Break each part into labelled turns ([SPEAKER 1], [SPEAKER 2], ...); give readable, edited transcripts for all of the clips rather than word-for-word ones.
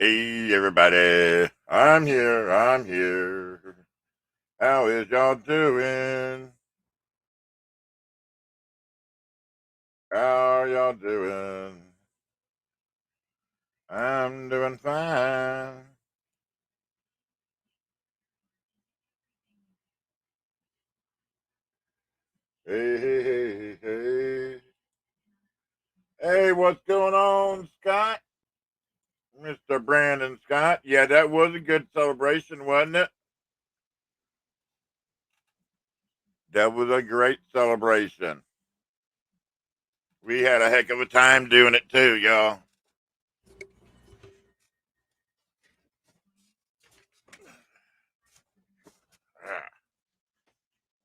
[SPEAKER 1] Hey everybody, I'm here, I'm here. How is y'all doing? How are y'all doing? I'm doing fine. Hey, hey, hey, hey. Hey, what's going on, Scott? Mr. Brandon Scott. Yeah, that was a good celebration, wasn't it? That was a great celebration. We had a heck of a time doing it too, y'all. Ah,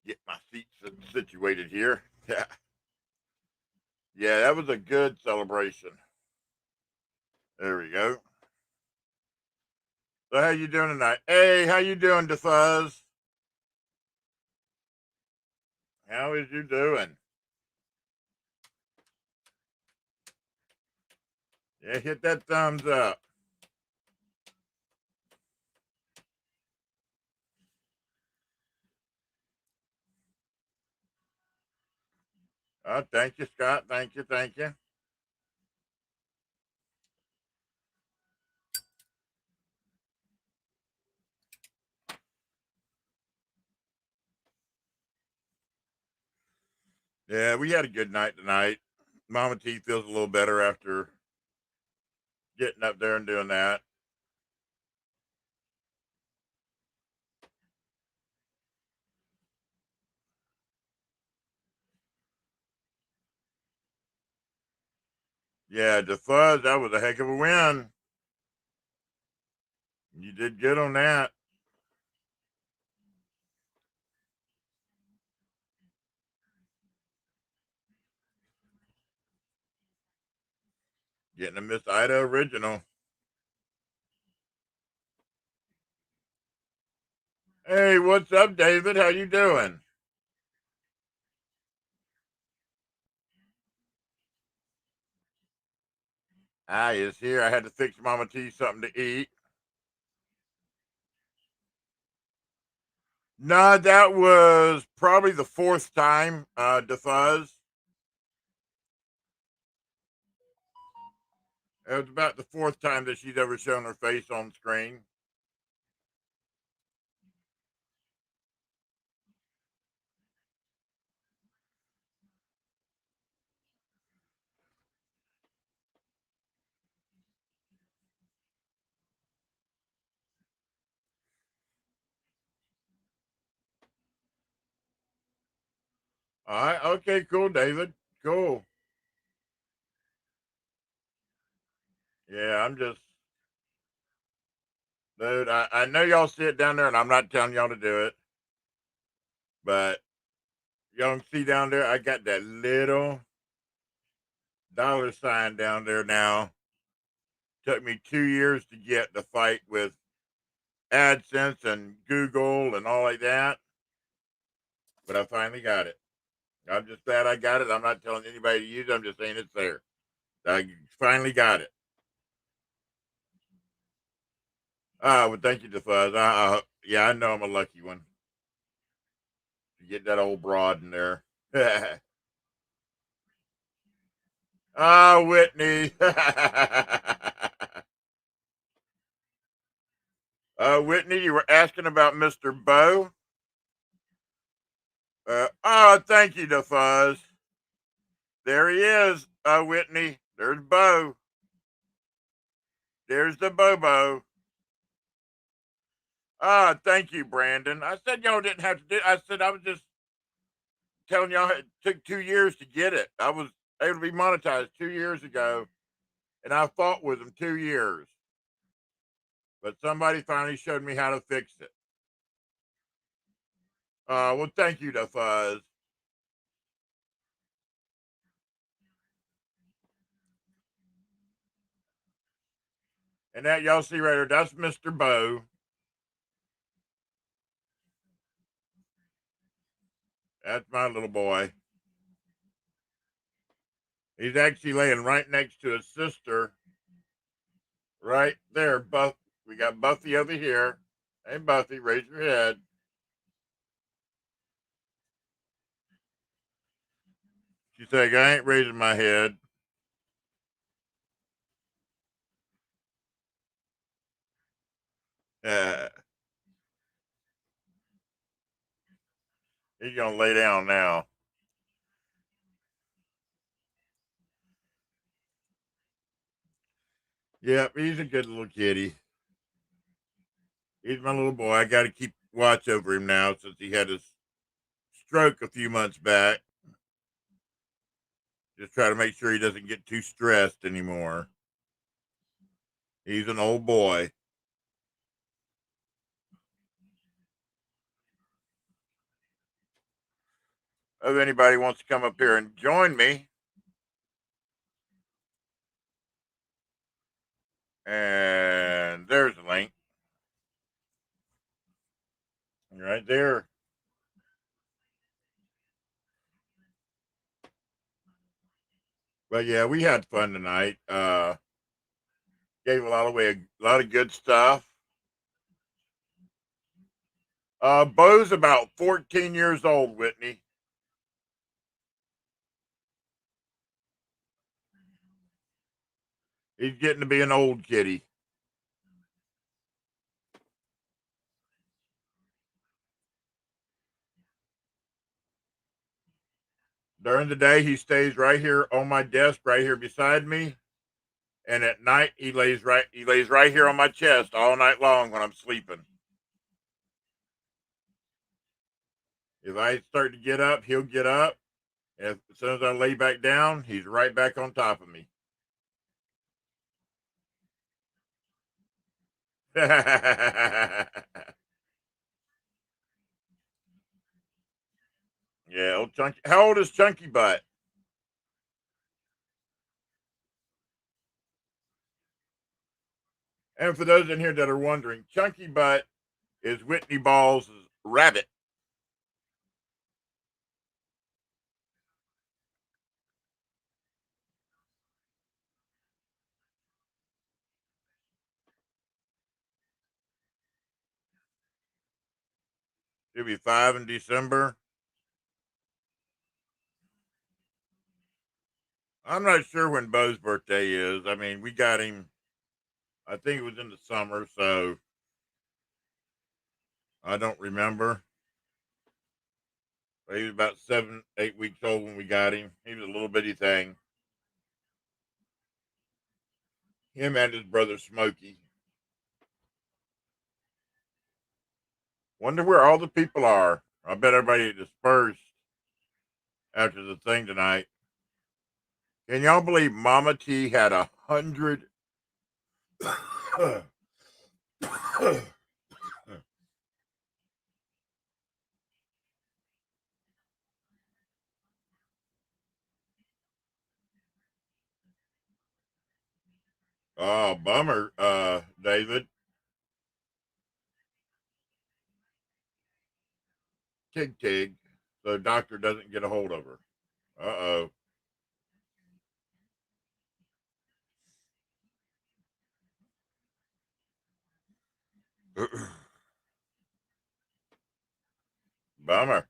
[SPEAKER 1] get my seat situated here. Yeah. Yeah, that was a good celebration. There we go. So how you doing tonight? Hey, how you doing, DeFuzz? How is you doing? Yeah, hit that thumbs up. Oh, thank you, Scott. Thank you, thank you. Yeah, we had a good night tonight. Mama T feels a little better after getting up there and doing that. Yeah, DeFuzz, that was a heck of a win. You did good on that. Getting a Miss Ida original. Hey, what's up, David? How you doing? I is here. I had to fix Mama T something to eat. No, that was probably the fourth time, DeFuzz. It was about the fourth time that she's ever shown her face on screen. All right. Okay, cool, David. Cool. Yeah, I'm just, dude, I know y'all see it down there, and I'm not telling y'all to do it, but y'all can see down there, I got that little dollar sign down there now. Took me 2 years to get the fight with AdSense and Google and all like that, but I finally got it. I'm just glad I got it. I'm not telling anybody to use it. I'm just saying it's there. I finally got it. Well, thank you, DeFuzz. Yeah, I know I'm a lucky one to get that old broad in there. Whitney. Whitney, you were asking about Mr. Bo. Thank you, DeFuzz. There he is, Whitney. There's Bo. There's the Bobo. Thank you, Brandon. I said y'all didn't have to do. I said I was just telling y'all it took 2 years to get it. I was able to be monetized 2 years ago, and I fought with them 2 years. But somebody finally showed me how to fix it. Well, thank you, the Fuzz. And that y'all see right there, that's Mr. Bo. That's my little boy. He's actually laying right next to his sister Right there, Buff. We got Buffy over here. Hey, Buffy, raise your head. She's like, I ain't raising my head. He's gonna lay down now. Yep, he's a good little kitty. He's my little boy. I got to keep watch over him now since he had his stroke a few months back. Just try to make sure he doesn't get too stressed anymore. He's an old boy. If anybody wants to come up here and join me, and there's a link right there. But yeah, we had fun tonight. Gave a lot away, a lot of good stuff. Bo's about 14 years old, Whitney. He's getting to be an old kitty. During the day, he stays right here on my desk, right here beside me. And at night, he lays right here on my chest all night long when I'm sleeping. If I start to get up, he'll get up. As soon as I lay back down, he's right back on top of me. Yeah, old Chunky. How old is Chunky Butt? And for those in here that are wondering, Chunky Butt is Whitney Ball's rabbit. He'll be 5 in December. I'm not sure when Bo's birthday is. I mean, we got him, I think it was in the summer, so I don't remember. But he was about 7, 8 weeks old when we got him. He was a little bitty thing. Him and his brother Smokey. Wonder where all the people are. I bet everybody dispersed after the thing tonight. Can y'all believe Mama T had 100? Oh, bummer, David. Tig Tig. So doctor doesn't get a hold of her. Uh oh. Bummer.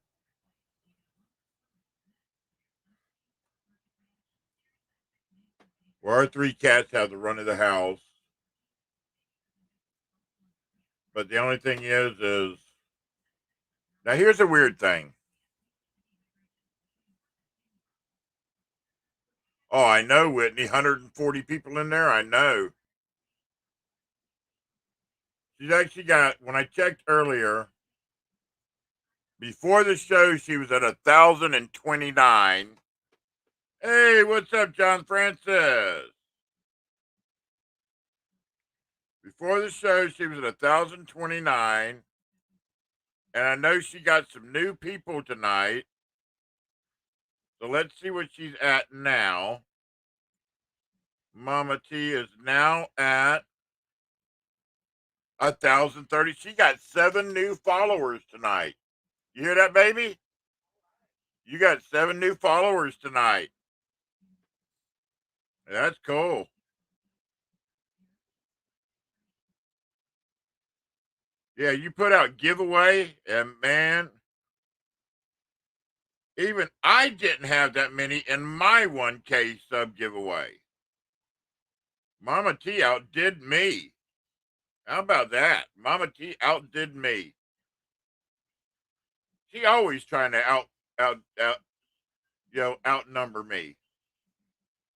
[SPEAKER 1] Well, our 3 cats have the run of the house. But the only thing is now here's a weird thing. Oh, I know, Whitney. 140 people in there. I know. She's actually got, when I checked earlier, before the show, she was at 1,029. Hey, what's up, John Francis? Before the show, she was at 1,029. And I know she got some new people tonight. So let's see what she's at now. Mama T is now at 1,030. She got 7 new followers tonight. You hear that, baby? You got 7 new followers tonight. That's cool. Yeah, you put out giveaway, and man, even I didn't have that many in my 1K sub giveaway. Mama T outdid me. How about that? Mama T outdid me. She always trying to out outnumber me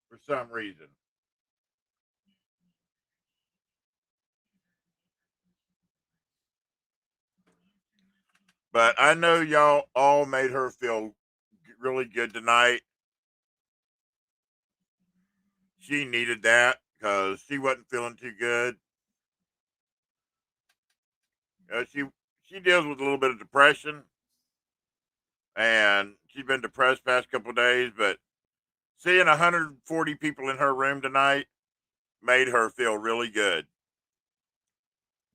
[SPEAKER 1] for some reason. But I know y'all all made her feel really good tonight. She needed that because she wasn't feeling too good. She deals with a little bit of depression, and she's been depressed past couple of days. But seeing 140 people in her room tonight made her feel really good.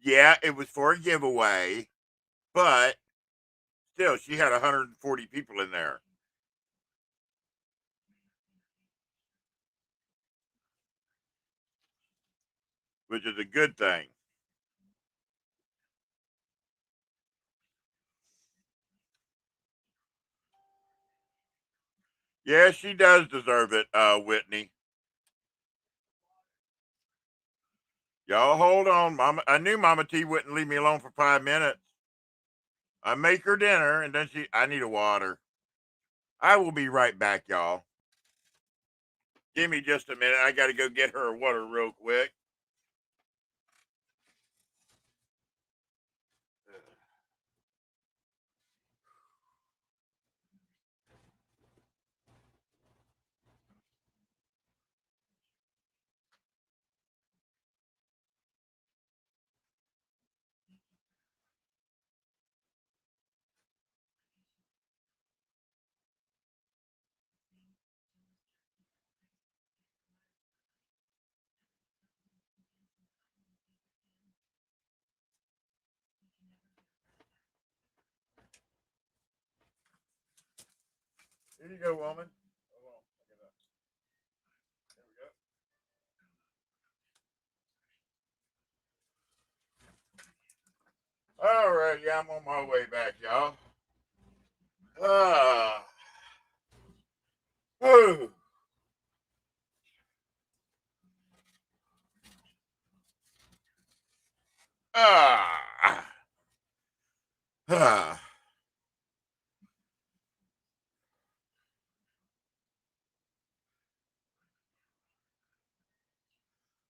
[SPEAKER 1] Yeah, it was for a giveaway, but still, she had 140 people in there, which is a good thing. Yeah, she does deserve it, Whitney. Y'all hold on, Mama. I knew Mama T wouldn't leave me alone for 5 minutes. I make her dinner, and then I need a water. I will be right back, y'all. Give me just a minute. I got to go get her a water real quick. Here you go, woman. Hold on. There we go. All right, yeah, I'm on my way back, y'all. Ah, oh, ah, ah.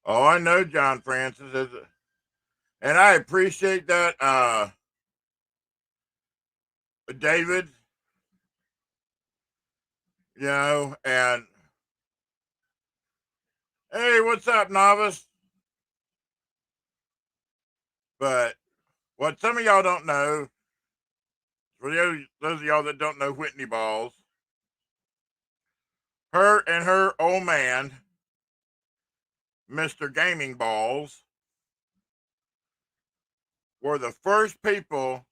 [SPEAKER 1] Oh, I know John Francis is, and I appreciate that, David. And hey, what's up, novice? But what some of y'all don't know, for those of y'all that don't know Whitney Balls, her and her old man, Mr. Gaming Balls, were the first people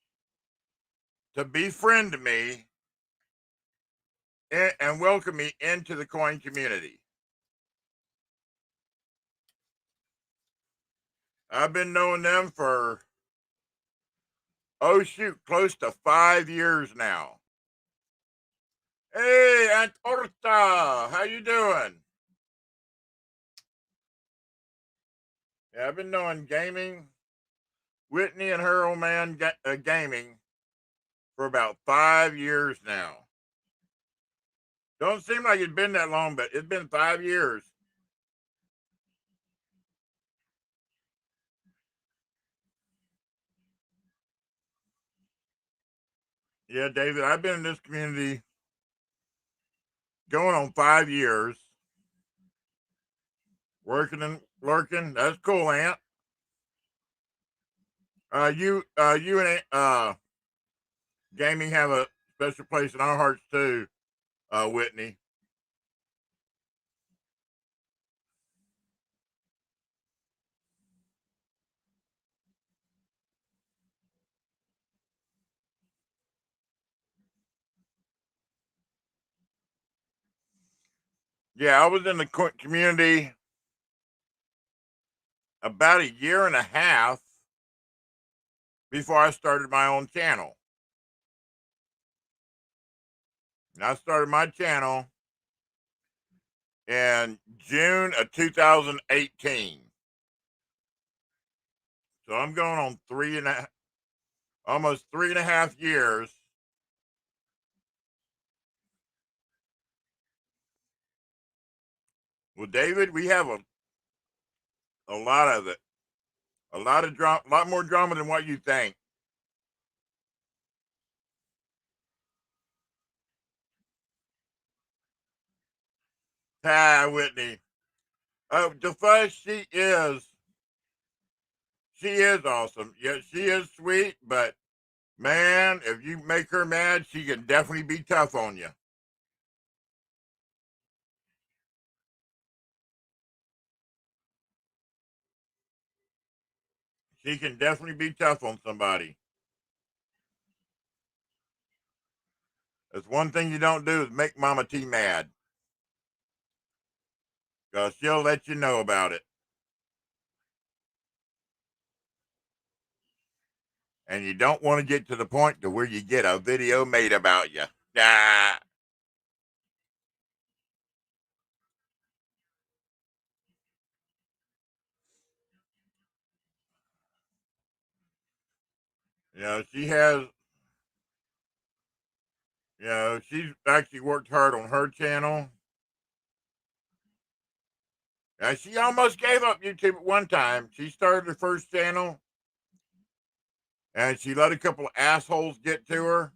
[SPEAKER 1] to befriend me and welcome me into the coin community. I've been knowing them for, oh shoot, close to 5 years now. Hey, Aunt Orta, how you doing? Yeah, I've been knowing gaming, Whitney and her old man gaming for about 5 years now. Don't seem like it's been that long, but it's been 5 years. Yeah, David, I've been in this community going on 5 years, working and lurking. That's cool, Aunt. You and gaming have a special place in our hearts too, Whitney. Yeah, I was in the community about a year and a half before I started my own channel. And I started my channel in June of 2018. So I'm going on almost 3.5 years. Well, David, we have a lot of it, a lot of drama, a lot more drama than what you think. Ah, Whitney. Oh, DeFuzz, she is awesome. Yeah, she is sweet, but man, if you make her mad, she can definitely be tough on you. She can definitely be tough on somebody. That's one thing you don't do is make Mama T mad, because she'll let you know about it. And you don't want to get to the point to where you get a video made about you. Ah, you know, she's actually worked hard on her channel. She almost gave up YouTube at one time. She started her first channel and she let a couple of assholes get to her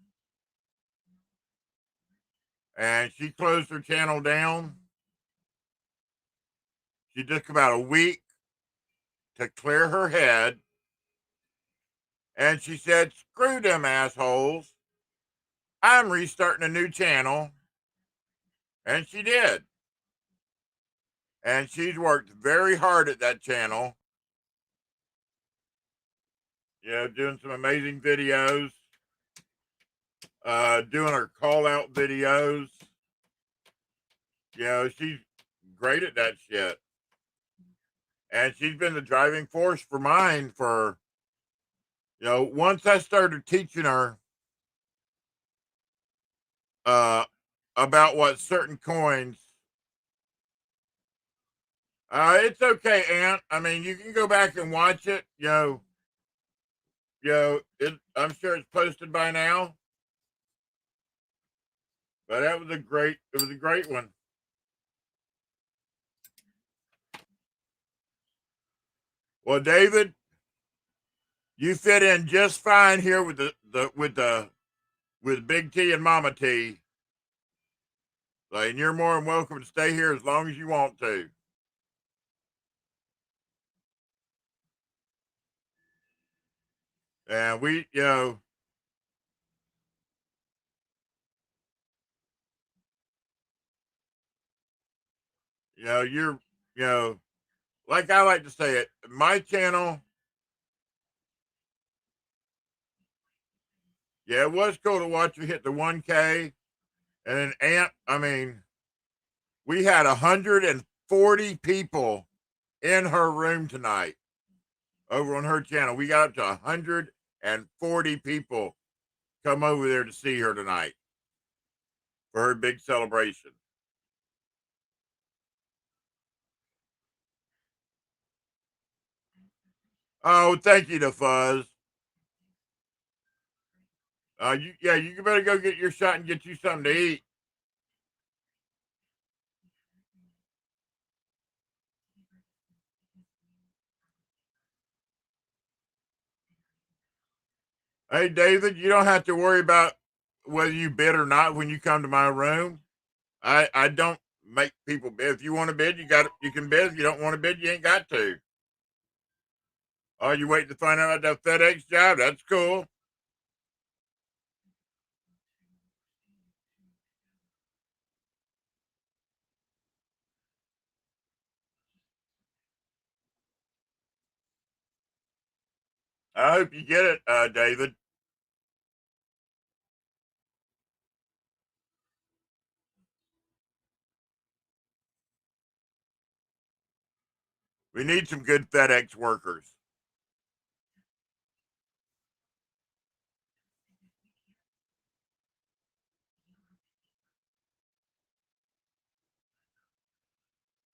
[SPEAKER 1] and she closed her channel down. She took about a week to clear her head and she said, "Screw them assholes. I'm restarting a new channel." And she did. And she's worked very hard at that channel. Doing some amazing videos, doing her call out videos. She's great at that shit. And she's been the driving force for mine for, once I started teaching her uh, about what certain coins, it's okay, Aunt. I mean, you can go back and watch it. I'm sure it's posted by now, but it was a great one. Well, David, you fit in just fine here with with Big T and Mama T. And you're more than welcome to stay here as long as you want to. And you're, you know, like I like to say it, my channel, yeah, it was cool to watch you hit the 1K. And then Aunt, I mean, we had 140 people in her room tonight over on her channel. We got up to 140 people come over there to see her tonight for her big celebration. Oh, thank you to Fuzz. You better go get your shot and get you something to eat. Hey, David, you don't have to worry about whether you bid or not when you come to my room. I don't make people bid. If you want to bid, you can bid. If you don't want to bid, you ain't got to. Oh, you waiting to find out about that FedEx job? That's cool. I hope you get it, David. We need some good FedEx workers.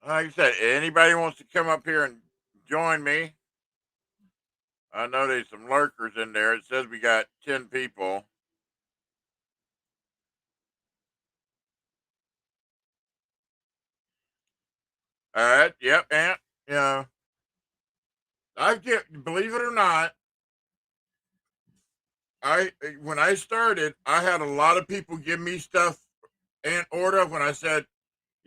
[SPEAKER 1] Like I said, anybody wants to come up here and join me? I know there's some lurkers in there. It says we got 10 people. All right. Yep. And, you know, I get, believe it or not, when I started, I had a lot of people give me stuff in order when I said,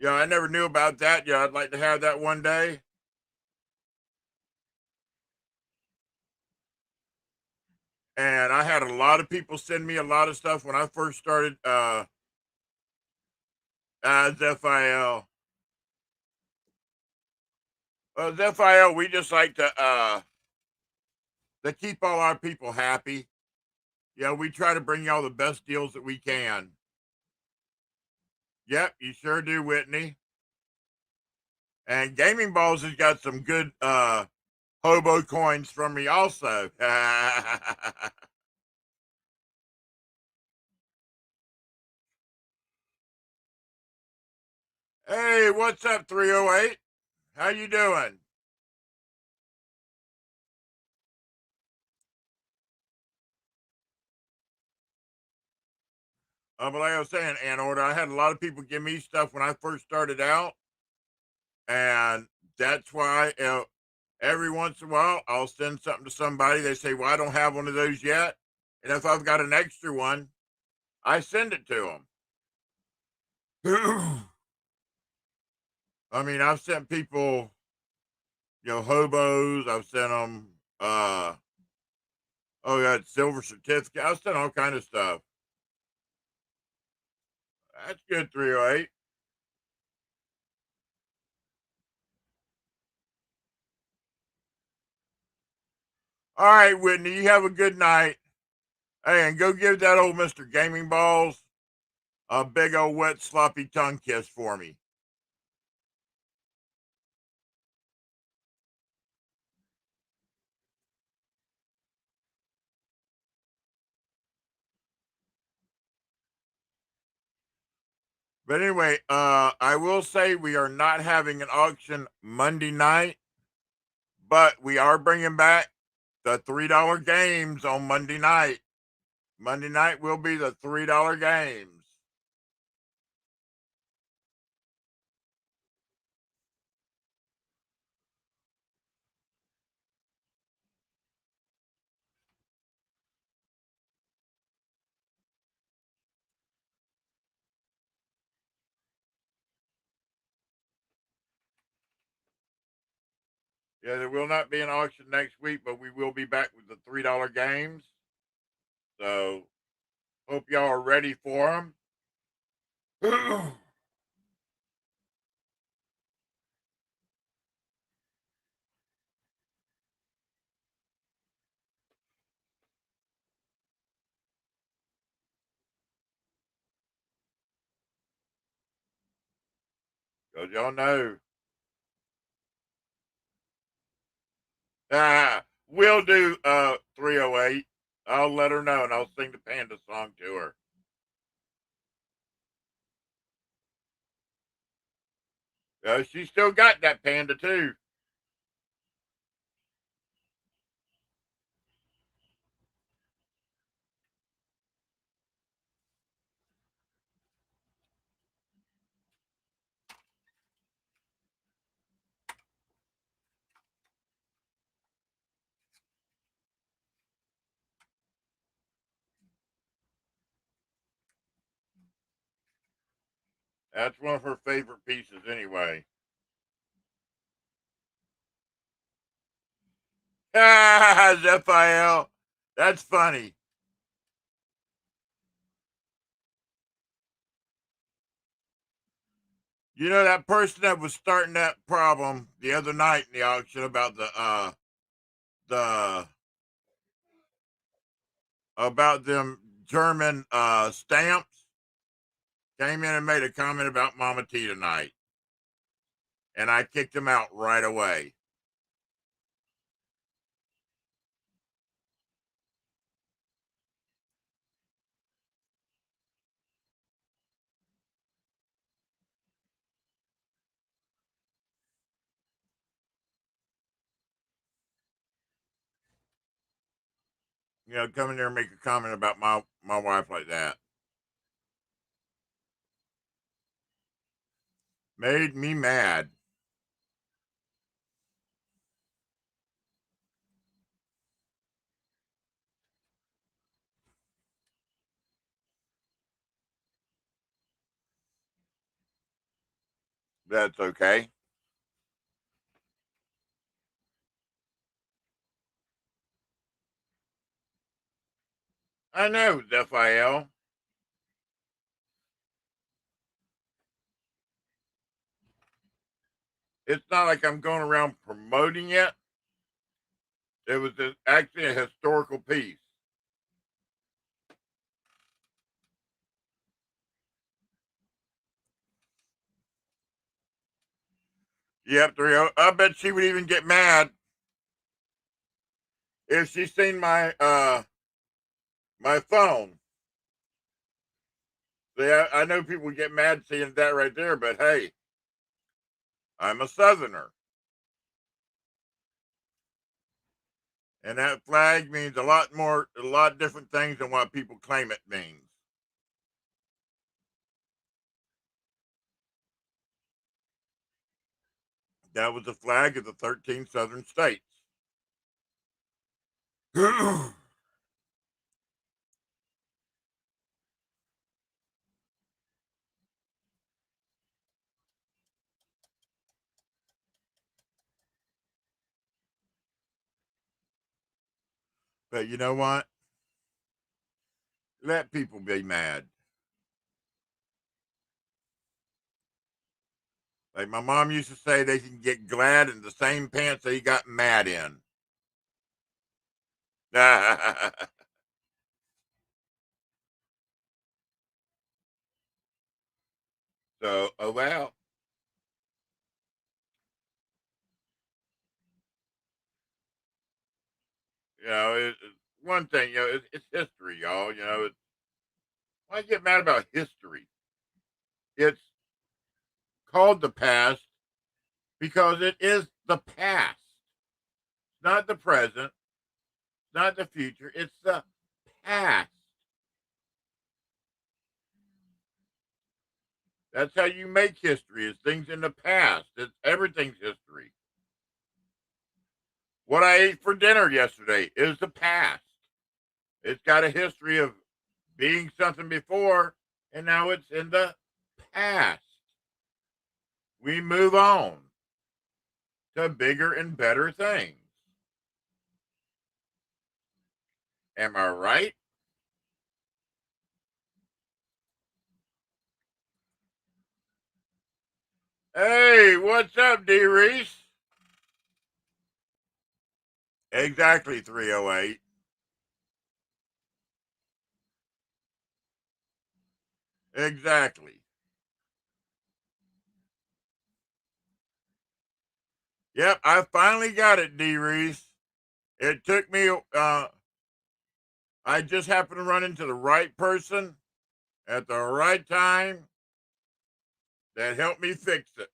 [SPEAKER 1] I never knew about that. Yeah, I'd like to have that one day. And I had a lot of people send me a lot of stuff when I first started as FIL. As FIL, we just like to keep all our people happy. Yeah, we try to bring y'all the best deals that we can. Yep, you sure do, Whitney. And Gaming Balls has got some good hobo coins from me also. Hey, what's up, 308? How you doing? But like I was saying, Ann Order, I had a lot of people give me stuff when I first started out, and that's why every once in a while I'll send something to somebody. They say, "Well, I don't have one of those yet," and if I've got an extra one, I send it to them. I mean, I've sent people, hobos. I've sent them, oh, yeah, silver certificate. I've sent all kind of stuff. That's good, 308. All right, Whitney, you have a good night. Hey, and go give that old Mr. Gaming Balls a big old wet sloppy tongue kiss for me. But anyway, I will say we are not having an auction Monday night, but we are bringing back the $3 games on Monday night. Monday night will be the $3 games. Yeah, there will not be an auction next week, but we will be back with the $3 games. So hope y'all are ready for them. Because y'all know. We'll do 308. I'll let her know and I'll sing the panda song to her. She still got that panda too. That's one of her favorite pieces anyway. Zephiel. That's funny. You know that person that was starting that problem the other night in the auction about the about them German stamps came in and made a comment about Mama T tonight, and I kicked him out right away. come in there and make a comment about my wife like that. Made me mad. That's okay. I know, Zephiel. It's not like I'm going around promoting it. It was actually a historical piece. Yep, 3-0. I bet she would even get mad if she seen my phone. See, I know people get mad seeing that right there, but hey, I'm a Southerner. And that flag means a lot different things than what people claim it means. That was the flag of the 13 southern states. But you know what? Let people be mad. Like my mom used to say, they can get glad in the same pants they got mad in. So, oh well. One thing, it's history, y'all. Why get mad about history? It's called the past because it is the past, not the present, not the future. It's the past. That's how you make history. Is things in the past. It's everything's history. What I ate for dinner yesterday is the past. It's got a history of being something before, and now it's in the past. We move on to bigger and better things. Am I right? Hey, what's up, D Reese? Exactly 308. Exactly. Yep, I finally got it, D Reese. It took me I just happened to run into the right person at the right time that helped me fix it.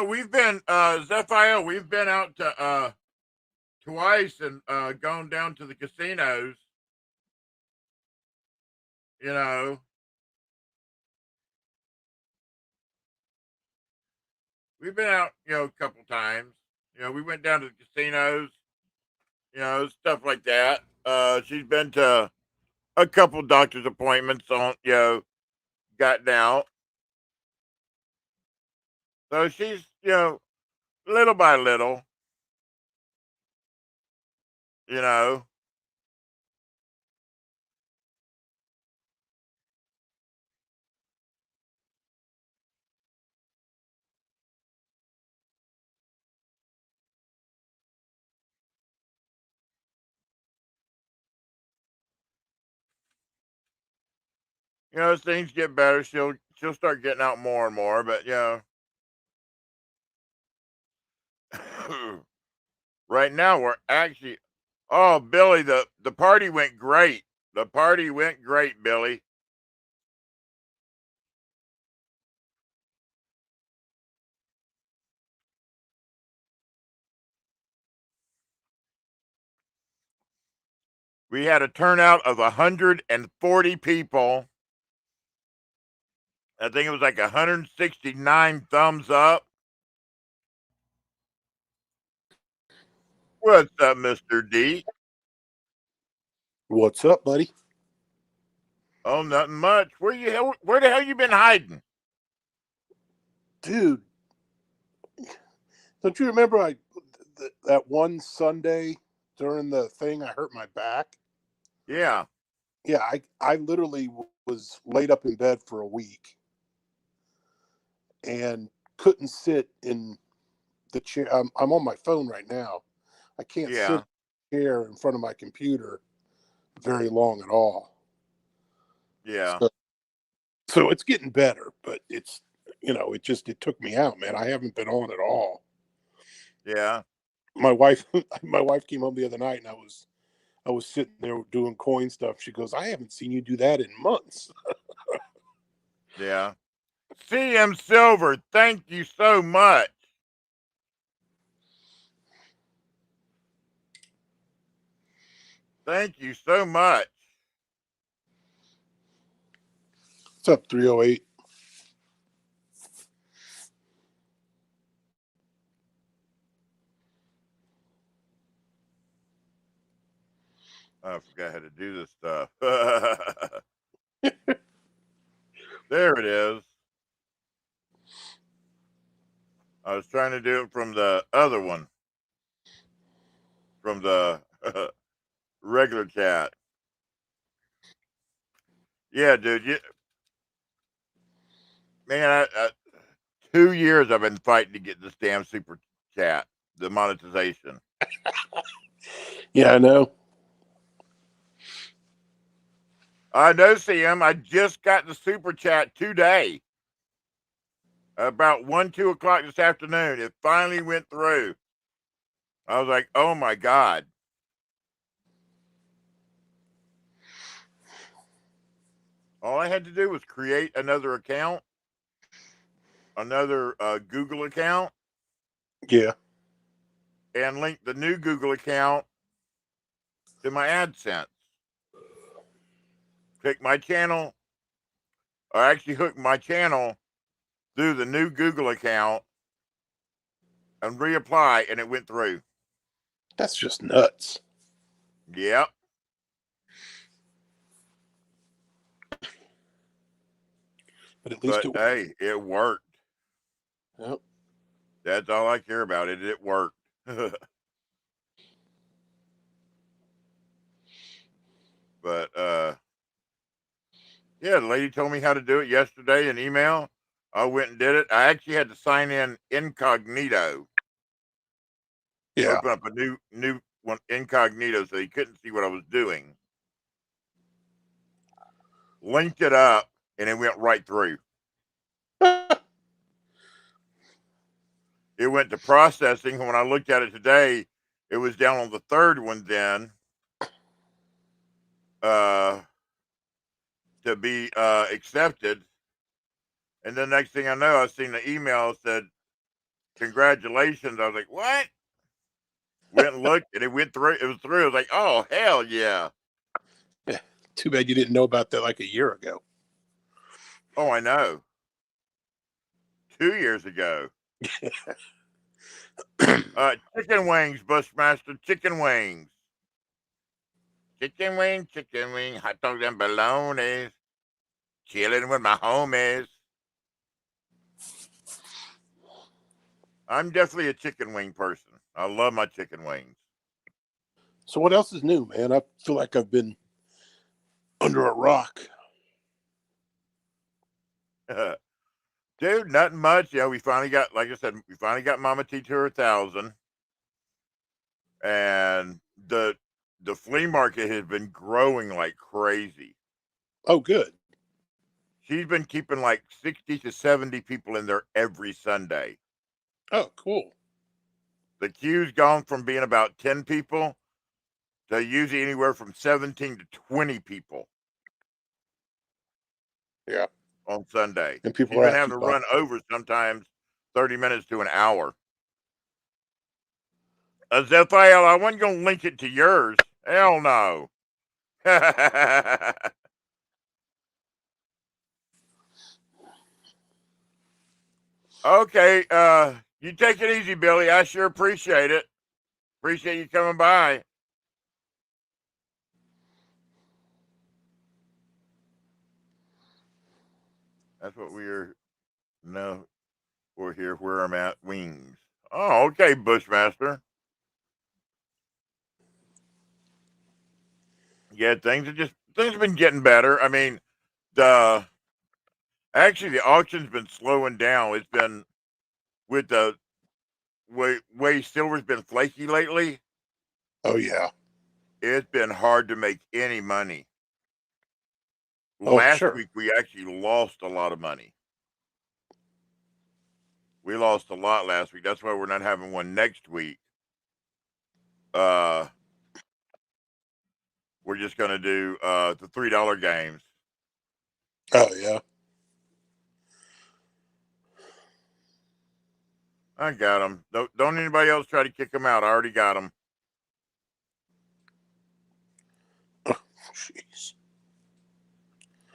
[SPEAKER 1] We've been Zephiel, we've been out to twice and gone down to the casinos, you know. We've been out, a couple times. We went down to the casinos, stuff like that. She's been to a couple doctor's appointments on, gotten out. So she's, little by little, you know, as things get better, she'll start getting out more and more. But right now we're actually, oh Billy, the party went great. The party went great, Billy. We had a turnout of 140 people. I think it was like 169 thumbs up. What's up, Mr. D?
[SPEAKER 2] What's up, buddy?
[SPEAKER 1] Oh, nothing much. Where the hell you been hiding?
[SPEAKER 2] Dude, don't you remember that one Sunday during the thing I hurt my back?
[SPEAKER 1] Yeah.
[SPEAKER 2] Yeah, I literally was laid up in bed for a week and couldn't sit in the chair. I'm on my phone right now. I can't sit in
[SPEAKER 1] Yeah.
[SPEAKER 2] the chair in front of my computer very long at all.
[SPEAKER 1] Yeah.
[SPEAKER 2] So it's getting better, but it's it took me out, man. I haven't been on at all.
[SPEAKER 1] Yeah.
[SPEAKER 2] My wife my wife came home the other night and I was sitting there doing coin stuff. She goes, I haven't seen you do that in months.
[SPEAKER 1] Yeah. CM Silver, thank you so much. Thank you so much.
[SPEAKER 2] What's up, 308?
[SPEAKER 1] I forgot how to do this stuff. There it is. I was trying to do it from the other one, from the regular chat. Yeah, dude. Man, 2 years I've been fighting to get this damn super chat, the monetization.
[SPEAKER 2] Yeah, I know.
[SPEAKER 1] I know, CM. I just got the super chat today, about 2 o'clock this afternoon. It finally went through. I was like, oh my God. All I had to do was create another account, another Google account,
[SPEAKER 2] Yeah.
[SPEAKER 1] and link the new Google account to my AdSense. Pick my channel, or actually hook my channel through the new Google account and reapply, and it went through.
[SPEAKER 2] That's just nuts.
[SPEAKER 1] Yep.
[SPEAKER 2] But at least
[SPEAKER 1] But hey, it worked.
[SPEAKER 2] Yep.
[SPEAKER 1] That's all I care about. It worked. But yeah, the lady told me how to do it yesterday in email. I went and did it. I actually had to sign in incognito.
[SPEAKER 2] Yeah.
[SPEAKER 1] Open up a new one incognito so he couldn't see what I was doing. Linked it up and it went right through. It went to processing. When I looked at it today, it was down on the third one then. To be accepted. And the next thing I know, I seen the email said, congratulations. I was like, what? Went and looked and it went through. It was through. I was like, oh, hell yeah.
[SPEAKER 2] Too bad you didn't know about that like a year ago.
[SPEAKER 1] Oh, I know. 2 years ago. Chicken wings, Bushmaster. Chicken wings. Chicken wing, hot dogs and bolognas. Chilling with my homies. I'm definitely a chicken wing person. I love my chicken wings.
[SPEAKER 2] So what else is new, man? I feel like I've been under a rock.
[SPEAKER 1] Dude, nothing much. Yeah, we finally got, like I said, we finally got Mama T to her 1,000, and the flea market has been growing like crazy.
[SPEAKER 2] Oh, good.
[SPEAKER 1] She's been keeping like 60 to 70 people in there every Sunday.
[SPEAKER 2] Oh, cool.
[SPEAKER 1] The queue's gone from being about 10 people to usually anywhere from 17 to 20 people
[SPEAKER 2] Yeah.
[SPEAKER 1] on Sunday.
[SPEAKER 2] And people
[SPEAKER 1] She's
[SPEAKER 2] are
[SPEAKER 1] been having
[SPEAKER 2] actually
[SPEAKER 1] to
[SPEAKER 2] buying.
[SPEAKER 1] run over sometimes 30 minutes to an hour. Zephiel, I wasn't going to link it to yours. Hell no. Okay, you take it easy, Billy. I sure appreciate it. Appreciate you coming by. That's what we're no we're here where I'm at. Wings. Oh, okay, Bushmaster. Yeah, things have been getting better. I mean, the actually the auction's been slowing down. It's been with the way silver's been flaky lately.
[SPEAKER 2] Oh yeah.
[SPEAKER 1] It's been hard to make any money.
[SPEAKER 2] Oh
[SPEAKER 1] Last
[SPEAKER 2] sure.
[SPEAKER 1] week we actually lost a lot of money. We lost a lot last week. That's why we're not having one next week. Uh, we're just gonna do the $3 games.
[SPEAKER 2] Oh yeah.
[SPEAKER 1] I got them. Don't anybody else try to kick them out. I already got them.
[SPEAKER 2] Jeez.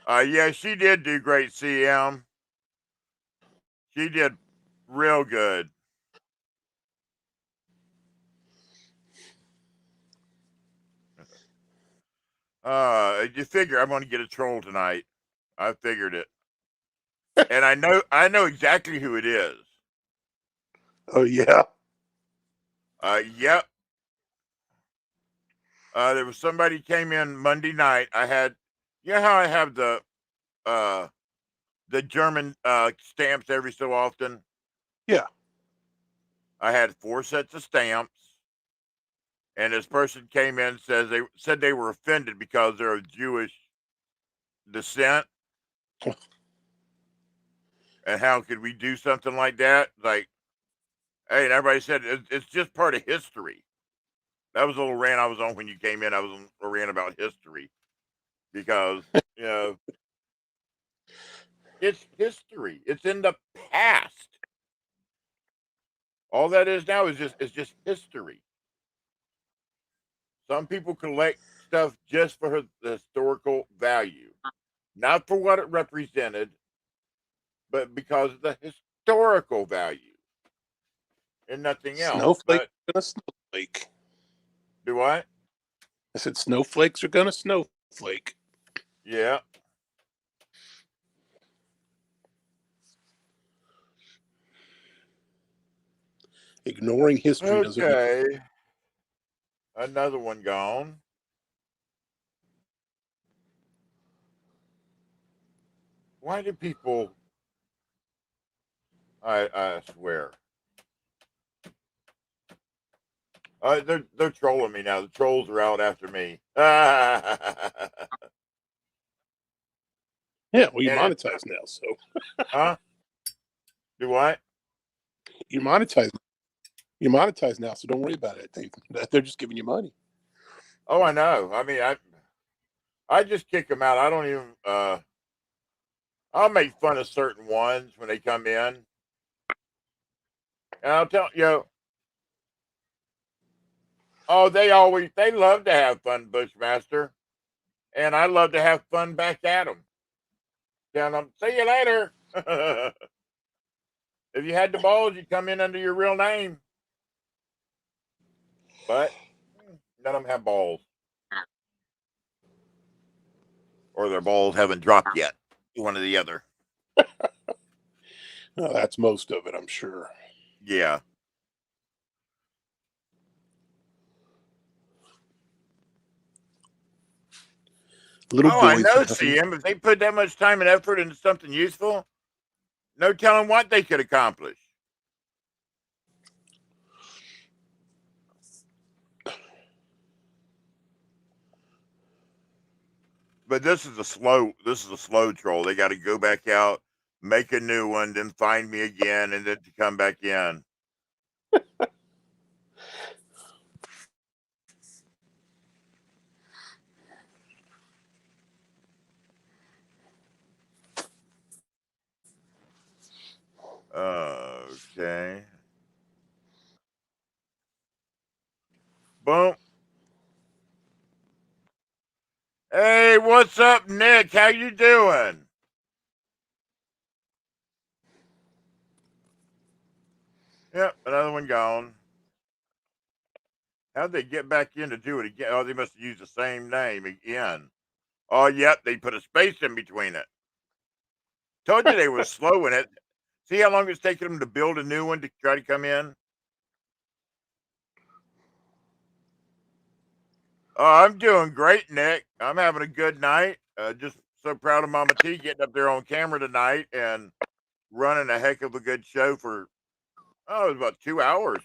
[SPEAKER 1] Yeah, she did do great, CM. She did real good. You figure I'm gonna get a troll tonight. I figured it, and I know exactly who it is.
[SPEAKER 2] Oh yeah.
[SPEAKER 1] Yep. There was somebody came in Monday night. You know how I have uh the German stamps every so often.
[SPEAKER 2] Yeah.
[SPEAKER 1] I had 4 sets of stamps, and this person came in and said they were offended because they're of Jewish descent, and how could we do something like that? Like, hey, and everybody said it's just part of history. That was a little rant I was on when you came in. I was on a rant about history because you know it's history. It's in the past. All that is now is just history. Some people collect stuff just for the historical value, not for what it represented, but because of the historical value and nothing else.
[SPEAKER 2] Snowflake
[SPEAKER 1] But
[SPEAKER 2] gonna snowflake.
[SPEAKER 1] do I?
[SPEAKER 2] I said snowflakes are gonna snowflake.
[SPEAKER 1] Yeah.
[SPEAKER 2] Ignoring history doesn't make
[SPEAKER 1] Okay. Another one gone. Why do people? I swear. They're trolling me now. The trolls are out after me.
[SPEAKER 2] Yeah, well you
[SPEAKER 1] And
[SPEAKER 2] monetize now, so
[SPEAKER 1] huh? Do I?
[SPEAKER 2] you monetize you monetize now, so don't worry about it. They're just giving you money.
[SPEAKER 1] Oh, I know. I mean, I just kick them out. I don't even. I'll make fun of certain ones when they come in, and I'll tell you. Oh, they love to have fun, Bushmaster, and I love to have fun back at them. Tell them, see you later. If you had the balls, you'd come in under your real name, but none of them have balls, or their balls haven't dropped yet. One or the other.
[SPEAKER 2] No, that's most of it, I'm sure.
[SPEAKER 1] Yeah.
[SPEAKER 2] Little
[SPEAKER 1] Oh, I
[SPEAKER 2] boys
[SPEAKER 1] know,
[SPEAKER 2] have nothing.
[SPEAKER 1] CM. If they put that much time and effort into something useful, no telling what they could accomplish. But this is a slow troll. They got to go back out, make a new one, then find me again, and then to come back in. Okay. Boom. Hey, what's up, Nick? How you doing? Yep, another one gone. How'd they get back in to do it again? Oh, they must have used the same name again. Oh, yep, they put a space in between it. Told you they were slow in it. See how long it's taking them to build a new one to try to come in? Oh, I'm doing great, Nick. I'm having a good night. Just so proud of Mama T getting up there on camera tonight and running a heck of a good show for, oh, it was about 2 hours,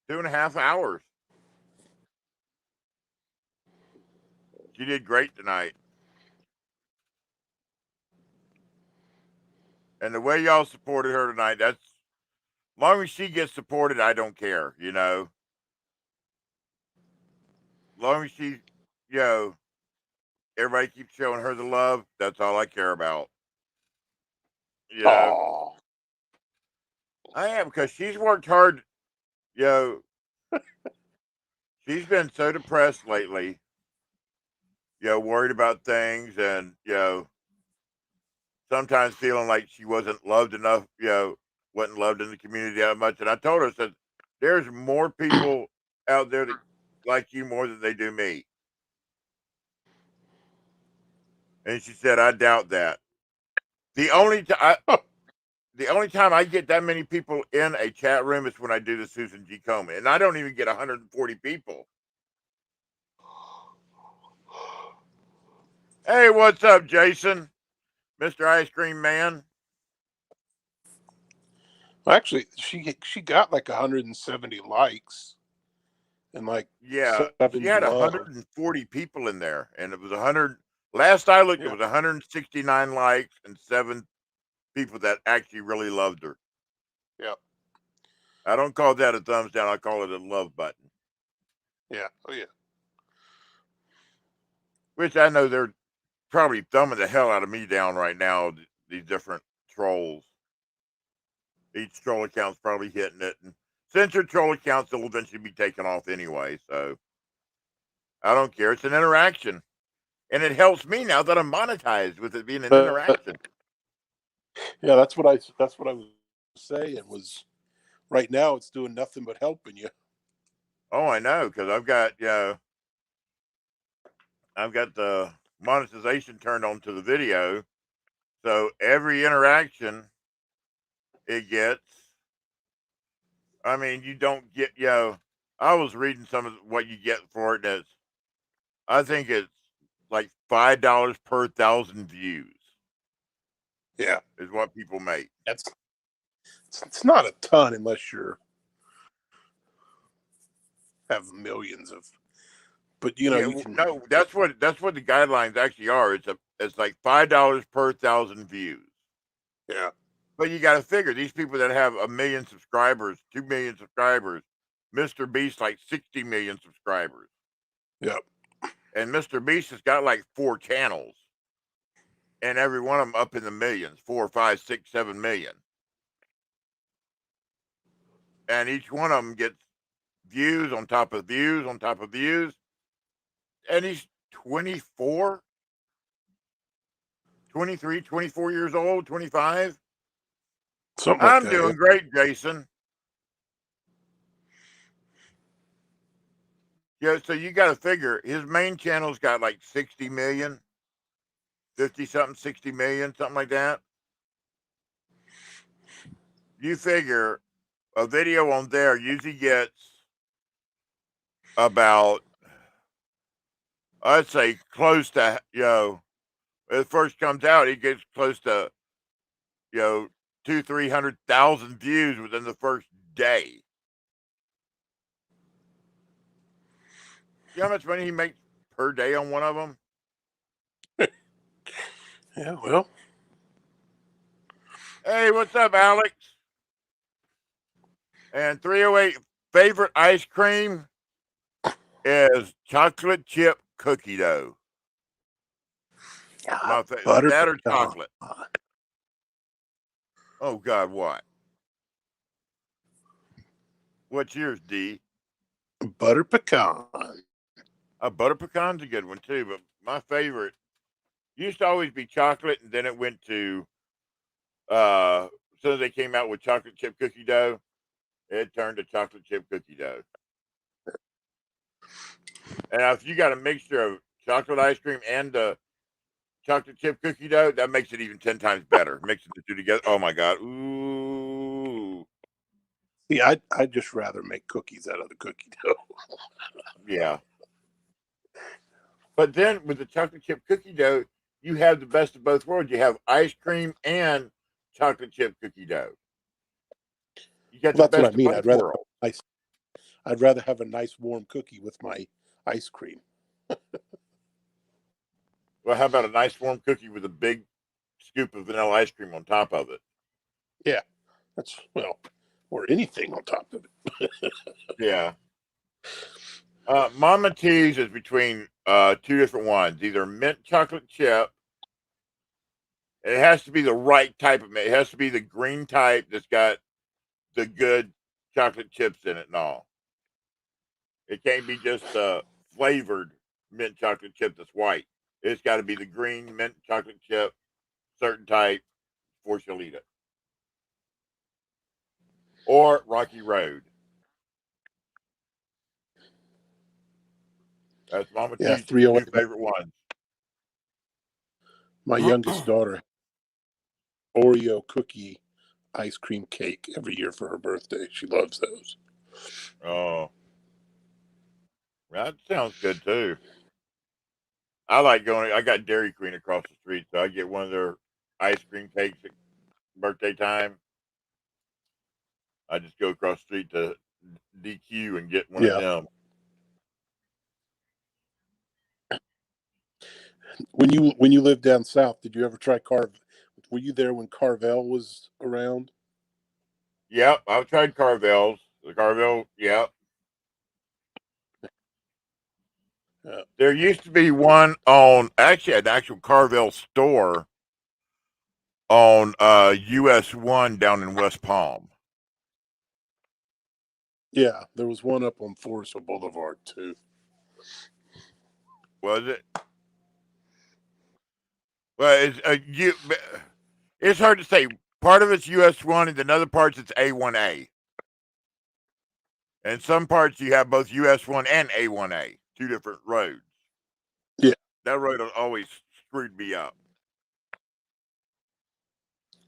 [SPEAKER 1] 2.5 hours. She did great tonight. And the way y'all supported her tonight, that's, as long as she gets supported, I don't care, you know. As long as she, you know, everybody keeps showing her the love, that's all I care about. You know,
[SPEAKER 2] Oh,
[SPEAKER 1] I am, because she's worked hard, you know, she's been so depressed lately, you know, worried about things and, you know, sometimes feeling like she wasn't loved enough, you know, wasn't loved in the community that much. And I told her, I said, there's more people out there that like you more than they do me. And she said, I doubt that. The only time the only time I get that many people in a chat room is when I do the Susan G. Komen, and I don't even get 140 people. Hey, what's up, Jason, Mr. Ice Cream Man?
[SPEAKER 2] actually, she got like 170 likes and like
[SPEAKER 1] Yeah, she
[SPEAKER 2] 70
[SPEAKER 1] had
[SPEAKER 2] love.
[SPEAKER 1] 140 people in there, and it was 100. Last I looked, it
[SPEAKER 2] Yeah,
[SPEAKER 1] was 169 likes and 7 people that actually really loved her.
[SPEAKER 2] yeah,
[SPEAKER 1] I don't call that a thumbs down. I call it a love button,
[SPEAKER 2] yeah. Oh yeah.
[SPEAKER 1] which I know they're probably thumbing the hell out of me down right now. These different trolls. Each troll account's probably hitting it, and censored troll accounts will eventually be taken off anyway. So I don't care. It's an interaction, and it helps me now that I'm monetized with it being an interaction.
[SPEAKER 2] Yeah, that's what I was saying was right now it's doing nothing but helping you.
[SPEAKER 1] Oh, I know, because I've got the monetization turned on to the video, so every interaction it gets. I mean, you don't get, I was reading some of what you get for it. And I think it's like $5 per 1,000 views
[SPEAKER 2] Yeah,
[SPEAKER 1] is what people make.
[SPEAKER 2] that's it's not a ton unless you're have millions of, but you know
[SPEAKER 1] Yeah,
[SPEAKER 2] you can.
[SPEAKER 1] no, that's what the guidelines actually are. It's like $5 per 1,000 views.
[SPEAKER 2] Yeah,
[SPEAKER 1] But you got to figure these people that have 1 million subscribers, 2 million subscribers, Mr. Beast like 60 million subscribers,
[SPEAKER 2] yeah.
[SPEAKER 1] and Mr. Beast has got like 4 channels, and every one of them up in the millions, 4, 5, 6, 7 million, and each one of them gets views on top of views on top of views, and he's 24, 23, 24 years old, 25.
[SPEAKER 2] Something like
[SPEAKER 1] I'm
[SPEAKER 2] that. Yeah.
[SPEAKER 1] doing great, Jason. Yeah, so you got to figure his main channel's got like 60 million, 50 something, 60 million, something like that. You figure a video on there usually gets about, I'd say, close to, when it first comes out, it gets close to, you know, 300,000 views within the first day. You know how much money he makes per day on one of them?
[SPEAKER 2] Yeah. Well,
[SPEAKER 1] Hey, what's up, Alex? And 308 favorite ice cream is chocolate chip cookie dough. My favorite,
[SPEAKER 2] butter
[SPEAKER 1] that or
[SPEAKER 2] pecan.
[SPEAKER 1] chocolate. Oh God, what? What's yours, D?
[SPEAKER 2] Butter pecan.
[SPEAKER 1] A butter pecan's a good one too, but my favorite used to always be chocolate, and then it went to as soon as they came out with chocolate chip cookie dough, it turned to chocolate chip cookie dough. And if you got a mixture of chocolate ice cream and chocolate chip cookie dough, that makes it even 10 times better. Mixing the two together. Oh my god. Ooh.
[SPEAKER 2] See, I'd just rather make cookies out of the cookie dough.
[SPEAKER 1] Yeah. But then with the chocolate chip cookie dough, you have the best of both worlds. You have ice cream and chocolate chip cookie dough. You get
[SPEAKER 2] Well,
[SPEAKER 1] the
[SPEAKER 2] that's what I
[SPEAKER 1] best of
[SPEAKER 2] mean.
[SPEAKER 1] both worlds.
[SPEAKER 2] I'd rather have a nice warm cookie with my ice cream.
[SPEAKER 1] Well, how about a nice warm cookie with a big scoop of vanilla ice cream on top of it?
[SPEAKER 2] Yeah, that's or anything on top of it.
[SPEAKER 1] Yeah. Mama T's is between two different ones, either mint chocolate chip. It has to be the right type of mint. It has to be the green type that's got the good chocolate chips in it and all. It can't be just flavored mint chocolate chip that's white. It's got to be the green mint chocolate chip, certain type, before she'll eat it. Or Rocky Road. That's Mama
[SPEAKER 2] Yeah,
[SPEAKER 1] T's two
[SPEAKER 2] 308.
[SPEAKER 1] favorite ones.
[SPEAKER 2] My youngest daughter, Oreo cookie ice cream cake every year for her birthday. She loves those.
[SPEAKER 1] Oh, that sounds good too. I like going. I got Dairy Queen across the street, so I get one of their ice cream cakes at birthday time. I just go across the street to DQ and get one of
[SPEAKER 2] Yeah.
[SPEAKER 1] them.
[SPEAKER 2] When you lived down south, did you ever try Were you there when Carvel was around?
[SPEAKER 1] Yep, I've tried Carvel's. The Carvel, yep.
[SPEAKER 2] Yeah.
[SPEAKER 1] There used to be one on actually an actual Carvel store on US one down in West Palm.
[SPEAKER 2] Yeah, there was one up on Forestville Boulevard too.
[SPEAKER 1] Was it? Well, it's hard to say. Part of it's US one, and in other parts it's A1A. And some parts you have both US one and A1A, two different roads.
[SPEAKER 2] Yeah.
[SPEAKER 1] That road always screwed me up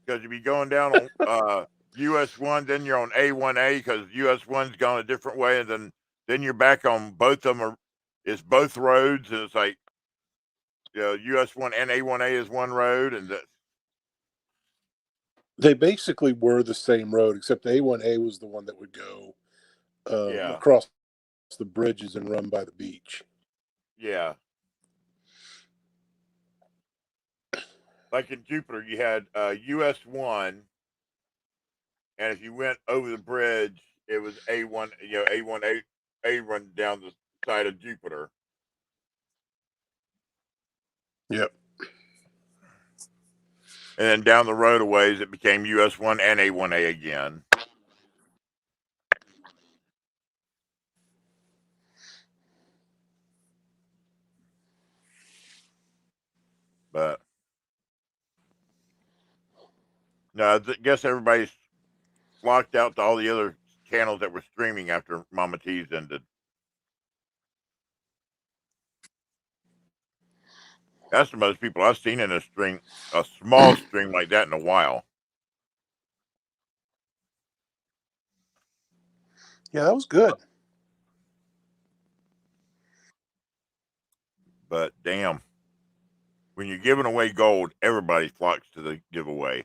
[SPEAKER 1] because you'd be going down on US one, then you're on A1A because US one's gone a different way, and then you're back on both of them. It's both roads, and it's like US one and A1A is one road, and
[SPEAKER 2] They basically were the same road, except the A1A was the one that would go
[SPEAKER 1] yeah,
[SPEAKER 2] across the bridges and run by the beach.
[SPEAKER 1] yeah. Like in Jupiter, you had US one, and if you went over the bridge, it was A1. A1A run down the side of Jupiter.
[SPEAKER 2] Yep.
[SPEAKER 1] And then down the road a ways, it became US one and A1A again. But no, I guess everybody's flocked out to all the other channels that were streaming after Mama T's ended. That's the most people I've seen in a small stream like that in a while.
[SPEAKER 2] Yeah, that was good.
[SPEAKER 1] But damn, when you're giving away gold, everybody flocks to the giveaway.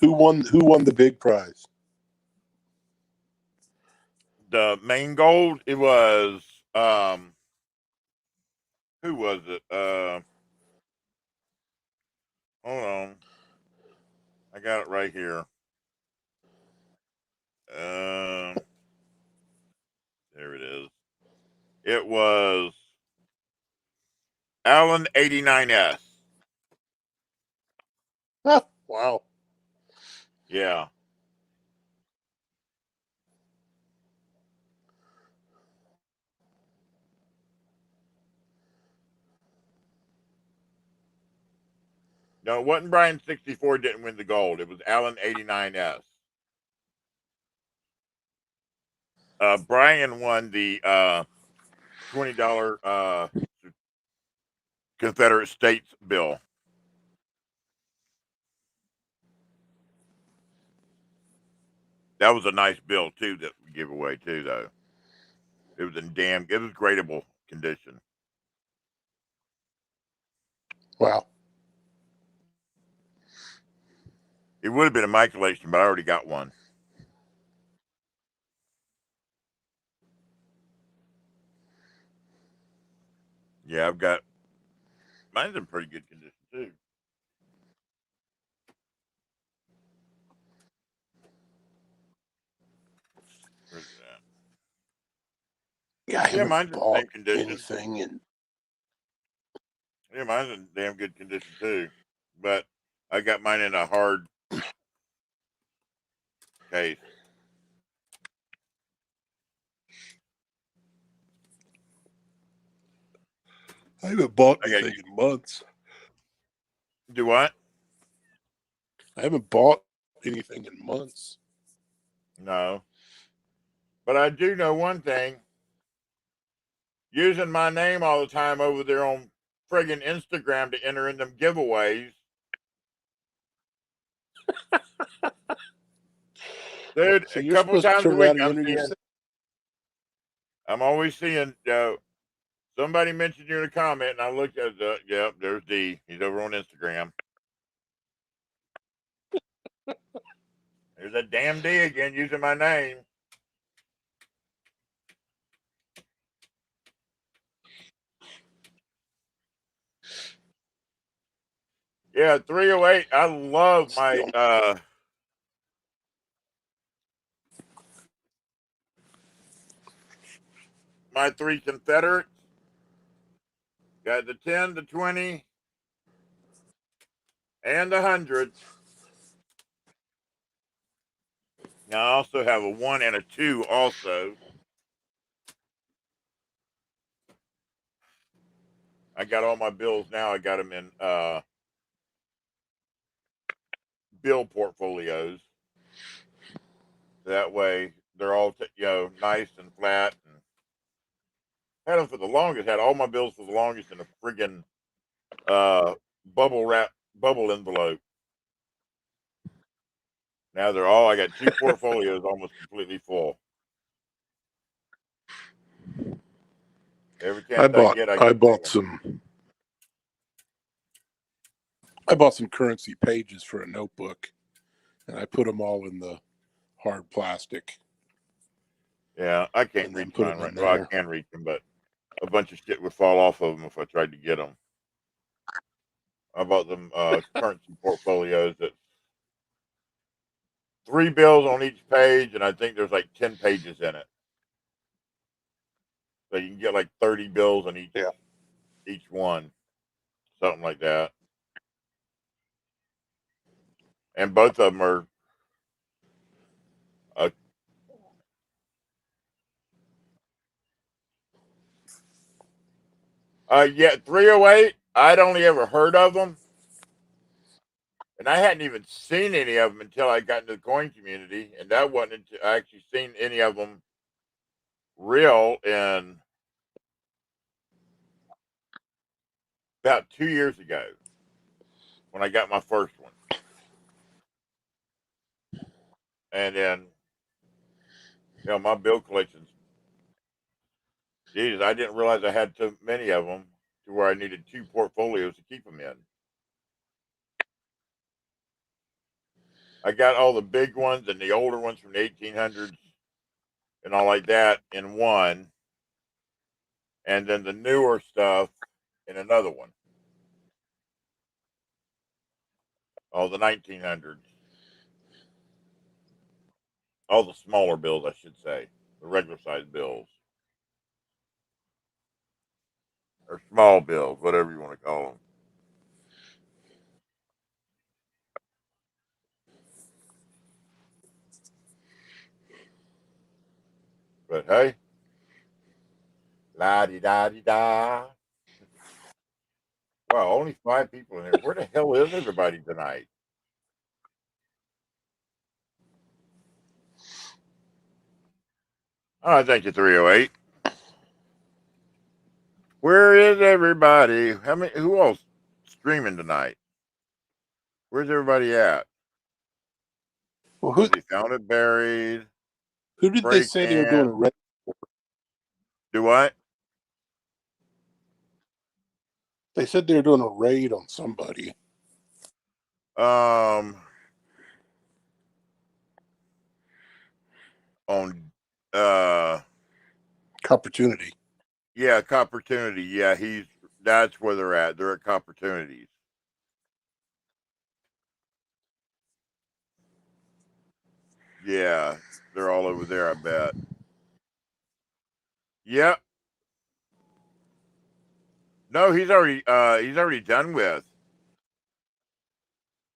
[SPEAKER 2] Who won the big prize?
[SPEAKER 1] The main gold, it was who was it? Hold on, I got it right here. There it is. It was Allen 89S.
[SPEAKER 2] Wow.
[SPEAKER 1] Yeah. No, it wasn't Brian 64 didn't win the gold. It was Allen 89S. Brian won the $20 Confederate States bill. That was a nice bill too that we gave away too, though. It was in it was gradable condition.
[SPEAKER 2] Wow.
[SPEAKER 1] It would have been a my collection, but I already got one. Yeah, I've got mine's in pretty good condition too. Where's it at?
[SPEAKER 2] Yeah, I haven't
[SPEAKER 1] mine's in the
[SPEAKER 2] bought
[SPEAKER 1] same condition.
[SPEAKER 2] anything, and
[SPEAKER 1] Yeah, mine's in damn good condition too. But I got mine in a hard case.
[SPEAKER 2] I haven't bought
[SPEAKER 1] I got
[SPEAKER 2] anything in months.
[SPEAKER 1] do what?
[SPEAKER 2] I haven't bought anything in months.
[SPEAKER 1] No. But I do know one thing. Using my name all the time over there on friggin' Instagram to enter in them giveaways. Dude,
[SPEAKER 2] So
[SPEAKER 1] a
[SPEAKER 2] you're
[SPEAKER 1] couple
[SPEAKER 2] supposed to
[SPEAKER 1] times a
[SPEAKER 2] turn
[SPEAKER 1] week
[SPEAKER 2] around and enter yourself.
[SPEAKER 1] I'm always seeing somebody mentioned you in a comment, and I looked at yep, there's D. He's over on Instagram. There's that damn D again using my name. Yeah, 308. I love my three Confederates. Got the 10, the 20, and the 100. Now I also have a 1 and a 2 also. I got all my bills now. I got them in bill portfolios. That way they're all nice and flat. And had them for the longest. Had all my bills for the longest in a friggin' bubble envelope. Now they're all. I got two portfolios almost completely full. Every chance I get,
[SPEAKER 2] I bought some currency pages for a notebook, and I put them all in the hard plastic.
[SPEAKER 1] Yeah, I can't reach mine right now. Well, I can reach them, but a bunch of shit would fall off of them if I tried to get them. I bought them currency portfolios that 3 bills on each page, and I think there's like 10 pages in it. So you can get like 30 bills on each one, something like that. And both of them are yeah, 308. I'd only ever heard of them, and I hadn't even seen any of them until I got into the coin community, and that wasn't until I actually seen any of them real in about 2 years ago when I got my first one. And then, my bill collections, Jesus, I didn't realize I had so many of them to where I needed 2 portfolios to keep them in. I got all the big ones and the older ones from the 1800s and all like that in one, and then the newer stuff in another one. All the 1900s. All the smaller bills, I should say. The regular size bills. Or small bills, whatever you want to call them. But hey, la di da di da. Wow, only 5 people in here. Where the hell is everybody tonight? Oh, thank you, 308. Where is everybody? Who else streaming tonight? Where's everybody at?
[SPEAKER 2] Well,
[SPEAKER 1] Let's see, Found It Buried.
[SPEAKER 2] who did they say they were doing a raid?
[SPEAKER 1] Do what?
[SPEAKER 2] They said they were doing a raid on somebody.
[SPEAKER 1] On
[SPEAKER 2] Opportunity.
[SPEAKER 1] yeah, Opportunity. Yeah, that's where they're at. They're at Opportunities. Yeah, they're all over there, I bet. Yep. No, he's already done with.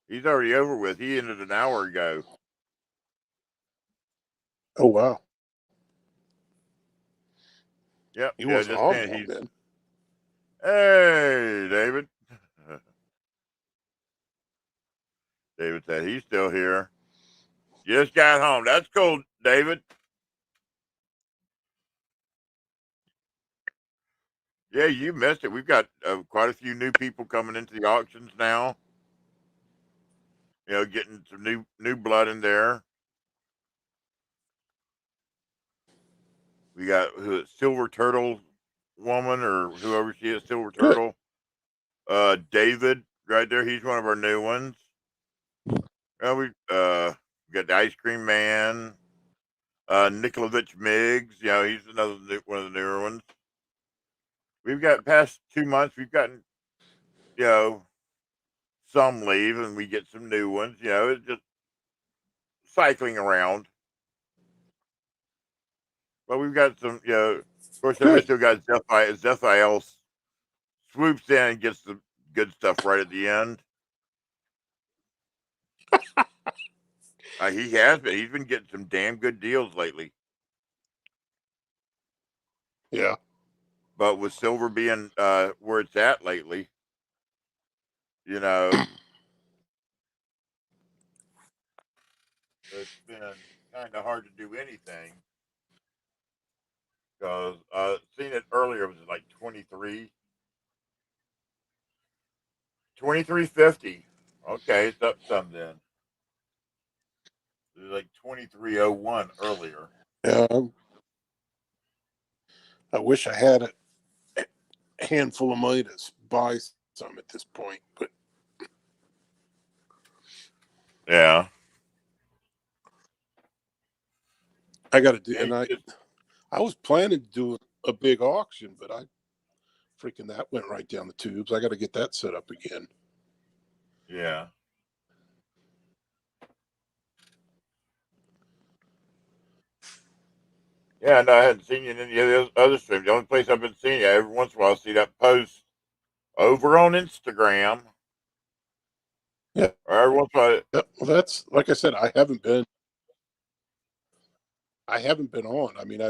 [SPEAKER 1] He's already over with. He ended an hour ago.
[SPEAKER 2] Oh wow.
[SPEAKER 1] Yep.
[SPEAKER 2] He
[SPEAKER 1] Yeah,
[SPEAKER 2] wasn't
[SPEAKER 1] just
[SPEAKER 2] on
[SPEAKER 1] saying
[SPEAKER 2] long then.
[SPEAKER 1] Hey, David. David said he's still here. Just got home. That's cool, David. Yeah, you missed it. We've got quite a few new people coming into the auctions now. Getting some new blood in there. We got Silver Turtle woman or whoever she is, Silver
[SPEAKER 2] Good.
[SPEAKER 1] Turtle. David right there. He's one of our new ones. We got the Ice Cream Man. Nikolavich Miggs. He's another one of the newer ones. We've got past 2 months. We've gotten some leave and we get some new ones. It's just cycling around. But we've got some. Of course, then we
[SPEAKER 2] Good.
[SPEAKER 1] still got Zephiel swoops in and gets the good stuff right at the end. He has been. He's been getting some damn good deals lately.
[SPEAKER 2] Yeah.
[SPEAKER 1] But with silver being where it's at lately, it's been kind of hard to do anything. Because seen it earlier, it was like 23.50. Okay, it's up some then. It was like 23.01 earlier.
[SPEAKER 2] Yeah. I wish I had a handful of money to buy some at this point, but
[SPEAKER 1] Yeah.
[SPEAKER 2] I got to do.
[SPEAKER 1] Yeah,
[SPEAKER 2] And I was planning to do a big auction, but freaking that went right down the tubes. I got to get that set up again.
[SPEAKER 1] yeah. Yeah, no, I hadn't seen you in any of those other streams. The only place I've been seeing you every once in a while, I see that post over on Instagram.
[SPEAKER 2] Yeah.
[SPEAKER 1] Or every once in a while.
[SPEAKER 2] Well, that's like I said. I haven't been on. I mean,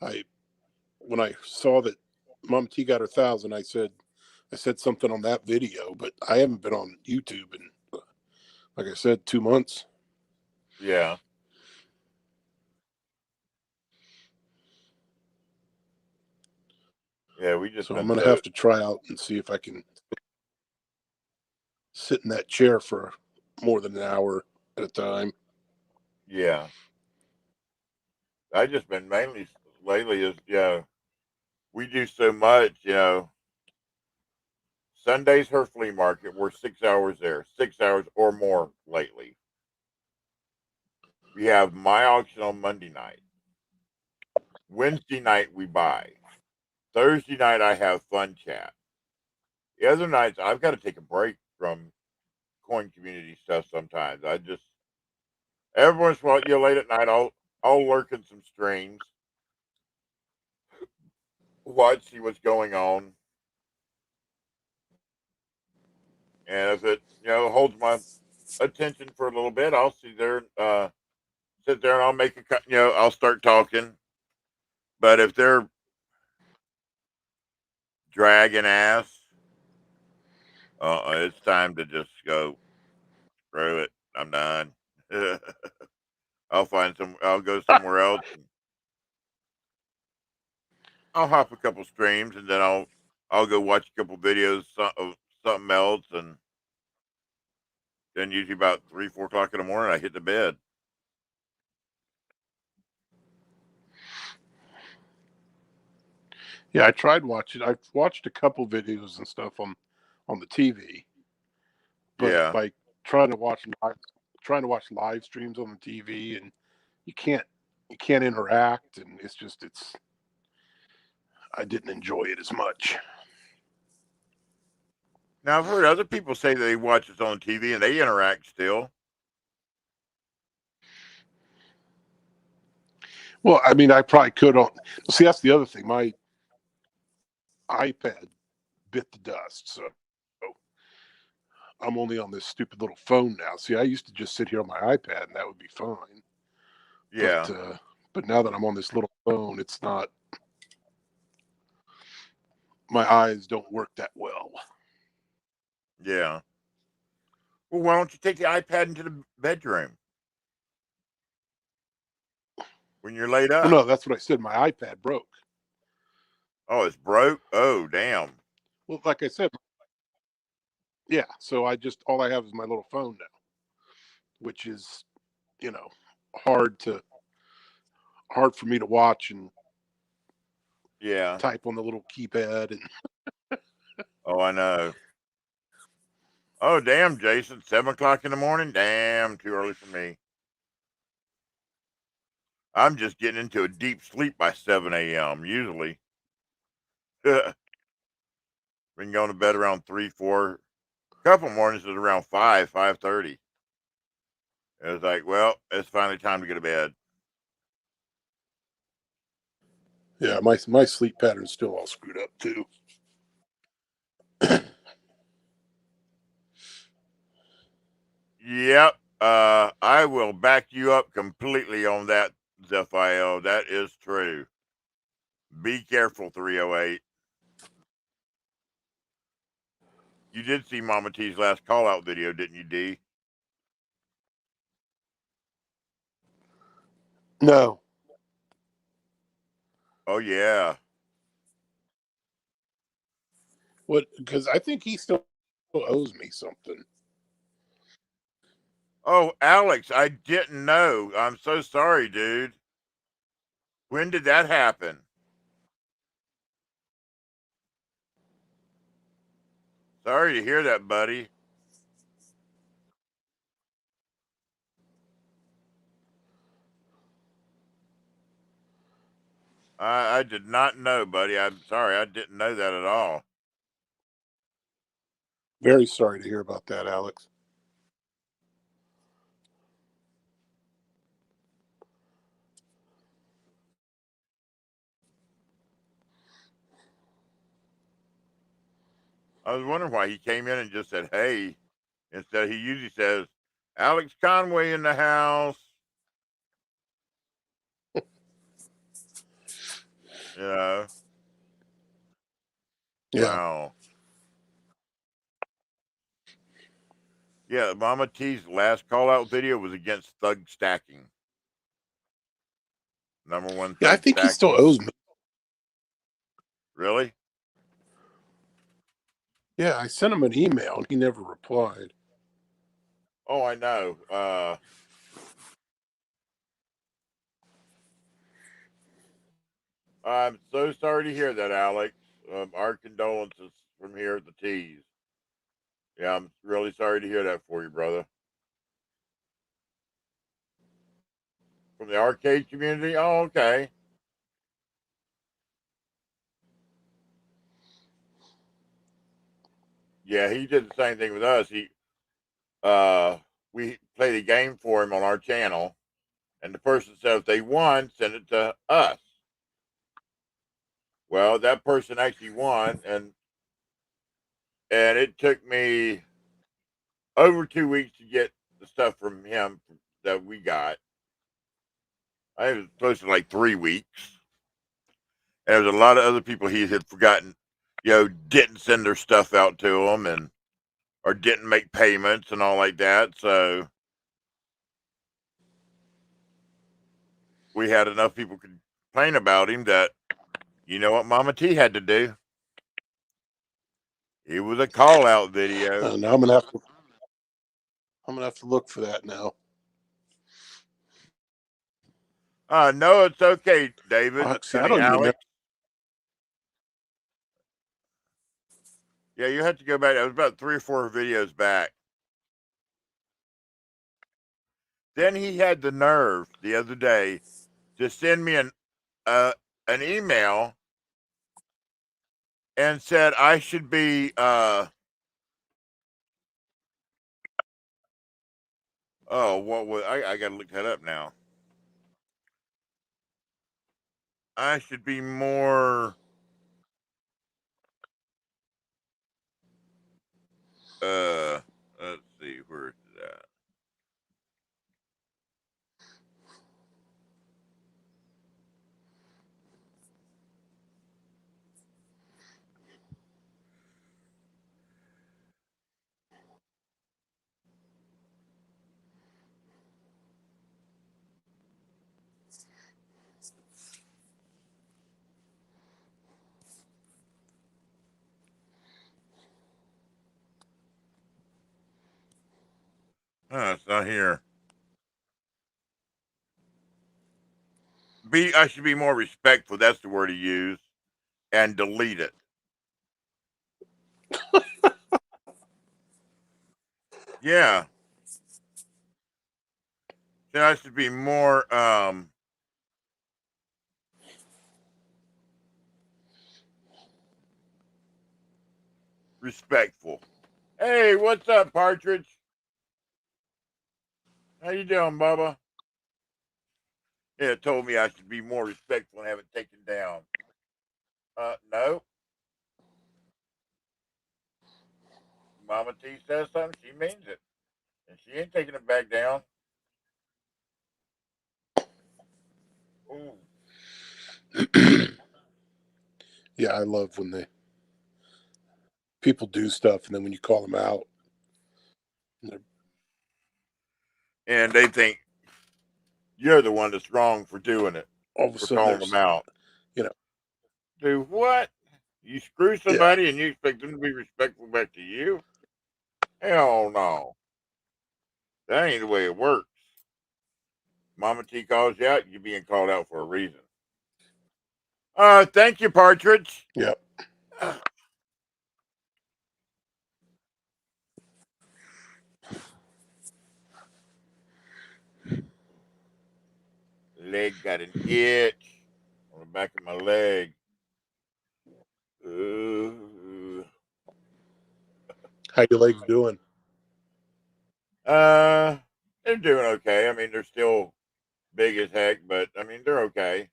[SPEAKER 2] I when I saw that Mom T got her 1,000, I said something on that video, but I haven't been on YouTube in, like I said, 2 months.
[SPEAKER 1] Yeah. Yeah, we just
[SPEAKER 2] So I'm
[SPEAKER 1] been
[SPEAKER 2] gonna
[SPEAKER 1] so.
[SPEAKER 2] have to try out and see if I can sit in that chair for more than an hour at a time.
[SPEAKER 1] Yeah. I just been mainly lately is, we do so much, Sunday's her flea market. We're 6 hours there, 6 hours or more lately. We have my auction on Monday night. Wednesday night we buy. Thursday night I have fun chat. The other nights I've got to take a break from coin community stuff sometimes. I just every once in a while, late at night I'll lurk in some streams, watch, see what's going on. And if it holds my attention for a little bit, I'll sit there and I'll make I'll start talking. But if they're dragging ass, It's time to just go. Screw it. I'm done. I'll go somewhere else. And I'll hop a couple streams, and then I'll go watch a couple videos of something else, and then usually about 3, 4 o'clock in the morning, I hit the bed.
[SPEAKER 2] Yeah, I tried watching. I've watched a couple videos and stuff on the TV, but
[SPEAKER 1] Yeah,
[SPEAKER 2] like trying to watch live streams on the TV, and you can't interact, and it's I didn't enjoy it as much.
[SPEAKER 1] now I've heard other people say they watch it on TV and they interact still.
[SPEAKER 2] Well, I mean, I probably could on. See, that's the other thing. My iPad bit the dust, so I'm only on this stupid little phone now. See, I used to just sit here on my iPad and that would be fine.
[SPEAKER 1] Yeah,
[SPEAKER 2] But now that I'm on this little phone, it's not. My eyes don't work that well.
[SPEAKER 1] yeah. Well, why don't you take the iPad into the bedroom when you're laid
[SPEAKER 2] Well,
[SPEAKER 1] up?
[SPEAKER 2] no, that's what I said. My iPad broke.
[SPEAKER 1] Oh, it's broke. Oh, damn.
[SPEAKER 2] Well, like I said, yeah. So all I have is my little phone now, which is, you know, hard for me to watch and
[SPEAKER 1] Yeah.
[SPEAKER 2] type on the little keypad and
[SPEAKER 1] Oh, I know. Oh, damn, Jason. 7 o'clock in the morning. Damn, too early for me. I'm just getting into a deep sleep by 7 a.m. usually. Been going to bed around 3, 4. A couple mornings is around 5, 5:30. It was like, well, it's finally time to go to bed.
[SPEAKER 2] yeah, my sleep pattern's still all screwed up too.
[SPEAKER 1] Yep. I will back you up completely on that, Zephiel. That is true. Be careful, 308. You did see Mama T's last call out video, didn't you, D?
[SPEAKER 2] No.
[SPEAKER 1] Oh, yeah.
[SPEAKER 2] What? Because I think he still owes me something.
[SPEAKER 1] Oh, Alex, I didn't know. I'm so sorry, dude. When did that happen? Sorry to hear that, buddy. I did not know, buddy. I'm sorry. I didn't know that at all.
[SPEAKER 2] Very sorry to hear about that, Alex.
[SPEAKER 1] I was wondering why he came in and just said, hey, instead he usually says, Alex Conway in the house. You know?
[SPEAKER 2] Yeah.
[SPEAKER 1] Wow. Yeah, Mama T's last call out video was against Thug Stacking. Number one
[SPEAKER 2] Yeah, I
[SPEAKER 1] Thug
[SPEAKER 2] think he still
[SPEAKER 1] Stacking.
[SPEAKER 2] owes me.
[SPEAKER 1] Really?
[SPEAKER 2] Yeah, I sent him an email and he never replied.
[SPEAKER 1] Oh, I know. I'm so sorry to hear that, Alex. Our condolences from here at the T's. Yeah, I'm really sorry to hear that for you, brother. From the arcade community? Oh, okay. Yeah, he did the same thing with us. We played a game for him on our channel, and the person said if they won, send it to us. Well, that person actually won, and it took me over 2 weeks to get the stuff from him that we got. I think it was close to like 3 weeks. And there was a lot of other people he had forgotten, didn't send their stuff out to him, and or didn't make payments and all like that. So we had enough people complain about him that, you know what Mama T had to do? It was a call out video.
[SPEAKER 2] Now I'm gonna have to look for that now.
[SPEAKER 1] No, it's okay, David.
[SPEAKER 2] See,
[SPEAKER 1] I
[SPEAKER 2] I
[SPEAKER 1] mean,
[SPEAKER 2] don't even know.
[SPEAKER 1] Alex. Yeah, you have to go back. It was about 3 or 4 videos back. Then he had the nerve the other day to send me an email and said I should be what was I gotta look that up now. I should be more let's see, where is it at? It's not here. I should be more respectful. That's the word he used, and delete it. Yeah, then I should be more respectful. Hey, what's up, Partridge? How you doing, Bubba? Yeah, it told me I should be more respectful and have it taken down. No. Mama T says something, she means it. And she ain't taking it back down. Ooh.
[SPEAKER 2] Yeah, I love when people do stuff and then when you call them out,
[SPEAKER 1] And they think you're the one that's wrong for doing it,
[SPEAKER 2] all of a
[SPEAKER 1] for
[SPEAKER 2] sudden
[SPEAKER 1] calling them
[SPEAKER 2] there's,
[SPEAKER 1] out.
[SPEAKER 2] you know,
[SPEAKER 1] Do what? You screw
[SPEAKER 2] yeah,
[SPEAKER 1] somebody and you expect them to be respectful back to you? Hell no. That ain't the way it works. Mama T calls you out, you're being called out for a reason. Thank you, Partridge.
[SPEAKER 2] yeah.
[SPEAKER 1] Leg got an itch on the back of my leg.
[SPEAKER 2] How your legs doing?
[SPEAKER 1] Uh, they're doing okay. I mean, they're still big as heck, but I mean, they're okay.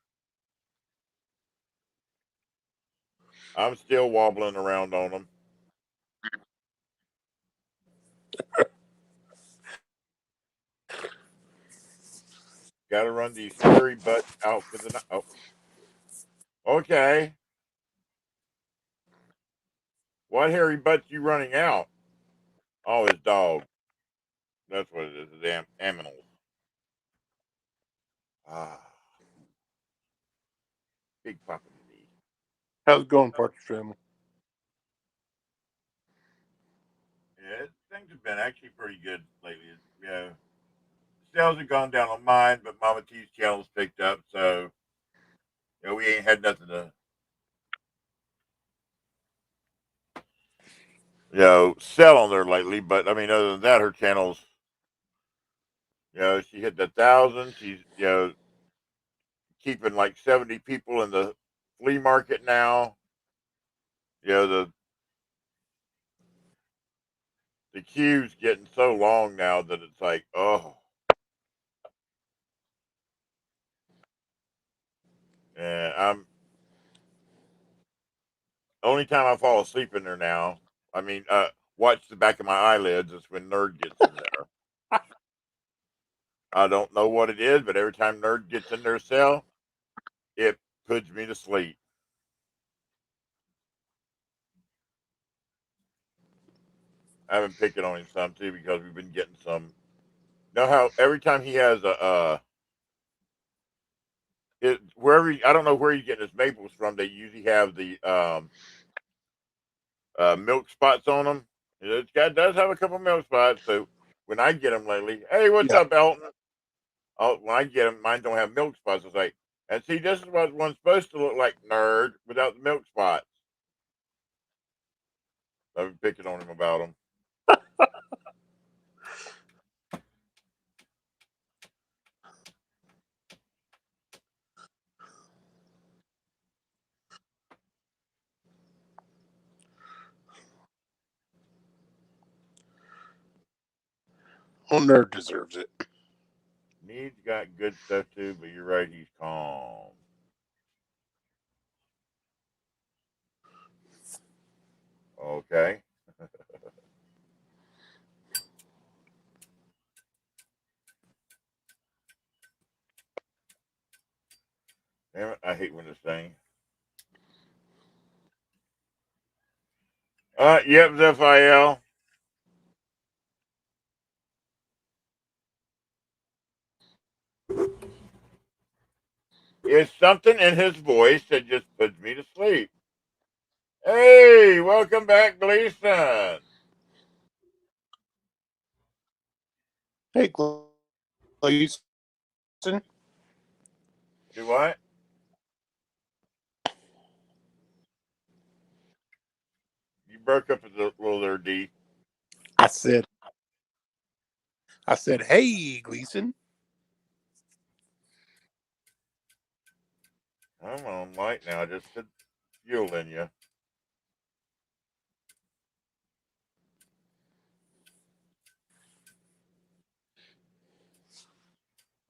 [SPEAKER 1] I'm still wobbling around on them. Got to run these hairy butts out for the night. Oh, okay. What hairy butts you running out? Oh, his dog. That's what it is. The damn aminals. Ah, big papa me.
[SPEAKER 2] How's it going, Partridge family?
[SPEAKER 1] Yeah, things have been actually pretty good lately. Yeah, sales have gone down on mine, but Mama T's channel's picked up, so we ain't had nothing to sell on there lately. But I mean, other than that, her channel's she hit the 1,000. She's keeping like 70 people in the flea market now. The queue's getting so long now that it's like, oh. And I'm only time I fall asleep in there now. I mean, watch the back of my eyelids is when Nerd gets in there. I don't know what it is, but every time Nerd gets in their cell, it puts me to sleep. I've been picking on him some too because we've been getting some. Know how every time he has wherever I don't know where he's getting his maples from, they usually have the milk spots on them. This guy does have a couple milk spots, so when I get them lately, hey, what's
[SPEAKER 2] Yeah.
[SPEAKER 1] up, Elton? Oh, when I get them, mine don't have milk spots. It's like, and see, this is what one's supposed to look like, nerd, without the milk spots. I've been picking on him about them.
[SPEAKER 2] Oh, Nerd deserves it.
[SPEAKER 1] Need's got good stuff too, but you're right, he's calm. Okay. Damn it, I hate when this thing. Yep, Zephiel. It's something in his voice that just puts me to sleep. Hey, welcome back, Gleason.
[SPEAKER 2] Hey, Gleason.
[SPEAKER 1] Do what? You broke up a little there, D.
[SPEAKER 2] I said, hey, Gleason.
[SPEAKER 1] I'm on light now. I just put fuel in you.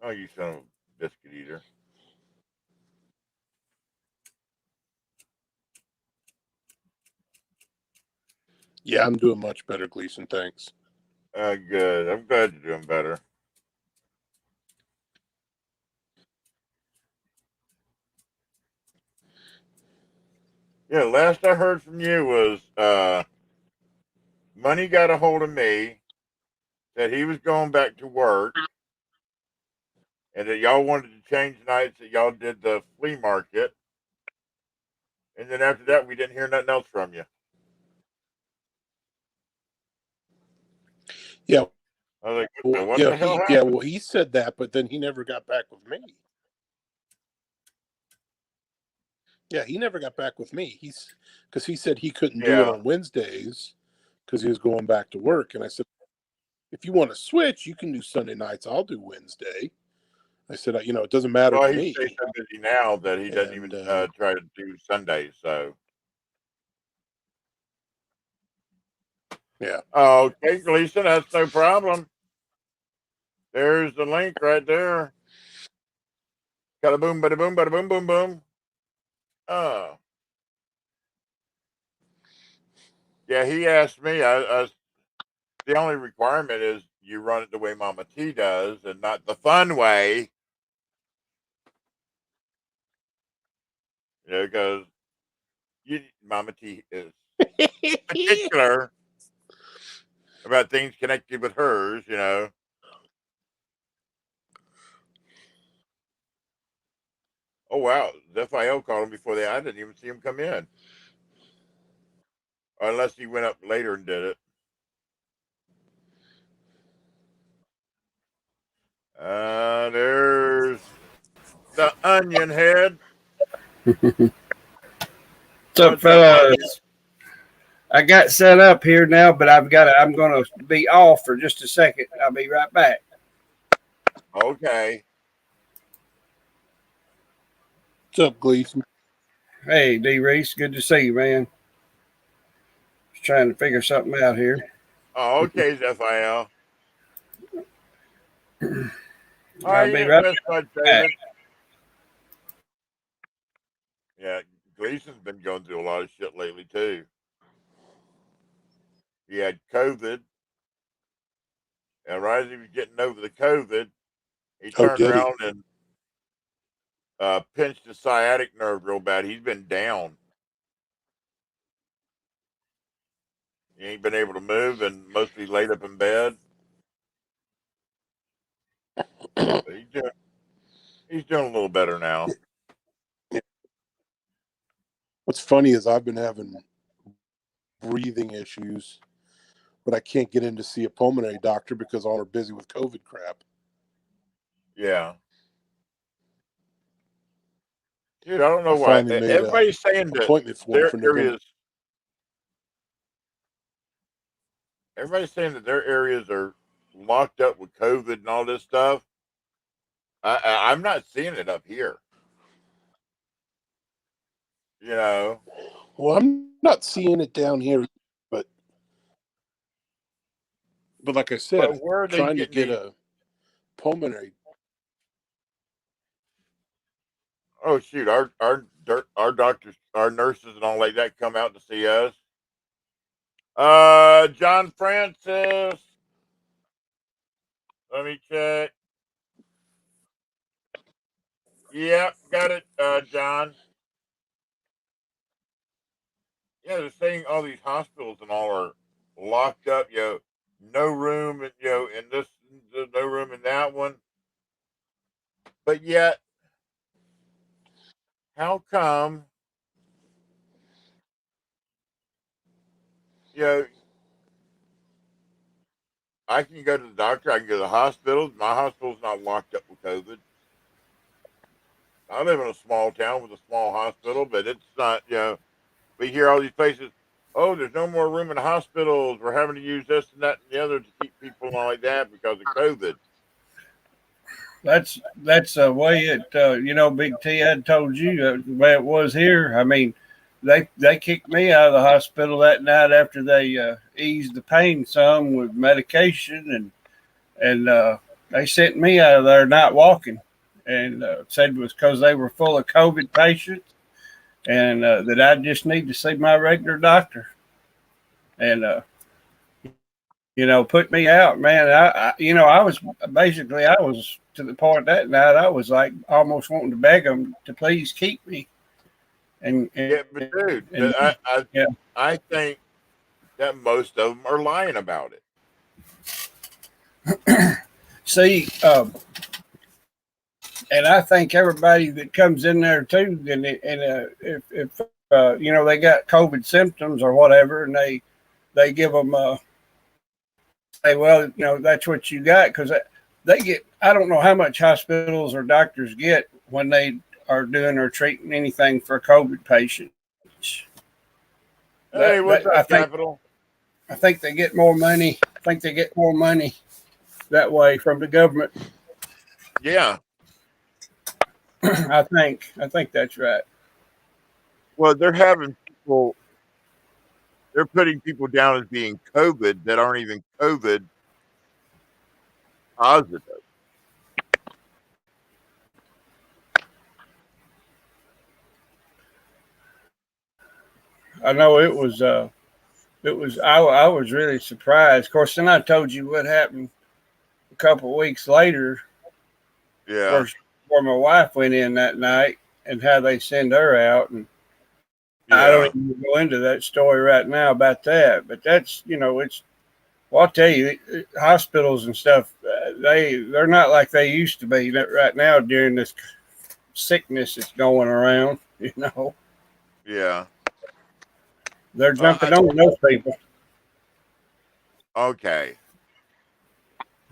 [SPEAKER 1] Oh, you son of a biscuit eater.
[SPEAKER 2] Yeah, I'm doing much better, Gleason. Thanks.
[SPEAKER 1] Good. I'm glad you're doing better. Yeah, last I heard from you was Money got a hold of me, said he was going back to work, and that y'all wanted to change nights that y'all did the flea market. And then after that, we didn't hear nothing else from you.
[SPEAKER 2] Yeah.
[SPEAKER 1] I was like,
[SPEAKER 2] Well,
[SPEAKER 1] what the hell happened?
[SPEAKER 2] yeah. Well, he said that, but then he never got back with me. Yeah, he never got back with me. Because he said he couldn't do it
[SPEAKER 1] Yeah.
[SPEAKER 2] on Wednesdays because he was going back to work. And I said, if you want to switch, you can do Sunday nights. I'll do Wednesday. I said, it doesn't matter
[SPEAKER 1] Well,
[SPEAKER 2] to
[SPEAKER 1] he
[SPEAKER 2] me.
[SPEAKER 1] stays so busy now that he doesn't
[SPEAKER 2] And
[SPEAKER 1] even try to do Sundays. So,
[SPEAKER 2] yeah.
[SPEAKER 1] okay, Gleason, that's no problem. There's the link right there. Bada boom, bada boom, bada boom, boom, boom. Oh, yeah. He asked me. The only requirement is you run it the way Mama T does, and not the fun way. Because Mama T is particular about things connected with hers. Oh wow, Zephiel called him before I didn't even see him come in, unless he went up later and did it. There's the onion head.
[SPEAKER 3] What's up,
[SPEAKER 1] What's up, onion?
[SPEAKER 3] fellas? I got set up here now, but I'm gonna be off for just a second. I'll be right back.
[SPEAKER 1] Okay.
[SPEAKER 2] What's up, Gleason?
[SPEAKER 3] Hey, D Reese, good to see you, man. Just trying to figure something out here.
[SPEAKER 1] Oh, okay, Zephiel. How are
[SPEAKER 3] I'll be
[SPEAKER 1] you,
[SPEAKER 3] right
[SPEAKER 1] Miss Bud
[SPEAKER 3] back.
[SPEAKER 1] David? Yeah, Gleason's been going through a lot of shit lately too. He had COVID, and right as he was getting over the COVID, he
[SPEAKER 2] Oh,
[SPEAKER 1] turned
[SPEAKER 2] did he?
[SPEAKER 1] around and pinched his sciatic nerve real bad. He's been down. He ain't been able to move and mostly laid up in bed. But he's doing a little better now.
[SPEAKER 2] What's funny is I've been having breathing issues, but I can't get in to see a pulmonary doctor because all are busy with COVID crap.
[SPEAKER 1] Yeah. Dude, I don't know
[SPEAKER 2] I
[SPEAKER 1] why.
[SPEAKER 2] finally made an
[SPEAKER 1] Everybody's saying that
[SPEAKER 2] appointment for him
[SPEAKER 1] their
[SPEAKER 2] for November.
[SPEAKER 1] everybody's saying that their areas are locked up with COVID and all this stuff. I'm not seeing it up here. You know,
[SPEAKER 2] Well, I'm not seeing it down here, but like I said,
[SPEAKER 1] but where are
[SPEAKER 2] I'm
[SPEAKER 1] they
[SPEAKER 2] trying to
[SPEAKER 1] getting
[SPEAKER 2] get
[SPEAKER 1] these?
[SPEAKER 2] a pulmonary.
[SPEAKER 1] Oh shoot, our doctors, our nurses, and all like that come out to see us. John Francis. Let me check. Yep, got it, John. Yeah, they're saying all these hospitals and all are locked up. No room, and in this, no room in that one. But yet, how come? You know, I can go to the doctor. I can go to the hospital. My hospital's not locked up with COVID. I live in a small town with a small hospital, but it's not. We hear all these places. Oh, there's no more room in the hospitals. We're having to use this and that and the other to keep people on like that because of COVID.
[SPEAKER 3] That's the way it. Big T had told you the way it was here. I mean, they kicked me out of the hospital that night after they eased the pain some with medication, and they sent me out of there not walking, and said it was because they were full of COVID patients, and that I just need to see my regular doctor, and put me out, man. I was to the point that night I was like almost wanting to beg them to please keep me.
[SPEAKER 1] Yeah, but dude,
[SPEAKER 3] And yeah.
[SPEAKER 1] I think that most of them are lying about it.
[SPEAKER 3] See, and I think everybody that comes in there too, and if they got COVID symptoms or whatever, and they give them say, well, that's what you got, because they get, I don't know how much hospitals or doctors get when they are doing or treating anything for COVID patients.
[SPEAKER 1] Hey, what's up,
[SPEAKER 3] I think they get more money. I think they get more money that way from the government.
[SPEAKER 1] Yeah.
[SPEAKER 3] I think that's right.
[SPEAKER 1] Well, they're having people. They're putting people down as being COVID that aren't even COVID positive.
[SPEAKER 3] I know it was. I was really surprised. Of course, then I told you what happened a couple of weeks later,
[SPEAKER 1] Yeah.
[SPEAKER 3] where my wife went in that night and how they send her out, and I don't
[SPEAKER 1] Yeah.
[SPEAKER 3] even go into that story right now about that. But that's it's. Well, I'll tell you, hospitals and stuff, they're not like they used to be right now during this sickness that's going around.
[SPEAKER 1] Yeah.
[SPEAKER 3] They're jumping on those people.
[SPEAKER 1] Okay.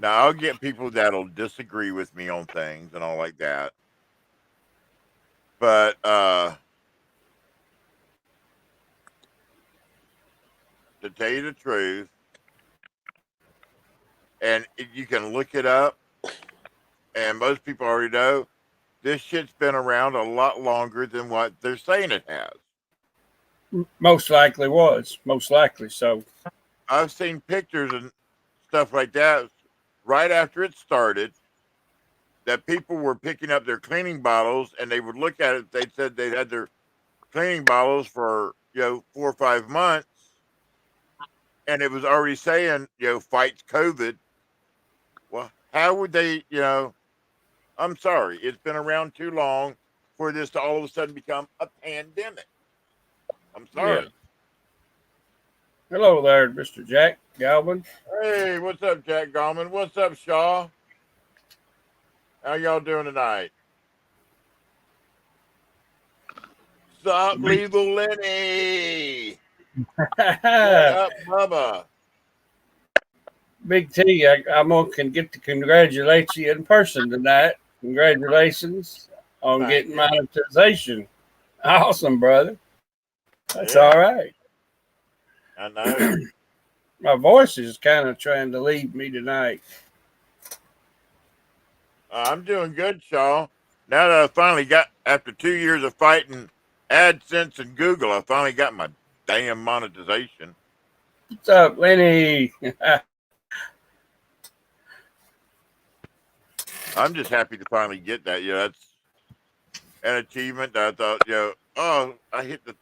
[SPEAKER 1] Now I'll get people that'll disagree with me on things and all like that. But to tell you the truth, and you can look it up, and most people already know this shit's been around a lot longer than what they're saying it has.
[SPEAKER 3] Most likely so.
[SPEAKER 1] I've seen pictures and stuff like that right after it started that people were picking up their cleaning bottles and they would look at it. They said they'd had their cleaning bottles for 4 or 5 months, and it was already saying fights COVID. Well, how would they? I'm sorry, it's been around too long for this to all of a sudden become a pandemic. I'm
[SPEAKER 3] Yeah.
[SPEAKER 1] sorry.
[SPEAKER 3] Hello there, Mr. Jack Galvin.
[SPEAKER 1] Hey, what's up, Jack Gallman? What's up, Shaw? How y'all doing tonight? Sup, Lethal Lenny? What up, Bubba?
[SPEAKER 3] Big T, I'm going to get to congratulate you in person tonight. Congratulations on
[SPEAKER 1] Thank
[SPEAKER 3] getting
[SPEAKER 1] you.
[SPEAKER 3] monetization. Awesome, brother. That's
[SPEAKER 1] Yeah.
[SPEAKER 3] all right.
[SPEAKER 1] I know.
[SPEAKER 3] My voice is kind of trying to leave me tonight.
[SPEAKER 1] I'm doing good, Shaw. Now that I finally got, after 2 years of fighting AdSense and Google, I finally got my damn monetization.
[SPEAKER 3] What's up, Lenny?
[SPEAKER 1] I'm just happy to finally get that. Yeah, that's an achievement that I thought, oh, I hit the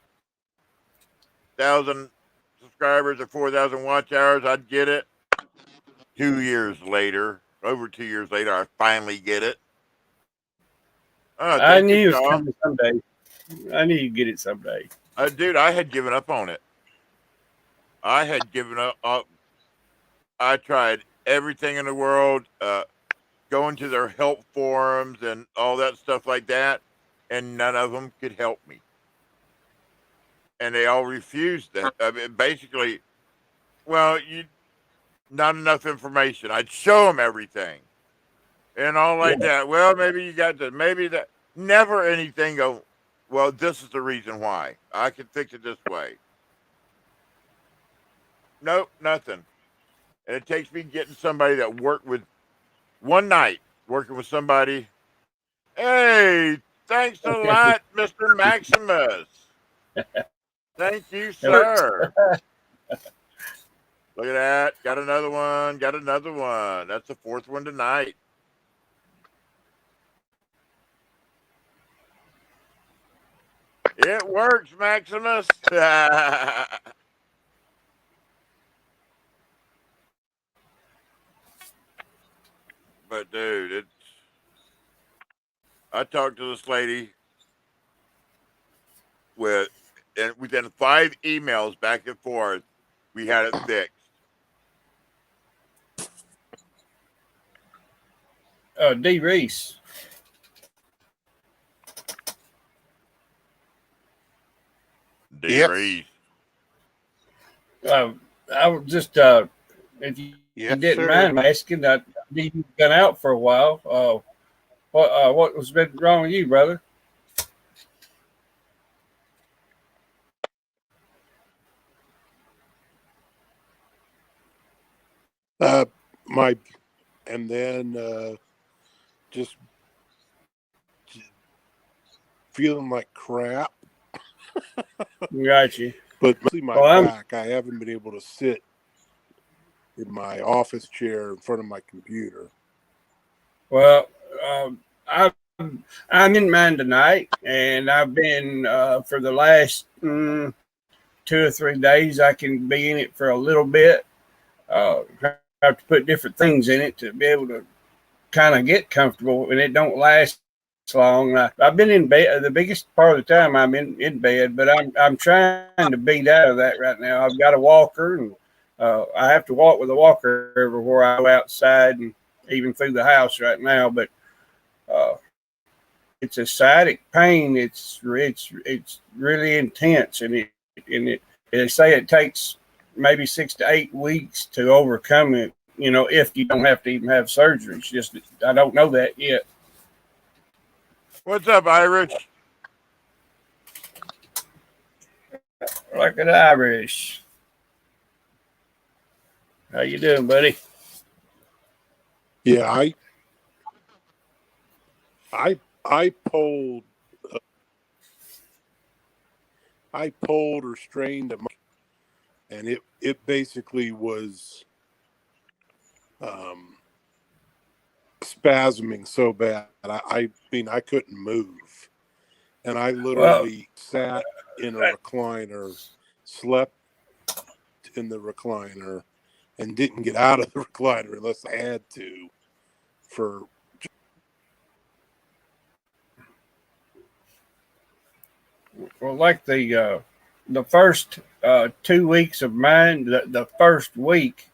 [SPEAKER 1] 1,000 subscribers or 4,000 watch hours, I'd get it. 2 years later, over 2 years later, I finally get it. Oh,
[SPEAKER 3] I
[SPEAKER 1] thank
[SPEAKER 3] knew
[SPEAKER 1] you,
[SPEAKER 3] it was
[SPEAKER 1] Shaw.
[SPEAKER 3] coming someday. I knew you'd get it someday.
[SPEAKER 1] Dude, I had given up on it. I had given up. I tried everything in the world, going to their help forums and all that stuff like that, and none of them could help me. And they all refused that. I mean, basically, well, not enough information. I'd show them everything and all like that. Well, maybe you got this, maybe that. Never anything go, well, this is the reason why. I can fix it this way. Nope, nothing. And it takes me getting somebody that worked with one night, working with somebody. Hey, thanks a lot, Mr. Maximus. Thank you, sir. Look at that. Got another one. Got another one. That's the fourth one tonight. It works, Maximus. But dude, I talked to this lady and within 5 emails back and forth, we had it fixed.
[SPEAKER 3] D. Reese.
[SPEAKER 1] D.
[SPEAKER 2] Yes.
[SPEAKER 1] Reese.
[SPEAKER 3] I was just, if you
[SPEAKER 2] Yes,
[SPEAKER 3] didn't
[SPEAKER 2] sir.
[SPEAKER 3] mind me asking, you've been out for a while. What was been wrong with you, brother?
[SPEAKER 2] My and then just feeling like crap.
[SPEAKER 3] Got you.
[SPEAKER 2] But mostly my
[SPEAKER 3] Well,
[SPEAKER 2] back. I haven't been able to sit in my office chair in front of my computer.
[SPEAKER 3] Well, I'm in mine tonight, and I've been for the last 2 or 3 days. I can be in it for a little bit. Have to put different things in it to be able to kind of get comfortable, and it don't last long. I've been in bed the biggest part of the time. I'm in bed, but I'm trying to beat out of that right now. I've got a walker, and I have to walk with a walker everywhere I go outside and even through the house right now. But uh, it's a sciatic pain. It's really intense, and they say it takes maybe 6 to 8 weeks to overcome it. You know, if you don't have to even have surgery. It's just I don't know that yet.
[SPEAKER 1] What's up, Irish?
[SPEAKER 3] Like an Irish. How you doing, buddy?
[SPEAKER 2] Yeah, I pulled or strained a, and it basically was spasming so bad. I mean I couldn't move, and I literally sat in a recliner, slept in the recliner, and didn't get out of the recliner unless I had to.
[SPEAKER 3] Well, like the the first 2 weeks of mine, the first week,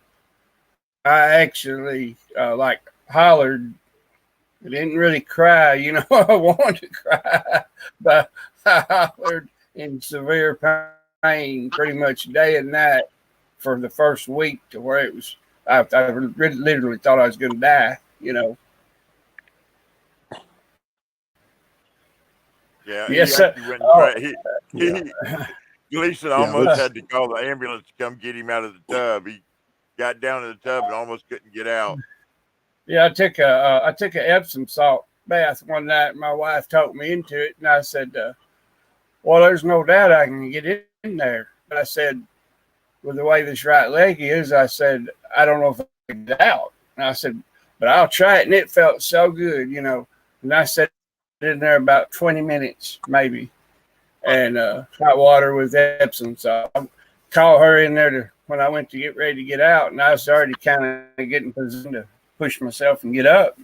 [SPEAKER 3] I actually like hollered. I didn't really cry, I wanted to cry, but I hollered in severe pain pretty much day and night for the first week to where it was, I literally thought I was going to die.
[SPEAKER 1] Yeah, he
[SPEAKER 3] Yes, sir.
[SPEAKER 1] actually went and
[SPEAKER 3] Oh,
[SPEAKER 1] tried.
[SPEAKER 2] Yeah.
[SPEAKER 1] Gleason
[SPEAKER 2] Yeah.
[SPEAKER 1] almost had to call the ambulance to come get him out of the tub. He got down in the tub and almost couldn't get out.
[SPEAKER 3] yeah, I took a Epsom salt bath one night. My wife talked me into it, and I said, "Well, there's no doubt I can get in there." But I said, with the way this right leg is, I said, I don't know if I can get out. And I said, but I'll try it. And it felt so good, And I sat in there about 20 minutes, maybe, and hot water with Epsom. So I called her in there when I went to get ready to get out. And I was already kind of getting positioned to push myself and get up.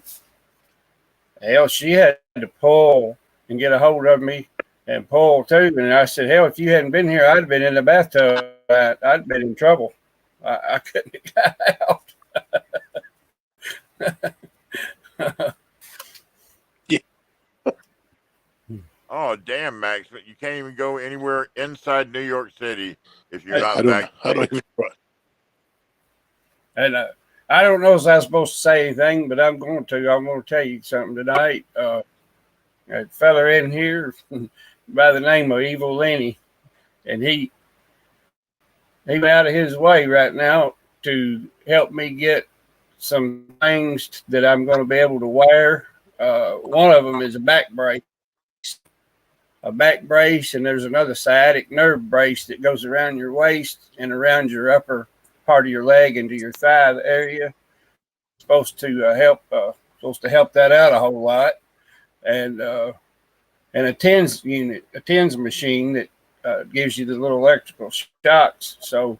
[SPEAKER 3] Hell, she had to pull and get a hold of me and pull too. And I said, hell, if you hadn't been here, I'd have been in the bathtub. I'd been in trouble. I couldn't have got out.
[SPEAKER 2] Yeah.
[SPEAKER 1] Oh, damn, Max! But you can't even go anywhere inside New York City if you're
[SPEAKER 2] I
[SPEAKER 1] not
[SPEAKER 2] don't. I
[SPEAKER 1] vaccinated.
[SPEAKER 2] don't even try.
[SPEAKER 3] And I don't know if I'm supposed to say anything, but I'm going to. I'm going to tell you something tonight. A fella in here by the name of Evil Lenny, and he went out of his way right now to help me get some things that I'm going to be able to wear. One of them is a back brace, and there's another sciatic nerve brace that goes around your waist and around your upper part of your leg into your thigh area. Supposed to help that out a whole lot, and a TENS unit, a TENS machine that gives you the little electrical shocks. So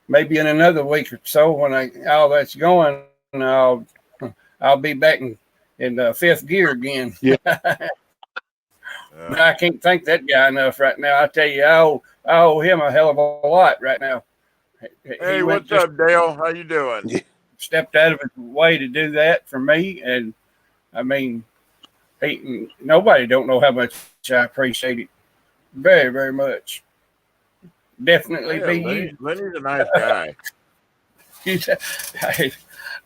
[SPEAKER 3] maybe in another week or so, when all that's going, I'll be back in fifth gear again.
[SPEAKER 2] Yeah.
[SPEAKER 3] I can't thank that guy enough right now. I tell you, I owe him a hell of a lot right now.
[SPEAKER 1] Hey, what's up, Dale? How you doing?
[SPEAKER 2] Yeah.
[SPEAKER 3] Stepped out of his way to do that for me, and I mean, nobody don't know how much I appreciate it. Very, very much. Definitely be you.
[SPEAKER 1] Lenny's a nice guy.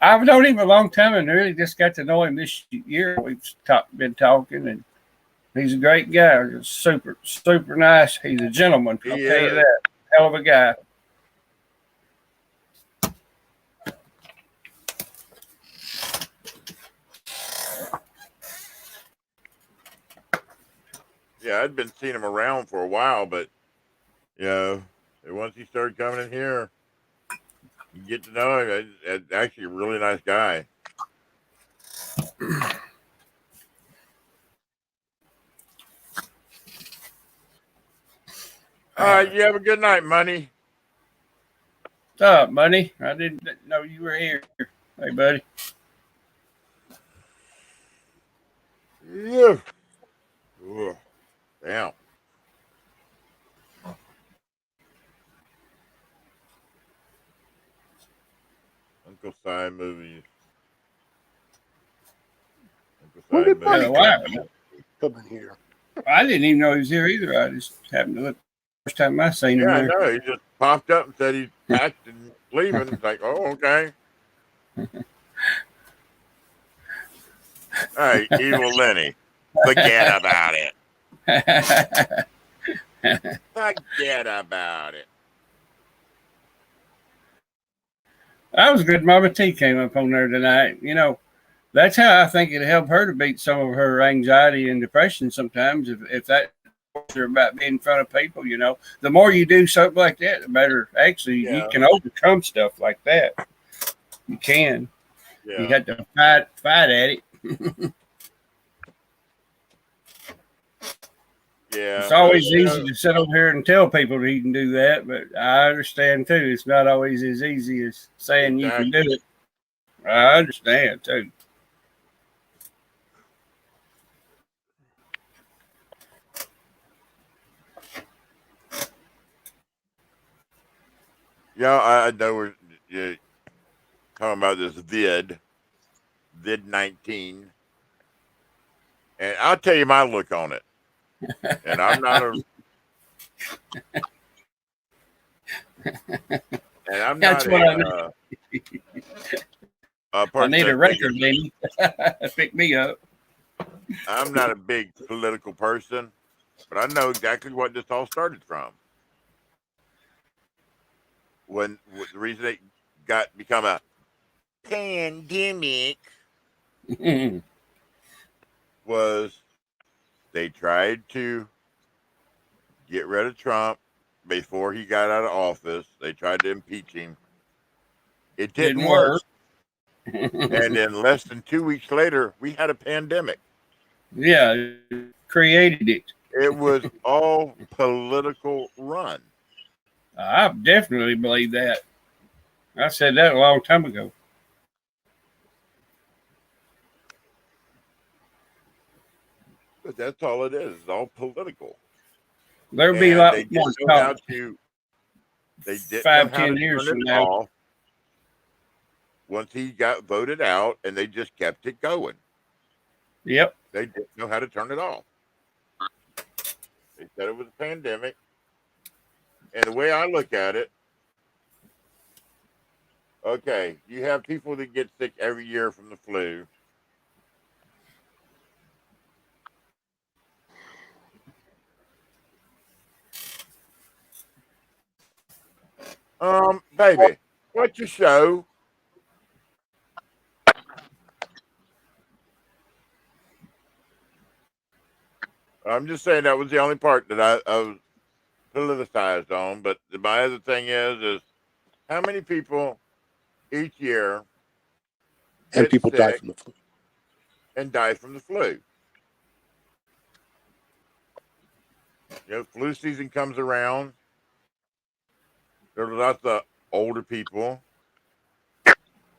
[SPEAKER 3] I've known him a long time and really just got to know him this year. We've been talking, and he's a great guy. He's super, super nice. He's a gentleman. I'll tell you that. Hell of a guy.
[SPEAKER 1] Yeah, I'd been seeing him around for a while, but once he started coming in here, you get to know him. He's actually a really nice guy. You have a good night, Money.
[SPEAKER 3] What's up, Money? I didn't know you were here. Hey, buddy.
[SPEAKER 1] Yeah. Ugh. Damn. Uncle Si movies.
[SPEAKER 2] When did Money
[SPEAKER 3] Wow.
[SPEAKER 2] come in here?
[SPEAKER 3] I didn't even know he was here either. I just happened to look first time I seen him
[SPEAKER 1] Yeah, I
[SPEAKER 3] there.
[SPEAKER 1] know. He just popped up and said he's packed and leaving. It's like, oh, okay. All right, Evil Lenny. Forget about it. Forget about it.
[SPEAKER 3] That was good. Mama T came up on there tonight. That's how I think it'll help her to beat some of her anxiety and depression sometimes. If that are about being in front of people, the more you do something like that, the better. Actually, you can overcome stuff like that. You can.
[SPEAKER 1] Yeah.
[SPEAKER 3] You got to fight at it.
[SPEAKER 1] Yeah.
[SPEAKER 3] It's always easy to sit over here and tell people that you can do that, but I understand too. It's not always as easy as saying you can do it. I understand too.
[SPEAKER 1] Yeah, I know we're talking about this vid 19, and I'll tell you my look on it. And I'm not a and I'm
[SPEAKER 3] That's
[SPEAKER 1] not
[SPEAKER 3] what I need.
[SPEAKER 1] a
[SPEAKER 3] I
[SPEAKER 1] person
[SPEAKER 3] need a
[SPEAKER 1] that
[SPEAKER 3] record,
[SPEAKER 1] thinks
[SPEAKER 3] Lenny. Pick me up.
[SPEAKER 1] I'm not a big political person, but I know exactly what this all started from. When the reason it become a pandemic was they tried to get rid of Trump before he got out of office. They tried to impeach him. It didn't
[SPEAKER 3] Didn't
[SPEAKER 1] work.
[SPEAKER 3] work.
[SPEAKER 1] And then less than 2 weeks later, we had a pandemic.
[SPEAKER 3] Yeah, created it.
[SPEAKER 1] It was all political run.
[SPEAKER 3] I definitely believe that. I said that a long time ago.
[SPEAKER 1] But that's all it is. It's all political.
[SPEAKER 3] There'll be a
[SPEAKER 1] And
[SPEAKER 3] lot more talk
[SPEAKER 1] they didn't know
[SPEAKER 3] 5,
[SPEAKER 1] how
[SPEAKER 3] 10
[SPEAKER 1] to
[SPEAKER 3] years
[SPEAKER 1] turn
[SPEAKER 3] from
[SPEAKER 1] it
[SPEAKER 3] now.
[SPEAKER 1] off once he got voted out, and they just kept it going.
[SPEAKER 3] Yep.
[SPEAKER 1] They didn't know how to turn it off. They said it was a pandemic. And the way I look at it, okay, you have people that get sick every year from the flu. Baby, what's your show? I'm just saying that was the only part that I was politicized on. But my other thing is how many people each year
[SPEAKER 2] And
[SPEAKER 1] get
[SPEAKER 2] people die
[SPEAKER 1] sick
[SPEAKER 2] from the flu.
[SPEAKER 1] and die from the flu? Flu season comes around. There's lots of older people.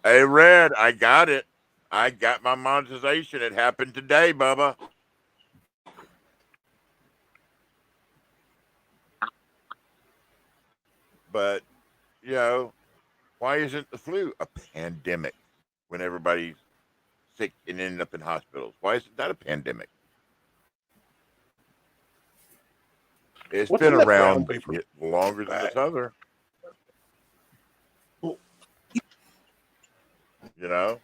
[SPEAKER 1] Hey, Red, I got it. I got my monetization. It happened today, Bubba. But, why isn't the flu a pandemic when everybody's sick and ending up in hospitals? Why isn't that a pandemic? It's
[SPEAKER 2] What's
[SPEAKER 1] been
[SPEAKER 2] in that brown
[SPEAKER 1] around
[SPEAKER 2] paper
[SPEAKER 1] longer than
[SPEAKER 2] bag?
[SPEAKER 1] this other. That's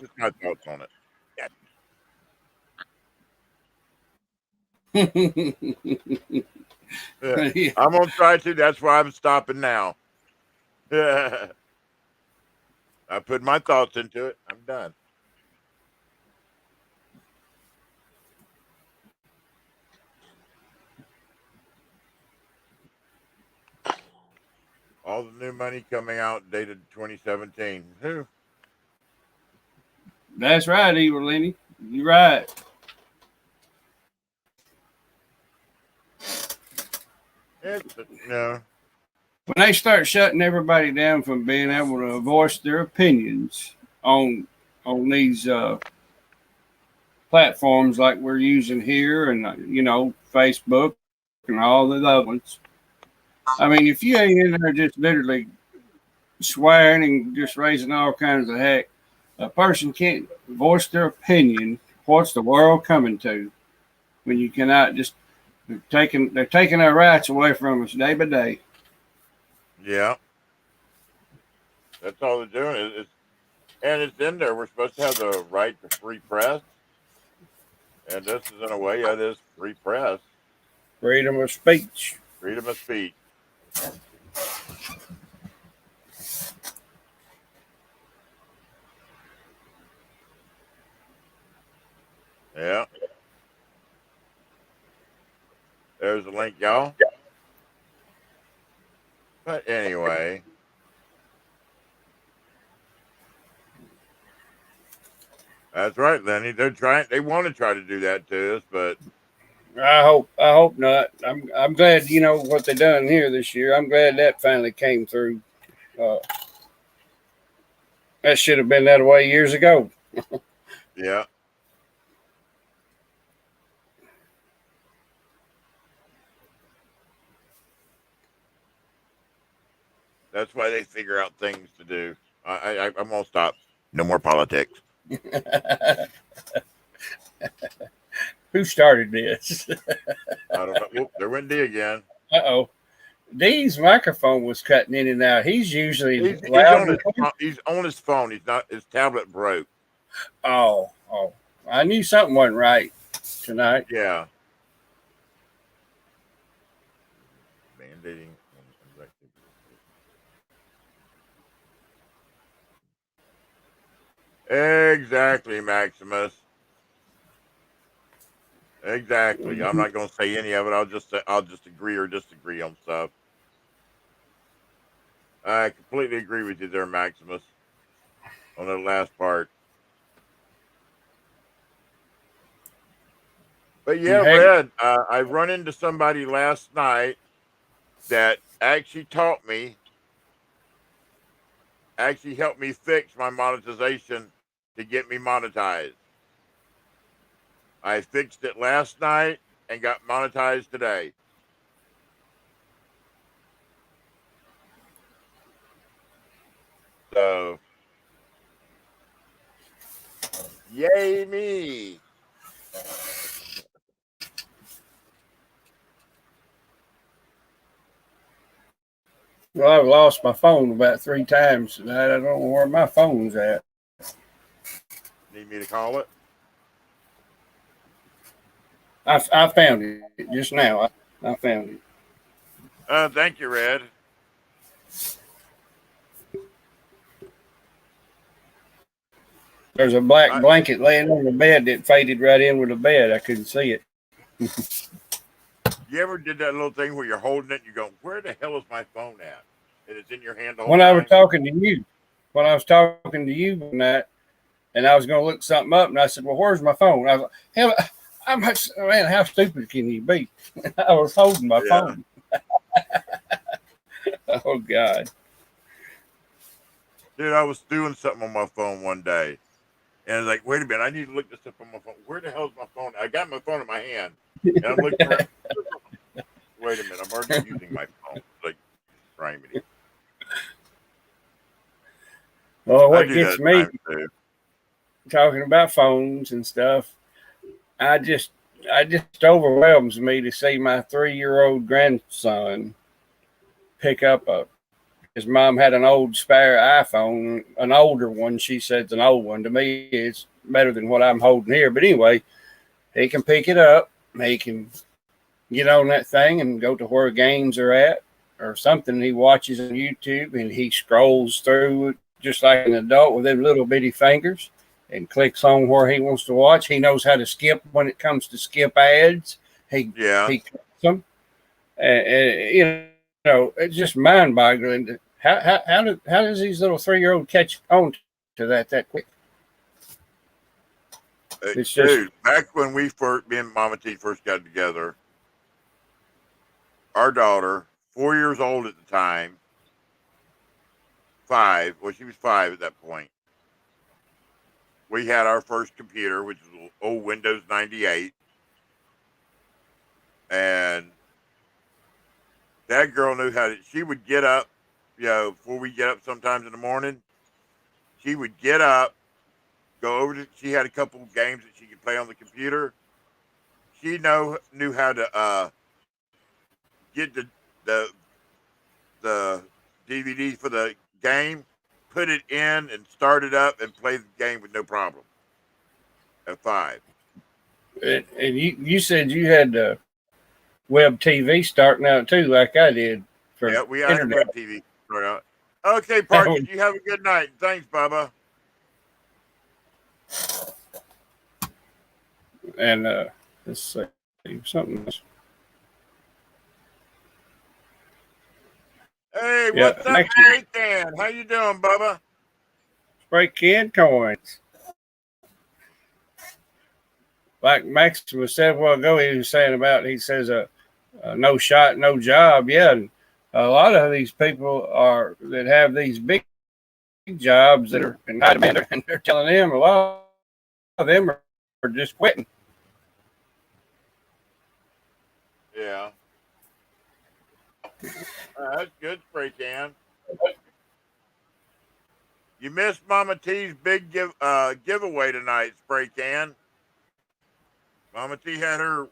[SPEAKER 1] just my thoughts on it.
[SPEAKER 3] Yeah.
[SPEAKER 1] I'm gonna try to. That's why I'm stopping now. I put my thoughts into it. I'm done. All the new money coming out dated 2017. Who?
[SPEAKER 3] That's right, Evil Lenny. You're right.
[SPEAKER 1] No.
[SPEAKER 3] When they start shutting everybody down from being able to voice their opinions on these platforms like we're using here, and Facebook and all the other ones. I mean, if you ain't in there just literally swearing and just raising all kinds of heck, a person can't voice their opinion. What's the world coming to when you cannot just they're taking our rights away from us day by day.
[SPEAKER 1] Yeah. That's all they're doing. And it's in there. We're supposed to have the right to free press. And this is, in a way, it is free press.
[SPEAKER 3] Freedom of speech.
[SPEAKER 1] Freedom of speech. Yeah. There's a link, y'all. But anyway. That's right, Lenny. They want to try to do that to us, but
[SPEAKER 3] I hope not. I'm glad what they done here this year. I'm glad that finally came through. That should have been that way years ago.
[SPEAKER 1] yeah. That's why they figure out things to do. I'm gonna stop. No more politics.
[SPEAKER 3] Who started this?
[SPEAKER 1] I don't know. Whoop, there went D again.
[SPEAKER 3] Uh-oh. Dee's microphone was cutting in and out. He's usually
[SPEAKER 1] He's
[SPEAKER 3] loud
[SPEAKER 1] on
[SPEAKER 3] and
[SPEAKER 1] his
[SPEAKER 3] clear.
[SPEAKER 1] he's on his phone. He's not. His tablet broke.
[SPEAKER 3] Oh. I knew something wasn't right tonight.
[SPEAKER 1] Yeah. Mandating. Exactly, Maximus. Exactly. I'm not going to say any of it. I'll just agree or disagree on stuff. I completely agree with you there, Maximus, on the last part. But yeah,
[SPEAKER 3] Heck,
[SPEAKER 1] Red, I run into somebody last night that actually taught me, actually helped me fix my monetization to get me monetized. I fixed it last night and got monetized today. So, yay me.
[SPEAKER 3] well, I've lost my phone about 3 times tonight. I don't know where my phone's at.
[SPEAKER 1] Need me to call it?
[SPEAKER 3] I found it just now. I found it.
[SPEAKER 1] Thank you, Red.
[SPEAKER 3] There's a black blanket laying on the bed that faded right in with the bed. I couldn't see it.
[SPEAKER 1] You ever did that little thing where you're holding it and you go, where the hell is my phone at? And it's in your hand the whole
[SPEAKER 3] When
[SPEAKER 1] time?
[SPEAKER 3] I was talking to you one night, and I was going to look something up, and I said, well, where's my phone? I was like, hell, man, how stupid can you be? I was holding my phone. Oh, God.
[SPEAKER 1] Dude, I was doing something on my phone one day. And I was like, wait a minute, I need to look this up on my phone. Where the hell is my phone? I got my phone in my hand. And I'm looking around. Wait a minute, I'm already using my phone. It's like, criminy.
[SPEAKER 3] Well, what gets me talking about phones and stuff, I just overwhelms me to see my 3-year-old grandson pick up his mom had an old spare iPhone, an older one. She said it's an old one. To me, it's better than what I'm holding here. But anyway, he can pick it up. He can get on that thing and go to where games are at or something. He watches on YouTube and he scrolls through it just like an adult with them little bitty fingers and clicks on where he wants to watch. He knows how to skip when it comes to skip ads. He clicks them. You know, it's just mind-boggling. How does these little 3-year-old catch on to that quick?
[SPEAKER 1] It's dude, back when me and Mama T first got together, our daughter, 4 years old at the time, 5. Well, she was 5 at that point. We had our first computer, which was old Windows 98. And that girl knew how to, she would get up, you know, before we get up sometimes in the morning, she would get up, go over to, she had a couple of games that she could play on the computer. She knew how to get the DVD for the game, put it in and start it up and play the game with no problem at 5.
[SPEAKER 3] And you said you had web TV starting out too, like I did.
[SPEAKER 1] Yeah, we had web TV start out. Okay, Parker, you have a good night. Thanks, Bubba.
[SPEAKER 3] And let's see something else.
[SPEAKER 1] Hey, what's up, Spray Can? How you doing, Bubba?
[SPEAKER 3] Spray Can coins. Like Maximus said a while ago, he was saying about, he says, no shot, no job. Yeah, and a lot of these people that have these big jobs that are in high demand, and they're telling them a lot of them are just quitting.
[SPEAKER 1] Yeah. That's good, Spray Can. You missed Mama T's big giveaway tonight, Spray Can. Mama T had her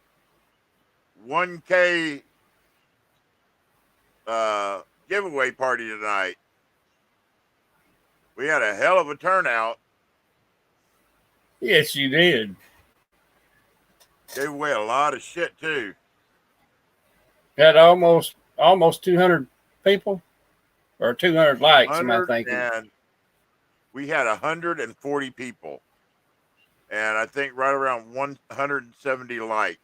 [SPEAKER 1] 1K giveaway party tonight. We had a hell of a turnout.
[SPEAKER 3] Yes, you did.
[SPEAKER 1] Gave away a lot of shit too.
[SPEAKER 3] Had almost 200 people or 200 likes, am I
[SPEAKER 1] 100
[SPEAKER 3] thinking?
[SPEAKER 1] and we had 140 people, and I think right around 170 likes.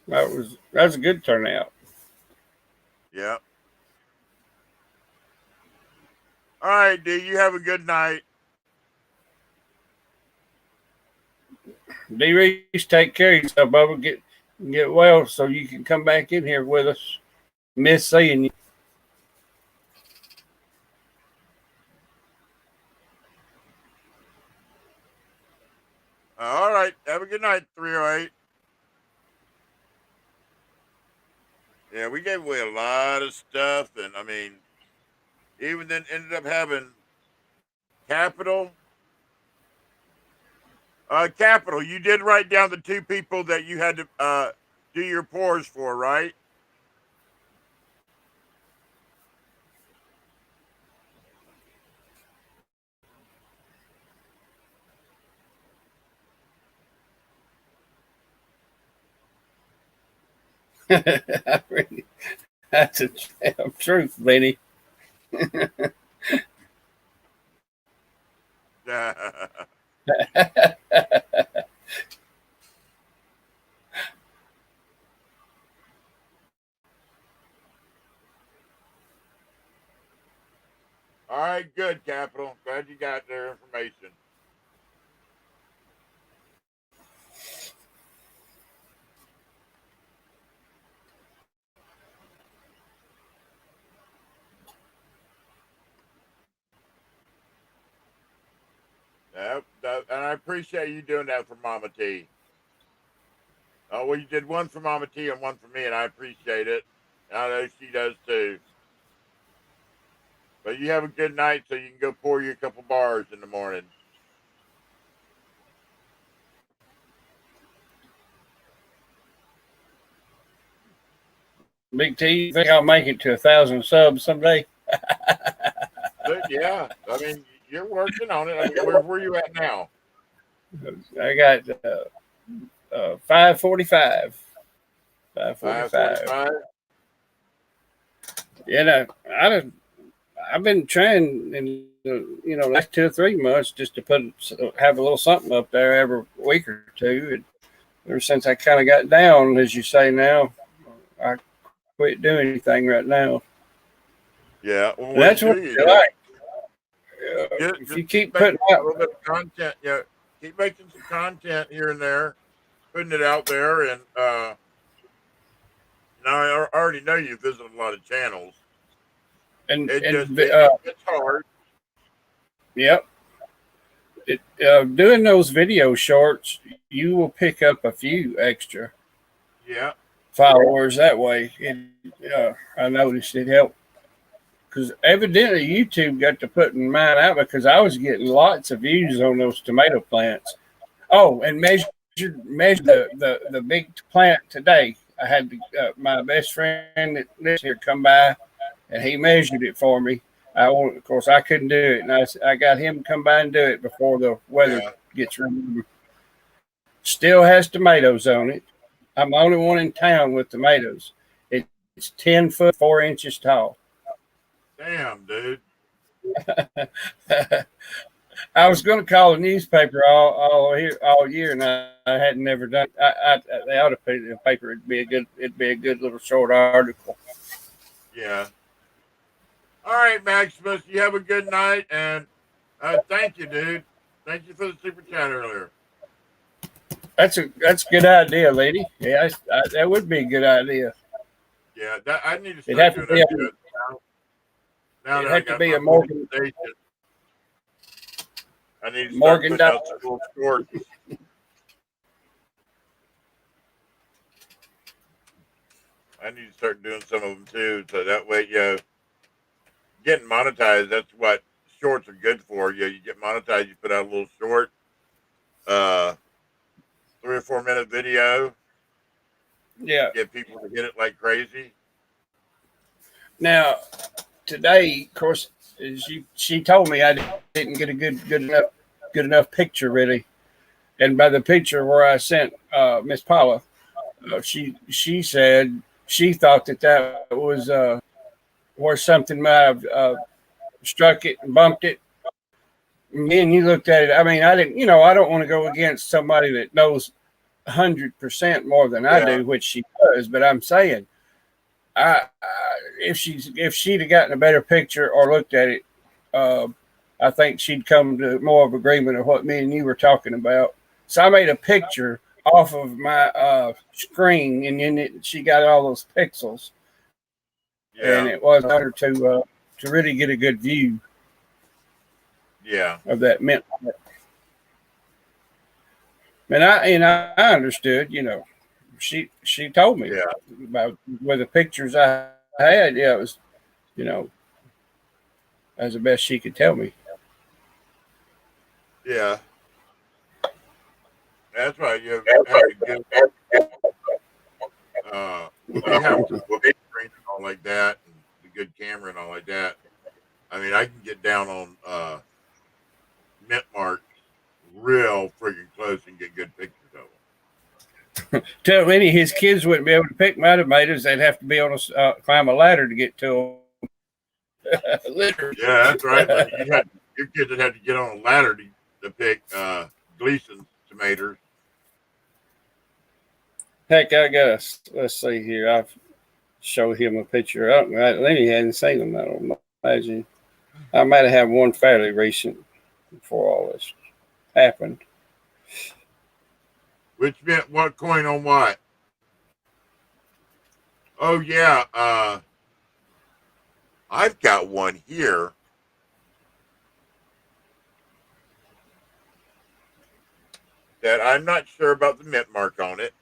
[SPEAKER 3] That was a good turnout.
[SPEAKER 1] Yep. All right, D. You have a good night.
[SPEAKER 3] D. Reese, take care of yourself, Bubba. Get well so you can come back in here with us. Miss seeing you.
[SPEAKER 1] All right. Have a good night, 308. Yeah, we gave away a lot of stuff, and I mean, even then ended up having Capital. Capital, you did write down the two people that you had to do your pours for, right?
[SPEAKER 3] That's a damn truth, Benny.
[SPEAKER 1] All right, good, Capital. Glad you got their information. Yep, and I appreciate you doing that for Mama T. Oh, well, you did one for Mama T and one for me, and I appreciate it. I know she does too. But you have a good night so you can go pour you a couple bars in the morning.
[SPEAKER 3] Big T, you think I'll make it to 1,000 subs someday?
[SPEAKER 1] But yeah, I mean, you're working on it. I mean, where you at now?
[SPEAKER 3] I got 545.
[SPEAKER 1] 545.
[SPEAKER 3] Yeah, I've been trying in the last 2 or 3 months just to have a little something up there every week or two. And ever since I kind of got down, as you say now, I quit doing anything right now.
[SPEAKER 1] Yeah, well,
[SPEAKER 3] That's what I like. If you keep putting out
[SPEAKER 1] a little bit of content, keep making some content here and there, putting it out there, and now I already know you visit a lot of channels. It's hard.
[SPEAKER 3] Yep. Doing those video shorts, you will pick up a few extra followers that way. I noticed it helped. Because evidently YouTube got to putting mine out because I was getting lots of views on those tomato plants. Oh, and measure the big plant today. I had my best friend that lives here come by, and he measured it for me. Of course, I couldn't do it, and I got him to come by and do it before the weather gets removed. Still has tomatoes on it. I'm the only one in town with tomatoes. It's 10 foot 4 inches tall.
[SPEAKER 1] Damn, dude.
[SPEAKER 3] I was going to call the newspaper all year, and I hadn't never done it. They ought to put it in the paper. It'd be a good little short article.
[SPEAKER 1] Yeah. All right, Maximus. You have a good night, and thank you, dude. Thank you for the super chat earlier.
[SPEAKER 3] That's a good idea, lady. Yeah, that would be a good idea.
[SPEAKER 1] Yeah, I need to start
[SPEAKER 3] It'd have to be
[SPEAKER 1] doing now
[SPEAKER 3] it'd
[SPEAKER 1] that
[SPEAKER 3] have to be a Morgan
[SPEAKER 1] station. I need to
[SPEAKER 3] Morgan
[SPEAKER 1] start putting out some shorts. I need to start doing some of them too, so that way, getting monetized. That's what shorts are good for. You get monetized. You put out a little short, 3 or 4 minute video.
[SPEAKER 3] Yeah.
[SPEAKER 1] Get people to hit it like crazy.
[SPEAKER 3] Now today, of course, she told me I didn't get a good enough picture really, and by the picture where I sent Miss Paula, she said she thought that was where something might have struck it and bumped it. And then you looked at it. I mean, I didn't. I don't want to go against somebody that knows 100% more than I do, which she does. But I'm saying, if she'd have gotten a better picture or looked at it, I think she'd come to more of agreement of what me and you were talking about. So I made a picture off of my screen, and then she got all those pixels, and it was harder to really get a good view. Of that mint. And I understood, she told me about with the pictures I had. Yeah, it was, as the best she could tell me.
[SPEAKER 1] Yeah. That's right. You have to give you have to book screen and all like that, and the good camera and all like that. I mean, I can get down on mint marks real freaking close and get good pictures of them.
[SPEAKER 3] Tell Lenny his kids wouldn't be able to pick my tomatoes; they'd have to be on climb a ladder to get to them. Literally.
[SPEAKER 1] Yeah, that's right. Your kids would have to get on a ladder to pick Gleason's tomatoes.
[SPEAKER 3] Heck, let's see here. I've showed him a picture. Lenny hadn't seen them. I don't imagine. I might have had one fairly recent before all this happened.
[SPEAKER 1] Which meant what coin on what? Oh yeah, I've got one here. That I'm not sure about the mint mark on it.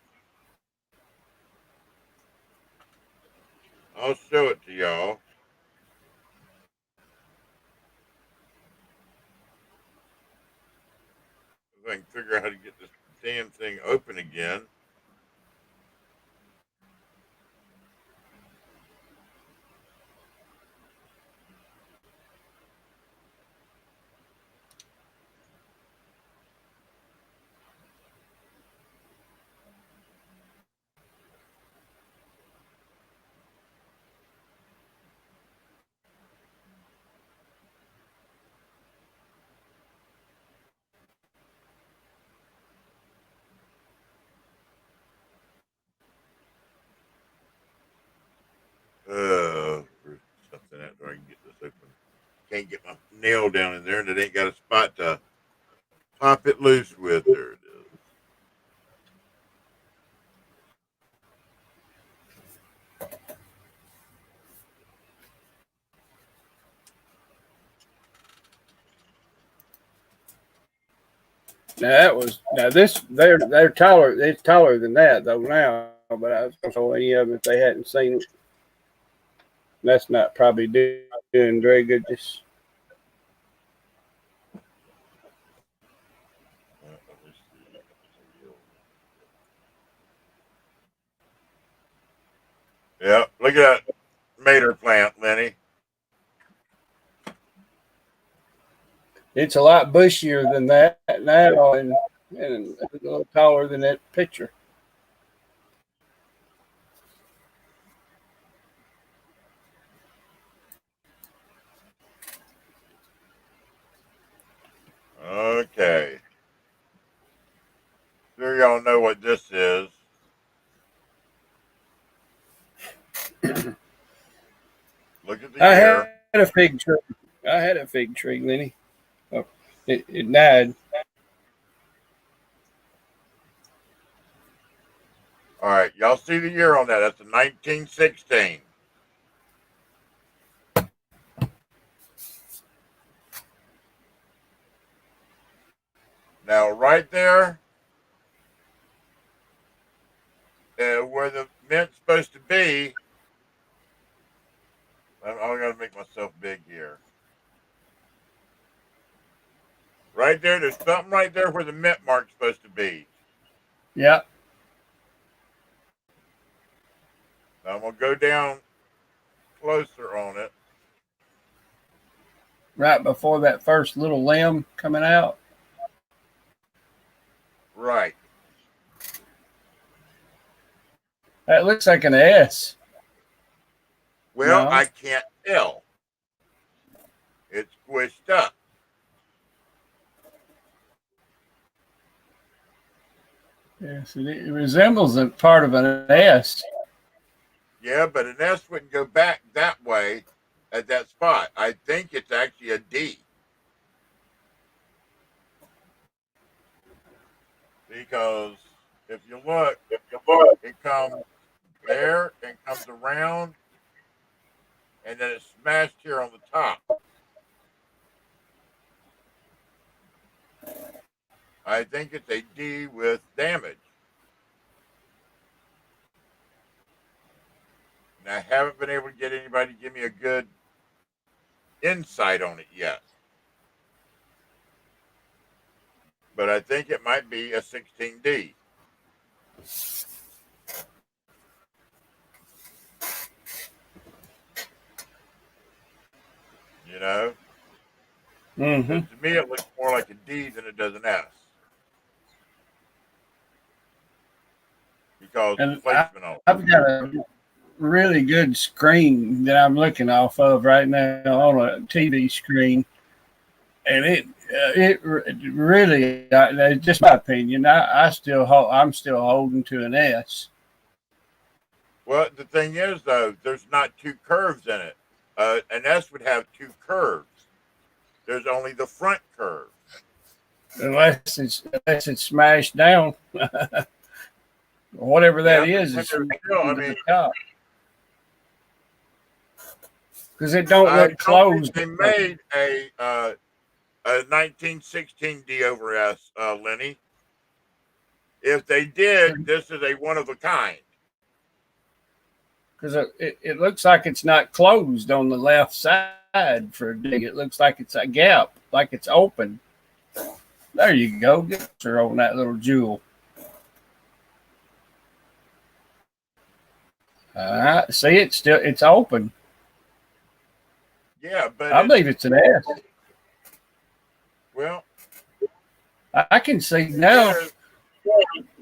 [SPEAKER 1] I'll show it to y'all. If I can figure out how to get this damn thing open again. For something after I can get this open. Can't get my nail down in there, and it ain't got a spot to pop it loose with. There it is.
[SPEAKER 3] They're taller. It's taller than that though now. But I was going to show any of them if they hadn't seen it. That's not probably doing very good. Just
[SPEAKER 1] Yeah, look at that mater plant, Lenny.
[SPEAKER 3] it's a lot bushier than that now, and a little taller than that picture.
[SPEAKER 1] Okay. Sure y'all know what this is. Look at the year.
[SPEAKER 3] Had a fig tree. I had a fig tree, Lenny. Oh, it died.
[SPEAKER 1] All right, y'all see the year on that. That's a 1916. Now, right there, where the Mint's supposed to be. I got to make myself big here. Right there, there's something right there where the mint mark's supposed to be.
[SPEAKER 3] Yeah.
[SPEAKER 1] Now I'm gonna go down closer on it.
[SPEAKER 3] Right before that first little limb coming out.
[SPEAKER 1] Right.
[SPEAKER 3] That looks like an S.
[SPEAKER 1] Well,
[SPEAKER 3] No.
[SPEAKER 1] I can't tell. It's squished up.
[SPEAKER 3] Yes, it resembles a part of an S.
[SPEAKER 1] Yeah, but an S wouldn't go back that way at that spot. I think it's actually a D. Because if you look, it comes there and comes around, and then it's smashed here on the top. I think it's a D with damage. And I haven't been able to get anybody to give me a good insight on it yet. But I think it might be a 16D. You know?
[SPEAKER 3] Mm-hmm.
[SPEAKER 1] To me, it looks more like a D than it does an S. Because
[SPEAKER 3] And
[SPEAKER 1] placement on it.
[SPEAKER 3] I've got a really good screen that I'm looking off of right now on a TV screen, and it really, just my opinion, I'm still holding to an S.
[SPEAKER 1] Well, the thing is, though, there's not two curves in it. An S would have two curves. There's only the front curve.
[SPEAKER 3] Unless it's smashed down, whatever that
[SPEAKER 1] Yeah,
[SPEAKER 3] is.
[SPEAKER 1] but
[SPEAKER 3] It's
[SPEAKER 1] still, I mean,
[SPEAKER 3] because it don't
[SPEAKER 1] I
[SPEAKER 3] look closed.
[SPEAKER 1] They made a 1916 D over S, Lenny. If they did, this is a one of a kind.
[SPEAKER 3] Because it looks like it's not closed on the left side for a dig. It looks like it's a gap, like it's open. There you go. Get her on that little jewel. All right. See, it's open.
[SPEAKER 1] Yeah, but
[SPEAKER 3] I believe it's an S.
[SPEAKER 1] Well,
[SPEAKER 3] I can see now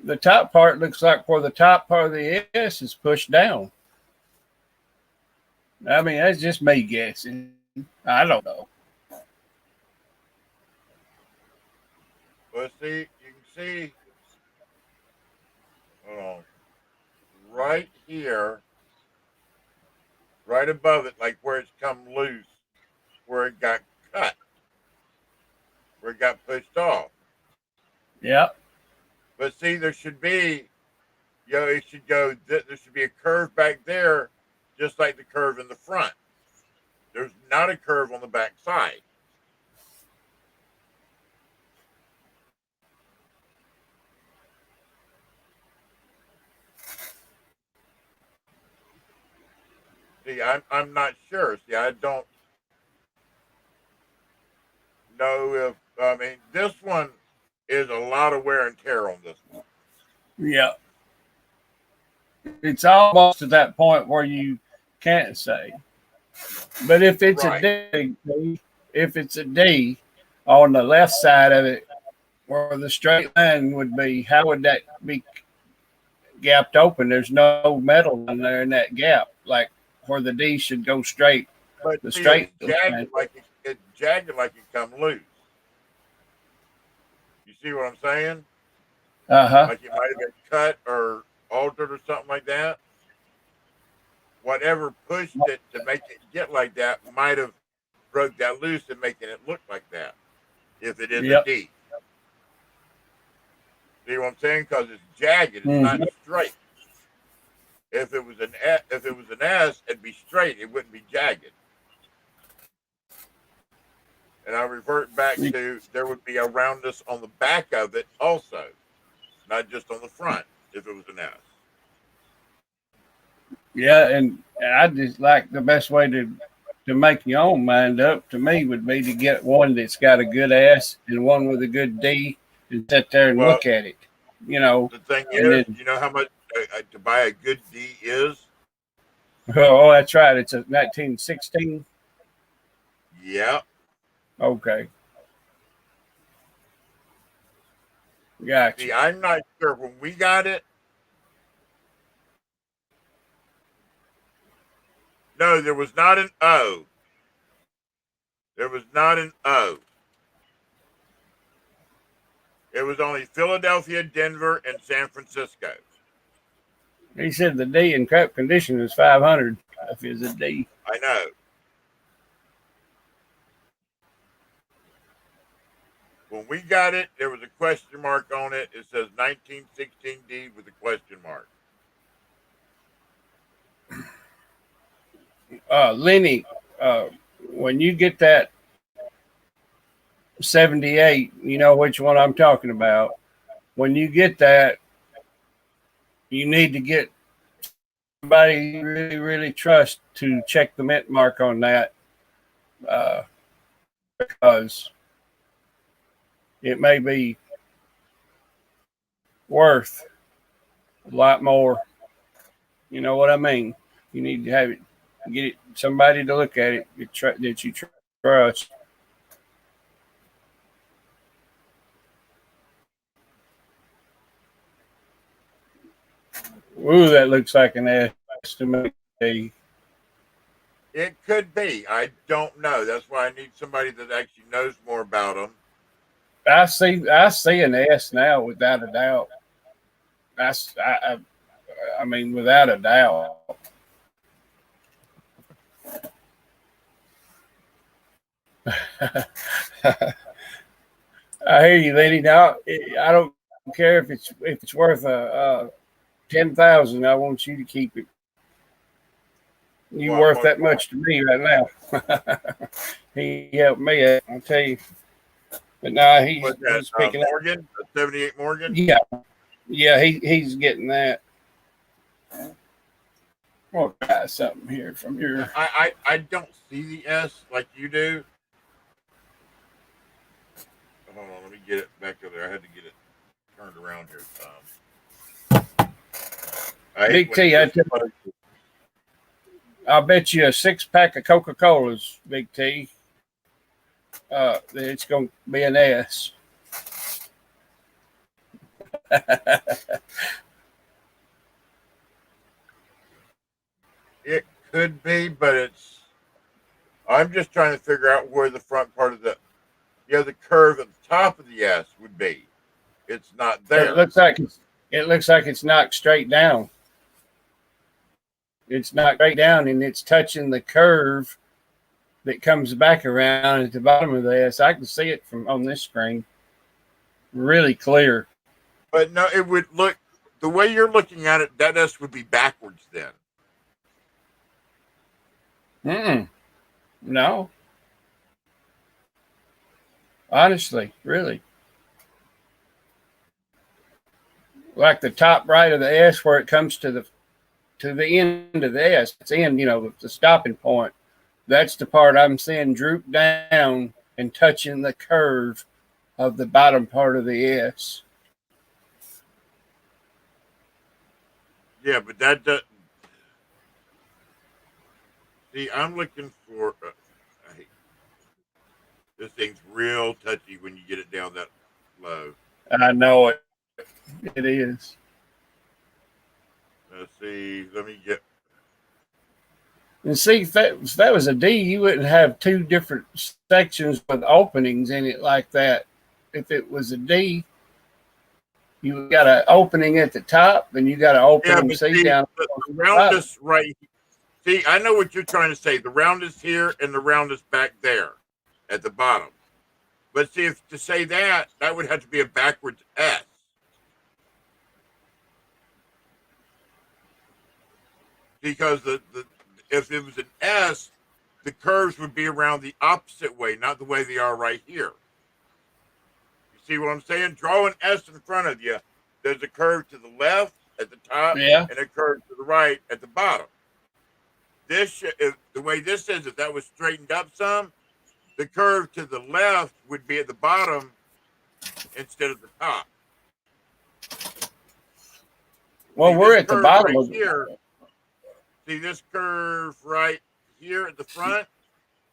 [SPEAKER 3] the top part looks like where the top part of the S is pushed down. I mean, that's just me guessing. I don't know.
[SPEAKER 1] well, see, you can see. Hold on. Right here, right above it, like where it's come loose, where it got cut, where it got pushed off.
[SPEAKER 3] Yeah.
[SPEAKER 1] But see, there should be, it should go, there should be a curve back there, just like the curve in the front. There's not a curve on the back side. See, I'm not sure. See, I don't know if, I mean, this one is a lot of wear and tear on this one.
[SPEAKER 3] Yeah. It's almost to that point where you can't say. But if it's
[SPEAKER 1] Right.
[SPEAKER 3] a D, if it's a D on the left side of it, where the straight line would be, how would that be gapped open? There's no metal in there in that gap, like where the D should go straight.
[SPEAKER 1] But
[SPEAKER 3] The
[SPEAKER 1] see,
[SPEAKER 3] straight
[SPEAKER 1] it's jagged like it come loose. You see what I'm saying?
[SPEAKER 3] Uh-huh.
[SPEAKER 1] Like it might have been cut or altered or something like that. Whatever pushed it to make it get like that might have broke that loose and making it look like that. If it is
[SPEAKER 3] Yep.
[SPEAKER 1] a D. See what I'm saying? Because it's jagged, it's not straight. If it was an S, it'd be straight. It wouldn't be jagged. And I revert back to there would be a roundness on the back of it also, not just on the front. If it was an S.
[SPEAKER 3] Yeah, and I just like the best way to make your own mind up to me would be to get one that's got a good S and one with a good D and sit there and
[SPEAKER 1] Well,
[SPEAKER 3] look at it, you know,
[SPEAKER 1] the thing
[SPEAKER 3] and
[SPEAKER 1] is,
[SPEAKER 3] then
[SPEAKER 1] you know how much to buy a good D is?
[SPEAKER 3] oh, that's right, it's a 1916.
[SPEAKER 1] Yeah.
[SPEAKER 3] Okay, gotcha.
[SPEAKER 1] See, I'm not sure when we got it. No, there was not an O. There was not an O. It was only Philadelphia, Denver, and San Francisco.
[SPEAKER 3] He said the D in crap condition is 500 if it's a D.
[SPEAKER 1] I know. When we got it, there was a question mark on it. It says 1916D with a question mark.
[SPEAKER 3] Lenny, when you get that 78, you know which one I'm talking about. When you get that, you need to get somebody you really, really trust to check the mint mark on that because it may be worth a lot more. You know what I mean? You need to have it, get it, somebody to look at it that you trust. Ooh, that looks like an S to me.
[SPEAKER 1] It could be. I don't know. That's why I need somebody that actually knows more about them.
[SPEAKER 3] I see an S now without a doubt. I mean, without a doubt. I hear you, lady. Now I don't care if it's worth 10,000. I want you to keep it. You worth that much to me right now. He helped me. I'll tell you. But no, he's picking
[SPEAKER 1] Morgan, 78 Morgan.
[SPEAKER 3] Yeah, he's getting that. We'll try something here from your.
[SPEAKER 1] I don't see the S like you do. Hold on, let me get it back over there. I had to get it turned around here, Tom.
[SPEAKER 3] Big T, I'll bet you a 6-pack of Coca-Colas, Big T. It's going to be an S.
[SPEAKER 1] It could be, but I'm just trying to figure out where the front part of the curve at the top of the S would be. It's not there.
[SPEAKER 3] It looks like it's knocked straight down. It's knocked straight down, and it's touching the curve that comes back around at the bottom of the S. I can see it from on this screen, really clear.
[SPEAKER 1] But no, it would look the way you're looking at it. That S would be backwards then.
[SPEAKER 3] No. Honestly, really. Like the top right of the S where it comes to the end of the S. It's in, the stopping point. That's the part I'm seeing droop down and touching the curve of the bottom part of the S.
[SPEAKER 1] Yeah, but that does. See, I'm looking for. This thing's real touchy when you get it down that low.
[SPEAKER 3] I know it. It is.
[SPEAKER 1] Let's see. Let me get.
[SPEAKER 3] And see, if that was a D, you wouldn't have two different sections with openings in it like that. If it was a D, you got an opening at the top, and you got an opening down.
[SPEAKER 1] The roundness right. See, I know what you're trying to say. The roundness here and the roundness back there at the bottom. But see, if to say that would have to be a backwards S. Because if it was an S, the curves would be around the opposite way, not the way they are right here. You see what I'm saying? Draw an S in front of you. There's a curve to the left at the top and a curve to the right at the bottom. if the way this is, if that was straightened up some, the curve to the left would be at the bottom instead of the top.
[SPEAKER 3] Well,
[SPEAKER 1] See,
[SPEAKER 3] we're
[SPEAKER 1] this
[SPEAKER 3] at the
[SPEAKER 1] curve
[SPEAKER 3] bottom
[SPEAKER 1] right
[SPEAKER 3] of
[SPEAKER 1] here. See this curve right here at the front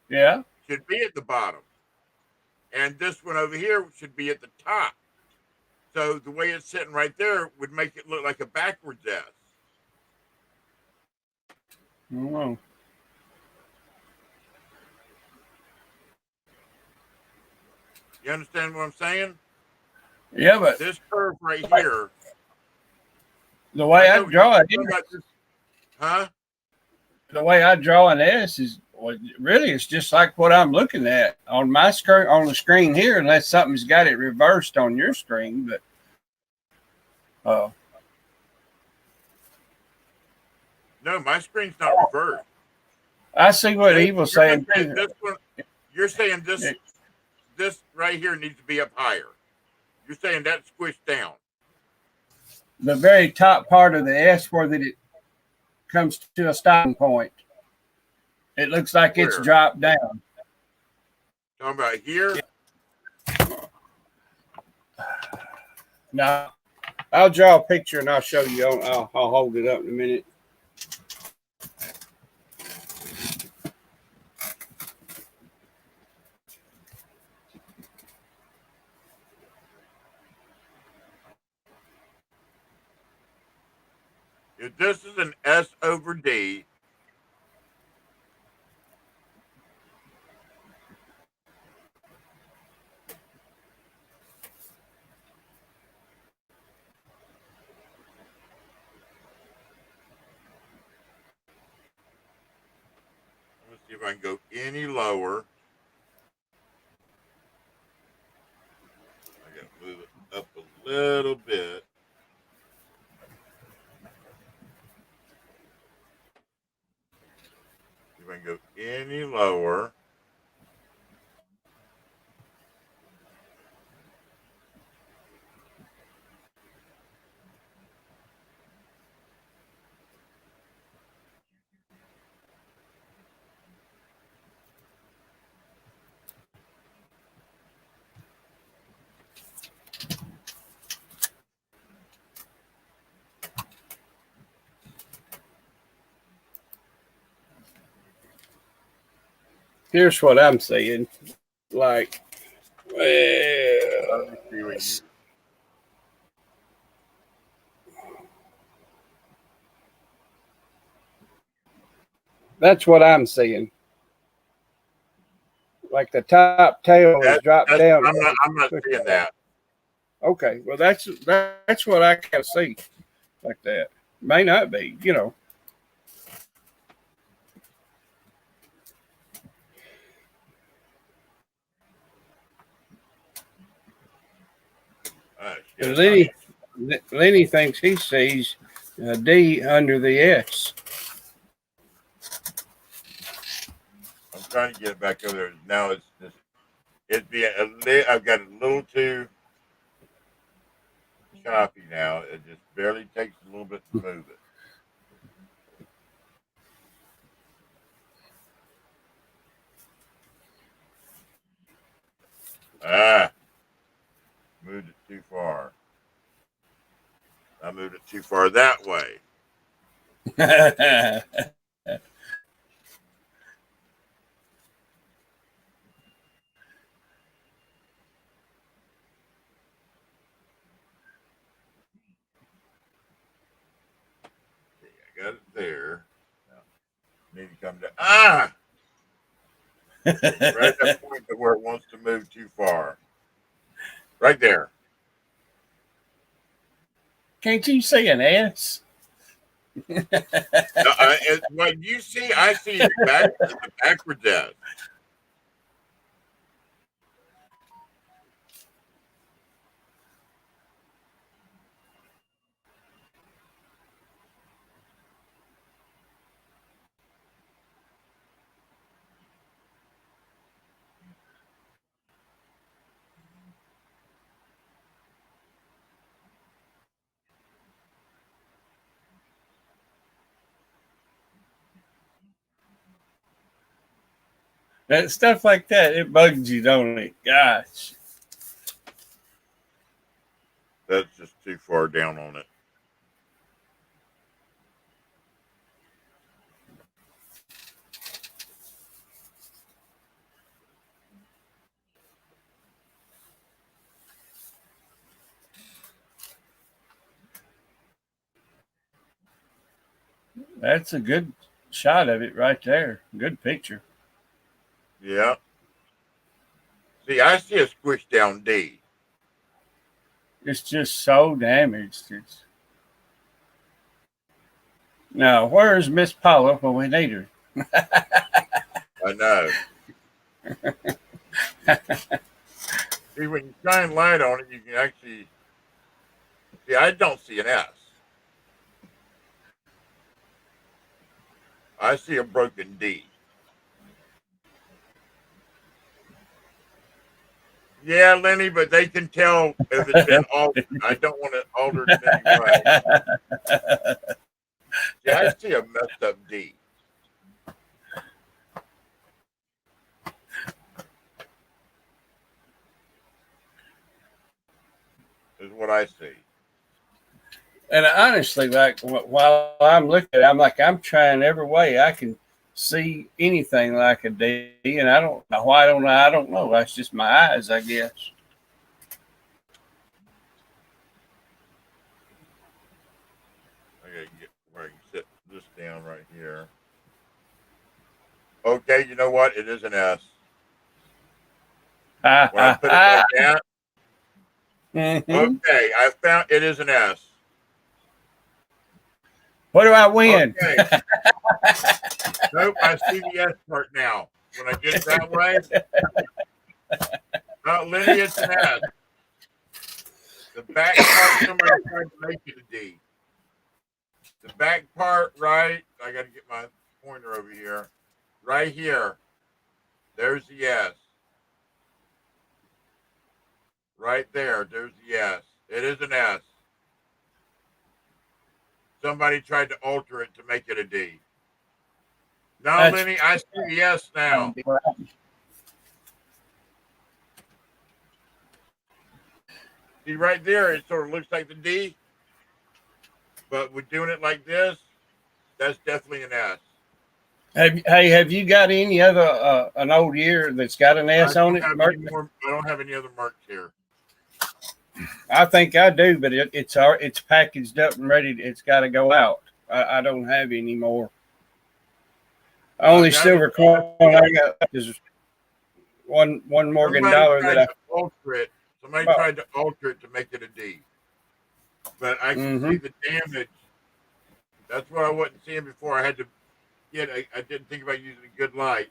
[SPEAKER 3] yeah.
[SPEAKER 1] should be at the bottom, and this one over here should be at the top. So the way it's sitting right there would make it look like a backwards S.
[SPEAKER 3] Oh.
[SPEAKER 1] You understand what I'm saying?
[SPEAKER 3] Yeah, but
[SPEAKER 1] This curve right here.
[SPEAKER 3] the way I draw it,
[SPEAKER 1] huh?
[SPEAKER 3] the way I draw an S is well, really it's just like what I'm looking at on my screen on the screen here, unless something's got it reversed on your screen. But
[SPEAKER 1] No, my screen's not reversed.
[SPEAKER 3] I see what Evil's saying.
[SPEAKER 1] This one, you're saying this right here needs to be up higher. You're saying that's squished down.
[SPEAKER 3] The very top part of the S where that it comes to a stopping point. It looks like it's
[SPEAKER 1] Where?
[SPEAKER 3] dropped down.
[SPEAKER 1] Talking about here?
[SPEAKER 3] Now, I'll draw a picture and I'll show you. I'll hold it up in a minute.
[SPEAKER 1] If this is an S over D, let's see if I can go any lower. I gotta move it up a little bit. See if I can go any lower.
[SPEAKER 3] Here's what I'm saying. Like, well,
[SPEAKER 1] Let me see what you.
[SPEAKER 3] that's what I'm seeing. Like the top tail is dropped down.
[SPEAKER 1] I'm not seeing that.
[SPEAKER 3] Okay, well that's what I can see. Like that may not be, you know. Lenny thinks he sees a D under the S.
[SPEAKER 1] I'm trying to get it back over there. Now it's just I've got a little too choppy now. It just barely takes a little bit to move it. Moved it too far. I moved it too far that way. I got it there. Now, need to come down. Right at that point to where it wants to move too far. Right there.
[SPEAKER 3] Can't you see an S?
[SPEAKER 1] What you see, I see it backwards S.
[SPEAKER 3] That stuff like that, it bugs you, don't it? Gosh.
[SPEAKER 1] That's just too far down on it.
[SPEAKER 3] That's a good shot of it right there. Good picture.
[SPEAKER 1] Yeah. See, I see a squish down D.
[SPEAKER 3] It's just so damaged. It's now, where's Miss Paula when we need her?
[SPEAKER 1] I know. See, when you shine light on it, you can actually see. I don't see an S. I see a broken D. Yeah, Lenny, but they can tell if it's been altered. I don't want it altered in any way. See, I see a messed up D. Is what I see.
[SPEAKER 3] And honestly, like while I'm looking at it, I'm like, I'm trying every way I can see anything like a D, and I don't know why. I don't know. That's just my eyes, I guess.
[SPEAKER 1] I gotta get where I can sit this down right here. Okay, you know what? It is an S. When I put it like that.
[SPEAKER 3] Mm-hmm.
[SPEAKER 1] Okay, I found it is an S.
[SPEAKER 3] What do I win?
[SPEAKER 1] Okay. Nope, I see the S part now. When I get that way, not Lenny, it's an S. The back part, somebody tried to make it a D. The back part, right? I got to get my pointer over here. Right here. There's the S. Right there. There's the S. It is an S. Somebody tried to alter it to make it a D. No, Lenny, I see the S now. See, right there, it sort of looks like the D. But with doing it like this, that's definitely an S.
[SPEAKER 3] Have you got any other an old year that's got an S on it?
[SPEAKER 1] I don't have any other marks here.
[SPEAKER 3] I think I do, but it's packaged up and ready. It's got to go out. I don't have any more. Only silver coin I got is one Morgan dollar that I
[SPEAKER 1] alter it. Somebody tried to alter it to make it a D, but I can see the damage. That's what I wasn't seeing before. I had to get. I didn't think about using a good light,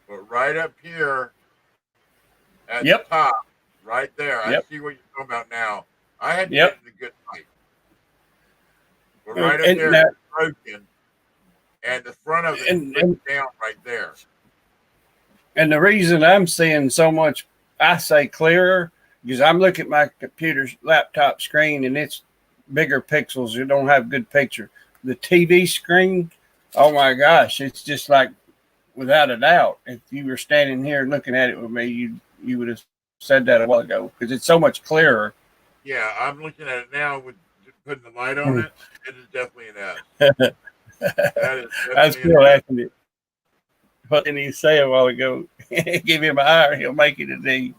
[SPEAKER 1] but right up here at the top, right there, I see what you're talking about now. I had to get a good light, but right up there, it's broken, and the front of it is down right there.
[SPEAKER 3] And the reason I'm seeing so much, I say clearer, because I'm looking at my computer's laptop screen and it's bigger pixels. It don't have good picture. The TV screen, oh my gosh, it's just like, without a doubt, if you were standing here looking at it with me, you would have said that a while ago, because it's so much clearer.
[SPEAKER 1] Yeah, I'm looking at it now with putting the light on it. It is definitely an S. That is
[SPEAKER 3] I was still asking it. What did he say a while ago? Give him an R, he'll make it a D.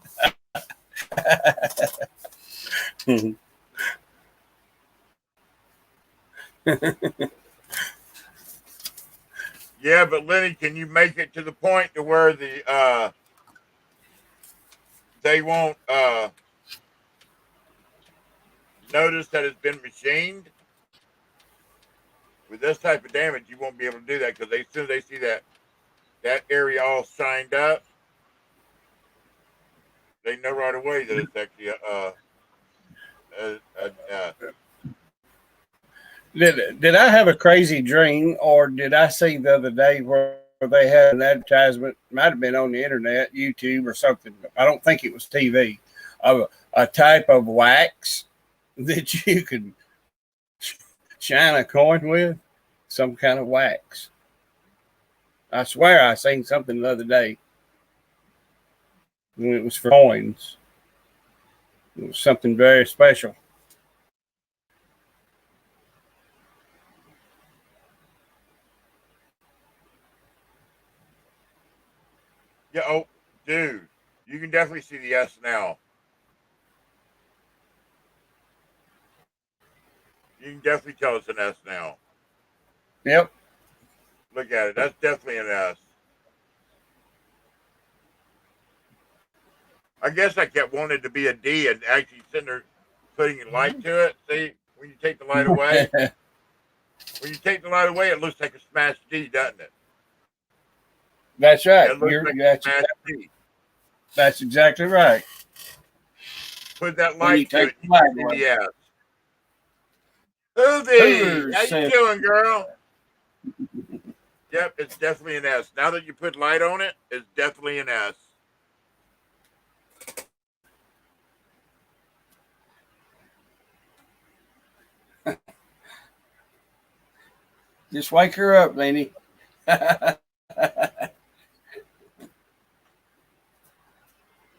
[SPEAKER 1] Yeah, but Lenny, can you make it to the point to where the they won't notice that it's been machined? With this type of damage, you won't be able to do that, because as soon as they see that area all shined up, they know right away that it's actually
[SPEAKER 3] Did I have a crazy dream, or did I see the other day where they had an advertisement, might have been on the internet, YouTube or something, I don't think it was TV, of a type of wax that you could shine a coin with, some kind of wax. I swear I seen something the other day. It was for coins. It was something very special.
[SPEAKER 1] Yeah. Oh, dude, you can definitely see the S now. You can definitely tell it's an S now.
[SPEAKER 3] Yep.
[SPEAKER 1] Look at it. That's definitely an S. I guess I kept wanting it to be a D and actually sitting there putting a light to it. See, when you take the light away, it looks like a smashed D, doesn't it?
[SPEAKER 3] That's right.
[SPEAKER 1] It looks like a smashed D.
[SPEAKER 3] That's exactly right.
[SPEAKER 1] Put that
[SPEAKER 3] When
[SPEAKER 1] light
[SPEAKER 3] you
[SPEAKER 1] to
[SPEAKER 3] take
[SPEAKER 1] it,
[SPEAKER 3] the
[SPEAKER 1] you
[SPEAKER 3] light
[SPEAKER 1] can see
[SPEAKER 3] away.
[SPEAKER 1] the S. Hoovy,
[SPEAKER 3] Hoover
[SPEAKER 1] how you
[SPEAKER 3] said-
[SPEAKER 1] doing, girl? Yep, it's definitely an S. Now that you put light on it, it's definitely an S.
[SPEAKER 3] Just wake her up, Laney.
[SPEAKER 1] Well,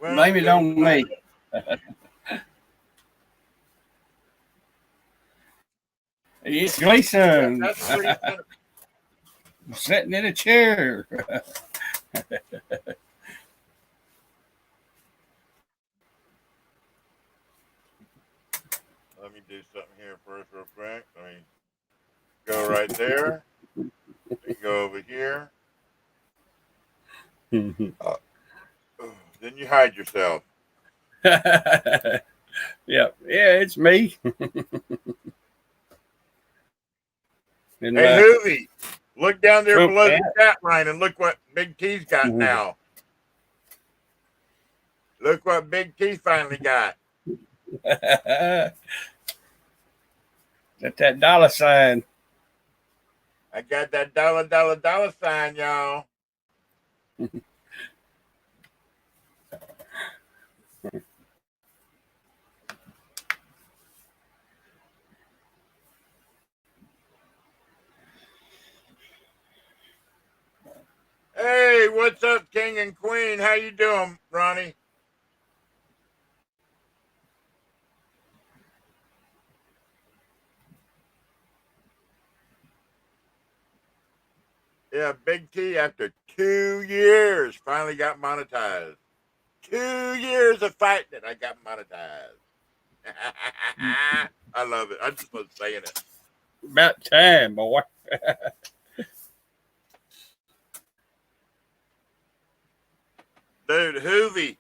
[SPEAKER 3] Blame it on me. It's Gleason.
[SPEAKER 1] That's pretty simple.
[SPEAKER 3] Sitting in a chair.
[SPEAKER 1] Let me do something here first, real quick. Let me go right there. Go over here. Then you hide yourself.
[SPEAKER 3] Yeah, it's me. And,
[SPEAKER 1] Hey, Hoovy, look down there
[SPEAKER 3] Trump
[SPEAKER 1] below
[SPEAKER 3] hat.
[SPEAKER 1] the chat line and look what Big T's got now. Look what Big T finally got.
[SPEAKER 3] Got that dollar sign.
[SPEAKER 1] I got that dollar sign, y'all. Hey, what's up, King and Queen? How you doing, Ronnie? Yeah, Big T, after 2 years, finally got monetized. 2 years of fighting it, I got monetized. I love it. I just was saying it.
[SPEAKER 3] About time, boy.
[SPEAKER 1] Dude, Hoovy,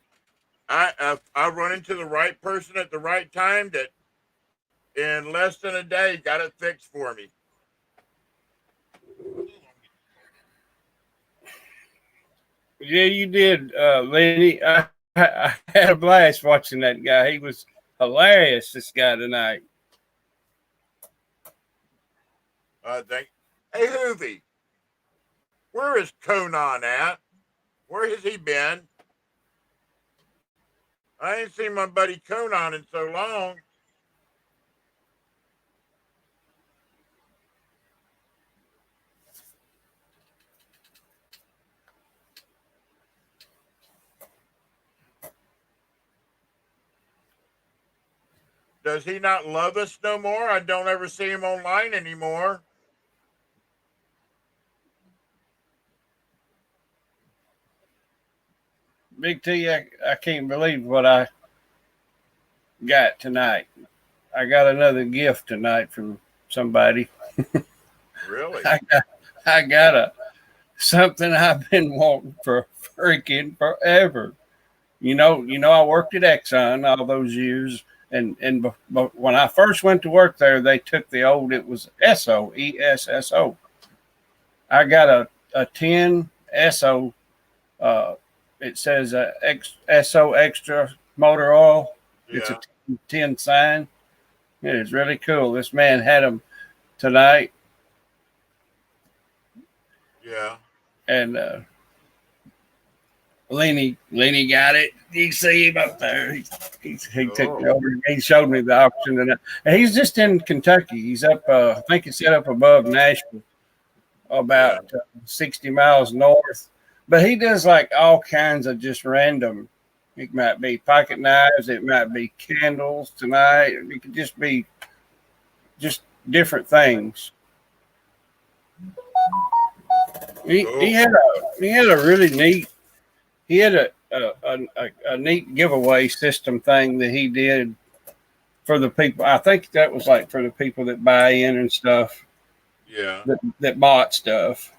[SPEAKER 1] I run into the right person at the right time that in less than a day got it fixed for me.
[SPEAKER 3] Yeah, you did, Lenny. I had a blast watching that guy. He was hilarious, this guy tonight.
[SPEAKER 1] Hey, Hoovy, where is Conan at? Where has he been? I ain't seen my buddy Conan in so long. Does he not love us no more? I don't ever see him online anymore.
[SPEAKER 3] Big T, I can't believe what I got tonight. I got another gift tonight from somebody.
[SPEAKER 1] Really?
[SPEAKER 3] I got something I've been wanting for freaking forever. You know, I worked at Exxon all those years, and when I first went to work there, they took the old. It was ESSO, ESSO. I got a 10 ESSO. It says ESSO extra motor oil.
[SPEAKER 1] Yeah.
[SPEAKER 3] It's a 10 sign. It is really cool. This man had them tonight.
[SPEAKER 1] Yeah.
[SPEAKER 3] And Lenny got it. You see him up there. He took me over. He showed me the auction, and he's just in Kentucky. He's up. I think he's set up above Nashville. about 60 miles north. But he does like all kinds of just random. It might be pocket knives. It might be candles tonight. It could just be just different things. He had a really neat. He had a neat giveaway system thing that he did for the people. I think that was like for the people that buy in and stuff.
[SPEAKER 1] Yeah.
[SPEAKER 3] That bought stuff.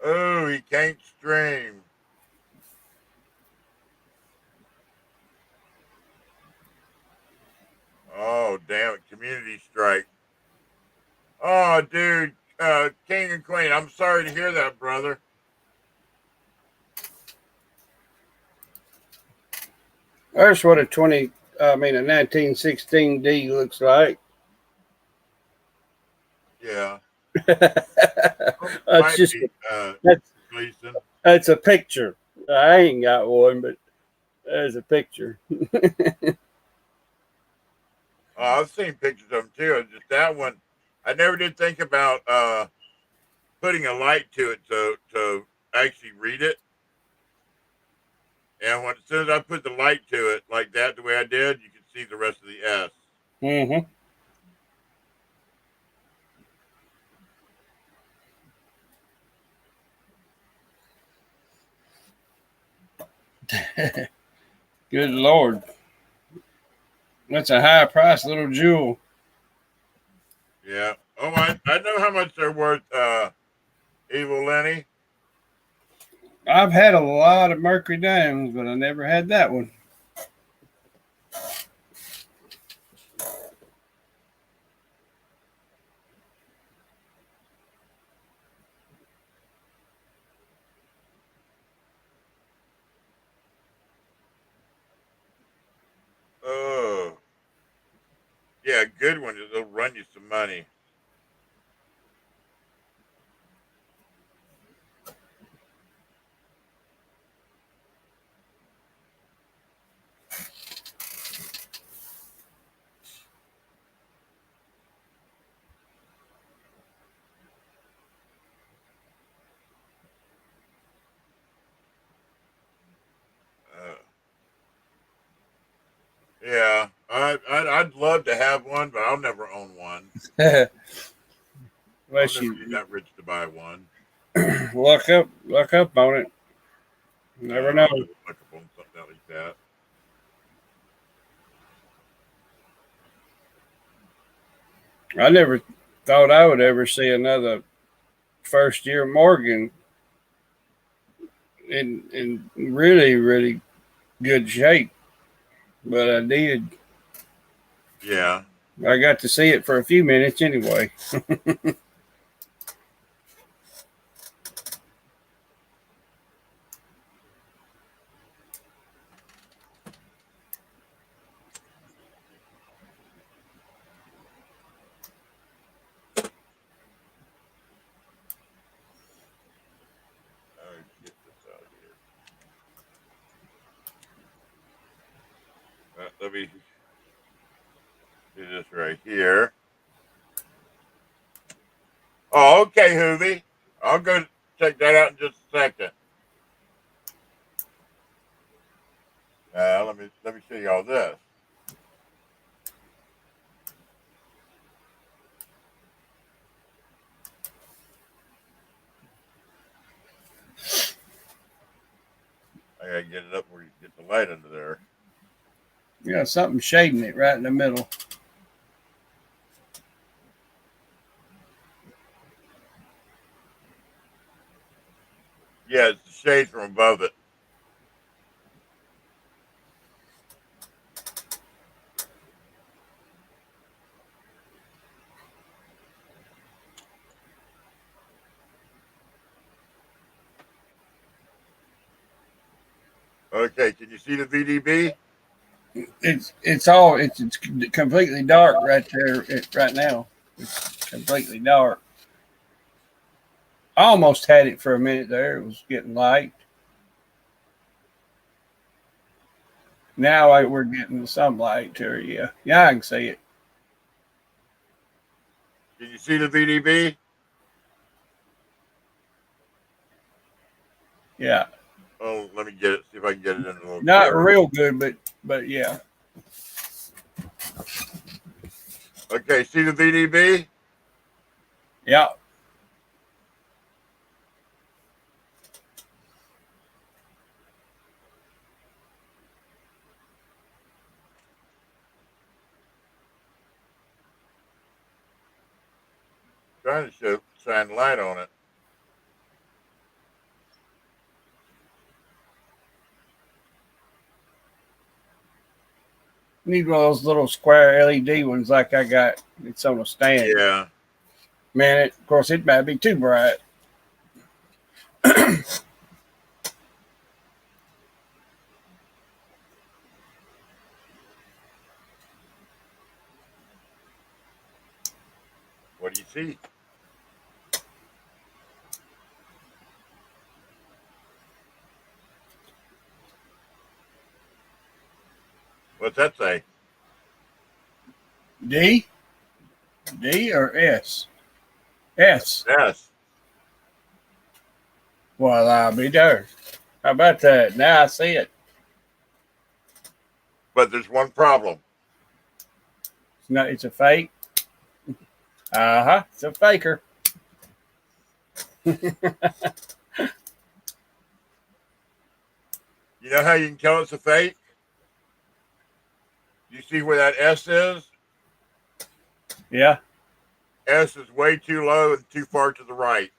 [SPEAKER 1] Oh, he can't stream. Oh, damn it. Community strike. Oh, dude. King and Queen, I'm sorry to hear that, brother.
[SPEAKER 3] There's what a 1916D looks like.
[SPEAKER 1] Yeah.
[SPEAKER 3] That's just
[SPEAKER 1] Gleason.
[SPEAKER 3] that's a picture. I ain't got one, but there's a picture.
[SPEAKER 1] I've seen pictures of them too. Just that one, I never did think about putting a light to it to actually read it. And as soon as I put the light to it like that, the way I did, you can see the rest of the S.
[SPEAKER 3] Mm-hmm. Good Lord. That's a high price little jewel.
[SPEAKER 1] Yeah. Oh, I know how much they're worth, Evil Lenny.
[SPEAKER 3] I've had a lot of Mercury diamonds, but I never had that one.
[SPEAKER 1] Oh. Yeah, good one. They'll run you some money. Yeah, I'd love to have one, but I'll never own one. I'll never be that rich to buy one.
[SPEAKER 3] Look up on it. Never know.
[SPEAKER 1] Look up on something like that.
[SPEAKER 3] I never thought I would ever see another first year Morgan in really, really good shape. But I did.
[SPEAKER 1] Yeah.
[SPEAKER 3] I got to see it for a few minutes anyway.
[SPEAKER 1] Get this out of here. Let me do this right here. Oh, okay, Hoovy. I'll go check that out in just a second. Let me show you all this. I gotta get it up where you get the light under there.
[SPEAKER 3] Yeah, something shading it right in the middle.
[SPEAKER 1] Yeah, it's the shade from above it. Okay, can you see the VDB?
[SPEAKER 3] It's completely dark right there right now. It's completely dark. I almost had it for a minute there. It was getting light. Now we're getting some light to it. Yeah. Yeah, I can see it.
[SPEAKER 1] Can you see the VDB?
[SPEAKER 3] Yeah.
[SPEAKER 1] Oh, let me get it. See if I can get it in a little
[SPEAKER 3] Not
[SPEAKER 1] clearer.
[SPEAKER 3] real good, but yeah.
[SPEAKER 1] Okay, see the VDB?
[SPEAKER 3] Yeah.
[SPEAKER 1] Trying to shine light on it.
[SPEAKER 3] Need one of those little square LED ones like I got. It's on a stand.
[SPEAKER 1] Yeah.
[SPEAKER 3] Man, of course, it might be too bright.
[SPEAKER 1] What do you see? What's that say?
[SPEAKER 3] D? D or S? S.
[SPEAKER 1] Yes.
[SPEAKER 3] Well, I'll be darned. How about that? Now I see it.
[SPEAKER 1] But there's one problem.
[SPEAKER 3] It's a fake. It's a faker.
[SPEAKER 1] You know how you can tell it's a fake? You see where that S is?
[SPEAKER 3] Yeah.
[SPEAKER 1] S is way too low and too far to the right.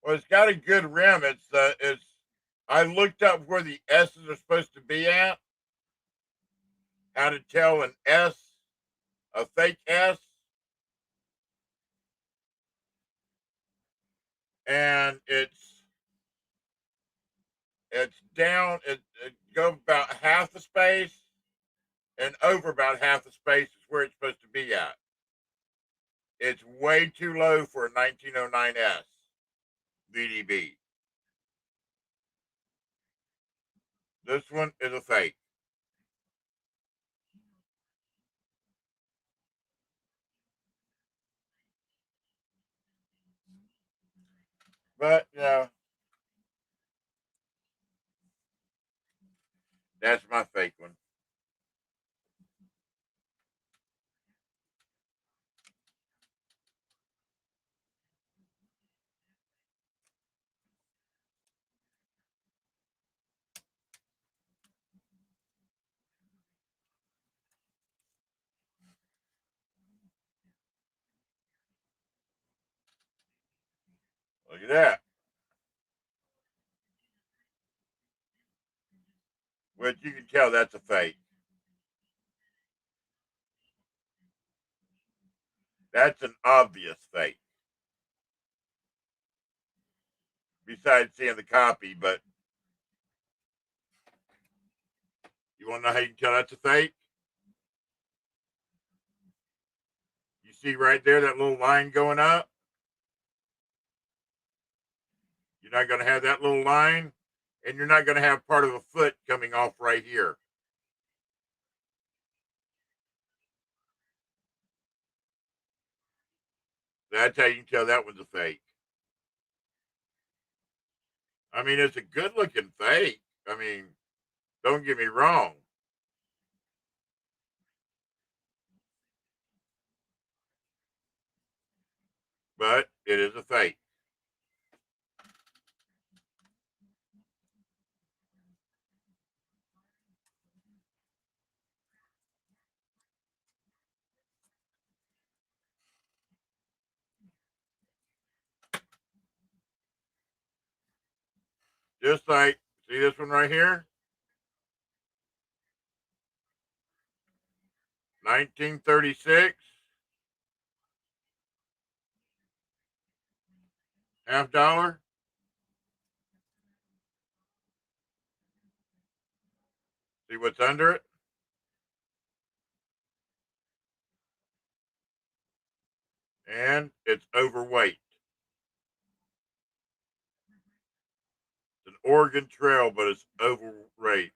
[SPEAKER 1] Well, it's got a good rim. It's. I looked up where the S's are supposed to be at. How to tell an S, a fake S, and it's down. It go about half the space and over about half the space is where it's supposed to be at. It's way too low for a 1909S VDB. This one is a fake. But that's my fake one. Look at that. Which you can tell that's a fake. That's an obvious fake. Besides seeing the copy, but you want to know how you can tell that's a fake? You see right there that little line going up? You're not going to have that little line, and you're not going to have part of a foot coming off right here. That's how you can tell that one's a fake. I mean, it's a good looking fake. I mean, don't get me wrong. But it is a fake. Just like, see this one right here? 1936. $50. See what's under it? and it's overweight. It's an Oregon Trail, but it's overweight.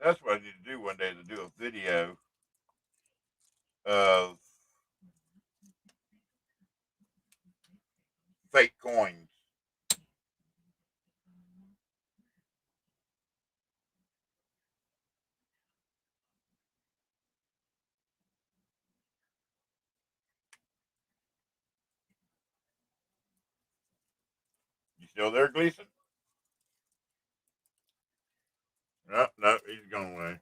[SPEAKER 1] That's what I need to do one day, to do a video of fake coins. You still there, Gleason? No, no, he's gone away.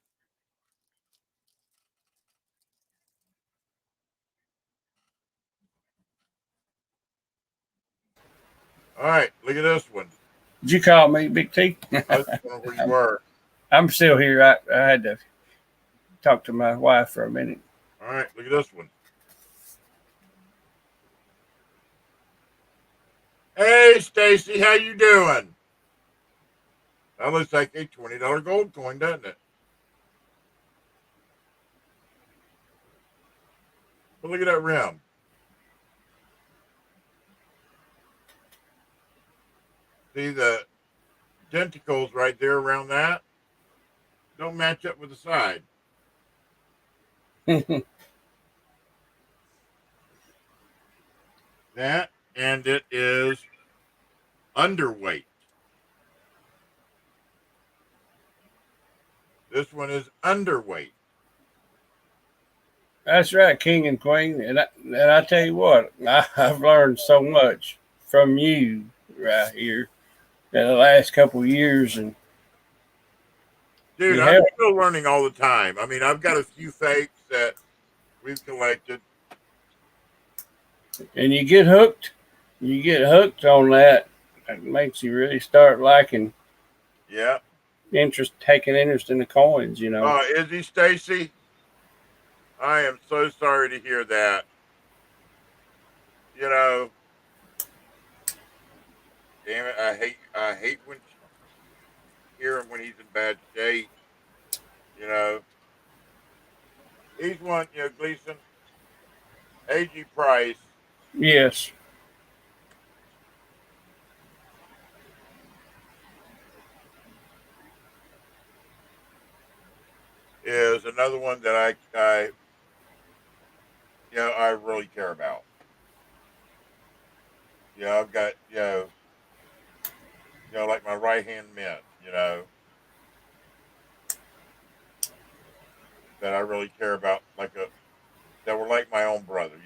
[SPEAKER 1] All right, look at this one.
[SPEAKER 3] Did you call me, Big T?
[SPEAKER 1] I was wondering where you were.
[SPEAKER 3] I'm still here. I had to talk to my wife for a minute.
[SPEAKER 1] All right, look at this one. Hey, Stacy, how you doing? That looks like a $20 gold coin, doesn't it? But look at that rim. See the denticles right there around that? Don't match up with the side. That, and it is underweight. This one is underweight.
[SPEAKER 3] That's right, King and Queen. And I tell you what, I've learned so much from you right here in the last couple of years. And
[SPEAKER 1] Dude, I'm still learning all the time. I mean, I've got a few fakes that we've collected.
[SPEAKER 3] And you get hooked. You get hooked on that. It makes you really start liking.
[SPEAKER 1] Yeah.
[SPEAKER 3] Taking interest in the coins, you know.
[SPEAKER 1] Oh, Izzy, Stacy, I am so sorry to hear that. You know, damn it, I hate when hear him when he's in bad shape. You know, he's one. You know, Gleason, A.G. Price.
[SPEAKER 3] Yes.
[SPEAKER 1] Is another one that I I really care about. I've got like my right hand mint. That I really care about, that were like my own brother.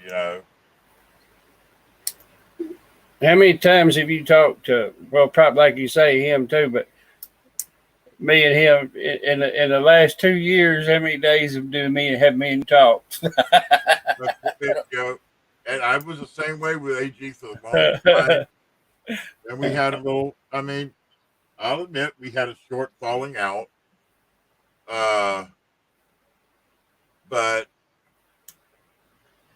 [SPEAKER 3] How many times have you talked to? Well, probably like you say him too, but me and him in the last 2 years. How many days have me and talked?
[SPEAKER 1] And I was the same way with AG for the longest time. And we had a little. I mean, I'll admit we had a short falling out. But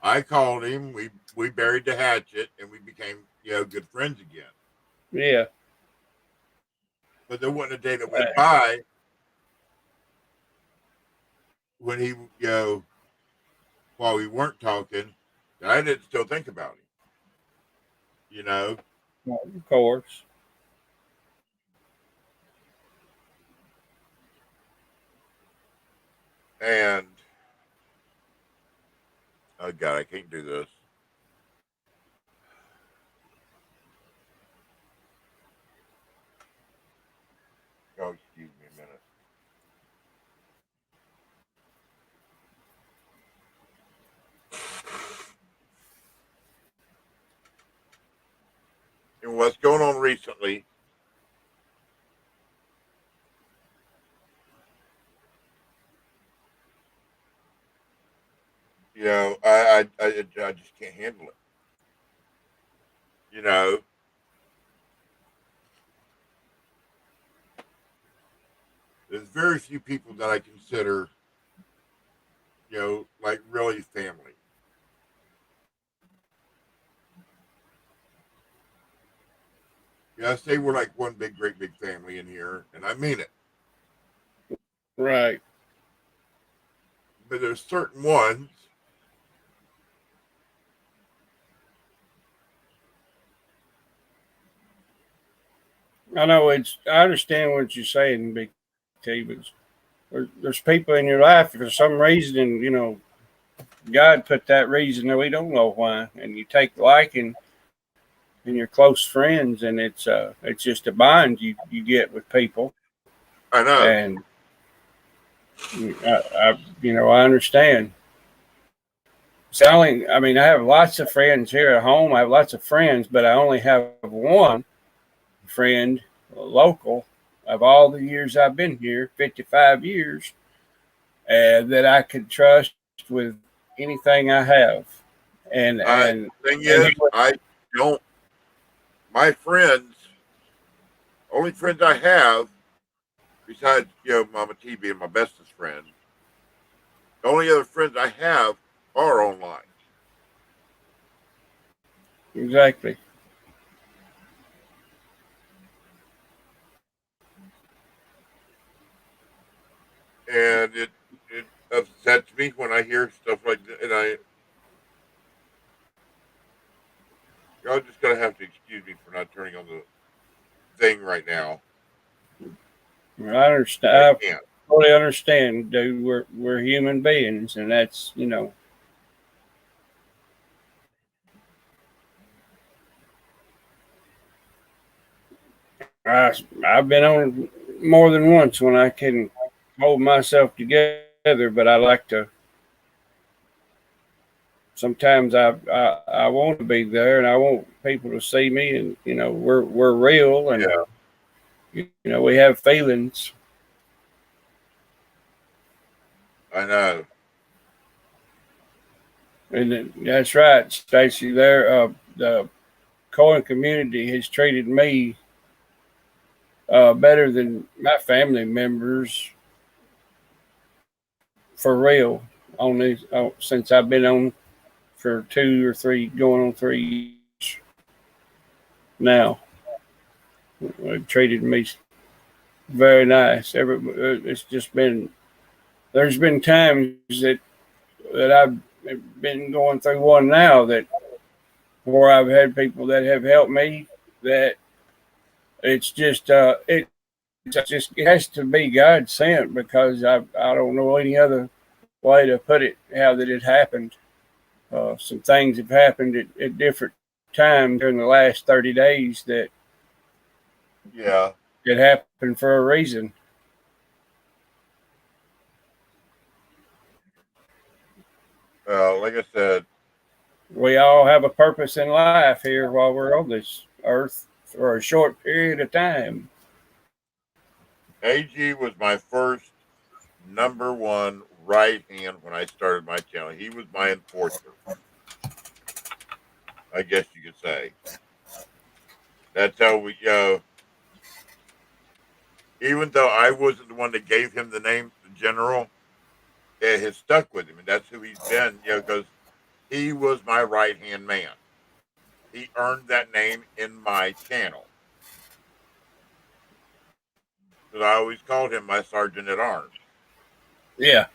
[SPEAKER 1] I called him. We buried the hatchet, and we became good friends again.
[SPEAKER 3] Yeah.
[SPEAKER 1] But there wasn't a day that went by when he while we weren't talking, that I didn't still think about him.
[SPEAKER 3] Of course.
[SPEAKER 1] And oh God, I can't do this. Oh, excuse me a minute. And what's going on recently? I just can't handle it. there's very few people that I consider, like really family. I say we're like one big, great big family in here, and I mean it.
[SPEAKER 3] Right.
[SPEAKER 1] But there's certain ones.
[SPEAKER 3] I know I understand what you're saying, Big T, but there's people in your life for some reason, and God put that reason that we don't know why, and you take liking and you're close friends, and it's just a bond you get with people,
[SPEAKER 1] I know.
[SPEAKER 3] and I understand. I mean, I have lots of friends here at home. I have lots of friends, but I only have one friend, local, of all the years I've been here, 55 years, that I could trust with anything I have. And
[SPEAKER 1] thing is, I don't. My friends, only friends I have, besides Mama T being my bestest friend, the only other friends I have are online.
[SPEAKER 3] Exactly.
[SPEAKER 1] And it upsets me when I hear stuff like that, and y'all just gonna have to excuse me for not turning on the thing right now.
[SPEAKER 3] I understand. I totally understand, dude. We're human beings, and that's I've been on more than once when I can hold myself together, but I like to. Sometimes I want to be there, and I want people to see me, and we're real, and we have feelings.
[SPEAKER 1] I know.
[SPEAKER 3] And that's right, Stacy. The Cohen community has treated me better than my family members, for real, on these since I've been on for 2 or 3, going on 3 years now. They've treated me very nice. It's just been, there's been times that I've been going through one now where I've had people that have helped me, that it's just it has to be God sent, because I don't know any other way to put it, how that it happened. Some things have happened at different times during the last 30 days that it happened for a reason.
[SPEAKER 1] Like I said,
[SPEAKER 3] we all have a purpose in life here while we're on this earth for a short period of time.
[SPEAKER 1] AG was my first number one right hand when I started my channel. He was my enforcer, I guess you could say. That's how we go. Even though I wasn't the one that gave him the name, the general, it has stuck with him, and that's who he's been. Because he was my right hand man. He earned that name in my channel. Because I always called him my sergeant at arms.
[SPEAKER 3] Yeah.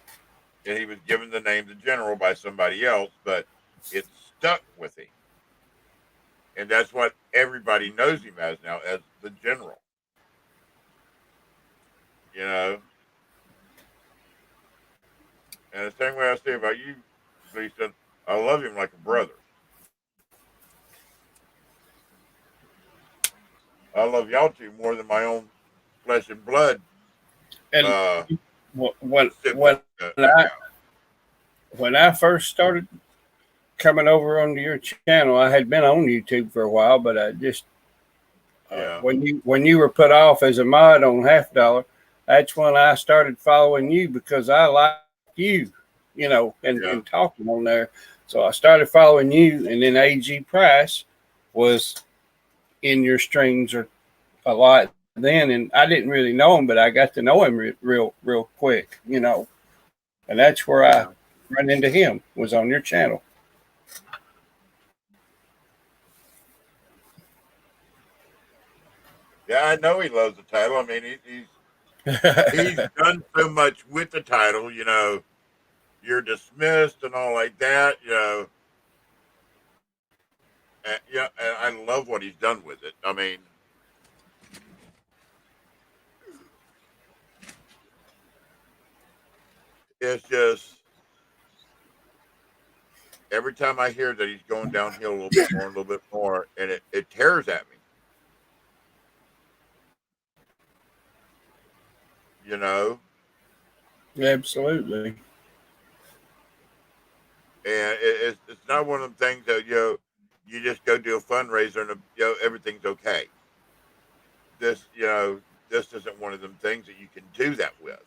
[SPEAKER 1] And he was given the name the general by somebody else, but it stuck with him. And that's what everybody knows him as now, as the general. And the same way I say about you, Lisa, I love him like a brother. I love y'all two more than my own flesh and blood.
[SPEAKER 3] And when I first started coming over onto your channel, I had been on YouTube for a while, but I just when you were put off as a mod on Half Dollar, that's when I started following you, because I liked you, and talking on there. So I started following you, and then AG Price was in your streams a lot then, and I didn't really know him, but I got to know him real quick, you know. And that's where I ran into him, was on your channel.
[SPEAKER 1] Yeah, I know he loves the title. I mean, he's done so much with the title. You know, you're dismissed and all like that. You know, yeah, and I love what he's done with it. I mean, it's just every time I hear that he's going downhill a little bit more, and a little bit more, and it tears at me. You know,
[SPEAKER 3] Absolutely.
[SPEAKER 1] and it's not one of them things that you just go do a fundraiser and everything's okay. This isn't one of them things that you can do that with.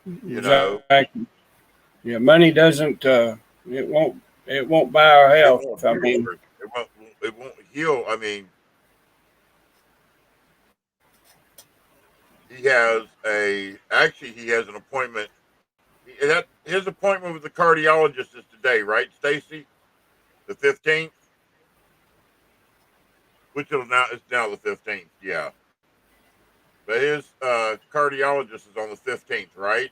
[SPEAKER 1] You know,
[SPEAKER 3] Exactly. Yeah, money doesn't. It won't. It won't buy our
[SPEAKER 1] it
[SPEAKER 3] health.
[SPEAKER 1] won't
[SPEAKER 3] I
[SPEAKER 1] heal.
[SPEAKER 3] mean,
[SPEAKER 1] It won't heal. I mean, he has an appointment. His appointment with the cardiologist is today, right, Stacy? The 15th, which is now the 15th. Yeah, but his cardiologist is on the 15th, right?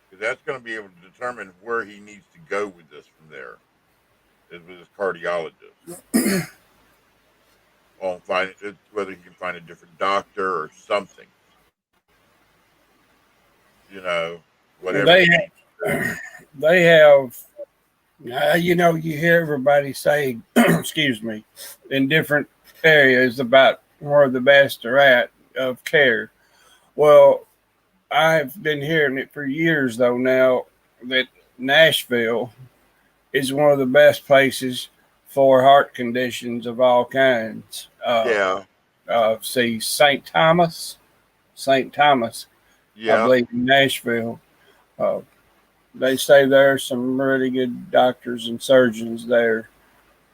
[SPEAKER 1] Because that's going to be able to determine where he needs to go with this from there. Is with his cardiologist on whether he can find a different doctor or something. You know, whatever.
[SPEAKER 3] they have. You know, you hear everybody say, "Excuse me," in different areas about where the best are at of care. Well, I've been hearing it for years, though, now that Nashville is one of the best places for heart conditions of all kinds.
[SPEAKER 1] Yeah,
[SPEAKER 3] See, St. Thomas, I
[SPEAKER 1] yeah,
[SPEAKER 3] believe, in Nashville. Uh, they say there are some really good doctors and surgeons there.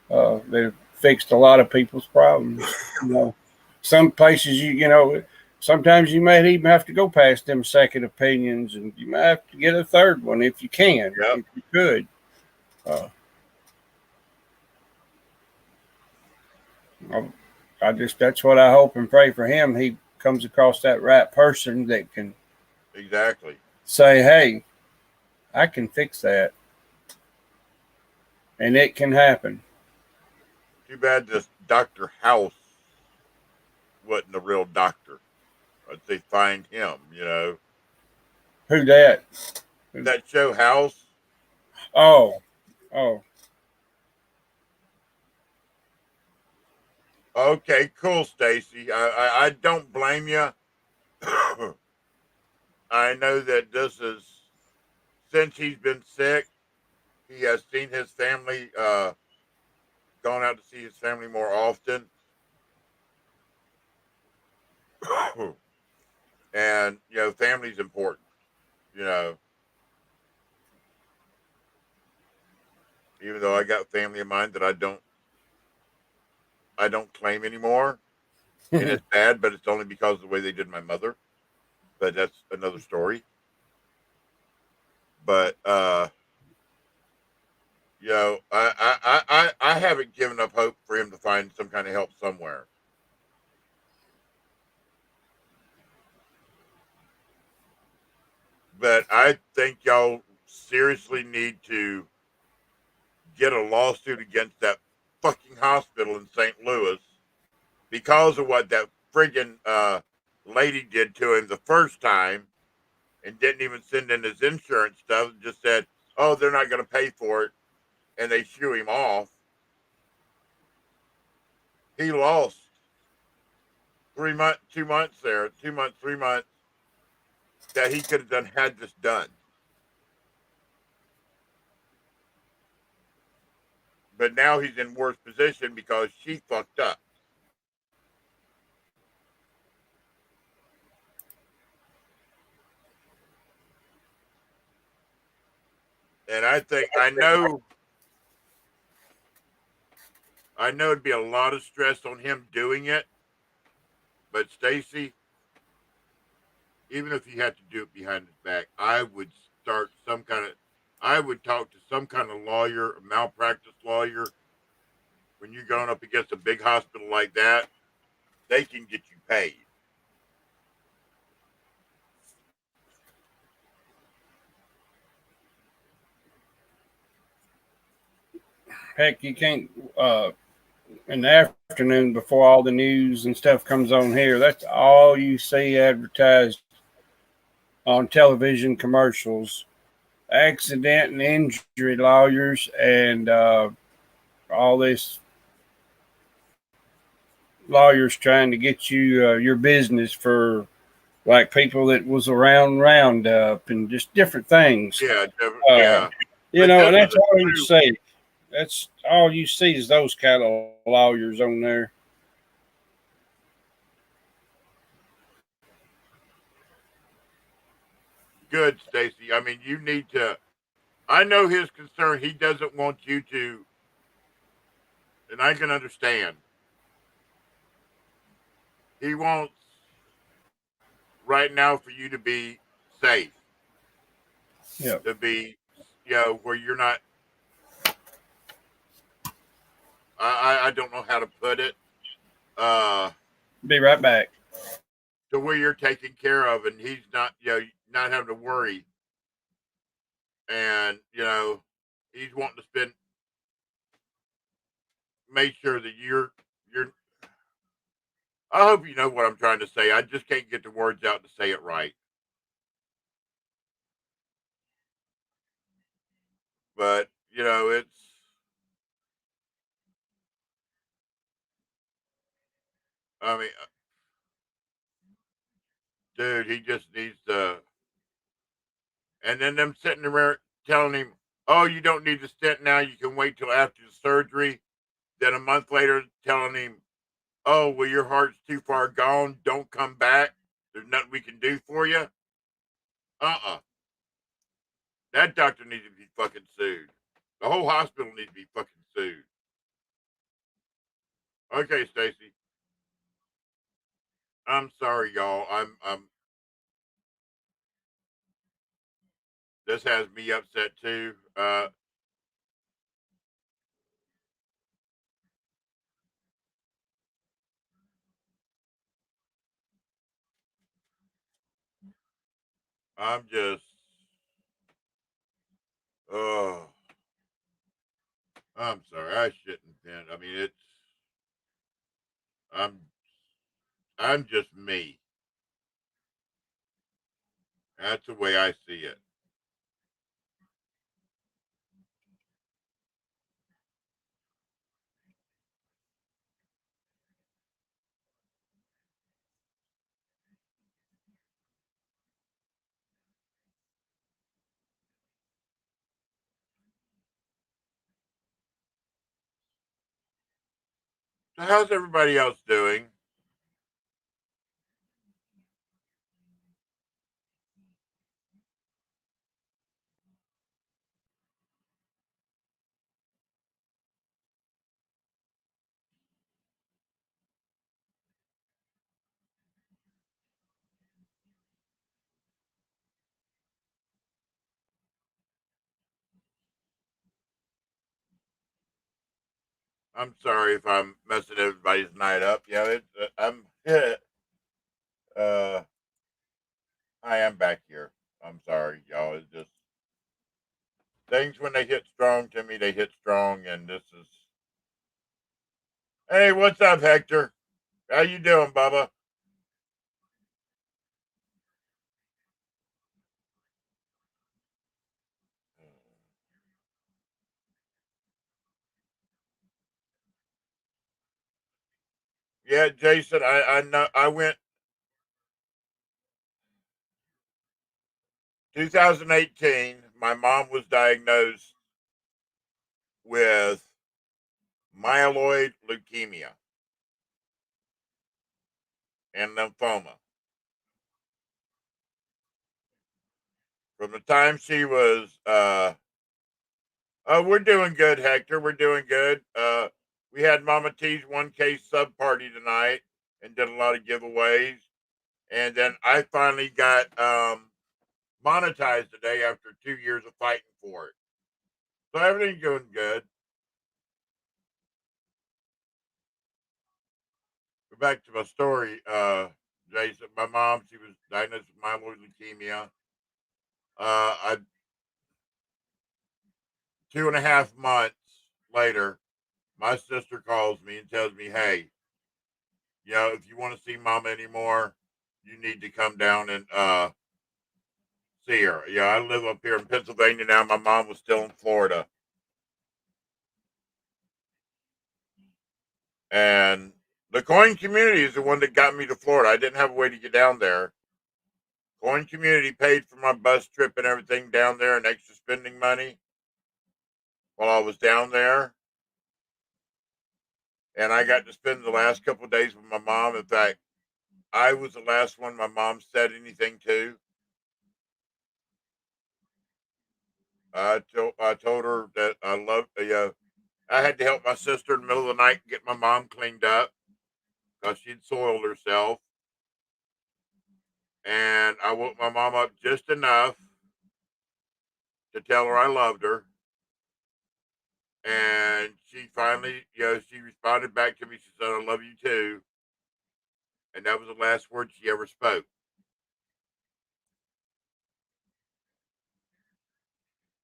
[SPEAKER 3] They've fixed a lot of people's problems. You know, some places you know, sometimes you might even have to go past them second opinions, and you might have to get a third one if you can,
[SPEAKER 1] yep.
[SPEAKER 3] if you could. Uh, that's what I hope and pray for him. He comes across that right person that can
[SPEAKER 1] Exactly.
[SPEAKER 3] say, "Hey, I can fix that," and it can happen.
[SPEAKER 1] Too bad this Dr. House wasn't a real doctor. I'd say find him,
[SPEAKER 3] Who that?
[SPEAKER 1] That show House.
[SPEAKER 3] Oh, oh,
[SPEAKER 1] Okay, cool, Stacy. I don't blame you. I know that this is since he's been sick, he has seen his family, gone out to see his family more often. And family's important, you know, even though I got family of mine that I don't claim anymore. And it's bad, but it's only because of the way they did my mother. But that's another story. But I haven't given up hope for him to find some kind of help somewhere. But I think y'all seriously need to get a lawsuit against that fucking hospital in St. Louis because of what that friggin' lady did to him the first time and didn't even send in his insurance stuff. Just said, "Oh, they're not going to pay for it," and they shoo him off. He lost 3 months, 2 months there, 2 months, 3 months that he could have had this done. But now he's in worse position because she fucked up. And I know it'd be a lot of stress on him doing it, but Stacy, even if you had to do it behind his back, I would I would talk to some kind of lawyer, a malpractice lawyer. When you're going up against a big hospital like that, they can get you paid.
[SPEAKER 3] Heck, you can't. In the afternoon before all the news and stuff comes on here, that's all you see advertised on television commercials. Accident and injury lawyers and all this lawyers trying to get you your business for like people that was around Roundup and just different things.
[SPEAKER 1] Yeah,
[SPEAKER 3] Uh,
[SPEAKER 1] But
[SPEAKER 3] and
[SPEAKER 1] this
[SPEAKER 3] that's
[SPEAKER 1] is
[SPEAKER 3] all you
[SPEAKER 1] true.
[SPEAKER 3] see. That's all you see is those kind of lawyers on there.
[SPEAKER 1] Good, Stacy. I mean, you need to. I know his concern. He doesn't want you to, and I can understand. He wants right now for you to be safe,
[SPEAKER 3] Yeah.
[SPEAKER 1] to be, where you're not. I don't know how to put it. Uh,
[SPEAKER 3] Be right back.
[SPEAKER 1] to where you're taken care of, and he's not, not having to worry, and he's wanting to make sure that you're. I hope you know what I'm trying to say. I just can't get the words out to say it right. But it's. I mean, dude, he just needs to. And then them sitting there telling him, "Oh, you don't need the stent now. You can wait till after the surgery." Then a month later, telling him, "Oh, well, your heart's too far gone. Don't come back. There's nothing we can do for you." That doctor needs to be fucking sued. The whole hospital needs to be fucking sued. Okay, Stacy. I'm sorry, y'all. I'm. This has me upset too. I'm just. Oh, I'm sorry. I shouldn't have been. I mean, it's. I'm. I'm just me. That's the way I see it. So, how's everybody else doing? I'm sorry if I'm messing everybody's night up. Yeah, I'm. uh, I am back here. I'm sorry, y'all. It's just things when they hit strong to me, they hit strong, and this is. Hey, what's up, Hector? How you doing, Bubba? Yeah, Jason. I know. I went 2018. My mom was diagnosed with myeloid leukemia and lymphoma. From the time she was We're doing good, Hector. We're doing good. We had Mama T's 1K sub party tonight and did a lot of giveaways. And then I finally got monetized today after 2 years of fighting for it. So everything's going good. But back to my story, Jason. My mom, she was diagnosed with myeloid leukemia. I 2.5 months later, my sister calls me and tells me, "Hey, if you want to see Mama anymore, you need to come down and see her." Yeah, I live up here in Pennsylvania now. My mom was still in Florida, and the coin community is the one that got me to Florida. I didn't have a way to get down there. Coin community paid for my bus trip and everything down there, and extra spending money while I was down there. And I got to spend the last couple of days with my mom. In fact, I was the last one my mom said anything to. I told her that I loved. I had to help my sister in the middle of the night get my mom cleaned up because she'd soiled herself, and I woke my mom up just enough to tell her I loved her. And she finally, she responded back to me. She said, "I love you too," and that was the last word she ever spoke.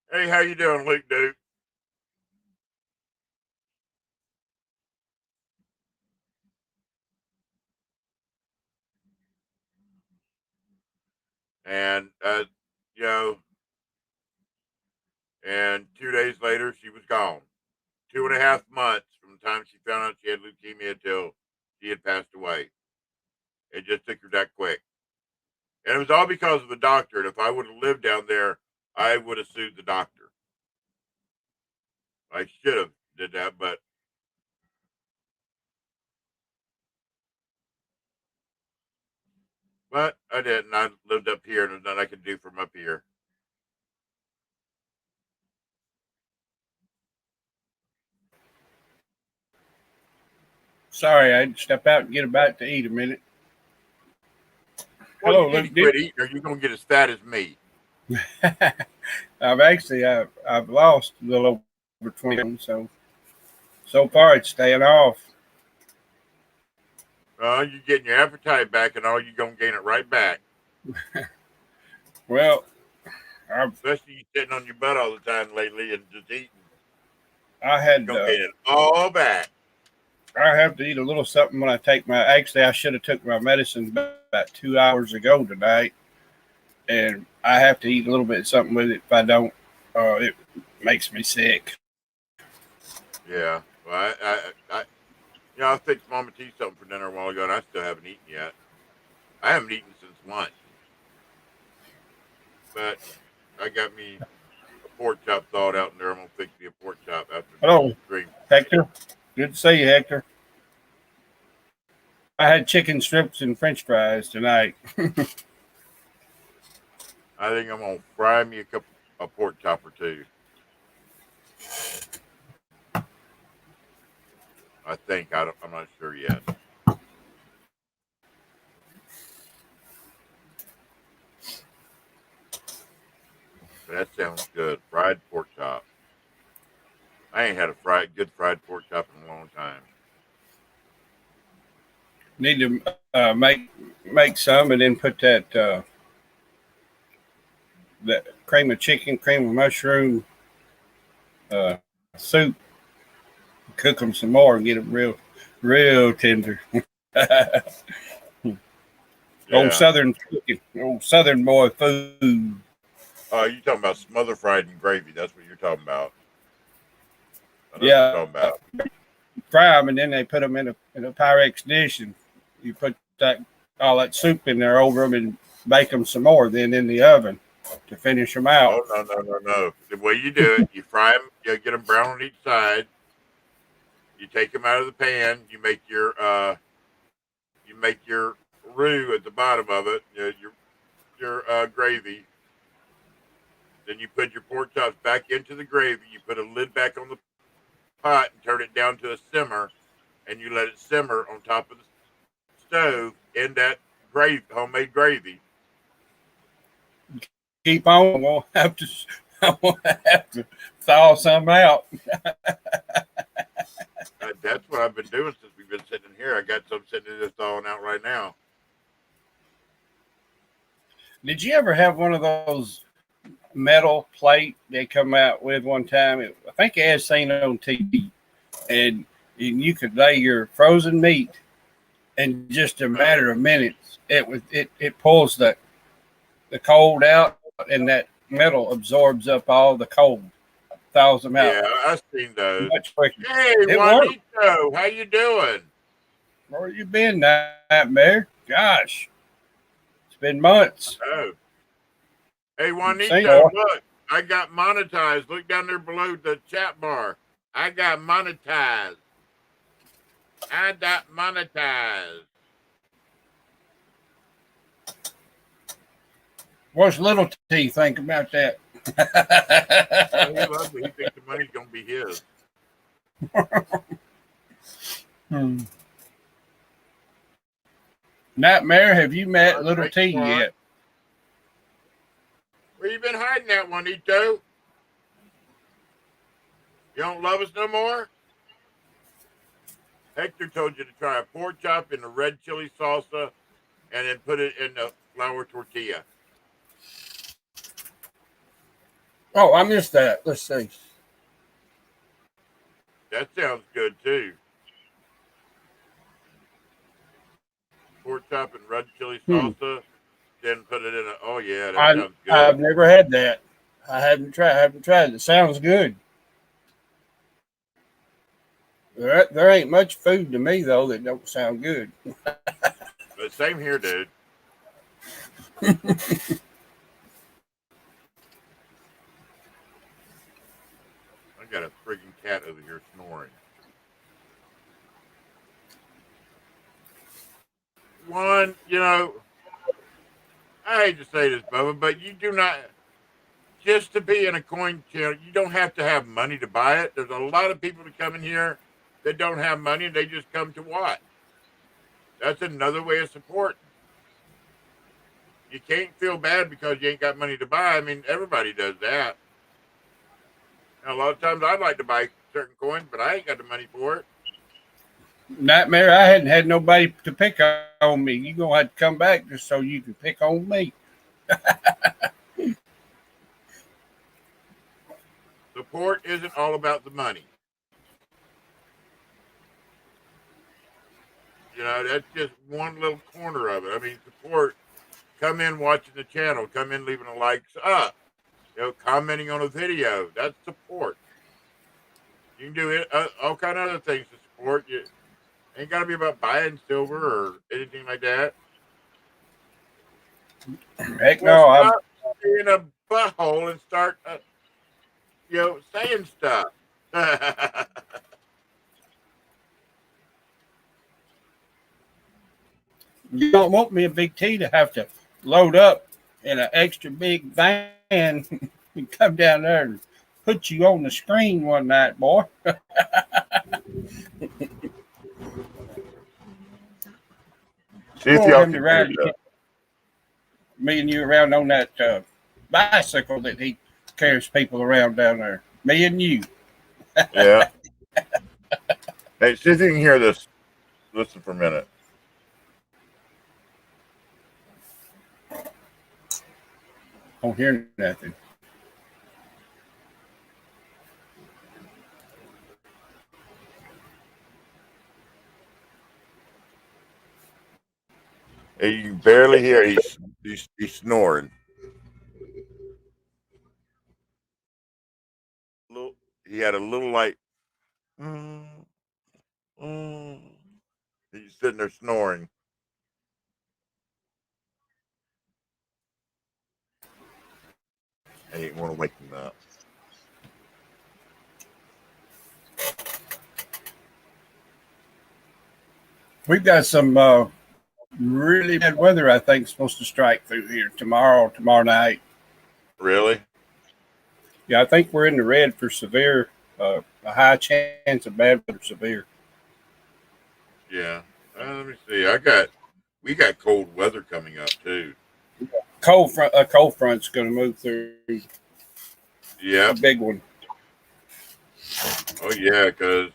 [SPEAKER 1] Hey, how you doing, Luke Duke? And you know, and 2 days later, she was gone. 2.5 months from the time she found out she had leukemia till she had passed away. It just took her that quick. And it was all because of the doctor. And if I would have lived down there, I would have sued the doctor. I should have did that, but I didn't. I lived up here, and there's nothing I could do from up here.
[SPEAKER 3] Sorry, I had to step out and get a bite to eat a minute.
[SPEAKER 1] Well,
[SPEAKER 3] Hello,
[SPEAKER 1] you need to
[SPEAKER 3] Luke.
[SPEAKER 1] quit eating, or you're gonna get as fat as me.
[SPEAKER 3] I've lost a little over 20, so far it's staying off.
[SPEAKER 1] You're getting your appetite back, and all you're gonna gain it right back.
[SPEAKER 3] Well,
[SPEAKER 1] Especially you sitting on your butt all the time lately and just eating.
[SPEAKER 3] I
[SPEAKER 1] You're
[SPEAKER 3] had
[SPEAKER 1] gonna gain it all back.
[SPEAKER 3] I have to eat a little something when I take my. Actually, I should have took my medicine about 2 hours ago tonight, and I have to eat a little bit of something with it. If I don't, it makes me sick.
[SPEAKER 1] Yeah. Well, I fixed Mama T something for dinner a while ago, and I still haven't eaten yet. I haven't eaten since lunch, but I got me a pork chop thawed out in there. I'm gonna fix me a pork chop after
[SPEAKER 3] Hello,
[SPEAKER 1] the stream.
[SPEAKER 3] Hector. Good to see you, Hector. I had chicken strips and French fries tonight.
[SPEAKER 1] I think I'm gonna fry me a pork chop or two. I think I'm not sure yet. But that sounds good. Fried pork chop. I ain't had a good fried pork chop in a long time.
[SPEAKER 3] Need to make some and then put that cream of chicken, cream of mushroom uh, soup. Cook them some more and get them real tender.
[SPEAKER 1] Yeah.
[SPEAKER 3] Old Southern boy food.
[SPEAKER 1] Oh, you talking about smother fried in gravy? That's what you're talking about. I know what
[SPEAKER 3] Yeah,
[SPEAKER 1] you're talking about.
[SPEAKER 3] fry them and then they put them in a Pyrex dish and you put all that soup in there over them and bake them some more. Then in the oven to finish them out.
[SPEAKER 1] Oh no! The way you do it, you fry them. You get them brown on each side. You take them out of the pan. You make your roux at the bottom of it. Your gravy. Then you put your pork chops back into the gravy. You put a lid back on the pot and turn it down to a simmer, and you let it simmer on top of the stove in that homemade gravy.
[SPEAKER 3] Keep on. I won't have to thaw some out.
[SPEAKER 1] That's what I've been doing since we've been sitting here. I got some sitting in this thawing out right now.
[SPEAKER 3] Did you ever have one of those metal plate they come out with one time? I think I had seen it on TV, and you could lay your frozen meat in just a matter of minutes. It pulls the cold out, and that metal absorbs up all the cold, thaws them out.
[SPEAKER 1] Yeah, I've seen those.
[SPEAKER 3] Much quicker.
[SPEAKER 1] Hey,
[SPEAKER 3] It
[SPEAKER 1] Juanito, how you doing?
[SPEAKER 3] Where you been, Nightmare? Gosh, it's been months.
[SPEAKER 1] Oh. Hey,
[SPEAKER 3] Say
[SPEAKER 1] Juanito, look, I got monetized. Look down there below the chat bar. I got monetized. I got monetized.
[SPEAKER 3] What's Little T think about that?
[SPEAKER 1] Well, he loves it. He thinks the money's going to be his.
[SPEAKER 3] Nightmare, have you met
[SPEAKER 1] All
[SPEAKER 3] Little
[SPEAKER 1] right,
[SPEAKER 3] T
[SPEAKER 1] Juan.
[SPEAKER 3] yet?
[SPEAKER 1] Where you been hiding at, Juanito? You don't love us no more? Hector told you to try a pork chop in the red chili salsa and then put it in the flour tortilla.
[SPEAKER 3] Oh, I missed that. Let's see.
[SPEAKER 1] That sounds good too. Pork chop and red chili salsa, then put it in a. Oh yeah, that sounds good.
[SPEAKER 3] I've never had that. I haven't tried it. It sounds good. There ain't much food to me though that don't sound good.
[SPEAKER 1] But same here, dude. I got a freaking cat over here snoring. One, I hate to say this, Bubba, but you do not, just to be in a coin channel, you don't have to have money to buy it. There's a lot of people that come in here that don't have money and they just come to watch. That's another way of supporting. You can't feel bad because you ain't got money to buy. I mean, everybody does that. Now, a lot of times I'd like to buy certain coins, but I ain't got the money for it.
[SPEAKER 3] Nightmare, I hadn't had nobody to pick on me. You're going to have to come back just so you can pick on me.
[SPEAKER 1] Support isn't all about the money. That's just one little corner of it. I mean, support, come in watching the channel, come in leaving a likes up, commenting on a video. That's support. You can do it, all kind of other things to support. You ain't got to be about buying silver or anything like that.
[SPEAKER 3] Heck no.
[SPEAKER 1] Stop being a butthole and start, saying stuff.
[SPEAKER 3] You don't want me, a Big T, to have to load up in an extra big van and come down there and put you on the screen one night, boy.
[SPEAKER 1] See if y'all can hear that.
[SPEAKER 3] Me and you around on that bicycle that he carries people around down there. Me and you.
[SPEAKER 1] Yeah. Hey, see if you can hear this. Listen for a minute.
[SPEAKER 3] Don't hear nothing.
[SPEAKER 1] Hey, you can barely hear. He's snoring. He had a little like. He's sitting there snoring. I didn't want to wake him up.
[SPEAKER 3] We've got some really bad weather, I think, supposed to strike through here tomorrow night.
[SPEAKER 1] Really?
[SPEAKER 3] Yeah, I think we're in the red for severe, a high chance of bad weather severe.
[SPEAKER 1] Yeah. Let me see. We got cold weather coming up too.
[SPEAKER 3] A cold front's going to move through.
[SPEAKER 1] Yeah.
[SPEAKER 3] A big one.
[SPEAKER 1] Oh yeah, because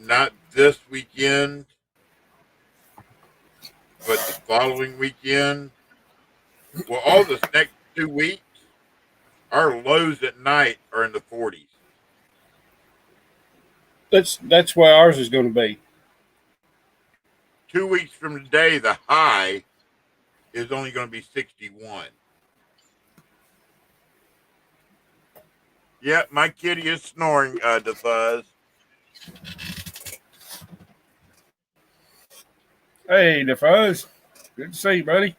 [SPEAKER 1] not this weekend, but the following weekend. Well, all this next 2 weeks, our lows at night are in the 40s.
[SPEAKER 3] That's where ours is going to be.
[SPEAKER 1] 2 weeks from today, the high is only going to be 61. Yep, my kitty is snoring, DeFuzz.
[SPEAKER 3] Hey, DeFuzz. Good to see you, buddy.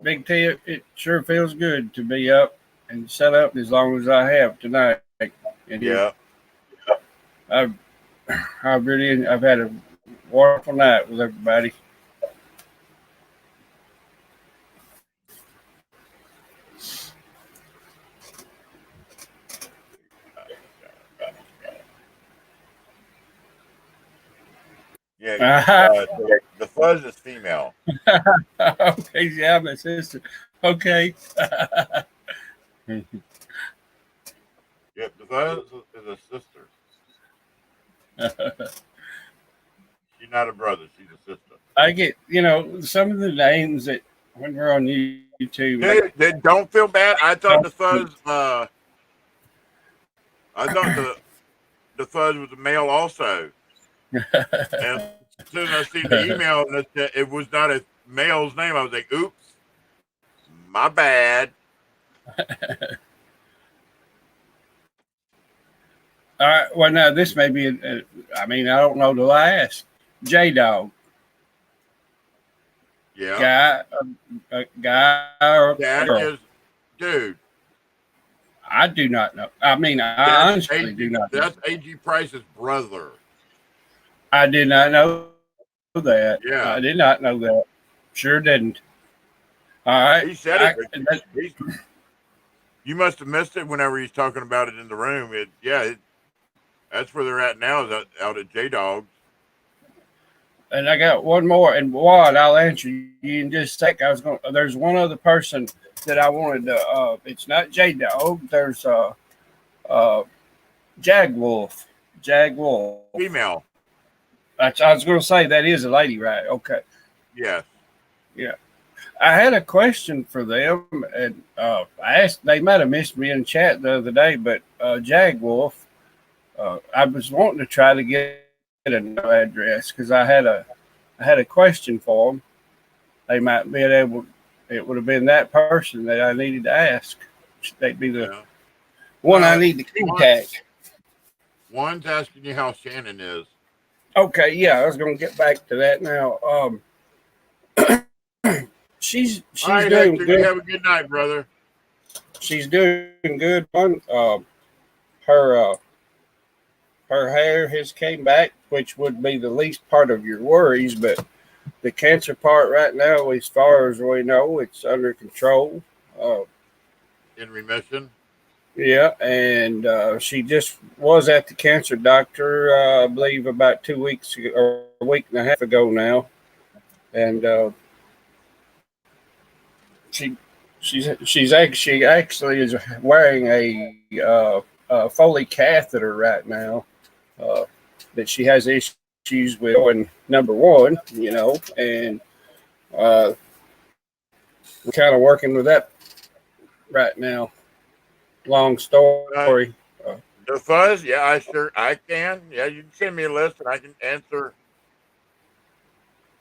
[SPEAKER 3] Big T, it sure feels good to be up and set up as long as I have tonight. And
[SPEAKER 1] Yeah.
[SPEAKER 3] I've had a wonderful night with everybody.
[SPEAKER 1] Yeah, the fuzz is female.
[SPEAKER 3] Okay, yeah, my sister. Okay.
[SPEAKER 1] Yep, the fuzz is a sister. She's not a brother, she's a sister.
[SPEAKER 3] I get, some of the names that when we're on YouTube.
[SPEAKER 1] They don't feel bad. I thought the fuzz the fuzz was a male also. And as soon as I see the email that it was not a male's name, I was like, oops, my bad.
[SPEAKER 3] All right. Well, now this may be, I don't know till I ask. J-Dog.
[SPEAKER 1] Yeah.
[SPEAKER 3] Guy or
[SPEAKER 1] that
[SPEAKER 3] girl?
[SPEAKER 1] Is, dude.
[SPEAKER 3] I do not know. I honestly do not know.
[SPEAKER 1] That's A.G. Price's brother.
[SPEAKER 3] I did not know that.
[SPEAKER 1] Yeah.
[SPEAKER 3] I did not know that. Sure didn't. All right.
[SPEAKER 1] He said it. You must have missed it whenever he's talking about it in the room. That's where they're at now, is out at J-Dog.
[SPEAKER 3] And I got one more, and Wad, I'll answer you in just a sec. There's one other person that I wanted to. It's not J-Dog. There's Jag Wolf.
[SPEAKER 1] Female.
[SPEAKER 3] I was going to say that is a lady, right? Okay.
[SPEAKER 1] Yes.
[SPEAKER 3] Yeah. I had a question for them, and I asked. They might have missed me in chat the other day, but Jag Wolf, I was wanting to try to get a no address because I had a question for them. They might be able. It would have been that person that I needed to ask. They'd be the one I need to contact.
[SPEAKER 1] One's asking you how Shannon is.
[SPEAKER 3] Okay, yeah, I was going to get back to that now. She's
[SPEAKER 1] right,
[SPEAKER 3] doing
[SPEAKER 1] Hector,
[SPEAKER 3] good.
[SPEAKER 1] You have a good night, brother.
[SPEAKER 3] She's doing good. Her hair has came back, which would be the least part of your worries, but the cancer part right now, as far as we know, it's under control.
[SPEAKER 1] In remission.
[SPEAKER 3] Yeah, and she just was at the cancer doctor, I believe, about 2 weeks ago, or a week and a half ago now, and she actually is wearing a Foley catheter right now that she has issues with. And number one, and we're kind of working with that right now. Long story.
[SPEAKER 1] The fuzz, yeah, I can. Yeah, you can send me a list and I can answer.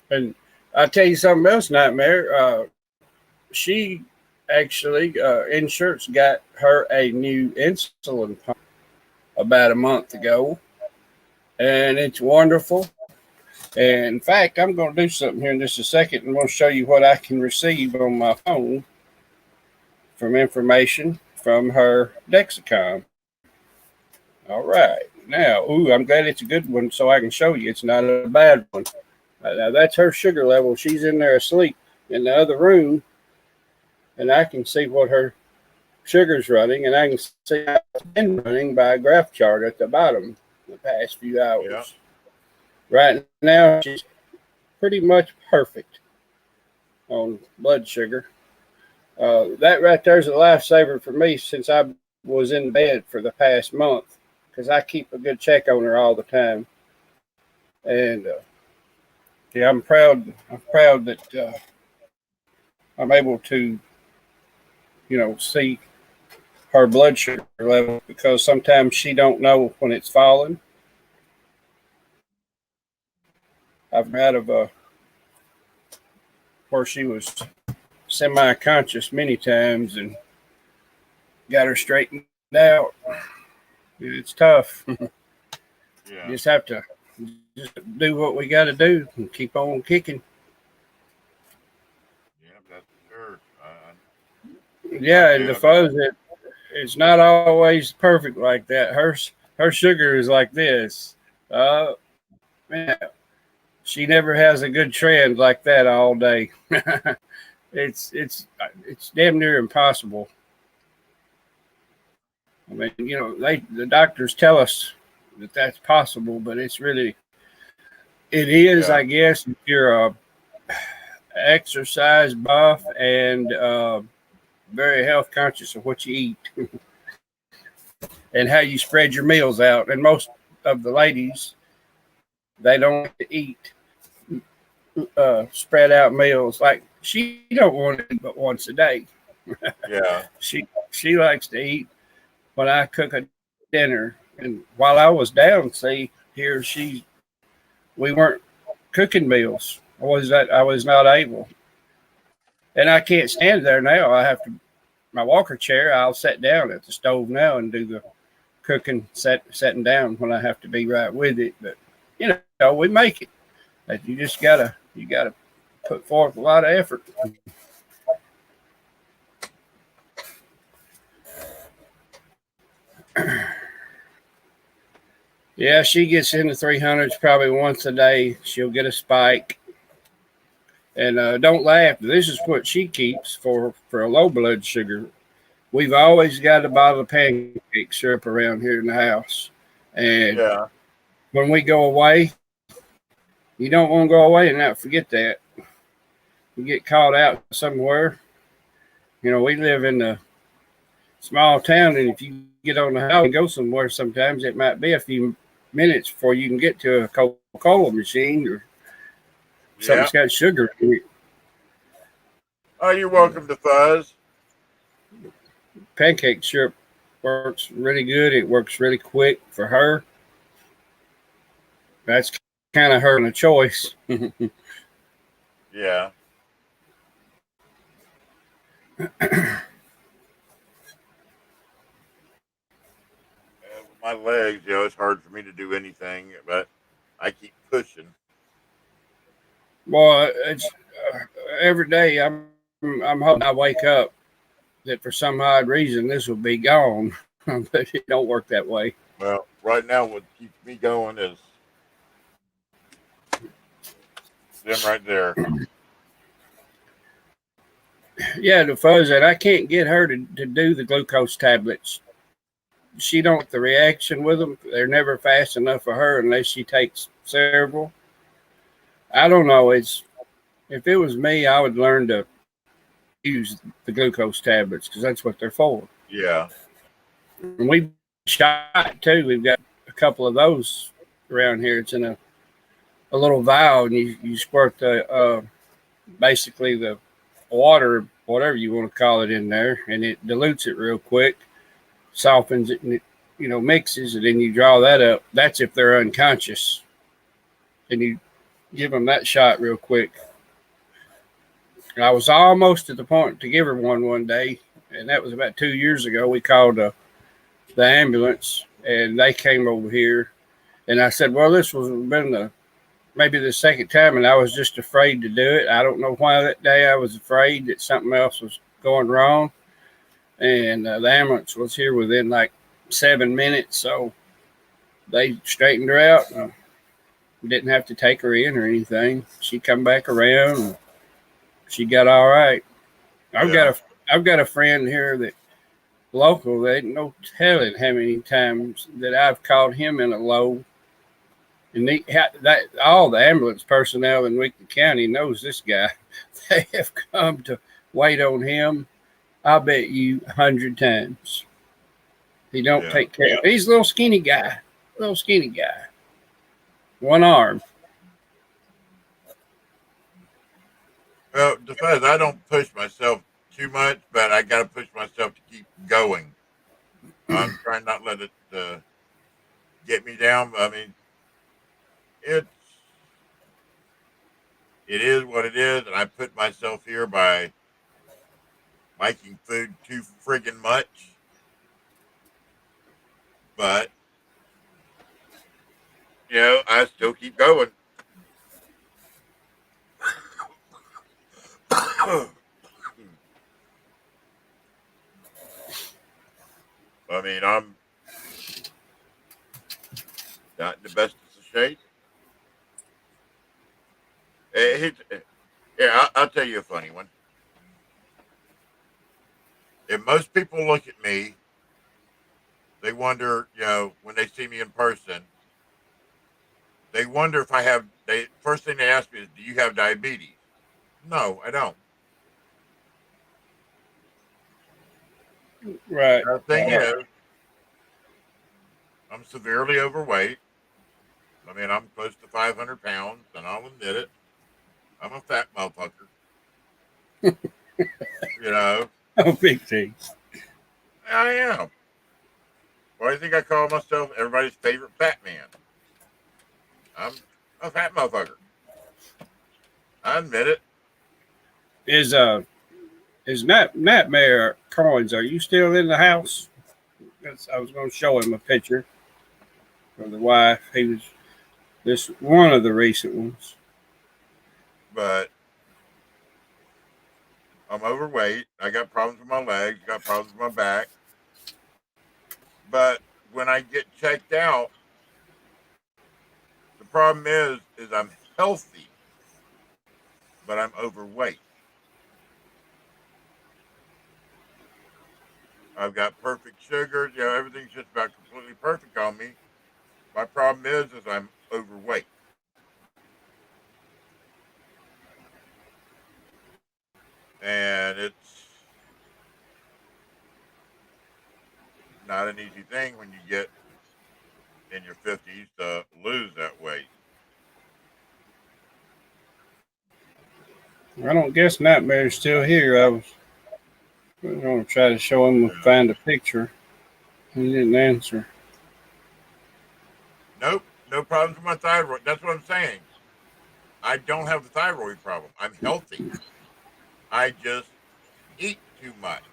[SPEAKER 3] And I'll tell you something else, Nightmare. She actually, insurance got her a new insulin pump about a month ago, and it's wonderful. And in fact, I'm going to do something here in just a second, and I'm going to show you what I can receive on my phone from information from her Dexcom. All right. now. Ooh, I'm glad it's a good one, so I can show you it's not a bad one. Now that's her sugar level. She's in there asleep in the other room, and I can see what her sugar's running, and I can see how it's been running by a graph chart at the bottom the past few hours.
[SPEAKER 1] Yeah.
[SPEAKER 3] Right now, she's pretty much perfect on blood sugar. That right there is a lifesaver for me since I was in bed for the past month, because I keep a good check on her all the time. And yeah, I'm proud. I'm proud that I'm able to, see her blood sugar level, because sometimes she don't know when it's falling. I've out of where she was semi-conscious many times and got her straightened out. It's tough.
[SPEAKER 1] Yeah.
[SPEAKER 3] You just have to just do what we got to do and keep on kicking.
[SPEAKER 1] Yeah, that's for sure.
[SPEAKER 3] Yeah, and the fuzz, it's not always perfect like that. Her sugar is like this. Man, she never has a good trend like that all day. It's damn near impossible. I mean, the doctors tell us that that's possible, but it is,
[SPEAKER 1] Yeah.
[SPEAKER 3] I guess, if you're a exercise buff and very health conscious of what you eat and how you spread your meals out. And most of the ladies, they don't like to eat spread out meals. Like, she don't want to eat but once a day.
[SPEAKER 1] Yeah.
[SPEAKER 3] She likes to eat when I cook a dinner. And while I was down, here we weren't cooking meals. I was not able. And I can't stand there now. I have to my walker chair. I'll sit down at the stove now and do the cooking, setting down when I have to be right with it. But we make it. But you gotta put forth a lot of effort. Yeah, she gets in the 300s probably once a day. She'll get a spike. And don't laugh. This is what she keeps for a low blood sugar. We've always got a bottle of pancake syrup around here in the house. And when we go away, you don't want to go away and not forget that. You get caught out somewhere. We live in a small town, and if you get on the highway and go somewhere, sometimes it might be a few minutes before you can get to a Coca-Cola machine or something's got sugar in it.
[SPEAKER 1] Oh, you're welcome to Fuzz.
[SPEAKER 3] Pancake syrup works really good. It works really quick for her. That's kind of her choice.
[SPEAKER 1] Yeah. My legs, it's hard for me to do anything, but I keep pushing.
[SPEAKER 3] Well, it's every day I'm hoping I wake up that for some odd reason this will be gone, but it don't work that way.
[SPEAKER 1] Well, right now what keeps me going is them right there.
[SPEAKER 3] Yeah, the fuzz that I can't get her to do the glucose tablets. She don't the reaction with them. They're never fast enough for her unless she takes several. I don't know. If it was me, I would learn to use the glucose tablets because that's what they're for.
[SPEAKER 1] Yeah.
[SPEAKER 3] And we've shot too. We've got a couple of those around here. It's in a little vial, and you squirt the basically the water, whatever you want to call it, in there, and it dilutes it real quick, softens it, and it mixes, and then you draw that up. That's if they're unconscious, and you give them that shot real quick. And I was almost at the point to give her one day, and that was about 2 years ago. We called the ambulance, and they came over here, and I said, well, this was been maybe the second time, and I was just afraid to do it. I don't know why that day I was afraid that something else was going wrong, and the ambulance was here within like 7 minutes, so they straightened her out and didn't have to take her in or anything. She come back around and she got all right.
[SPEAKER 1] Yeah.
[SPEAKER 3] I've got a friend here that local. There ain't no telling how many times that I've called him in a low. And all the ambulance personnel in Weakley County knows this guy. They have come to wait on him, I bet you 100 times. He don't
[SPEAKER 1] Yeah.
[SPEAKER 3] take care. He's a little skinny guy. One arm.
[SPEAKER 1] Well, the fact is, I don't push myself too much, but I got to push myself to keep going. I'm trying not to let it get me down. I mean, it's it is what it is, and I put myself here by liking food too friggin' much. But I still keep going. I mean, I'm not in the best of shape. Yeah, I'll tell you a funny one. If most people look at me, they wonder, when they see me in person, they wonder if I have. They first thing they ask me is, "Do you have diabetes?" No, I don't.
[SPEAKER 3] Right.
[SPEAKER 1] The thing is, I'm severely overweight. I mean, I'm close to 500 pounds, and I'll admit it. I'm a fat motherfucker. You know,
[SPEAKER 3] Oh, Big T.
[SPEAKER 1] I am. Why do you think I call myself everybody's favorite fat man? I'm a fat motherfucker. I admit it.
[SPEAKER 3] Is Nightmare Coins? Are you still in the house? I was going to show him a picture of the wife. He was this one of the recent ones.
[SPEAKER 1] But I'm overweight. I got problems with my legs. Got problems with my back. But when I get checked out, the problem is I'm healthy, but I'm overweight. I've got perfect sugars. Everything's just about completely perfect on me. My problem is I'm overweight. And it's not an easy thing when you get in your 50s to lose that weight.
[SPEAKER 3] I don't guess Nightmare's still here. I was going to try to show him and
[SPEAKER 1] Yeah.
[SPEAKER 3] find a picture. He didn't answer.
[SPEAKER 1] Nope, no problems with my thyroid. That's what I'm saying. I don't have the thyroid problem. I'm healthy. I just eat too much.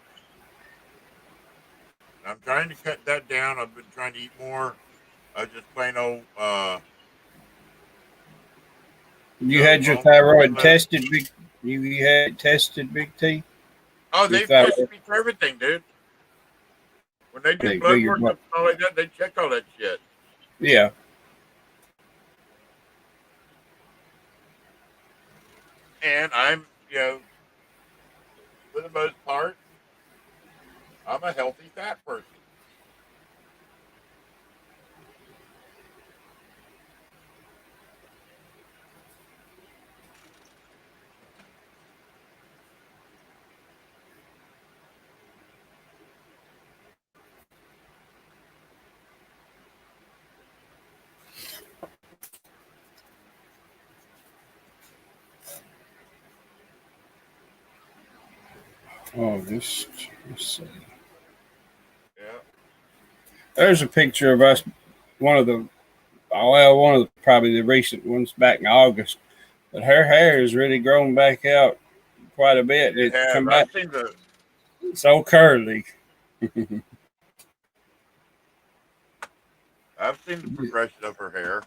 [SPEAKER 1] I'm trying to cut that down. I've been trying to eat more. Just plain old.
[SPEAKER 3] You had your
[SPEAKER 1] Long food
[SPEAKER 3] thyroid
[SPEAKER 1] less.
[SPEAKER 3] tested, Big. You had it tested, Big T.
[SPEAKER 1] Oh,
[SPEAKER 3] Your
[SPEAKER 1] they've
[SPEAKER 3] thyroid.
[SPEAKER 1] tested me for everything, dude. When they do
[SPEAKER 3] They do
[SPEAKER 1] blood
[SPEAKER 3] your
[SPEAKER 1] work
[SPEAKER 3] blood.
[SPEAKER 1] and all like that, they check all that shit.
[SPEAKER 3] Yeah.
[SPEAKER 1] And I'm, for the most part, I'm a healthy fat person.
[SPEAKER 3] Oh, this. Let's see.
[SPEAKER 1] Yeah.
[SPEAKER 3] There's a picture of us. One of the probably the recent ones back in August. But her hair has really grown back out quite a bit.
[SPEAKER 1] It
[SPEAKER 3] It's
[SPEAKER 1] has.
[SPEAKER 3] come back so curly.
[SPEAKER 1] I've seen the progression of her hair.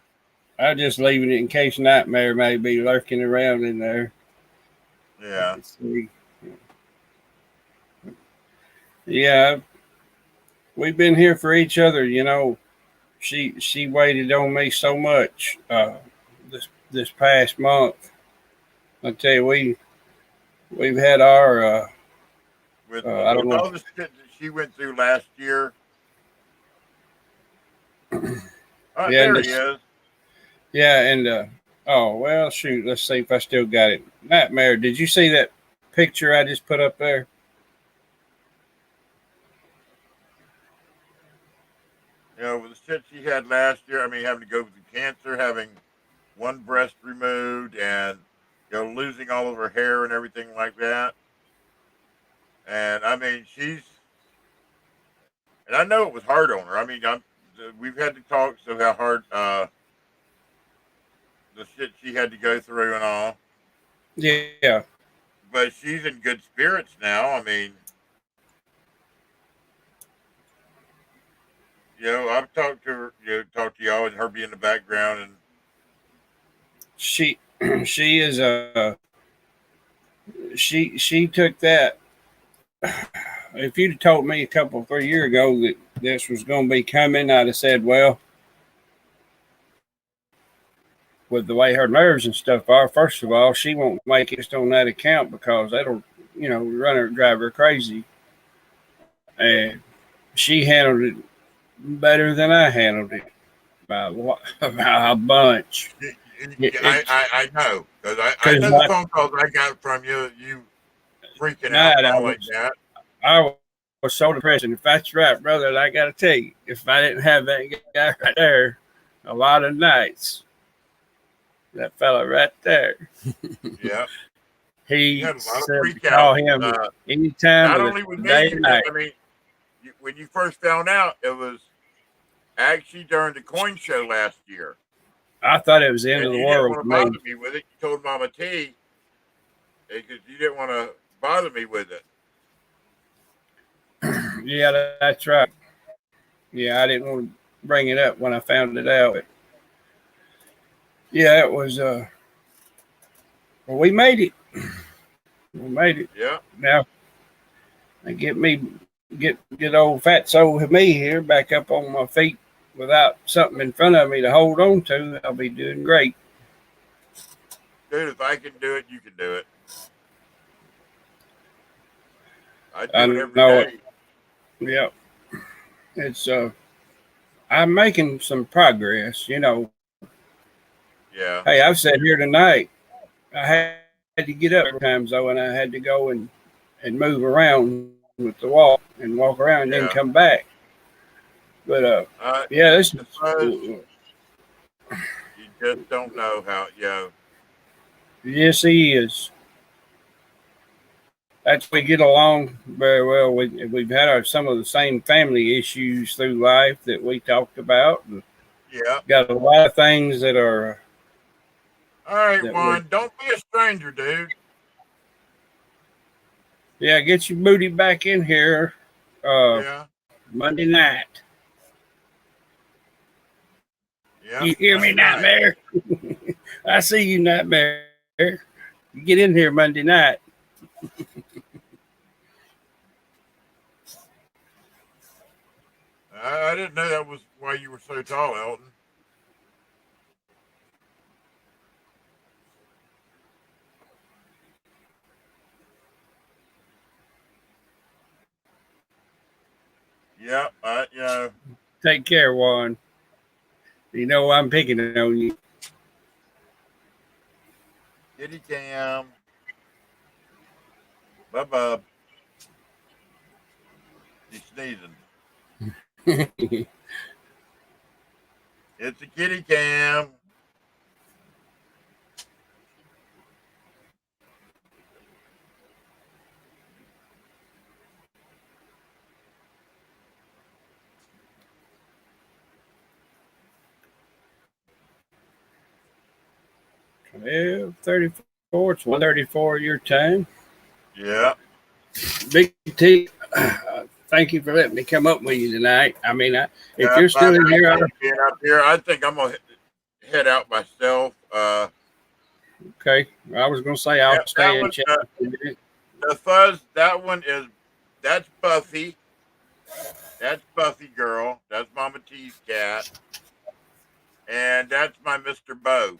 [SPEAKER 3] I'm just leaving it in case Nightmare may be lurking around in there.
[SPEAKER 1] Yeah.
[SPEAKER 3] Yeah, we've been here for each other, she waited on me so much this past month. I tell you, we've had our
[SPEAKER 1] with
[SPEAKER 3] I don't
[SPEAKER 1] with
[SPEAKER 3] know.
[SPEAKER 1] all the shit that she went through last year.
[SPEAKER 3] Yeah, and
[SPEAKER 1] There he is.
[SPEAKER 3] oh well, shoot. Let's see if I still got it. Nightmare. Did you see that picture I just put up there?
[SPEAKER 1] You know, with the shit she had last year. I mean, having to go through cancer, having one breast removed, and losing all of her hair and everything like that. And I mean, and I know it was hard on her. I mean, we've had to talk so how hard the shit she had to go through and all.
[SPEAKER 3] Yeah.
[SPEAKER 1] But she's in good spirits now. I mean, I've talked to her, talked to y'all, and her be in the background, and
[SPEAKER 3] She she is she took that. If you'd told me a couple 3 years ago that this was going to be coming, I'd have said, well, with the way her nerves and stuff are, first of all, she won't make it on that account because that'll, drive her crazy. And she handled it better than I handled it by a bunch.
[SPEAKER 1] I know because I know the phone calls I got from you freaking out and all like that.
[SPEAKER 3] I was so depressed. And if that's right, brother, I got to tell you, if I didn't have that guy right there, a lot of nights, that fella right there.
[SPEAKER 1] Yeah.
[SPEAKER 3] He
[SPEAKER 1] had a lot of
[SPEAKER 3] said
[SPEAKER 1] freak
[SPEAKER 3] to call
[SPEAKER 1] out.
[SPEAKER 3] him anytime.
[SPEAKER 1] Not only with me, I mean, when you first found out, it was actually during the coin show last year.
[SPEAKER 3] I thought it was the end of the world.
[SPEAKER 1] You didn't want to bother me with it. You told Mama T because you didn't want to bother me with it.
[SPEAKER 3] Yeah, that's right. Yeah, I didn't want to bring it up when I found it out. But yeah, it was. Well, we made it. We made it.
[SPEAKER 1] Yeah.
[SPEAKER 3] Now, get old fatso me here back up on my feet without something in front of me to hold on to. I'll be doing great.
[SPEAKER 1] Dude, if I can do it, you can do it. I do it every day.
[SPEAKER 3] Yeah. It's I'm making some progress,
[SPEAKER 1] Yeah.
[SPEAKER 3] Hey, I've sat here tonight. I had to get up times though, and I had to go and move around with the walk around and then come back. But yeah, this is,
[SPEAKER 1] you just don't know how.
[SPEAKER 3] Yes, he is. That's we get along very well. We've had some of the same family issues through life that we talked about.
[SPEAKER 1] Yeah.
[SPEAKER 3] Got a lot of things that are.
[SPEAKER 1] All right, Juan. Don't be a stranger, dude.
[SPEAKER 3] Yeah, get your booty back in here. Monday night.
[SPEAKER 1] Yeah.
[SPEAKER 3] You hear me, Nightmare? I see you, Nightmare. You get in here Monday night.
[SPEAKER 1] I didn't know that was why you were so tall, Elton. Yep,
[SPEAKER 3] Take care, Juan. You know I'm picking on you.
[SPEAKER 1] Kitty Cam. Bub. He's sneezing. It's a kitty cam.
[SPEAKER 3] Well, 34. It's 1:34 your time.
[SPEAKER 1] Yeah.
[SPEAKER 3] Big T, thank you for letting me come up with you tonight. I mean, if you're still in here,
[SPEAKER 1] I think I'm gonna head out myself.
[SPEAKER 3] Okay, I was gonna say I'll stay and chat.
[SPEAKER 1] The fuzz. That's Buffy. That's Buffy girl. That's Mama T's cat. And that's my Mr. Bo.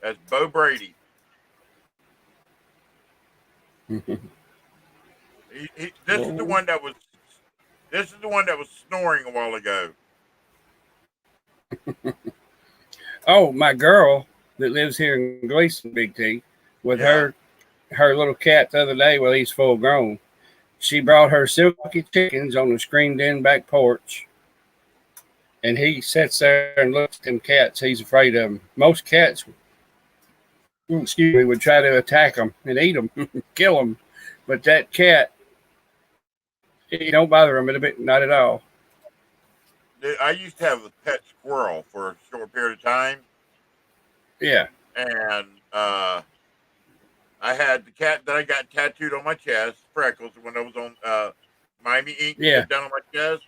[SPEAKER 1] That's Bo Brady. This is the one that was. This is the one that was snoring a while ago.
[SPEAKER 3] Oh, my girl that lives here in Gleason, Big T, with her little cat the other day. Well, he's full grown. She brought her silky chickens on the screened-in back porch, and he sits there and looks at them cats. He's afraid of them. Most cats, excuse me, would try to attack them and eat them, kill them, but that cat, he don't bother him a bit, not at all.
[SPEAKER 1] I used to have a pet squirrel for a short period of time.
[SPEAKER 3] Yeah.
[SPEAKER 1] And I had the cat that I got tattooed on my chest, Freckles, when I was on Miami Ink.
[SPEAKER 3] Yeah.
[SPEAKER 1] Down on my chest.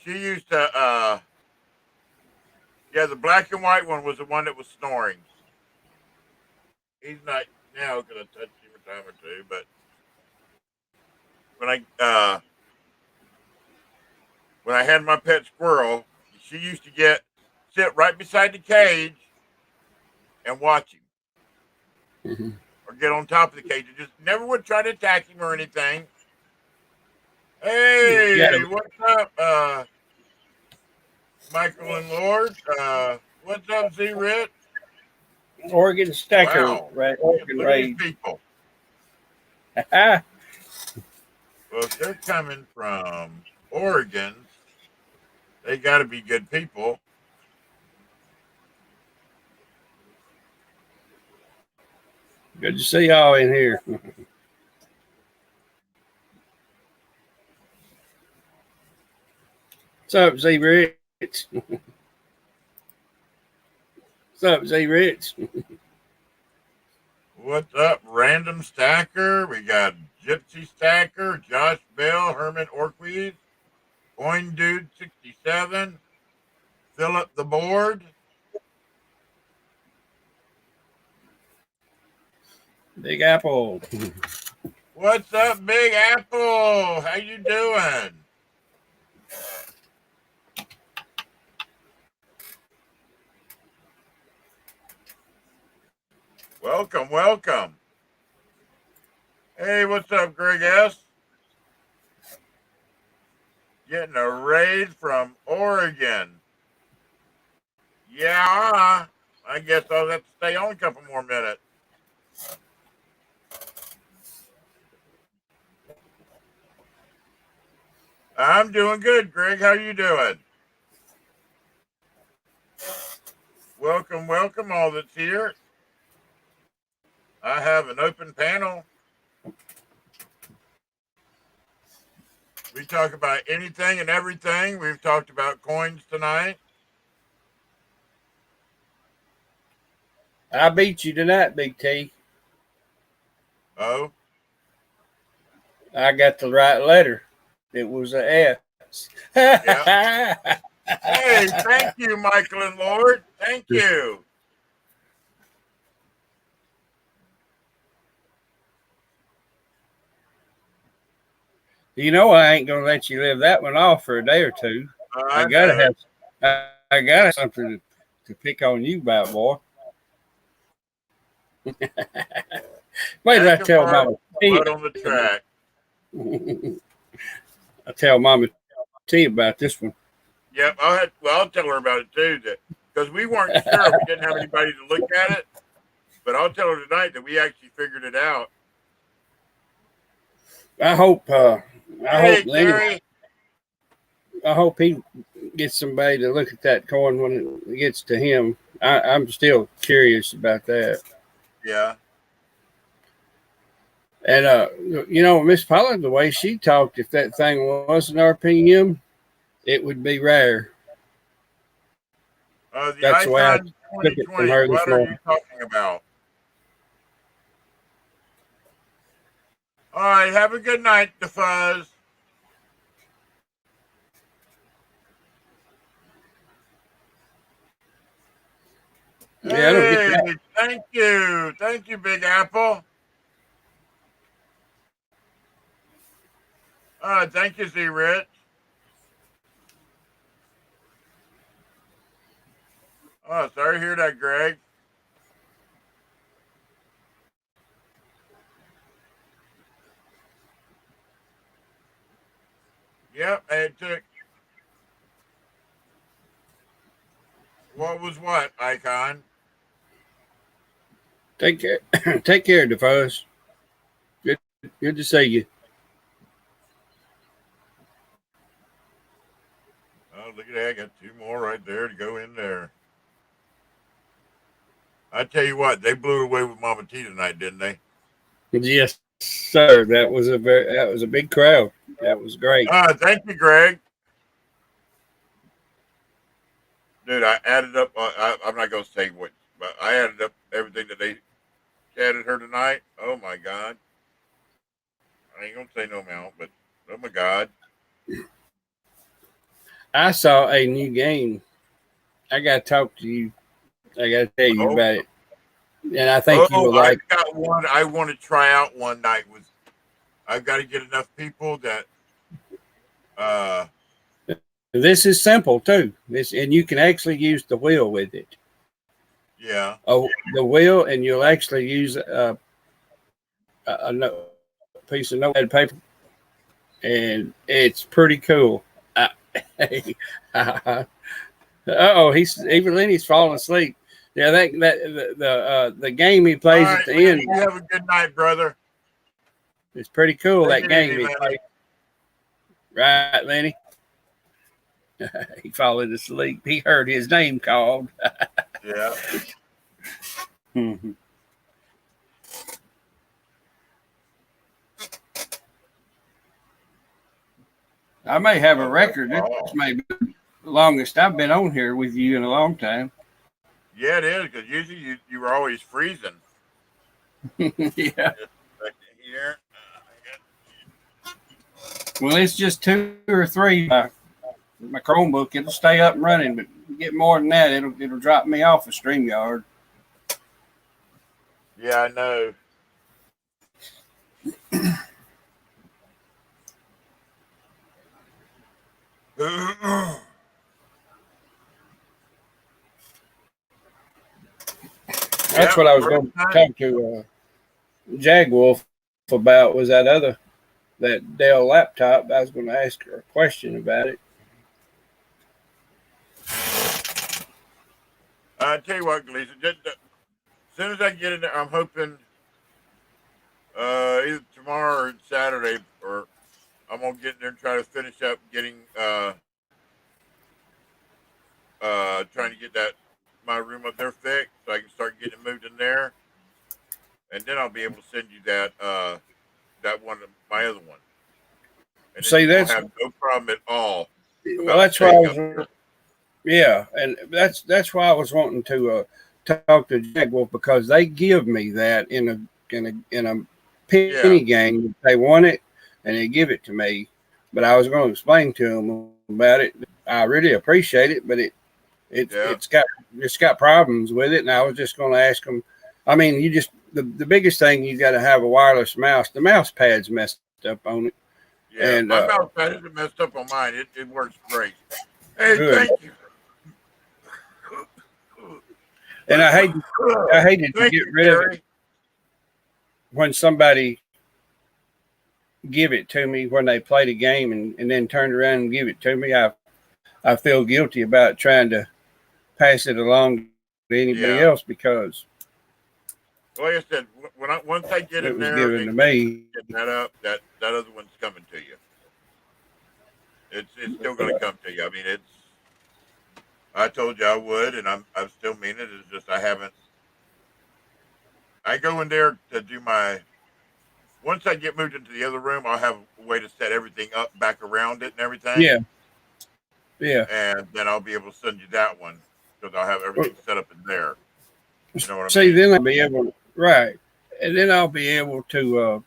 [SPEAKER 1] She used to, the black and white one was the one that was snoring. He's not now going to touch him a time or two, but when I had my pet squirrel, she used to sit right beside the cage and watch him.
[SPEAKER 3] Mm-hmm.
[SPEAKER 1] Or get on top of the cage. Just never would try to attack him or anything. Hey, what's up, Michael and Lord? What's up, Z Rich?
[SPEAKER 3] Oregon Stacker,
[SPEAKER 1] wow.
[SPEAKER 3] right? Oregon
[SPEAKER 1] Look
[SPEAKER 3] Raid.
[SPEAKER 1] at these people.
[SPEAKER 3] Well,
[SPEAKER 1] if they're coming from Oregon, they got to be good people.
[SPEAKER 3] Good to see y'all in here. What's up, Z Rich? What's up, Z Rich?
[SPEAKER 1] What's up, Random Stacker? We got Gypsy Stacker, Josh Bell, Herman Orquid, Coin Dude 67, Philip the Board.
[SPEAKER 3] Big Apple.
[SPEAKER 1] What's up, Big Apple? How you doing? Welcome, welcome. Hey, what's up, Greg S? Getting a raid from Oregon. Yeah, I guess I'll have to stay on a couple more minutes. I'm doing good, Greg. How you doing? Welcome, welcome, all that's here. I have an open panel. We talk about anything and everything. We've talked about coins tonight.
[SPEAKER 3] I beat you tonight, Big T.
[SPEAKER 1] Oh?
[SPEAKER 3] I got the right letter. It was an S.
[SPEAKER 1] Yeah. Hey, thank you, Michael and Lord. Thank you.
[SPEAKER 3] You know I ain't gonna let you live that one off for a day or two. I gotta have something to pick on you about, boy. Wait till I tell Mama T.
[SPEAKER 1] On the track.
[SPEAKER 3] I tell Mama T about this one.
[SPEAKER 1] Yep, I'll tell her about it too. Because we weren't sure, we didn't have anybody to look at it. But I'll tell her tonight that we actually figured it out.
[SPEAKER 3] I hope
[SPEAKER 1] Gary.
[SPEAKER 3] I hope he gets somebody to look at that coin when it gets to him. I'm still curious about that.
[SPEAKER 1] Yeah.
[SPEAKER 3] And Miss Pollard, the way she talked, if that thing was an RPM, it would be rare.
[SPEAKER 1] That's the way I took it from her this morning. What are you talking about? All right, have a good night, the Fuzz.
[SPEAKER 3] Yeah,
[SPEAKER 1] hey, thank you, Big Apple. Thank you, Z Rich. Oh, sorry to hear that, Greg. Yep, it took. What was what, Icon?
[SPEAKER 3] Take care. Take care, DeFuzz. Good to see you.
[SPEAKER 1] Oh, look at that. I got two more right there to go in there. I tell you what, they blew it away with Mama T tonight, didn't they?
[SPEAKER 3] Yes, sir. That was a big crowd. That was great.
[SPEAKER 1] Thank you, Greg. Dude, I added up. I'm not gonna say what, but I added up everything that they chatted her tonight. Oh my God! I ain't gonna say no amount, but oh my God!
[SPEAKER 3] I saw a new game. I got to talk to you. I got to tell you about it. And I think you will like.
[SPEAKER 1] I got one. I want to try out one night. I've got to get enough people that.
[SPEAKER 3] This is simple too. And you can actually use the wheel with it.
[SPEAKER 1] Yeah.
[SPEAKER 3] Oh, the wheel, and you'll actually use a piece of notepad paper, and it's pretty cool. Oh, Lenny's falling asleep. Yeah, the game he plays at the end.
[SPEAKER 1] You have a good night, brother.
[SPEAKER 3] It's pretty cool. That game he plays. Right, Lenny. He fallen asleep. He heard his name called.
[SPEAKER 1] Yeah.
[SPEAKER 3] Mm-hmm. I may have a record. This may be the longest I've been on here with you in a long time.
[SPEAKER 1] Yeah, it is, because usually you were always freezing.
[SPEAKER 3] Yeah.
[SPEAKER 1] Here.
[SPEAKER 3] Well, it's just 2 or 3. My Chromebook, it'll stay up and running, but you get more than that, it'll drop me off of StreamYard.
[SPEAKER 1] Yeah, I know.
[SPEAKER 3] That's what I was going to talk to Jagwolf about, was that Dell laptop. I was going to ask her a question about it.
[SPEAKER 1] I tell you what, Gleason, as soon as I get in there, I'm hoping either tomorrow or Saturday, or I'm gonna get in there and try to finish up getting trying to get my room up there fixed so I can start getting it moved in there, and then I'll be able to send you that one, my other one. And
[SPEAKER 3] see,
[SPEAKER 1] that's have no problem at all.
[SPEAKER 3] Well, that's why I was. Yeah, and that's why I was wanting to talk to Jagwolf, because they give me that in a penny game. They want it and they give it to me, but I was going to explain to them about it. I really appreciate it, but it's got problems with it, and I was just going to ask them. I mean, the biggest thing, you got to have a wireless mouse. The mouse pad's messed up on it.
[SPEAKER 1] Yeah, and my mouse pad isn't messed up on mine. It works great. Hey,
[SPEAKER 3] good.
[SPEAKER 1] Thank you.
[SPEAKER 3] And I hated to get rid of it when somebody give it to me when they played a game and then turned around and give it to me. I feel guilty about trying to pass it along to anybody else, because,
[SPEAKER 1] like I said, once I get in there,
[SPEAKER 3] given to me.
[SPEAKER 1] Get that up, that other one's coming to you. It's still going to come to you. I mean, I told you I would, and I'm still mean it. It's just I haven't. I go in there to do once I get moved into the other room, I'll have a way to set everything up back around it and everything.
[SPEAKER 3] Yeah. Yeah.
[SPEAKER 1] And then I'll be able to send you that one, because I'll have everything set up in there. You know what
[SPEAKER 3] I mean? Then I'll be able, right. And then I'll be able to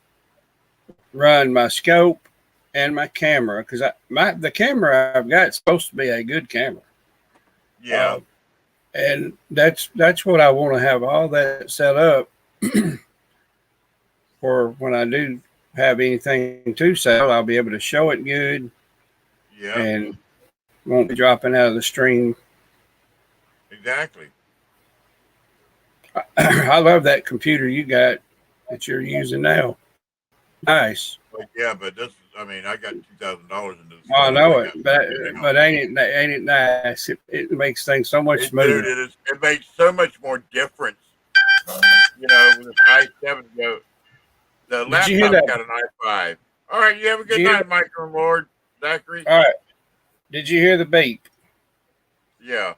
[SPEAKER 3] run my scope and my camera, because the camera I've got is supposed to be a good camera.
[SPEAKER 1] Yeah.
[SPEAKER 3] And that's what I want to have all that set up for when I do have anything to sell. I'll be able to show it good.
[SPEAKER 1] Yeah.
[SPEAKER 3] And won't be dropping out of the stream.
[SPEAKER 1] Exactly.
[SPEAKER 3] I love that computer you got that you're using now. Nice.
[SPEAKER 1] But yeah, but this is, I mean, I got $2,000 into this
[SPEAKER 3] I
[SPEAKER 1] stuff. I
[SPEAKER 3] know it,
[SPEAKER 1] got
[SPEAKER 3] but ain't it nice? It makes things so much
[SPEAKER 1] it, dude,
[SPEAKER 3] smoother.
[SPEAKER 1] it makes so much more difference. With this i7, the
[SPEAKER 3] Did you hear
[SPEAKER 1] laptop's
[SPEAKER 3] that?
[SPEAKER 1] got an i5. All right, you have a
[SPEAKER 3] Did
[SPEAKER 1] good
[SPEAKER 3] you hear?
[SPEAKER 1] night, Michael and Lord Zachary.
[SPEAKER 3] All right. Did you hear the beep?
[SPEAKER 1] Yeah.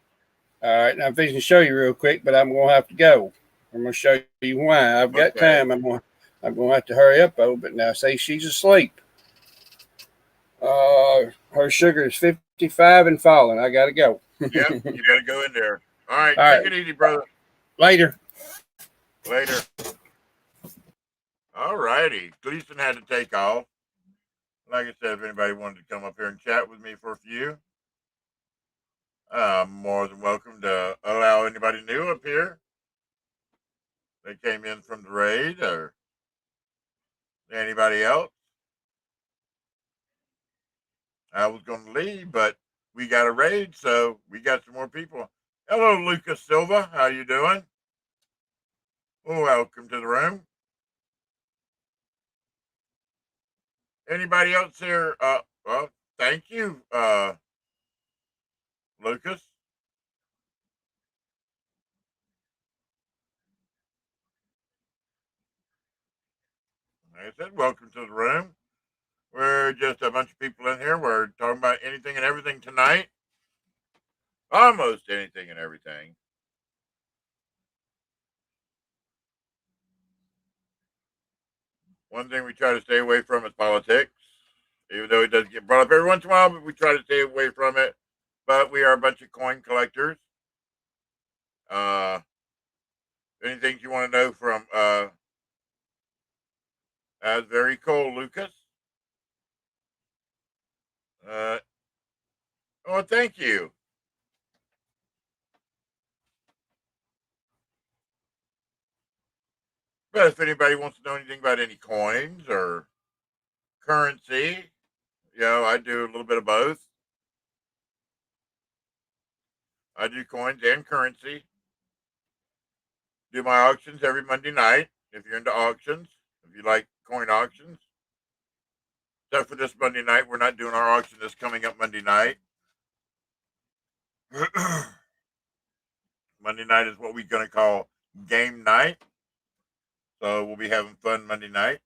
[SPEAKER 3] All right. Now I'm fixing to show you real quick, but I'm gonna have to go. I'm gonna show you why. I've got
[SPEAKER 1] Okay.
[SPEAKER 3] time. I'm gonna have to hurry up though. But now say she's asleep. Her sugar is 55 and falling. I gotta go.
[SPEAKER 1] Yep. You better go in there. All right.
[SPEAKER 3] All
[SPEAKER 1] Take
[SPEAKER 3] right.
[SPEAKER 1] it easy, brother.
[SPEAKER 3] Later.
[SPEAKER 1] Later. All righty. Gleason had to take off. Like I said, if anybody wanted to come up here and chat with me for a few, I'm more than welcome to allow anybody new up here. They came in from the raid or anybody else. I was going to leave, but we got a raid, so we got some more people. Hello, Lucas Silva. How you doing? Welcome to the room. Anybody else here? Well, thank you, Lucas. Like I said, welcome to the room. We're just a bunch of people in here. We're talking about anything and everything tonight. Almost anything and everything. One thing we try to stay away from is politics, even though it does get brought up every once in a while, but we try to stay away from it. But we are a bunch of coin collectors. Uh, anything you want to know from that's very cool, Lucas. Oh, thank you. But if anybody wants to know anything about any coins or currency, I do a little bit of both. I do coins and currency. Do my auctions every Monday night. If you're into auctions, if you like coin auctions, except for this Monday night, we're not doing our auction this coming up Monday night. Monday night is what we're going to call game night. So we'll be having fun Monday night.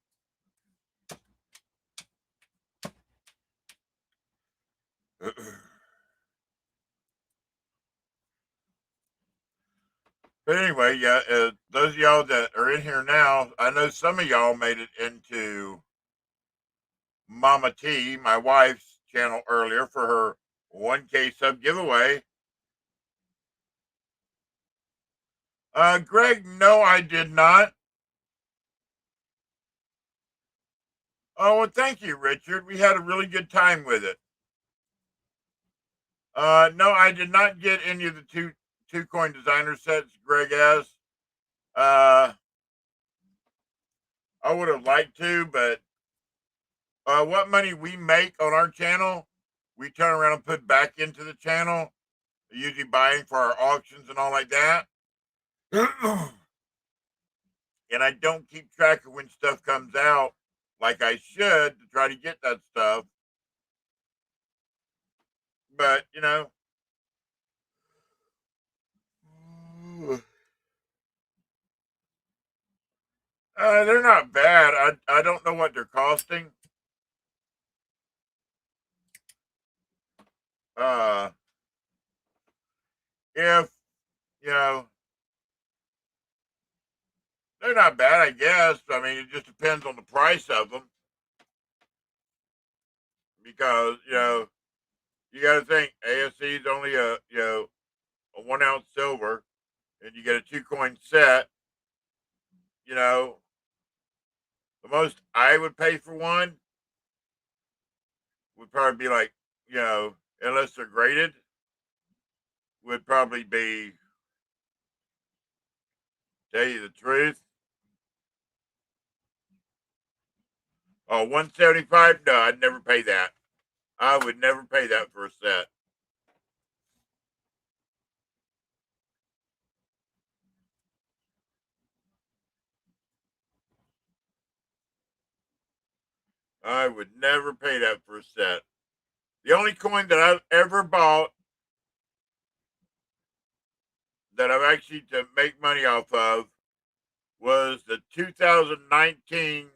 [SPEAKER 1] But anyway, yeah, those of y'all that are in here now, I know some of y'all made it into Mama T, my wife's channel earlier for her 1K sub giveaway. Greg, no, I did not. Oh, well, thank you, Richard. We had a really good time with it. No, I did not get any of the two coin designer sets Greg has. I would have liked to, but what money we make on our channel, we turn around and put back into the channel, usually buying for our auctions and all like that. And I don't keep track of when stuff comes out like I should to try to get that stuff. But, they're not bad. I don't know what they're costing. If, you know, they're not bad, I guess. I mean, it just depends on the price of them. Because, you got to think ASC is only a 1 ounce silver, and you get a 2 coin set. The most I would pay for one would probably be like, unless they're graded, would probably be, tell you the truth. Oh, 175? No, I'd never pay that. I would never pay that for a set. I would never pay that for a set. The only coin that I've ever bought that I've actually to make money off of was the 2019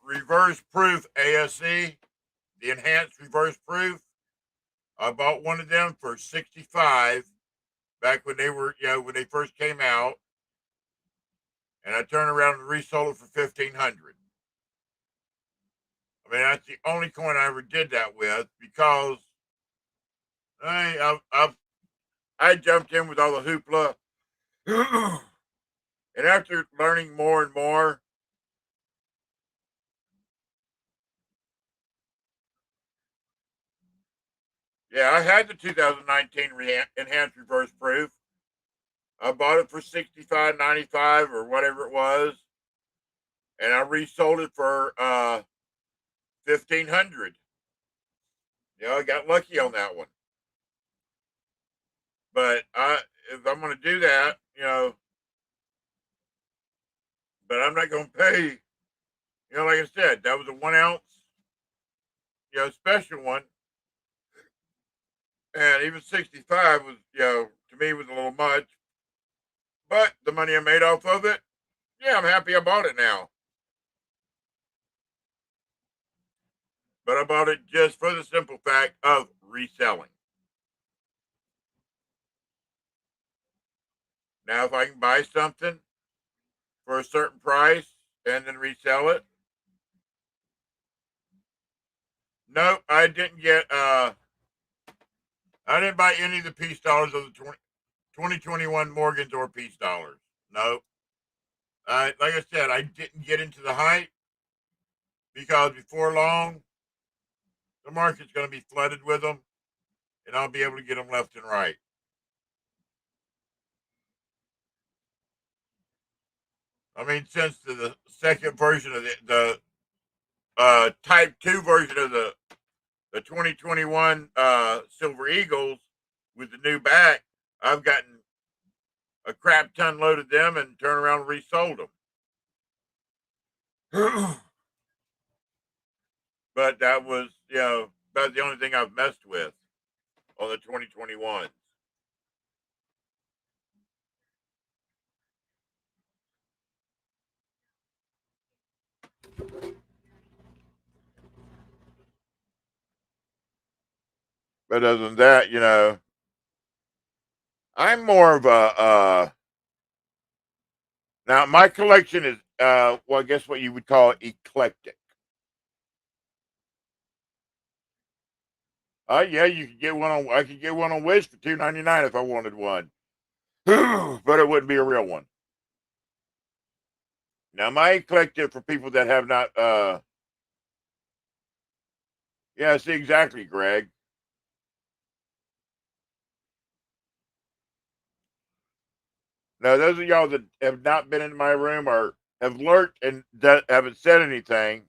[SPEAKER 1] reverse proof ASE, the enhanced reverse proof. I bought one of them for 65 back when they were, when they first came out, and I turned around and resold it for 1,500. I mean, that's the only coin I ever did that with because I jumped in with all the hoopla, and after learning more and more, yeah, I had the 2019 enhanced reverse proof. I bought it for 65.95 or whatever it was, and I resold it for 1,500. I got lucky on that one. But if I'm going to do that, but I'm not going to pay. Like I said, that was a 1 ounce, special one, and even 65 was, to me was a little much. But the money I made off of it, yeah, I'm happy I bought it now. But I bought it just for the simple fact of reselling. Now, if I can buy something for a certain price and then resell it, nope, I didn't get. I didn't buy any of the peace dollars of the 2021 Morgans or peace dollars. Nope. Like I said, I didn't get into the hype because before long, the market's going to be flooded with them, and I'll be able to get them left and right. I mean, since the second version of the Type 2 version of the 2021 Silver Eagles with the new back, I've gotten a crap ton load of them and turned around and resold them. But that was, about the only thing I've messed with on the 2021s. But other than that, I'm more of a now my collection is well, I guess what you would call eclectic. Yeah, you could get one on. I could get one on Wish for $2.99 if I wanted one, but it wouldn't be a real one. Now my eclectic for people that have not. Yeah, see exactly, Greg. Now those of y'all that have not been in my room or have lurked and haven't said anything.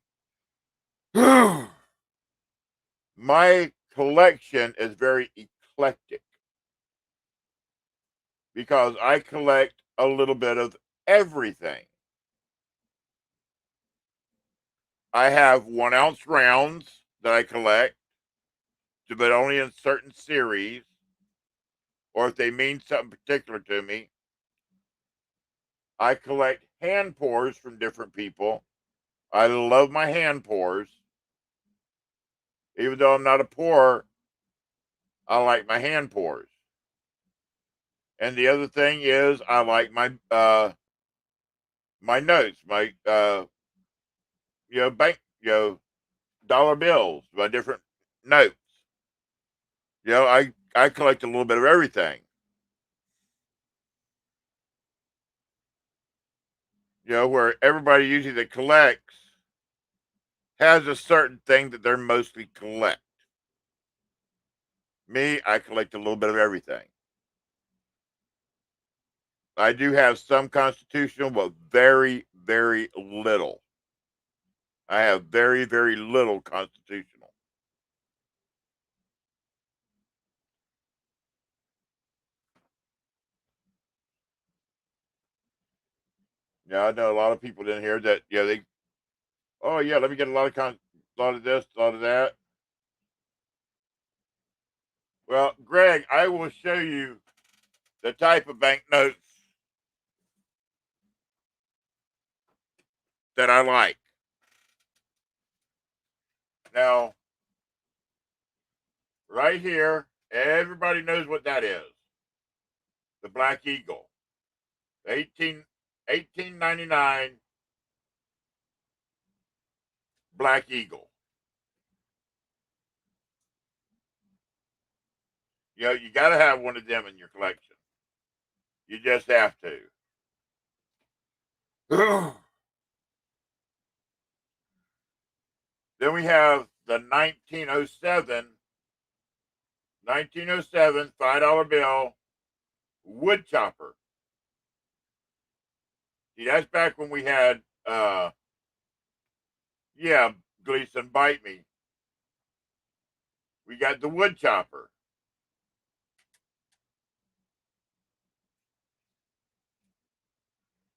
[SPEAKER 1] My collection is very eclectic because I collect a little bit of everything. I have 1 ounce rounds that I collect, but only in certain series, or if they mean something particular to me. I collect hand pours from different people. I love my hand pours. Even though I'm not a pourer, I like my hand pours. And the other thing is I like my notes, my bank, dollar bills, my different notes. I collect a little bit of everything. Where everybody usually that collects has a certain thing that they're mostly collect. Me, I collect a little bit of everything. I do have some constitutional, but very, very little. I have very, very little constitutional. I know a lot of people in here that, they Oh yeah, let me get a lot of this, a lot of that. Well, Greg, I will show you the type of banknotes that I like. Now, right here, everybody knows what that is. The Black Eagle. 1899 Black Eagle. You know, you got to have one of them in your collection. You just have to. Then we have the 1907 $5 bill wood chopper. See, that's back when we had, yeah, Gleason, bite me. We got the wood chopper.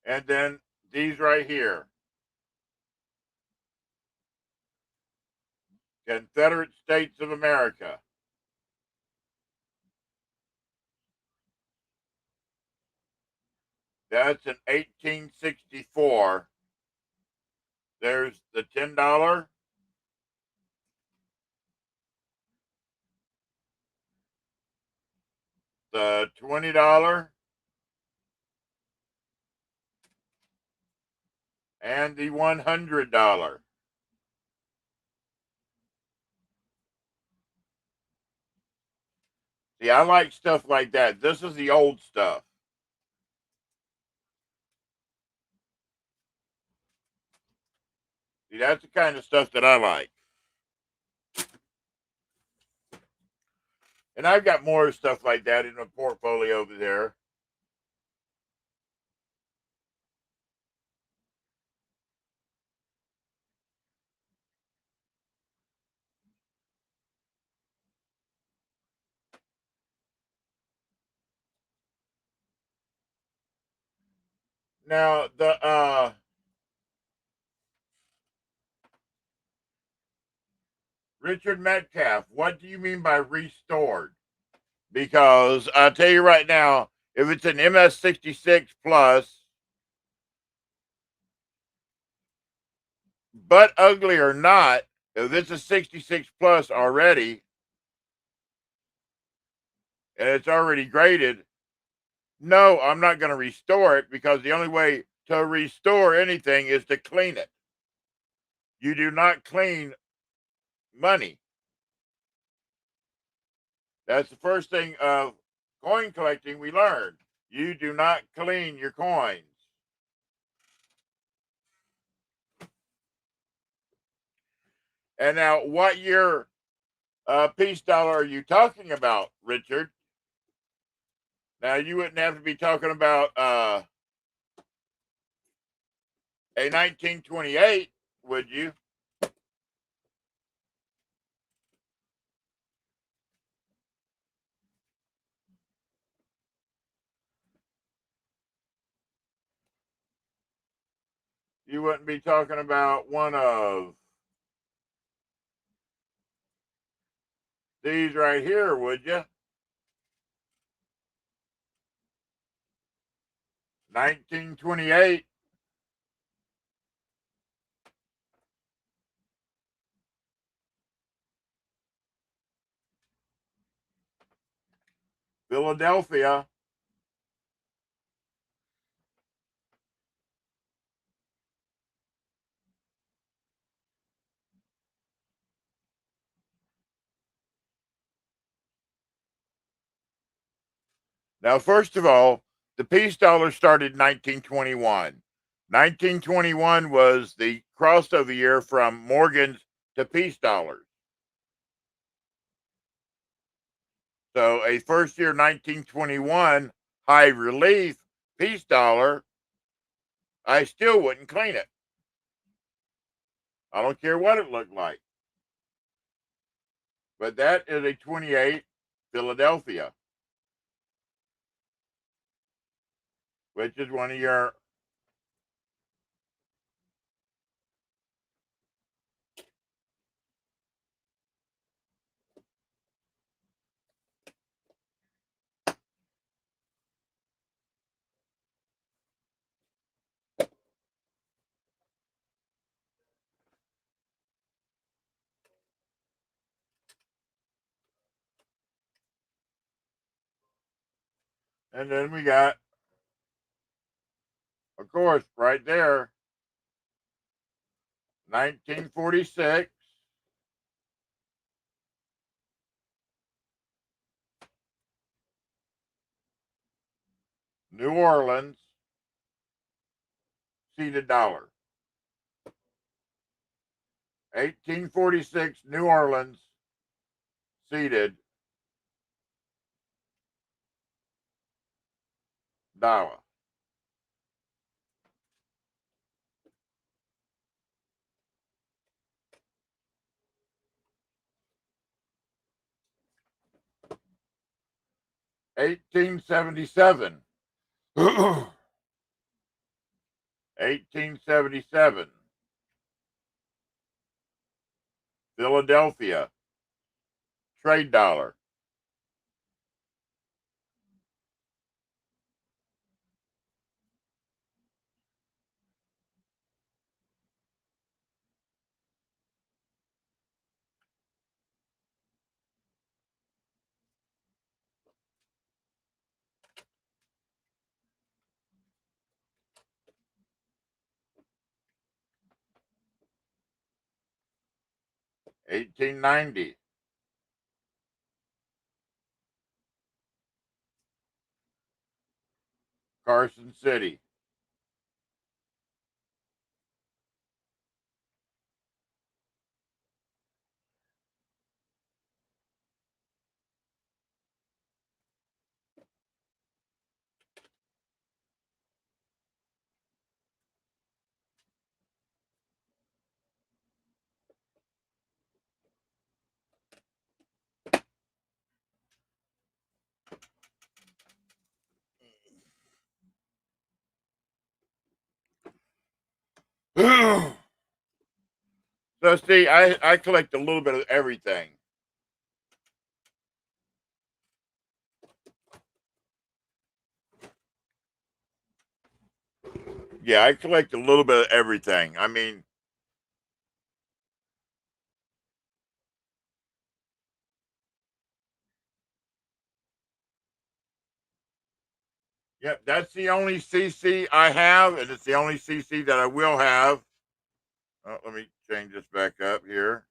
[SPEAKER 1] And then these right here. Confederate States of America. That's in 1864. There's the $10, the $20, and the $100. See, I like stuff like that. This is the old stuff. See, that's the kind of stuff that I like. And I've got more stuff like that in the portfolio over there. Now, the Richard Metcalf, what do you mean by restored? Because I'll tell you right now, if it's an MS-66 plus, but ugly or not, if it's a 66 plus already, and it's already graded, no, I'm not going to restore it, because the only way to restore anything is to clean it. You do not clean money. That's the first thing of coin collecting we learned. You do not clean your coins. And now, what year peace dollar are you talking about, Richard? Now, you wouldn't have to be talking about a 1928, would you? You wouldn't be talking about one of these right here, would you? 1928. Philadelphia. Now, first of all, the peace dollar started in 1921. 1921 was the crossover year from Morgan's to peace dollars. So a first year 1921 high relief peace dollar, I still wouldn't clean it. I don't care what it looked like. But that is a 28 Philadelphia, which is one of your And then we got, of course, right there, 1946. New Orleans seeded dollar. 1846 New Orleans seeded dollar. $18.77. 1877. Philadelphia trade dollar. $18.90. Carson City. So see, I collect a little bit of everything. Yeah, I collect a little bit of everything. I mean, yep, that's the only CC I have, and it's the only CC that I will have. Oh, let me change this back up here.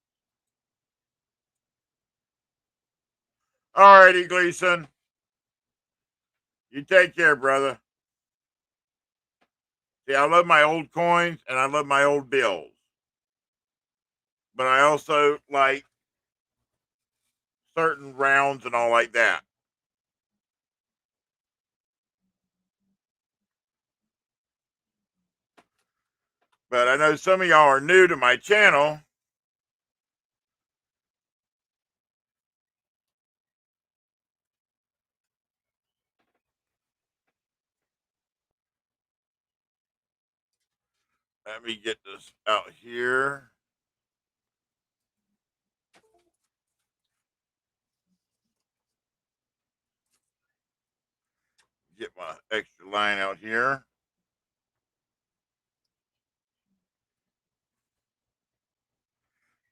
[SPEAKER 1] All righty, Gleason. You take care, brother. See, I love my old coins and I love my old bills. But I also like certain rounds and all like that. But I know some of y'all are new to my channel. Let me get this out here. Get my extra line out here.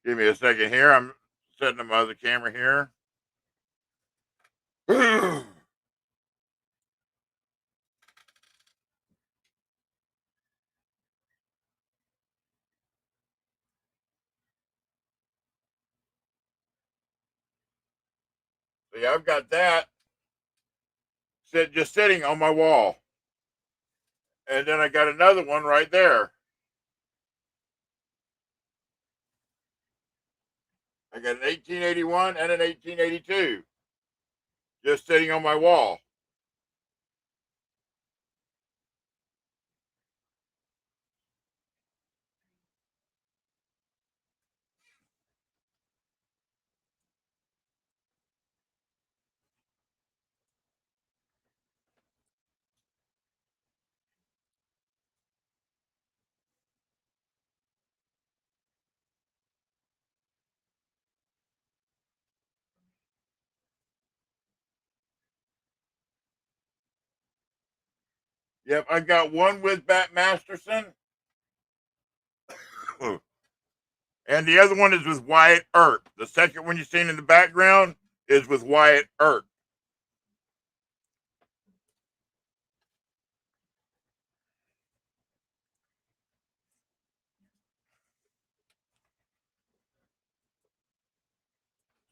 [SPEAKER 1] Give me a second here. I'm setting up my other camera here. See, I've got that just sitting on my wall. And then I got another one right there. I got an 1881 and an 1882 just sitting on my wall. Yep, I got one with Bat Masterson. And the other one is with Wyatt Earp. The second one you're seeing in the background is with Wyatt Earp.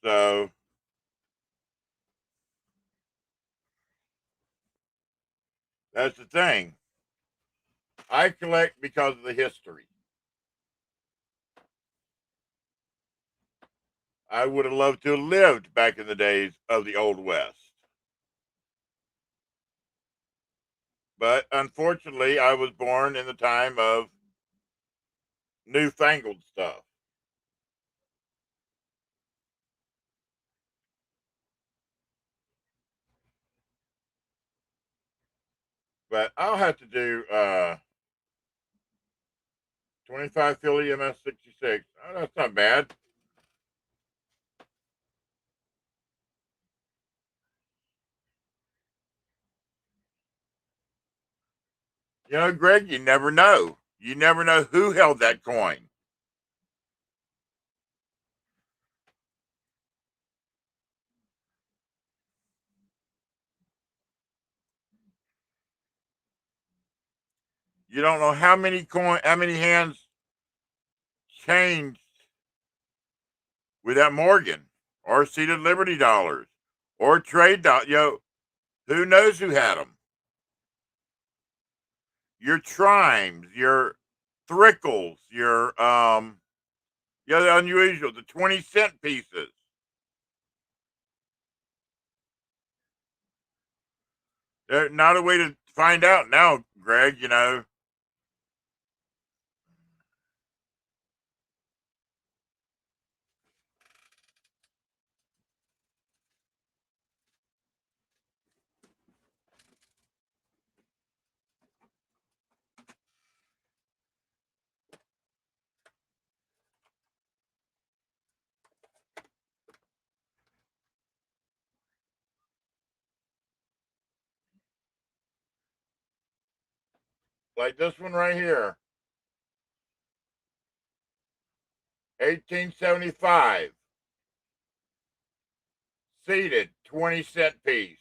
[SPEAKER 1] So that's the thing. I collect because of the history. I would have loved to have lived back in the days of the Old West. But unfortunately, I was born in the time of newfangled stuff. But I'll have to do 25 Philly MS-66. Oh, that's not bad. You know, Greg, you never know. You never know who held that coin. You don't know how many hands changed with that Morgan or seated Liberty dollars or trade dollars. You know, who knows who had them? Your Trimes, your Thrickles, your the unusual, the 20-cent pieces. They're not a way to find out now, Greg, you know. Like this one right here. 1875. Seated 20-cent piece.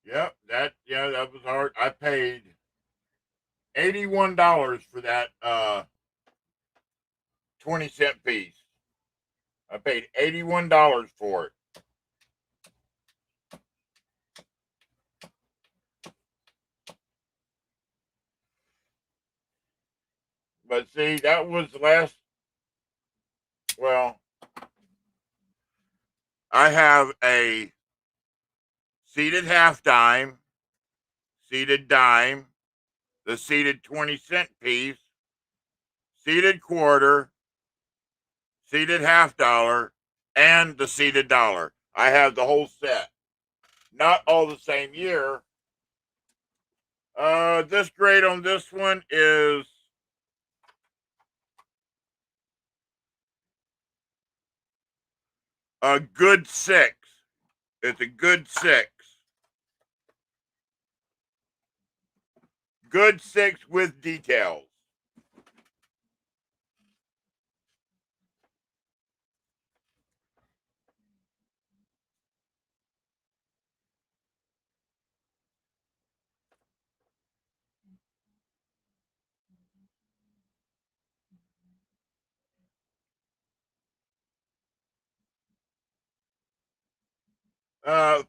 [SPEAKER 1] Yep, that was hard. I paid $81 for that 20-cent piece. I paid $81 for it. But see, that was the last. Well, I have a seated half dime, seated dime, the seated 20-cent piece, seated quarter, seated half dollar, and the seated dollar. I have the whole set. Not all the same year. This grade on this one is a good 6. It's a good 6. Good 6 with details.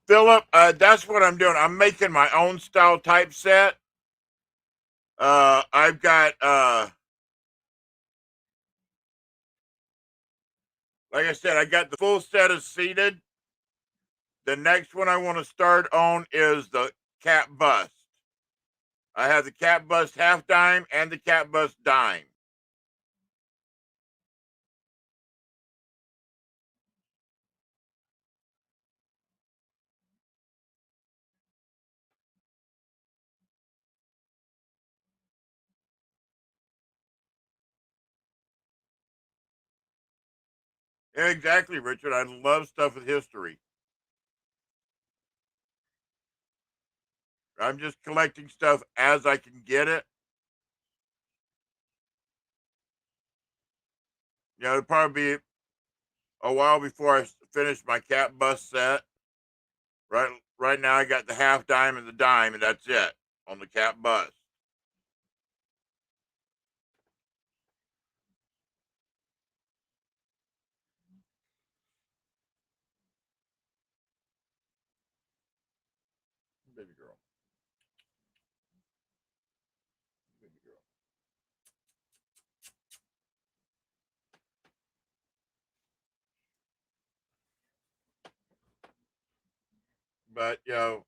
[SPEAKER 1] Philip, that's what I'm doing. I'm making my own style typeset. I've got like I said, I got the full set of seated. The next one I want to start on is the cap bust. I have the cat bust half dime and the cat bust dime. Yeah, exactly, Richard. I love stuff with history. I'm just collecting stuff as I can get it. You know, it'll probably be a while before I finish my cat bust set. Right now, I got the half dime and the dime, and that's it on the cat bust. Baby girl. Baby girl. But, you know,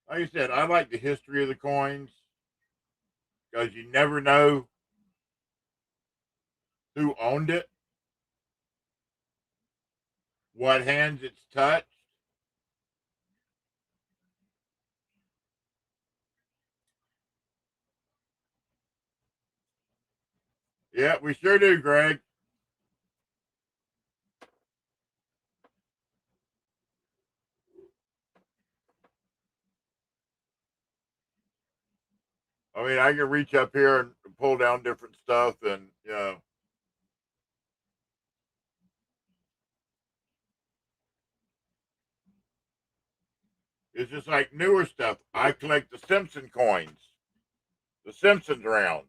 [SPEAKER 1] like I said, I like the history of the coins because you never know who owned it, what hands it's touched. Yeah, we sure do, Greg. I mean, I can reach up here and pull down different stuff, and you know, it's just like newer stuff. I collect the Simpson coins, the Simpsons rounds.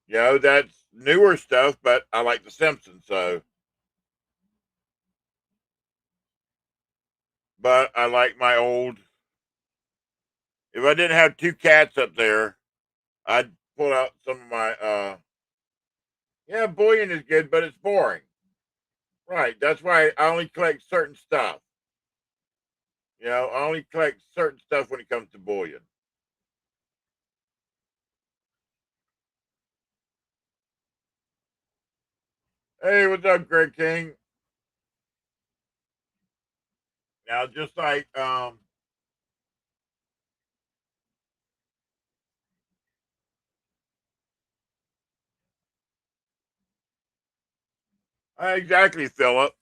[SPEAKER 1] You know, that's newer stuff, but I like the Simpsons, so. But I like my old. If I didn't have two cats up there, I'd pull out some of my. Yeah, bullion is good, but it's boring. Right. That's why I only collect certain stuff. You know, I only collect certain stuff when it comes to bullion. Hey, what's up, Greg King? Now, just like exactly, Philip.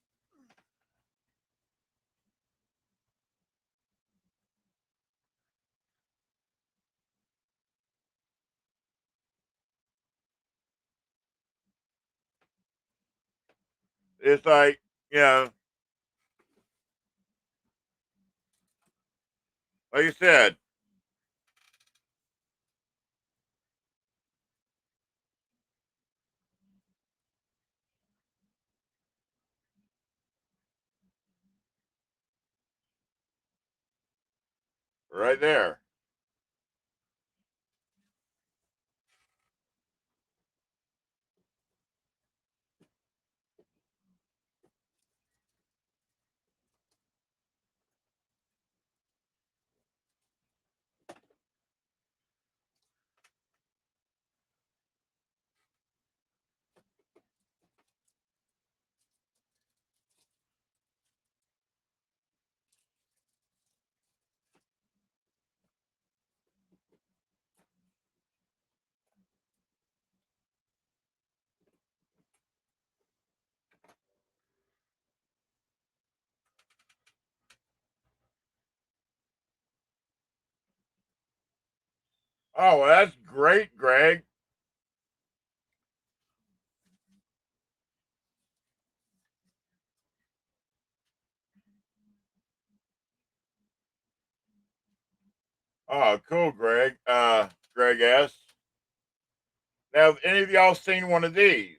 [SPEAKER 1] It's like, you know, like you said, right there. Oh, well, that's great, Greg. Oh, cool, Greg. Greg S. Now, have any of y'all seen one of these?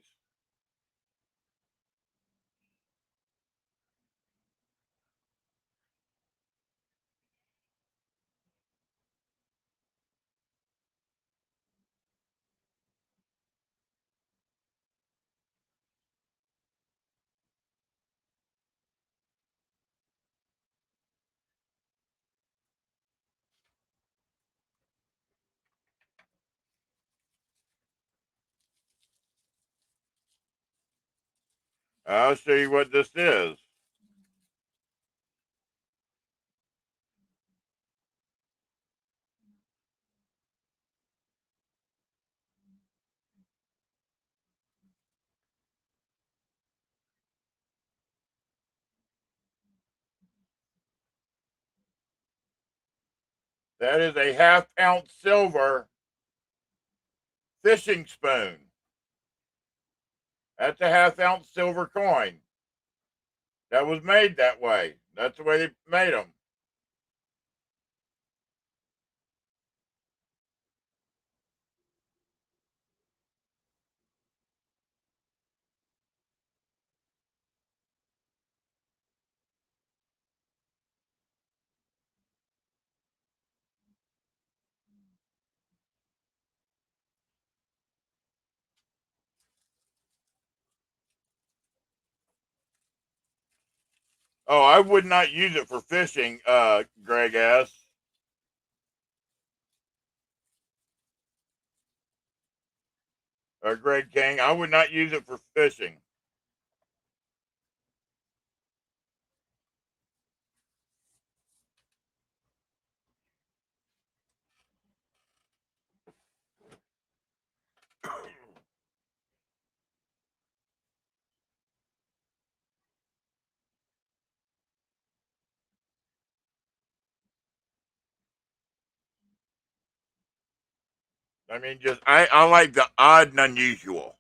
[SPEAKER 1] I'll show you what this is. That is a 1/2 ounce silver fishing spoon. That's a 1/2 ounce silver coin. That was made that way. That's the way they made them. Oh, I would not use it for fishing, Greg S. Or Greg King. I would not use it for fishing. I mean, just I like the odd and unusual.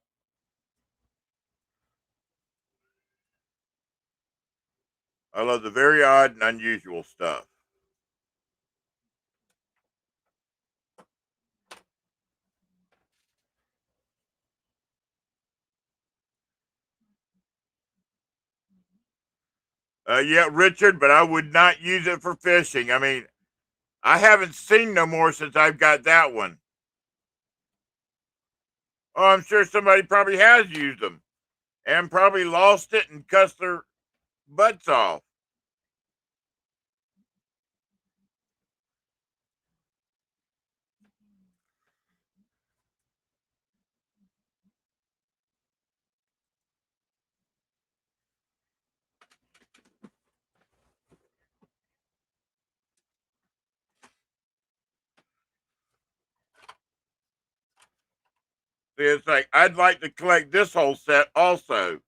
[SPEAKER 1] I love the very odd and unusual stuff. Yeah, Richard, but I would not use it for fishing. I mean, I haven't seen no more since I've got that one. Oh, I'm sure somebody probably has used them and probably lost it and cussed their butts off. See, it's like I'd like to collect this whole set also.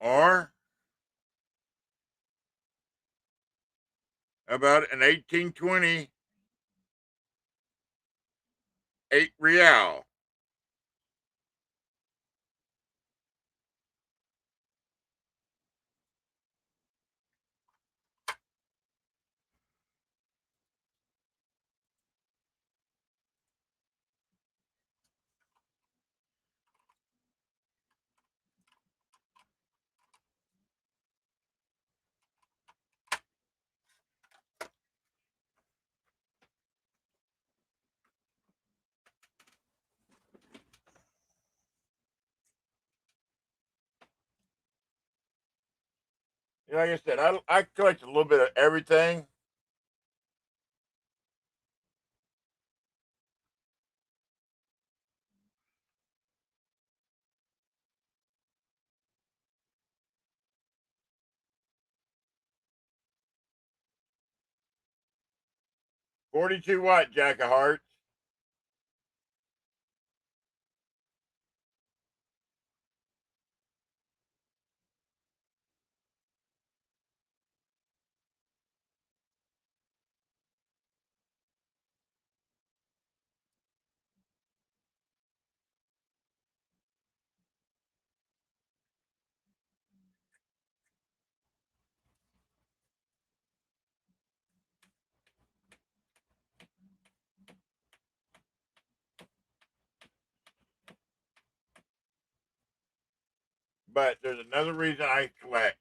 [SPEAKER 1] Or about an 1820 8 real. Like I said, I collect a little bit of everything. $42 Jack of Hearts. But there's another reason I collect,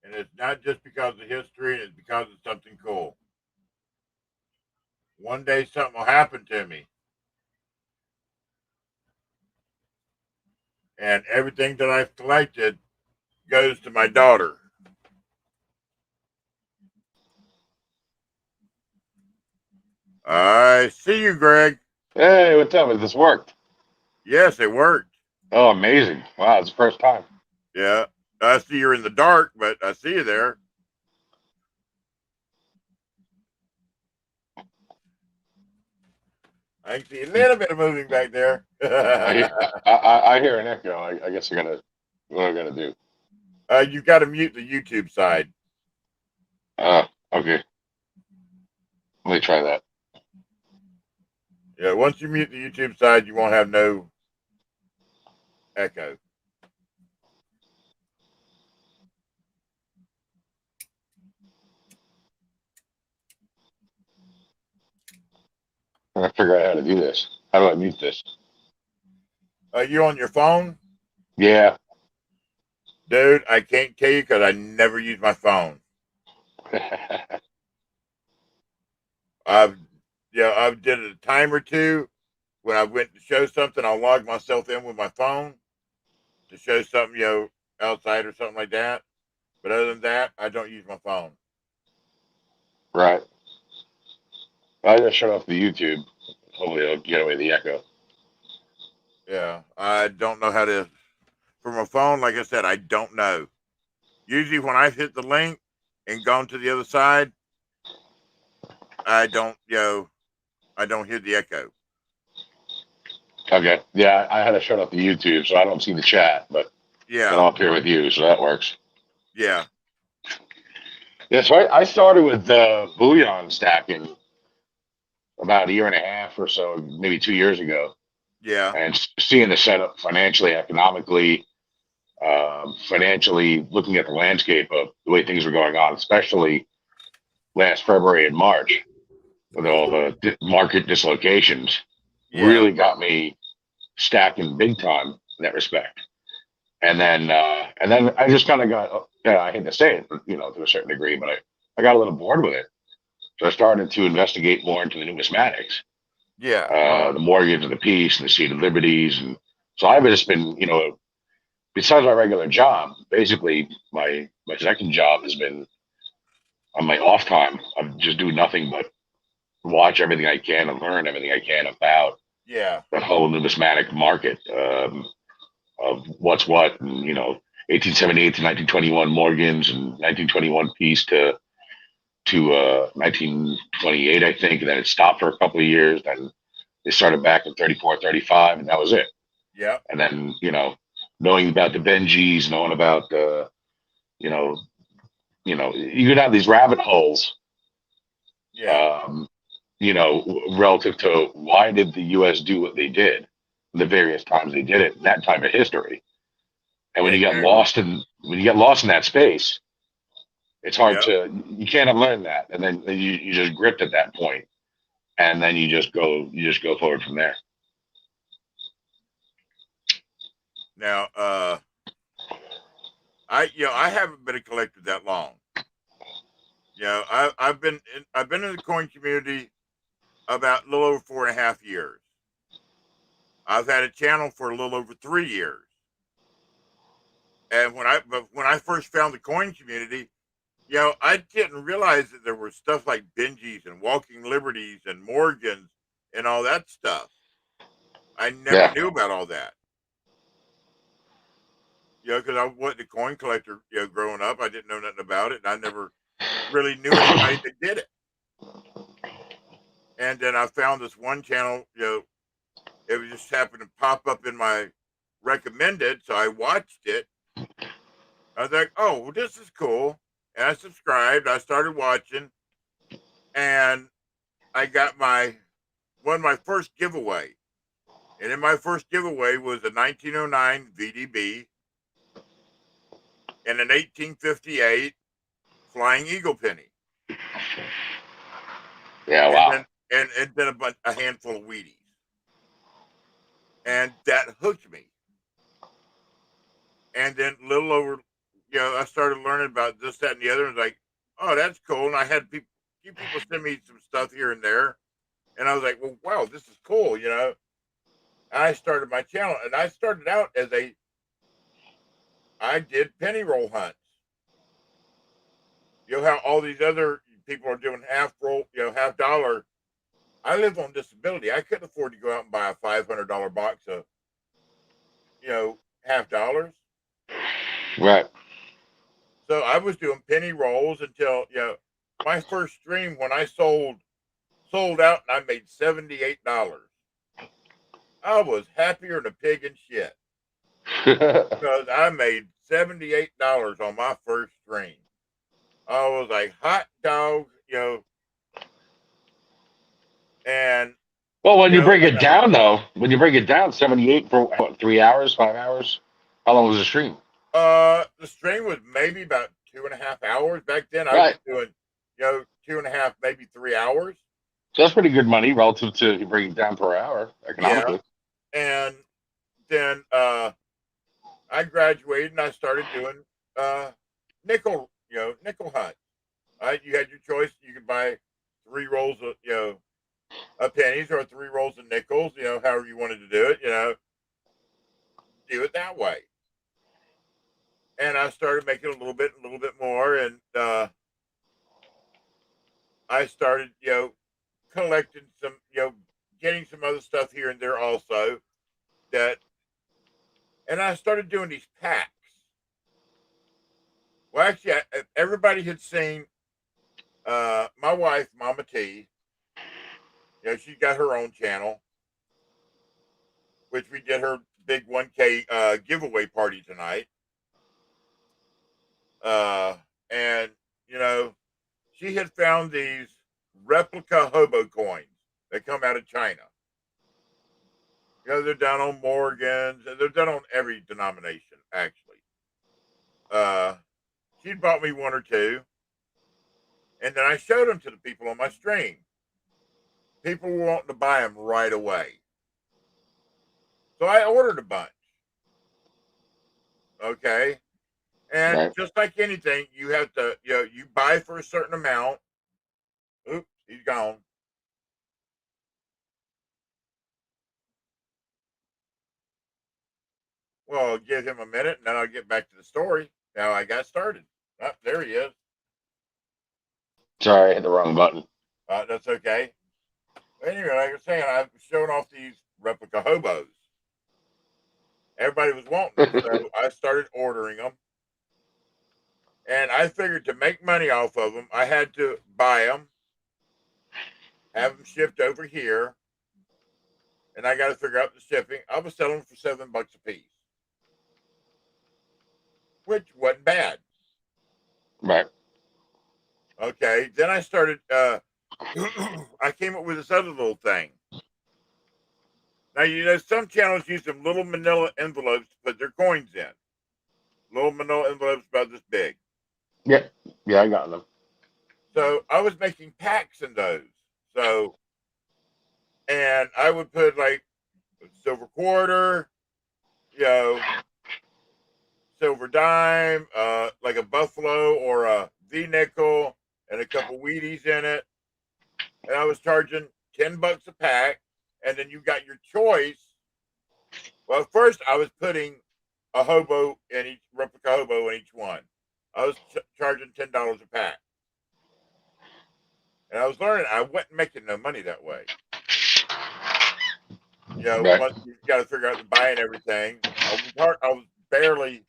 [SPEAKER 1] and it's not just because of history, it's because of something cool. One day something will happen to me, and everything that I've collected goes to my daughter. I see you, Greg.
[SPEAKER 4] Hey, what's up? Has this worked?
[SPEAKER 1] Yes, it worked.
[SPEAKER 4] Oh, amazing. Wow, it's the first time.
[SPEAKER 1] Yeah. I see you're in the dark, but I see you there. I can see a little bit of moving back there.
[SPEAKER 4] I hear an echo. I guess I gotta, what am I gonna do?
[SPEAKER 1] You got to mute the YouTube side.
[SPEAKER 4] Okay. Let me try that.
[SPEAKER 1] Yeah, once you mute the YouTube side, you won't have no echo.
[SPEAKER 4] I'm gonna figure out how to do this. How do I mute this?
[SPEAKER 1] You on your phone?
[SPEAKER 4] Yeah.
[SPEAKER 1] Dude, I can't tell you because I never use my phone. I've did it a time or two. When I went to show something, I'll log myself in with my phone to show something, outside or something like that. But other than that, I don't use my phone.
[SPEAKER 4] Right. I just shut off the YouTube. Hopefully it'll get away the echo.
[SPEAKER 1] Yeah, I don't know how to. From a phone, like I said, I don't know. Usually when I've hit the link and gone to the other side, I don't, I don't hear the echo.
[SPEAKER 4] Okay. Yeah, I had to shut off the YouTube, so I don't see the chat, but
[SPEAKER 1] Yeah,
[SPEAKER 4] I'm up here with you, so that works.
[SPEAKER 1] yeah,
[SPEAKER 4] Yeah, so I started with bullion stacking about a year and a half or so, maybe 2 years ago,
[SPEAKER 1] yeah,
[SPEAKER 4] and seeing the setup financially, economically, financially, looking at the landscape of the way things were going on, especially last February and March, with all the market dislocations,
[SPEAKER 1] yeah,
[SPEAKER 4] really got me stacking big time in that respect. And then I just kind of got, yeah, I hate to say it, but, to a certain degree, but I got a little bored with it. So I started to investigate more into the numismatics,
[SPEAKER 1] yeah,
[SPEAKER 4] the mortgage of the peace and the seat of liberties. And so I've just been, besides my regular job, basically my second job has been on my off time. I'm just doing nothing but watch everything I can and learn everything I can about
[SPEAKER 1] yeah,
[SPEAKER 4] that whole numismatic market, of what's what, and 1878 to 1921 Morgans and 1921 peace to 1928, I think, and then it stopped for a couple of years. Then they started back in 34, 35, and that was it.
[SPEAKER 1] yeah,
[SPEAKER 4] And then, knowing about the Benjis, knowing about you know, you could have these rabbit holes,
[SPEAKER 1] yeah.
[SPEAKER 4] um, relative to why did the U.S. do what they did, the various times they did it, in that time of history. And when
[SPEAKER 1] Yeah,
[SPEAKER 4] you get
[SPEAKER 1] dude.
[SPEAKER 4] lost in that space, it's hard
[SPEAKER 1] Yeah.
[SPEAKER 4] to, you can't unlearn that. And then you just gripped at that point, and then you just go forward from there.
[SPEAKER 1] Now, I haven't been a collector that long. I've been in the coin community about a little over 4.5 years. I've had a channel for a little over 3 years. And when I first found the coin community, I didn't realize that there was stuff like Benjis and Walking Liberties and Morgans and all that stuff. I never
[SPEAKER 4] Yeah.
[SPEAKER 1] knew about all that. Because I wasn't a coin collector, growing up. I didn't know nothing about it, and I never really knew anybody that did it. And then I found this one channel, it was just happened to pop up in my recommended, so I watched it. I was like, oh, well, this is cool. And I subscribed. I started watching, and I got won my first giveaway. And in my first giveaway was a 1909 VDB and an 1858 Flying Eagle penny.
[SPEAKER 4] Yeah.
[SPEAKER 1] And
[SPEAKER 4] Wow.
[SPEAKER 1] then a handful of Wheaties. And that hooked me. And then a little over, I started learning about this, that, and the other. And like, oh, that's cool. And I had few people send me some stuff here and there. And I was like, well, wow, this is cool. I started my channel, and I started out I did penny roll hunts. How all these other people are doing half roll, half dollar. I live on disability. I couldn't afford to go out and buy a $500 box of, half dollars.
[SPEAKER 4] Right.
[SPEAKER 1] So I was doing penny rolls until, my first stream when I sold out and I made $78. I was happier than a pig in shit because I made $78 on my first stream. I was like, hot dog, and
[SPEAKER 4] Well, when you break
[SPEAKER 1] and
[SPEAKER 4] it down, though, 78 for what, 3 hours, 5 hours? How long was the stream?
[SPEAKER 1] the stream was maybe about 2.5 hours. Back then I was
[SPEAKER 4] Right.
[SPEAKER 1] doing, 2.5, maybe 3 hours.
[SPEAKER 4] So that's pretty good money relative to you break it down per hour economically.
[SPEAKER 1] Yeah. And then I graduated and I started doing nickel hunts. You had your choice. You could buy 3 rolls of pennies or 3 rolls of nickels, however you wanted to do it, do it that way. And I started making a little bit more, and I started, collecting some, getting some other stuff here and there also and I started doing these packs. Well, actually, everybody had seen my wife, Mama T. She's got her own channel, which we did her big 1K giveaway party tonight. And she had found these replica hobo coins that come out of China. They're done on Morgans, and they're done on every denomination, actually. She'd bought me 1 or 2, and then I showed them to the people on my stream. People were wanting to buy them right away. So I ordered a bunch. Okay. And
[SPEAKER 4] Right.
[SPEAKER 1] just like anything, you have to, you buy for a certain amount. Oops, he's gone. Well, I'll give him a minute and then I'll get back to the story. How I got started. Oh, there he is.
[SPEAKER 4] Sorry, I hit the wrong button.
[SPEAKER 1] That's okay. Anyway, like I was saying, I've shown off these replica hobos. Everybody was wanting them, so I started ordering them. And I figured to make money off of them, I had to buy them, have them shipped over here, and I got to figure out the shipping. I was selling them for $7 a piece, which wasn't bad.
[SPEAKER 4] Right.
[SPEAKER 1] Okay, then I started. I came up with this other little thing. Now some channels use some little manila envelopes to put their coins in. Little manila envelopes about this big.
[SPEAKER 4] Yeah, I got them.
[SPEAKER 1] So I was making packs in those. So, and I would put like a silver quarter, silver dime, like a buffalo or a V nickel, and a couple Wheaties in it. And I was charging $10 a pack, and then you got your choice. Well, first I was putting a hobo in each replica hobo in each one. I was charging $10 a pack, and I was learning I wasn't making no money that way.
[SPEAKER 4] Right.
[SPEAKER 1] Once you got to figure out the buying everything, I was barely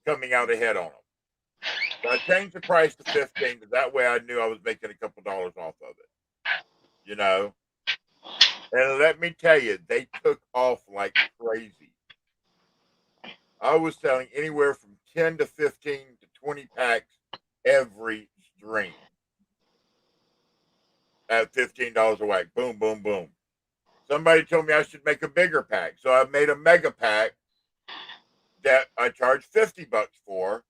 [SPEAKER 1] coming out ahead on them. So I changed the price to 15, because that way I knew I was making a couple dollars off of it. And let me tell you, they took off like crazy. I was selling anywhere from 10 to 15 to 20 packs every stream at $15 a whack. Boom, boom, boom. Somebody told me I should make a bigger pack, so I made a mega pack that I charged $50 for,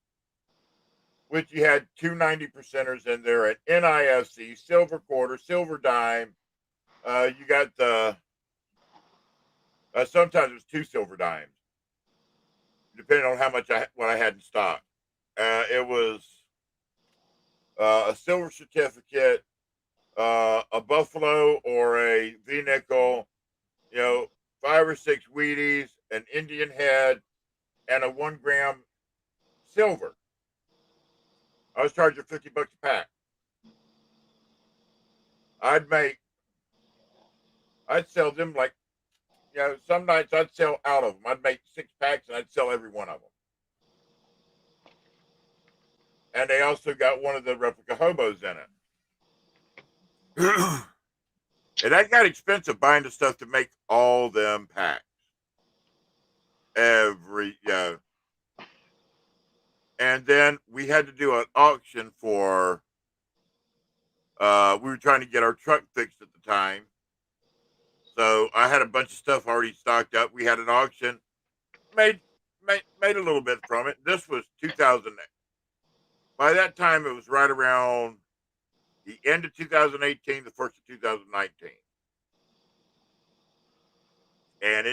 [SPEAKER 1] which you had 2 90%ers in there, an NIFC, silver quarter, silver dime. You got the sometimes it was 2 silver dimes. depending on how much what I had in stock. It was a silver certificate, a buffalo or a V-nickel, 5 or 6 Wheaties, an Indian head, and a 1 gram silver. I was charging $50 a pack. I'd sell them like, some nights I'd sell out of them. I'd make 6 packs and I'd sell every one of them. And they also got one of the replica hobos in it. And that got expensive buying the stuff to make all them packs. And then we had to do an auction for, we were trying to get our truck fixed at the time. So I had a bunch of stuff already stocked up. We had an auction, made a little bit from it. This was 2008. By that time, it was right around the end of 2018, the first of 2019. And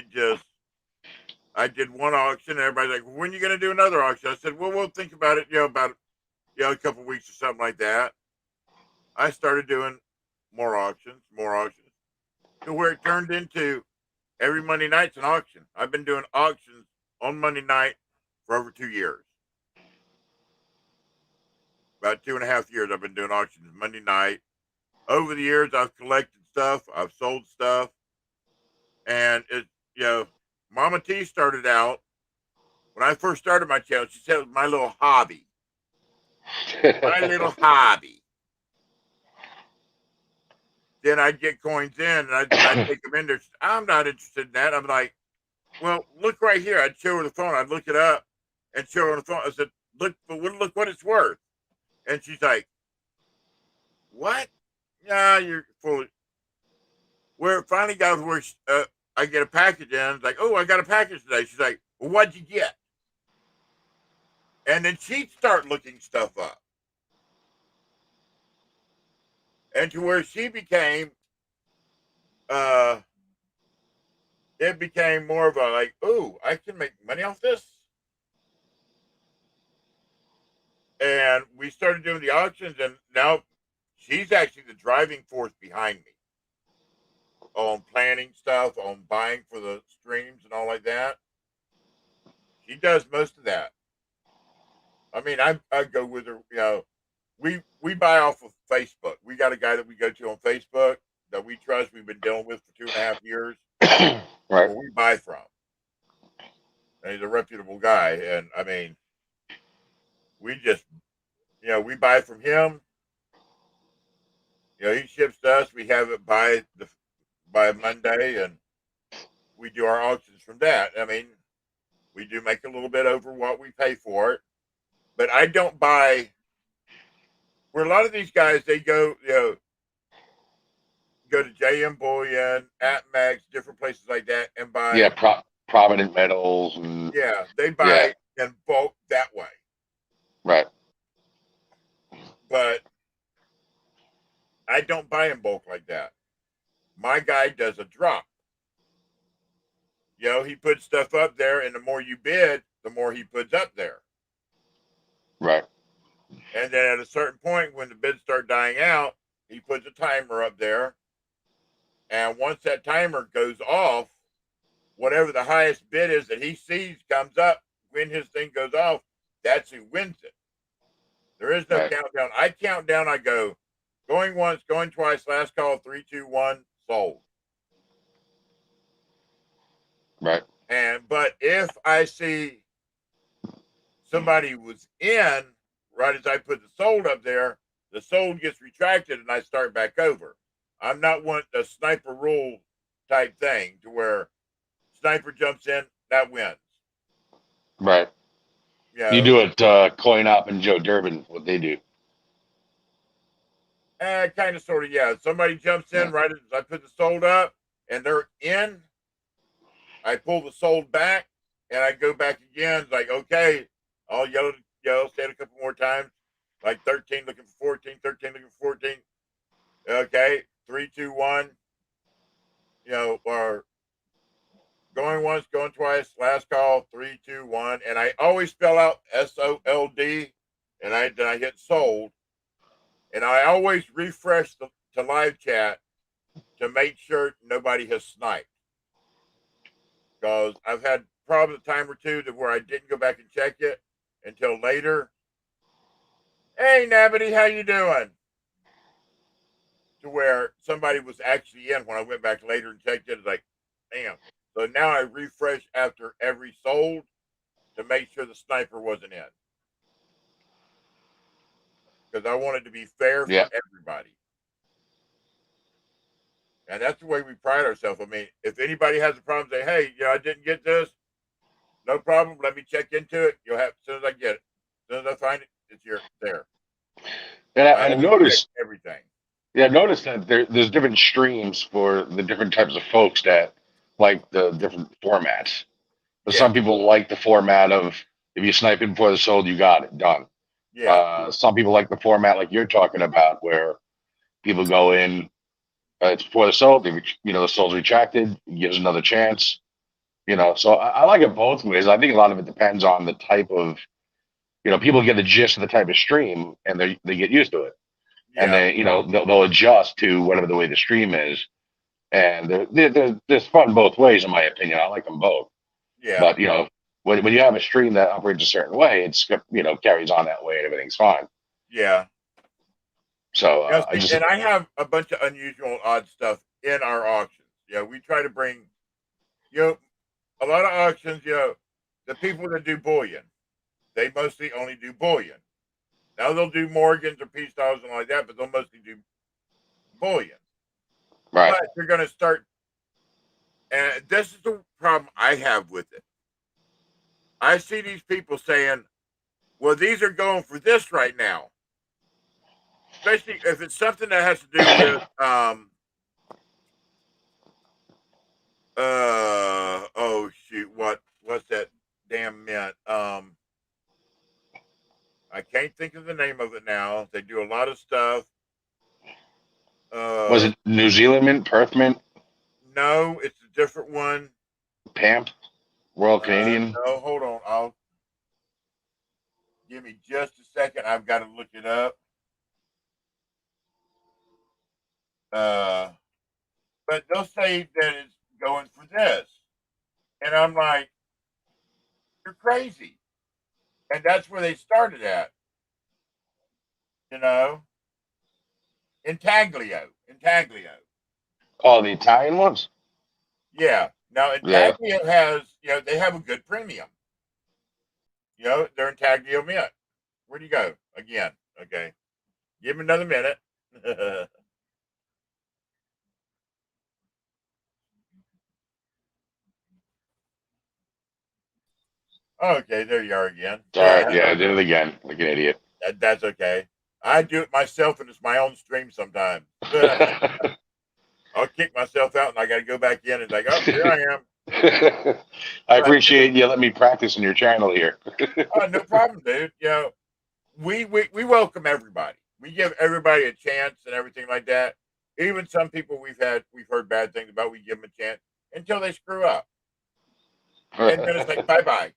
[SPEAKER 1] I did one auction, and everybody's like, when are you going to do another auction? I said, well, we'll think about it, about a couple of weeks or something like that. I started doing more auctions, to where it turned into every Monday night's an auction. I've been doing auctions on Monday night for over 2 years. About 2.5 years I've been doing auctions Monday night. Over the years, I've collected stuff. I've sold stuff. And Mama T started out, when I first started my channel, she said it was my little hobby. My little hobby. Then I'd get coins in and I'd take them in there. I'm not interested in that. I'm like, well, look right here. I'd show her the phone. I'd look it up and show her on the phone. I said, look what it's worth. And she's like, what? Nah, you're full of... Where it finally got where I get a package in. It's like, oh, I got a package today. She's like, well, what'd you get? And then she'd start looking stuff up. And to where she became, it became more of a like, oh, I can make money off this. And we started doing the auctions, and now she's actually the driving force behind me on planning stuff, on buying for the streams and all like that. She does most of that. I mean, I go with her, we buy off of Facebook. We got a guy that we go to on Facebook that we trust. We've been dealing with for 2.5 years.
[SPEAKER 4] Right.
[SPEAKER 1] Where we buy from. And he's a reputable guy. And I mean, we just, we buy from him. He ships to us. We have it by Monday, and we do our auctions from that. I mean, we do make a little bit over what we pay for it, but I don't buy. Where a lot of these guys, they go, go to JM Bullion, APMEX, different places like that, and buy.
[SPEAKER 4] Yeah, Provident Metals. And,
[SPEAKER 1] they buy in bulk that way.
[SPEAKER 4] Right.
[SPEAKER 1] But I don't buy in bulk like that. My guy does a drop. He puts stuff up there, and the more you bid, the more he puts up there.
[SPEAKER 4] Right.
[SPEAKER 1] And then at a certain point, when the bids start dying out, he puts a timer up there. And once that timer goes off, whatever the highest bid is that he sees comes up, when his thing goes off, that's who wins it. There is no countdown. I count down, I go, going once, going twice, last call, 3, 2, 1, sold.
[SPEAKER 4] Right.
[SPEAKER 1] But if I see somebody was in, right as I put the sold up there, the sold gets retracted and I start back over. I'm not one a sniper rule type thing to where sniper jumps in, that wins.
[SPEAKER 4] Right. You do it, Coin Op and Joe Durbin, what they do.
[SPEAKER 1] Kind of, sort of, yeah. Somebody jumps in right as I put the sold up and they're in. I pull the sold back and I go back again. It's like, okay, I'll yell, say it a couple more times. Like 13 looking for 14, 13 looking for 14. Okay, 3, 2, 1. Or Going once, going twice. Last call, 3, 2, 1, and I always spell out SOLD, and then I hit sold, and I always refresh to live chat to make sure nobody has sniped. Because I've had problems a time or two where I didn't go back and check it until later. Hey, Nabity, how you doing? To where somebody was actually in when I went back later and checked it. It's like, damn. So now I refresh after every sold to make sure the sniper wasn't in. Because I wanted to be fair for everybody. And that's the way we pride ourselves. I mean, if anybody has a problem, say, hey, I didn't get this. No problem. Let me check into it. You'll have, as soon as I get it. As soon as I find it, it's there.
[SPEAKER 4] And I noticed
[SPEAKER 1] everything.
[SPEAKER 4] Yeah, I noticed that there's different streams for the different types of folks that like the different formats. But some people like the format of if you snipe it before the sold, you got it done.
[SPEAKER 1] Yeah.
[SPEAKER 4] Some people like the format like you're talking about, where people go in, it's before the sold. The sold's retracted, gives another chance. So I like it both ways. I think a lot of it depends on the type of, people get the gist of the type of stream and they get used to it.
[SPEAKER 1] Yeah.
[SPEAKER 4] And they, they'll adjust to whatever the way the stream is. And there's fun both ways, in my opinion. I like them both.
[SPEAKER 1] Yeah.
[SPEAKER 4] But, when you have a stream that operates a certain way, it's, carries on that way and everything's fine.
[SPEAKER 1] Yeah.
[SPEAKER 4] So
[SPEAKER 1] and I have a bunch of unusual, odd stuff in our auctions. We try to bring, a lot of auctions, the people that do bullion, they mostly only do bullion. Now they'll do Morgans or peace styles and like that, but they'll mostly do bullion.
[SPEAKER 4] Right.
[SPEAKER 1] But they're going to start, and this is the problem I have with it. I see these people saying, well, these are going for this right now. Especially if it's something that has to do with, oh shoot, what's that damn mint? I can't think of the name of it now. They do a lot of stuff.
[SPEAKER 4] Was it New Zealand mint, Perth mint?
[SPEAKER 1] No, it's a different one.
[SPEAKER 4] PAMP, Royal Canadian.
[SPEAKER 1] No, hold on. Give me just a second. I've got to look it up. But they'll say that it's going for this, and I'm like, you're crazy. And that's where they started at. Intaglio.
[SPEAKER 4] Oh, the Italian ones?
[SPEAKER 1] Yeah. Now, Intaglio has, they have a good premium. They're Intaglio mint. Where'd you go? Again. Okay. Give me another minute. Okay, there you are again.
[SPEAKER 4] All right. Yeah, I did it again. Like an idiot.
[SPEAKER 1] That's okay. I do it myself, and it's my own stream sometimes. I'll kick myself out, and I got to go back in and like, oh, here I am.
[SPEAKER 4] I appreciate you letting me practice in your channel here.
[SPEAKER 1] No problem, dude. We welcome everybody. We give everybody a chance and everything like that. Even some people we've heard bad things about, we give them a chance until they screw up. And then it's like, bye-bye.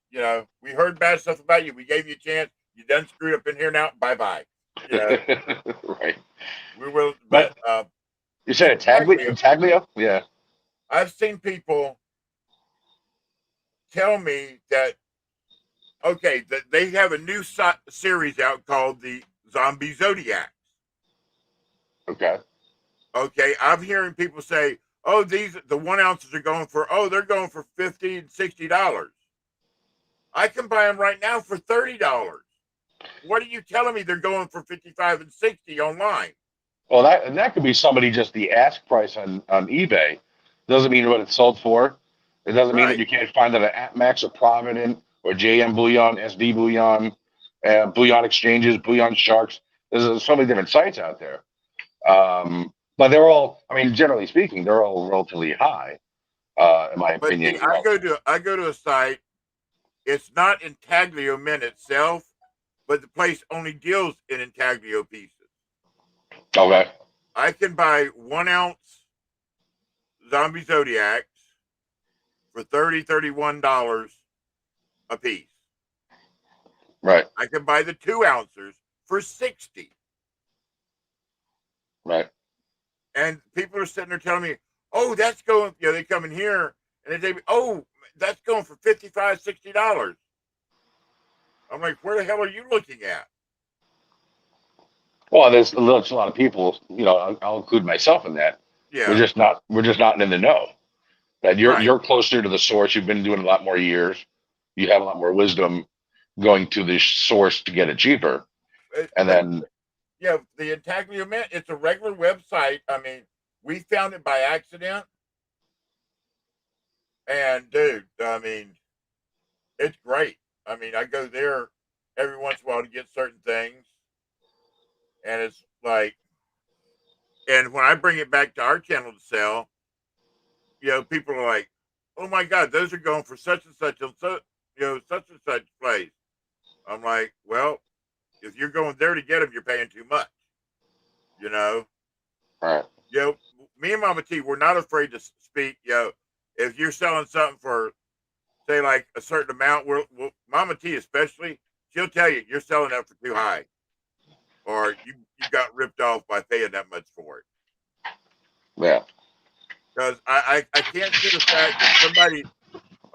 [SPEAKER 1] We heard bad stuff about you. We gave you a chance. You done screwed up in here now. Bye-bye.
[SPEAKER 4] Right.
[SPEAKER 1] We will. But
[SPEAKER 4] you said Intaglio? Yeah.
[SPEAKER 1] I've seen people tell me that, okay, that they have a new series out called the Zombie Zodiacs.
[SPEAKER 4] Okay.
[SPEAKER 1] Okay, I'm hearing people say, oh, the 1 ounces are going for, they're going for $50 and $60. I can buy them right now for $30. What are you telling me they're going for 55 and 60 online?
[SPEAKER 4] Well, that could be somebody just the ask price on eBay. Doesn't mean what it's sold for. It doesn't mean that you can't find it at AppMax or Provident or JM Bullion, SD Bullion, Bullion Exchanges, Bullion Sharks. There's so many different sites out there. But they're all, generally speaking, they're all relatively high, in my opinion.
[SPEAKER 1] I go to a site. It's not Intaglio mint itself, but the place only deals in Intaglio pieces.
[SPEAKER 4] Okay.
[SPEAKER 1] I can buy 1 ounce Zombie Zodiacs for $31 a piece.
[SPEAKER 4] Right.
[SPEAKER 1] I can buy the 2 ounces for 60.
[SPEAKER 4] Right.
[SPEAKER 1] And people are sitting there telling me, oh, that's going, they come in here and they say, oh, that's going for $55, $60. I'm like, where the hell are you looking at?
[SPEAKER 4] Well, there's a lot of people, I'll include myself in that.
[SPEAKER 1] Yeah.
[SPEAKER 4] We're just not in the know. That
[SPEAKER 1] Right.
[SPEAKER 4] you're closer to the source. You've been doing a lot more years. You have a lot more wisdom going to the source to get it cheaper. And then,
[SPEAKER 1] yeah, the Intaglio Mint, it's a regular website. I mean, we found it by accident. And dude, I mean, it's great. I mean, I go there every once in a while to get certain things. And it's like, and when I bring it back to our channel to sell, people are like, oh my God, those are going for such and such, and such and such place. I'm like, well, if you're going there to get them, you're paying too much.
[SPEAKER 4] all right.
[SPEAKER 1] Me and Mama T, we're not afraid to speak. If you're selling something for, say, like a certain amount, Mama T especially, she'll tell you you're selling that for too high, or you got ripped off by paying that much for it.
[SPEAKER 4] Yeah.
[SPEAKER 1] Because I can't see the fact that somebody,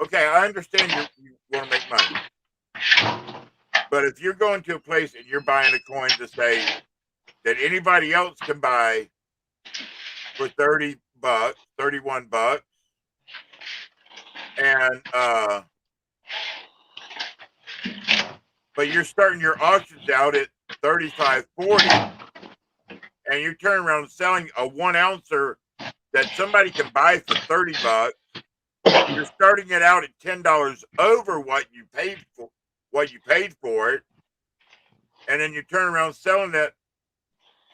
[SPEAKER 1] okay, I understand you want to make money. But if you're going to a place and you're buying a coin to say that anybody else can buy for $30, $31, and but you're starting your auctions out at $35, $40, and you turn around and selling a 1 ouncer that somebody can buy for $30, you're starting it out at $10 over what you paid for it, and then you turn around selling it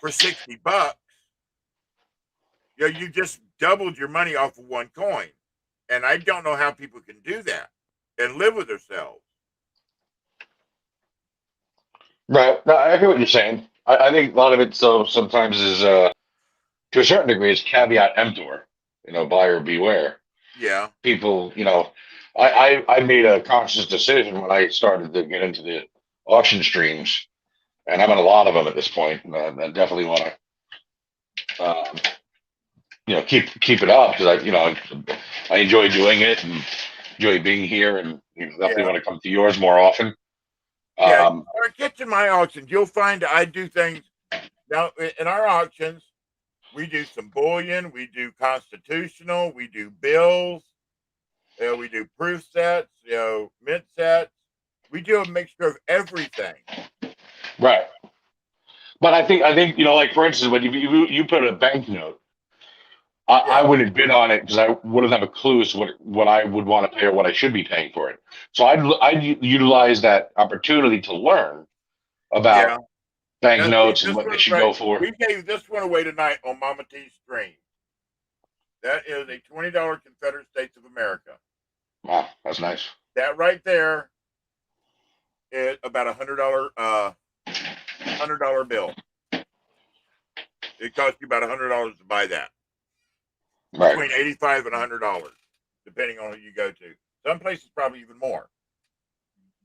[SPEAKER 1] for $60. You just doubled your money off of one coin, and I don't know how people can do that and live with themselves.
[SPEAKER 4] Right. No, I hear what you're saying. I think a lot of it, so sometimes is, to a certain degree, is caveat emptor, buyer beware.
[SPEAKER 1] Yeah.
[SPEAKER 4] People, I made a conscious decision when I started to get into the auction streams, and I'm in a lot of them at this point. And I definitely want to, keep it up because I enjoy doing it and enjoy being here, and definitely want to come to yours more often.
[SPEAKER 1] Yeah, or get to my auctions. You'll find I do things now in our auctions. We do some bullion, we do constitutional, we do bills, we do proof sets, mint sets. We do a mixture of everything.
[SPEAKER 4] Right. But I think like for instance, when you put a banknote, I wouldn't bid on it because I wouldn't have a clue as what I would want to pay or what I should be paying for it. So I'd utilize that opportunity to learn about banknotes and what they should go for.
[SPEAKER 1] We gave this one away tonight on Mama T's stream. That is a $20 Confederate States of America.
[SPEAKER 4] Wow, that's nice.
[SPEAKER 1] That right there is about $100 bill. It costs you about $100 to buy that.
[SPEAKER 4] Right.
[SPEAKER 1] Between $85 and $100, depending on who you go to. Some places probably even more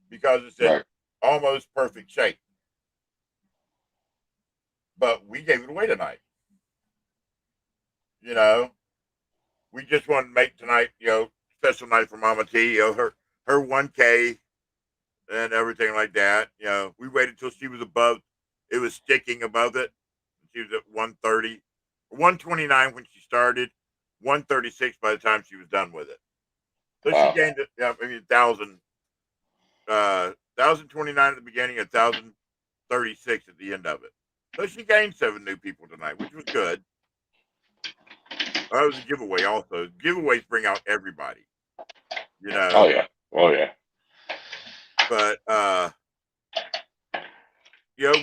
[SPEAKER 1] because it's in almost perfect shape. But we gave it away tonight. We just want to make tonight, special night for Mama T. Her 1K and everything like that. We waited till she was above. It was sticking above it. She was at 130, 129 when she started. 136 by the time she was done with it. So she gained it, maybe 1,029 at the beginning, 1,036 at the end of it. So she gained 7 new people tonight, which was good. That was a giveaway also. Giveaways bring out everybody.
[SPEAKER 4] Oh yeah.
[SPEAKER 1] But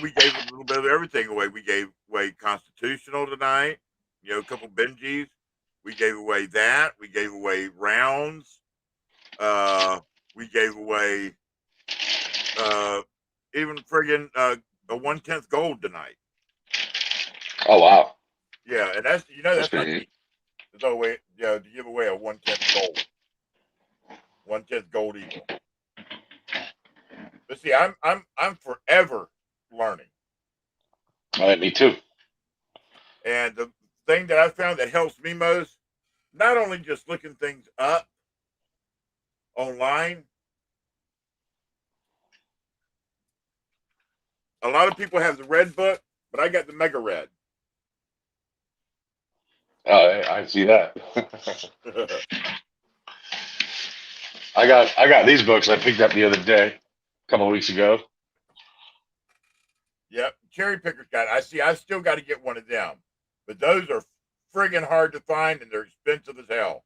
[SPEAKER 1] we gave a little bit of everything away. We gave away Constitutional tonight, a couple Benjis. We gave away that. We gave away rounds. We gave away even friggin' a 1/10 gold tonight.
[SPEAKER 4] Oh wow.
[SPEAKER 1] Yeah, and that's not
[SPEAKER 4] pretty
[SPEAKER 1] cheap. There's no way, to give away a 1/10 gold. 1/10 Gold Eagle. But see, I'm forever learning.
[SPEAKER 4] All right, me too.
[SPEAKER 1] And the thing that I found that helps me most, not only just looking things up online, a lot of people have the red book, but I got the Mega Red.
[SPEAKER 4] Oh, I see that. I got these books I picked up the other day, a couple of weeks ago.
[SPEAKER 1] Yep, Cherry Picker's got it. I see. I still got to get one of them, but those are friggin' hard to find and they're expensive as hell.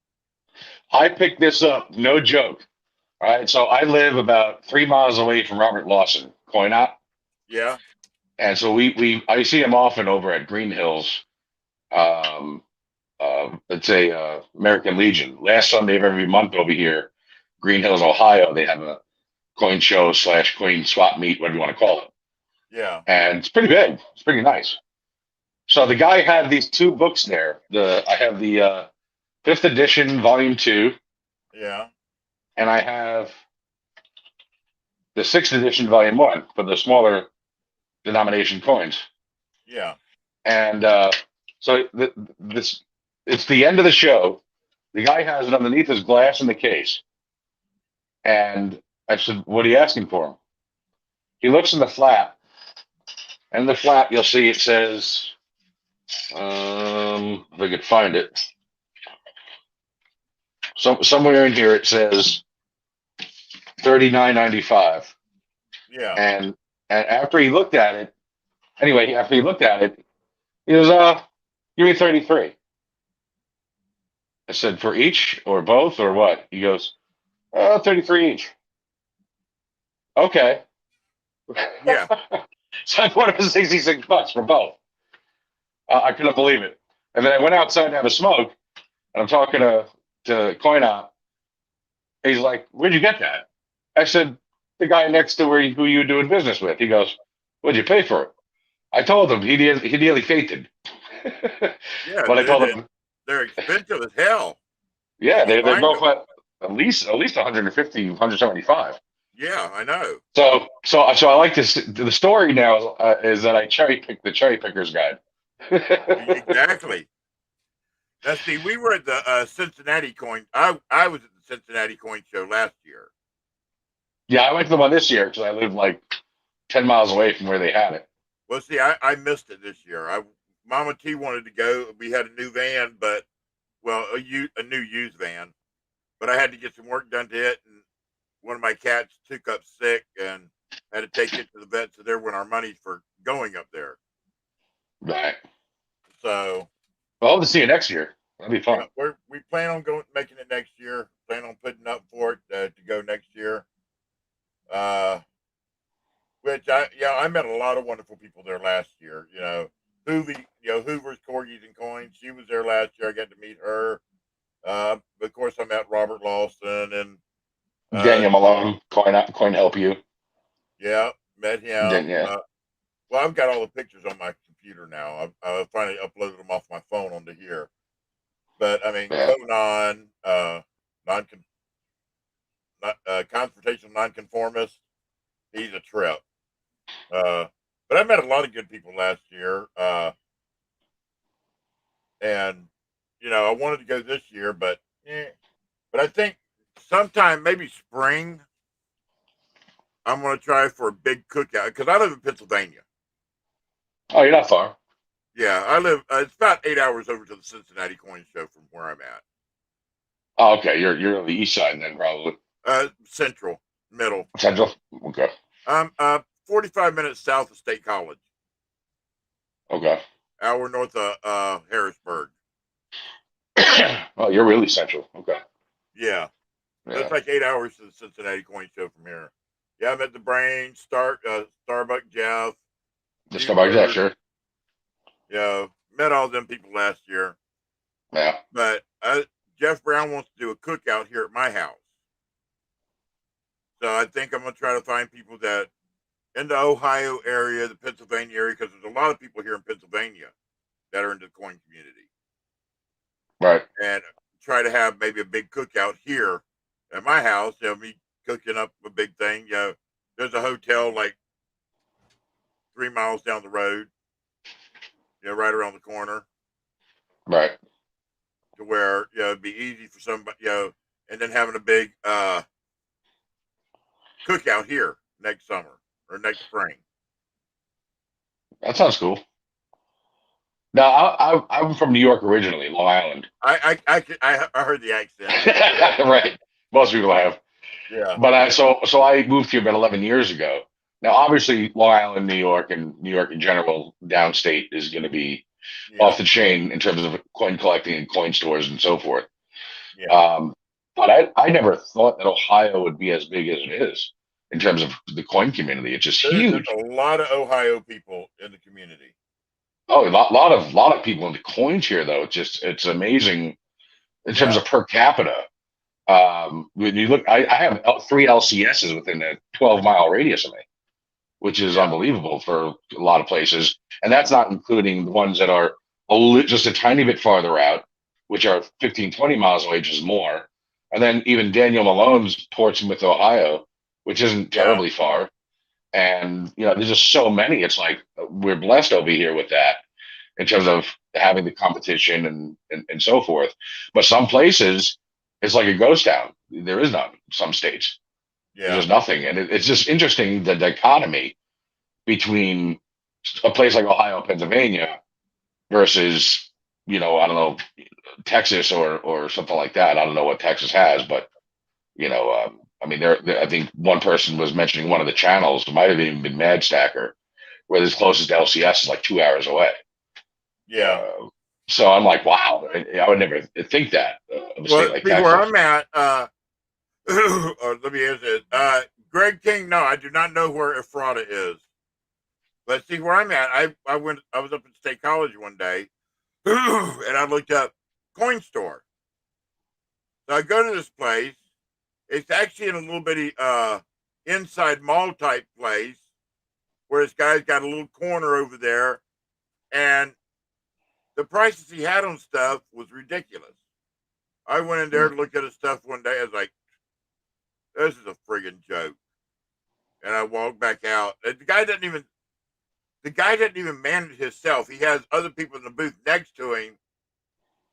[SPEAKER 4] I picked this up, no joke. All right, so I live about 3 miles away from Robert Lawson, Coin Op,
[SPEAKER 1] Yeah,
[SPEAKER 4] and so I see him often over at Green Hills. Let's say American Legion. Last Sunday of every month over here, Green Hills, Ohio, they have a coin show / coin swap meet, whatever you want to call it,
[SPEAKER 1] yeah,
[SPEAKER 4] and it's pretty big. It's pretty nice. So the guy had these two books there. I have the fifth edition, volume 2,
[SPEAKER 1] yeah,
[SPEAKER 4] and I have the sixth edition, volume 1, for the smaller denomination coins.
[SPEAKER 1] yeah.
[SPEAKER 4] And so this it's the end of the show. The guy has it underneath his glass in the case, and I said, "What are you asking for him?" He looks in the flap, and in the flap you'll see it says, if I could find it, somewhere in here it says $39.95.
[SPEAKER 1] Yeah.
[SPEAKER 4] And after he looked at it, after he looked at it, he goes, "Give me 33." I said, "For each or both or what?" He goes, 33 each. Okay.
[SPEAKER 1] Yeah.
[SPEAKER 4] So I bought him $66 for both. I couldn't believe it. And then I went outside to have a smoke, and I'm talking to Coin Op. He's like, "Where'd you get that?" I said, "The guy next to who you doing business with." He goes, "What'd you pay for it?" I told him he nearly fainted.
[SPEAKER 1] Yeah,
[SPEAKER 4] But I told
[SPEAKER 1] dude,
[SPEAKER 4] him,
[SPEAKER 1] they're expensive as hell.
[SPEAKER 4] yeah,
[SPEAKER 1] Can you
[SPEAKER 4] they're
[SPEAKER 1] find
[SPEAKER 4] both
[SPEAKER 1] them?
[SPEAKER 4] at least 150, 175.
[SPEAKER 1] Yeah, I know.
[SPEAKER 4] So I like this. The story now is that I cherry picked the cherry picker's guide.
[SPEAKER 1] Exactly. Now, see, we were at the Cincinnati coin. I was at the Cincinnati coin show last year.
[SPEAKER 4] Yeah, I went to the one this year because I live like 10 miles away from where they had it.
[SPEAKER 1] Well, see, I missed it this year. Mama T wanted to go. We had a new van, but a new used van, but I had to get some work done to it, and one of my cats took up sick and had to take it to the vet. So there went our money for going up there.
[SPEAKER 4] Right.
[SPEAKER 1] So
[SPEAKER 4] Well, I hope to see you next year. That'd be fun.
[SPEAKER 1] we plan on making it next year. Plan on putting up for it to go next year. Which I met a lot of wonderful people there last year. Hoover's Corgis and Coins. She was there last year. I got to meet her. Of course, I met Robert Lawson and
[SPEAKER 4] Daniel Malone, Coin Help You.
[SPEAKER 1] Yeah, met him.
[SPEAKER 4] Yeah.
[SPEAKER 1] Well, I've got all the pictures on my computer now. I finally uploaded them off my phone onto here. But I mean,
[SPEAKER 4] Yeah.
[SPEAKER 1] Conan, confrontational nonconformist. He's a trip. But I met a lot of good people last year. And I wanted to go this year, but I think sometime maybe spring I'm going to try for a big cookout because I live in Pennsylvania.
[SPEAKER 4] Oh, you're not far.
[SPEAKER 1] Yeah, I live. It's about 8 hours over to the Cincinnati Coin Show from where I'm at.
[SPEAKER 4] Oh, okay. You're on the east side then, probably.
[SPEAKER 1] Central, middle.
[SPEAKER 4] Central. Okay.
[SPEAKER 1] I'm 45 minutes south of State College.
[SPEAKER 4] Okay.
[SPEAKER 1] Hour north of Harrisburg.
[SPEAKER 4] Oh, you're really central. Okay.
[SPEAKER 1] Yeah.
[SPEAKER 4] Yeah.
[SPEAKER 1] That's like 8 hours to the Cincinnati Coin Show from here. Yeah, I met the Brain, Starbuck Jeff.
[SPEAKER 4] Just about that, sure.
[SPEAKER 1] Met all them people last year.
[SPEAKER 4] Yeah.
[SPEAKER 1] But Jeff Brown wants to do a cookout here at my house. So I think I'm going to try to find people that in the Ohio area, the Pennsylvania area, because there's a lot of people here in Pennsylvania that are in the coin community.
[SPEAKER 4] Right.
[SPEAKER 1] And try to have maybe a big cookout here at my house, me cooking up a big thing. There's a hotel like 3 miles down the road. Right around the corner,
[SPEAKER 4] Right.
[SPEAKER 1] to where it'd be easy for somebody. And then having a big cookout here next summer or next spring.
[SPEAKER 4] That sounds cool. Now, I'm from New York originally, Long Island.
[SPEAKER 1] I heard the accent.
[SPEAKER 4] Right. Most people have.
[SPEAKER 1] Yeah.
[SPEAKER 4] But so I moved here about 11 years ago. Now, obviously, Long Island, New York, and New York in general, downstate is going to be off the chain in terms of coin collecting and coin stores and so forth.
[SPEAKER 1] Yeah.
[SPEAKER 4] But I never thought that Ohio would be as big as it is in terms of the coin community. It's just
[SPEAKER 1] There's
[SPEAKER 4] huge.
[SPEAKER 1] a lot of Ohio people in the community.
[SPEAKER 4] Oh, a lot of people into coins here, though. It's amazing in terms of per capita. When you look, I have 3 LCSs within a 12-mile radius of me, which is unbelievable for a lot of places. And that's not including the ones that are just a tiny bit farther out, which are 15, 20 miles away, just more. And then even Daniel Malone's Portsmouth, Ohio, which isn't terribly far. And, there's just so many. It's like we're blessed over here with that in terms of having the competition and so forth. But some places, it's like a ghost town. There is none. Some states.
[SPEAKER 1] Yeah.
[SPEAKER 4] There's nothing. And it's just interesting, the dichotomy between a place like Ohio, Pennsylvania versus, I don't know, Texas or something like that. I don't know what Texas has, but, I mean, I think one person was mentioning one of the channels, it might have even been Mad Stacker, where this closest LCS is like 2 hours away.
[SPEAKER 1] Yeah.
[SPEAKER 4] So I'm like, wow, I would never think that of a state like Texas.
[SPEAKER 1] Where I'm at, or let me answer it. Greg King, no, I do not know where Ephrata is. But see where I'm at, I was up at State College one day, and I looked up coin store. So I go to this place. It's actually in a little bitty inside mall type place, where this guy's got a little corner over there, and the prices he had on stuff was ridiculous. I went in there to look at his stuff one day. I was like, this is a friggin' joke. And I walked back out. And the guy doesn't even manage himself. He has other people in the booth next to him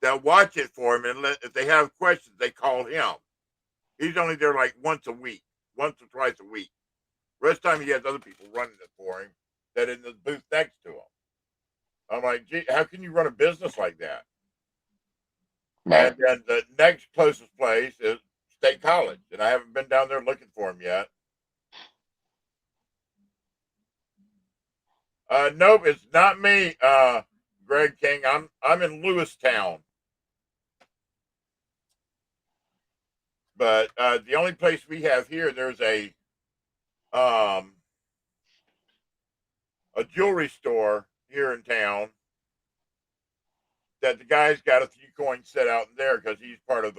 [SPEAKER 1] that watch it for him. And if they have questions, they call him. He's only there like once or twice a week. The rest of the time, he has other people running it for him that in the booth next to him. I'm like, gee, how can you run a business like that?
[SPEAKER 4] Right.
[SPEAKER 1] And then the next closest place is State College, and I haven't been down there looking for him yet. Nope, it's not me, Greg King. I'm in Lewistown. But the only place we have here, there's a jewelry store here in town that the guy's got a few coins set out in there because he's part of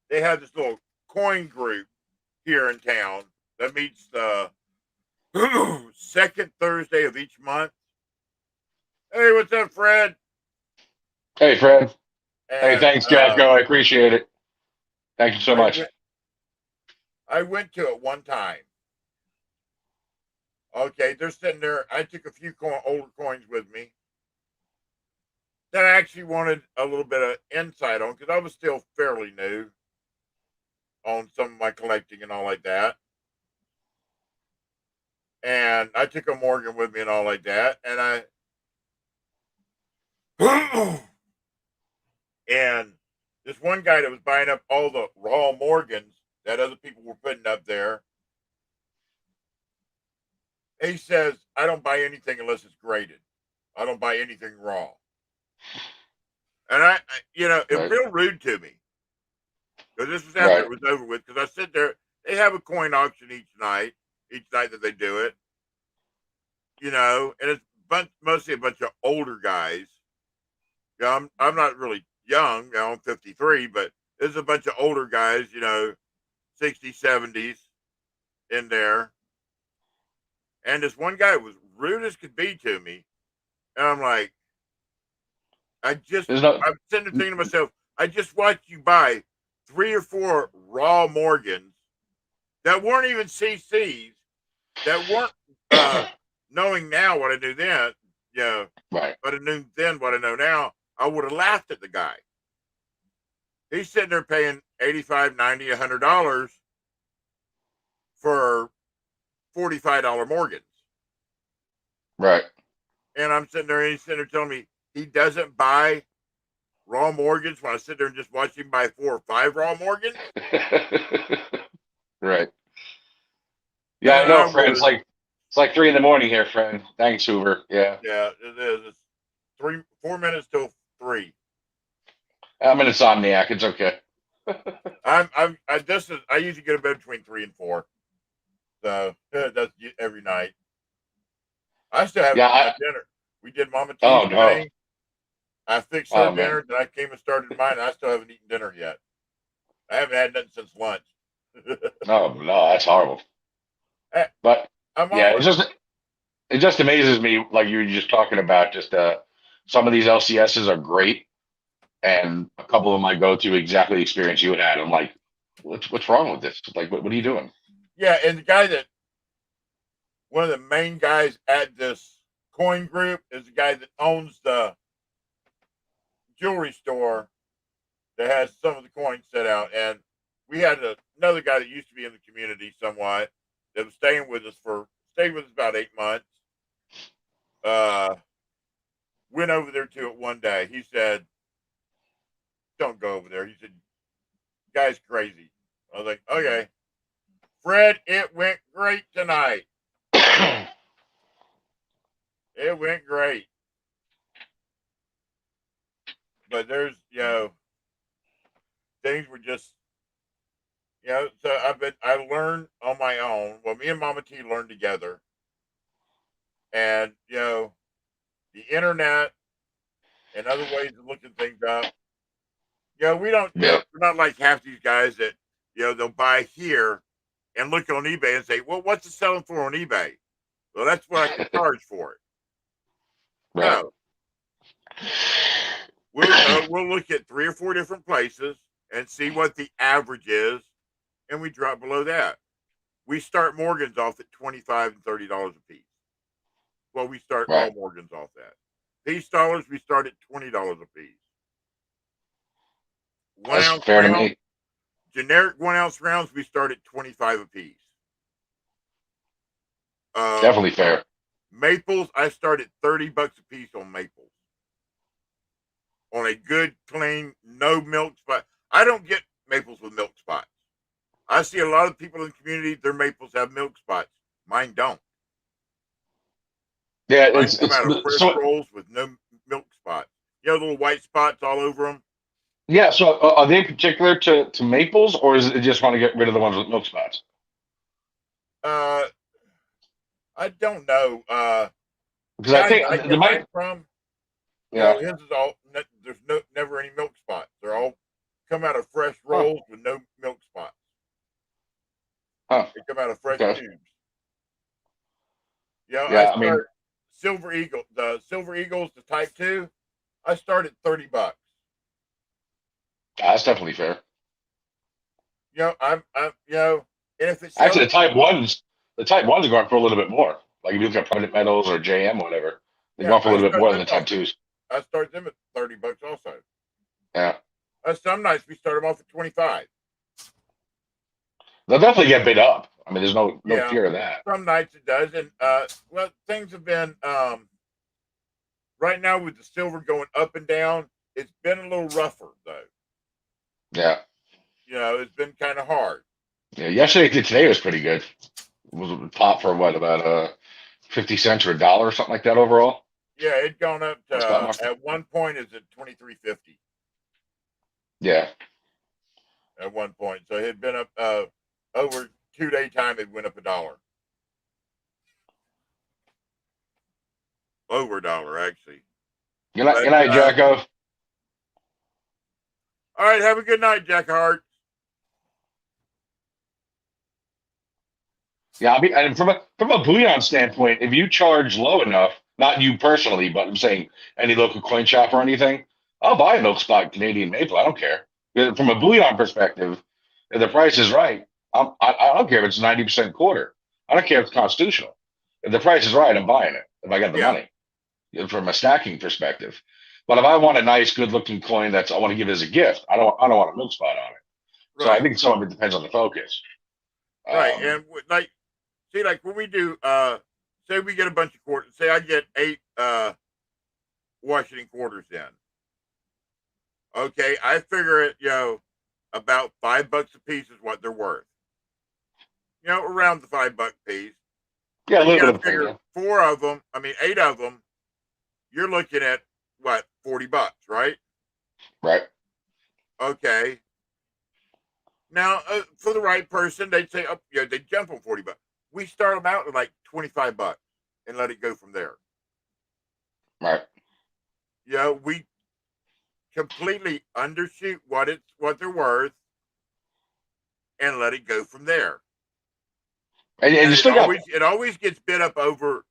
[SPEAKER 1] they have this little coin group here in town that meets the second Thursday of each month. Hey, what's up, Fred?
[SPEAKER 4] Hey, Fred.
[SPEAKER 1] And,
[SPEAKER 4] hey, thanks, Jacko. I appreciate it. Thank you so much.
[SPEAKER 1] I went to it one time. Okay, they're sitting there. I took a few older coins with me that I actually wanted a little bit of insight on because I was still fairly new on some of my collecting and all like that. And I took a Morgan with me and all like that. And and this one guy that was buying up all the raw Morgans that other people were putting up there, he says, I don't buy anything unless it's graded. I don't buy anything raw. And it real rude to me. Because this was after it was over with. Because I sit there, they have a coin auction each night that they do it. And it's mostly a bunch of older guys. I'm not really young. I'm 53, but there's a bunch of older guys, 60s, 70s in there. And this one guy was rude as could be to me. And I'm like, I'm sitting there thinking to myself, I just watched you buy 3 or 4 raw Morgans that weren't even CCs, that weren't knowing now what I knew then, you know,
[SPEAKER 4] Right.
[SPEAKER 1] but I knew then what I know now, I would have laughed at the guy. He's sitting there paying $85, $90, $100 for $45 Morgans.
[SPEAKER 4] Right.
[SPEAKER 1] And I'm sitting there and he's sitting there telling me he doesn't buy raw Morgans when I sit there and just watch him buy 4 or 5 raw Morgans.
[SPEAKER 4] Right. Yeah, I
[SPEAKER 1] Man,
[SPEAKER 4] know,
[SPEAKER 1] I
[SPEAKER 4] friend.
[SPEAKER 1] was,
[SPEAKER 4] It's like 3 a.m. here, friend. Thanks, Hoover. Yeah.
[SPEAKER 1] yeah, it is. It's 4 minutes till 3.
[SPEAKER 4] I'm an insomniac. It's okay.
[SPEAKER 1] I usually get to bed between 3 and 4. So that's every night. I still haven't
[SPEAKER 4] Yeah.
[SPEAKER 1] eaten my dinner. We did Mama T's
[SPEAKER 4] Oh, no.
[SPEAKER 1] today. I fixed her
[SPEAKER 4] Oh, man.
[SPEAKER 1] dinner, then I came and started mine. And I still haven't eaten dinner yet. I haven't had nothing since lunch.
[SPEAKER 4] No, that's horrible.
[SPEAKER 1] Eh,
[SPEAKER 4] But
[SPEAKER 1] I'm
[SPEAKER 4] yeah,
[SPEAKER 1] almost,
[SPEAKER 4] it just amazes me, like you were just talking about, just some of these LCSs are great, and a couple of them I go through exactly the experience you had. I'm like, what's wrong with this? Like, what are you doing?
[SPEAKER 1] yeah, and one of the main guys at this coin group is the guy that owns the jewelry store that has some of the coins set out. And we had another guy that used to be in the community somewhat that was stayed with us about 8 months. Went over there to it one day. He said, "Don't go over there." He said, "Guy's crazy." I was like, "Okay, Fred, it went great tonight. It went great." But there's, things were just, so I learned on my own. Well, me and Mama T learned together. And, the internet and other ways of looking things up. We don't,
[SPEAKER 4] Yeah.
[SPEAKER 1] we're not like half these guys that, they'll buy here and look on eBay and say, well, what's it selling for on eBay? Well, that's what I can charge for it.
[SPEAKER 4] Right.
[SPEAKER 1] No. We'll look at 3 or 4 different places and see what the average is, and we drop below that. We start Morgans off at $25 and $30 a piece. Well, we start all
[SPEAKER 4] Right.
[SPEAKER 1] Morgans off that. Peace dollars, we start at $20 a piece. 1
[SPEAKER 4] That's
[SPEAKER 1] ounce
[SPEAKER 4] fair to
[SPEAKER 1] round,
[SPEAKER 4] me.
[SPEAKER 1] generic 1 ounce rounds, we start at $25 a piece.
[SPEAKER 4] Definitely fair.
[SPEAKER 1] Maples, I start at $30 a piece on maples. On a good, clean, no milk spot. I don't get maples with milk spots. I see a lot of people in the community, their maples have milk spots. Mine don't.
[SPEAKER 4] Yeah,
[SPEAKER 1] Mine
[SPEAKER 4] it's
[SPEAKER 1] come out of fresh
[SPEAKER 4] so
[SPEAKER 1] rolls with no milk spots. The little white spots all over them.
[SPEAKER 4] yeah. So are they particular to maples, or is it just want to get rid of the ones with milk spots?
[SPEAKER 1] I don't know.
[SPEAKER 4] Because I
[SPEAKER 1] Guys
[SPEAKER 4] think
[SPEAKER 1] I
[SPEAKER 4] there
[SPEAKER 1] get mine
[SPEAKER 4] might.
[SPEAKER 1] from,
[SPEAKER 4] Yeah.
[SPEAKER 1] his is all. There's never any milk spots. They're all come out of fresh
[SPEAKER 4] Huh.
[SPEAKER 1] rolls with no milk spots.
[SPEAKER 4] Huh.
[SPEAKER 1] They come out of fresh
[SPEAKER 4] Okay.
[SPEAKER 1] tubes.
[SPEAKER 4] Yeah. I mean,
[SPEAKER 1] Silver Eagle, the Silver Eagles, the Type 2. I start at $30.
[SPEAKER 4] that's definitely fair.
[SPEAKER 1] I'm, and if it's
[SPEAKER 4] Actually, the type ones are going for a little bit more. Like if you look at Permanent Metals or JM, or whatever, they're going for a little bit more than the type twos.
[SPEAKER 1] I start them at $30 also.
[SPEAKER 4] Yeah.
[SPEAKER 1] Some nights we start them off at 25.
[SPEAKER 4] They'll definitely get bid up. I mean, there's no
[SPEAKER 1] Yeah.
[SPEAKER 4] fear of that.
[SPEAKER 1] Some nights it does, and things have been right now with the silver going up and down. It's been a little rougher though.
[SPEAKER 4] Yeah.
[SPEAKER 1] It's been kind of hard.
[SPEAKER 4] Yeah. Yesterday to today was pretty good. It was top for what, about 50 cents or $1 or something like that overall.
[SPEAKER 1] Yeah, it'd gone up
[SPEAKER 4] The stock
[SPEAKER 1] to
[SPEAKER 4] market?
[SPEAKER 1] at one point it's at $23.50
[SPEAKER 4] Yeah.
[SPEAKER 1] at one point. So it had been up over 2-day time. It went up $1. Over $1 actually.
[SPEAKER 4] Good night,
[SPEAKER 1] But,
[SPEAKER 4] good night, Jacko.
[SPEAKER 1] All right, have a good night, Jack Hart.
[SPEAKER 4] Yeah, I mean, and from a bullion standpoint, if you charge low enough, not you personally, but I'm saying any local coin shop or anything, I'll buy a milk spot Canadian maple. I don't care. From a bullion perspective, if the price is right, I don't care if it's 90% quarter. I don't care if it's constitutional. If the price is right, I'm buying it if I got the
[SPEAKER 1] Yeah.
[SPEAKER 4] money from a stacking perspective. But if I want a nice, good-looking coin that's I want to give as a gift, I don't want a milk spot on it. So I
[SPEAKER 1] Right.
[SPEAKER 4] think some of it depends on the focus.
[SPEAKER 1] Right. And like, see, like when we do, say we get a bunch of quarters, say I get 8 Washington quarters in. Okay. I figure it, about $5 a piece is what they're worth. Around the $5 piece.
[SPEAKER 4] Yeah, a
[SPEAKER 1] So you
[SPEAKER 4] little
[SPEAKER 1] got
[SPEAKER 4] bit
[SPEAKER 1] to
[SPEAKER 4] of thing.
[SPEAKER 1] figure
[SPEAKER 4] Yeah.
[SPEAKER 1] 8 of them, you're looking at what, $40, right?
[SPEAKER 4] Right.
[SPEAKER 1] Okay. Now, for the right person, they'd say, oh, yeah, they jump on $40. We start them out at like $25 and let it go from there.
[SPEAKER 4] Right.
[SPEAKER 1] We completely undershoot what they're worth and let it go from there.
[SPEAKER 4] And you
[SPEAKER 1] And
[SPEAKER 4] still got
[SPEAKER 1] it always gets bid up over,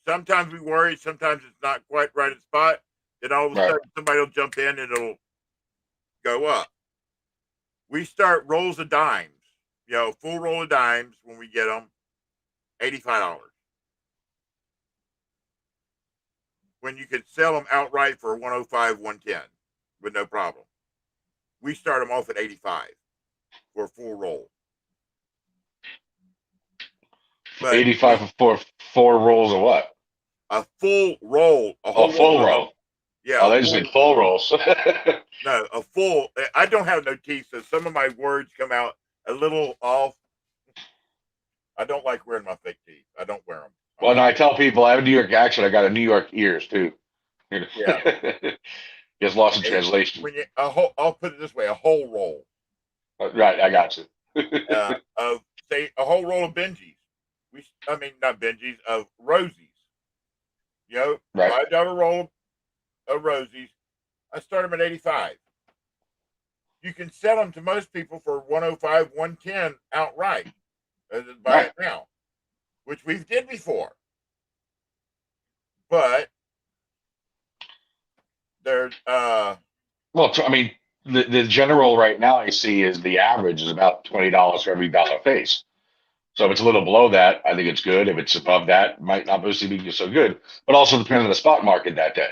[SPEAKER 1] sometimes we worry, sometimes it's not quite right at spot. Then all of a
[SPEAKER 4] right.
[SPEAKER 1] sudden somebody will jump in and it'll go up. We start rolls of dimes, full roll of dimes when we get them, $85. When you could sell them outright for 105, 110 with no problem. We start them off at 85 for a full roll. But
[SPEAKER 4] 85 for four rolls of what?
[SPEAKER 1] a full roll, a whole
[SPEAKER 4] Full
[SPEAKER 1] roll.
[SPEAKER 4] roll.
[SPEAKER 1] Yeah.
[SPEAKER 4] Oh, they just said full rolls.
[SPEAKER 1] No, a full. I don't have no teeth, so some of my words come out a little off. I don't like wearing my fake teeth. I don't wear them.
[SPEAKER 4] Well, no, I tell people I have a New York accent. I got a New York ears too.
[SPEAKER 1] Yeah.
[SPEAKER 4] Gets lost in translation.
[SPEAKER 1] When I'll put it this way: a whole roll.
[SPEAKER 4] Right, I got you.
[SPEAKER 1] Of say a whole roll of Benjis. Not Benjis, of Rosies.
[SPEAKER 4] Right.
[SPEAKER 1] $5 roll of Rosies. I start them at 85. You can sell them to most people for 105, 110 outright. Buy it now, which we've did before. But there's
[SPEAKER 4] well, the general right now I see is the average is about $20 for every dollar face. So if it's a little below that, I think it's good. If it's above that, it might not obviously be so good. But also depends on the spot market that day.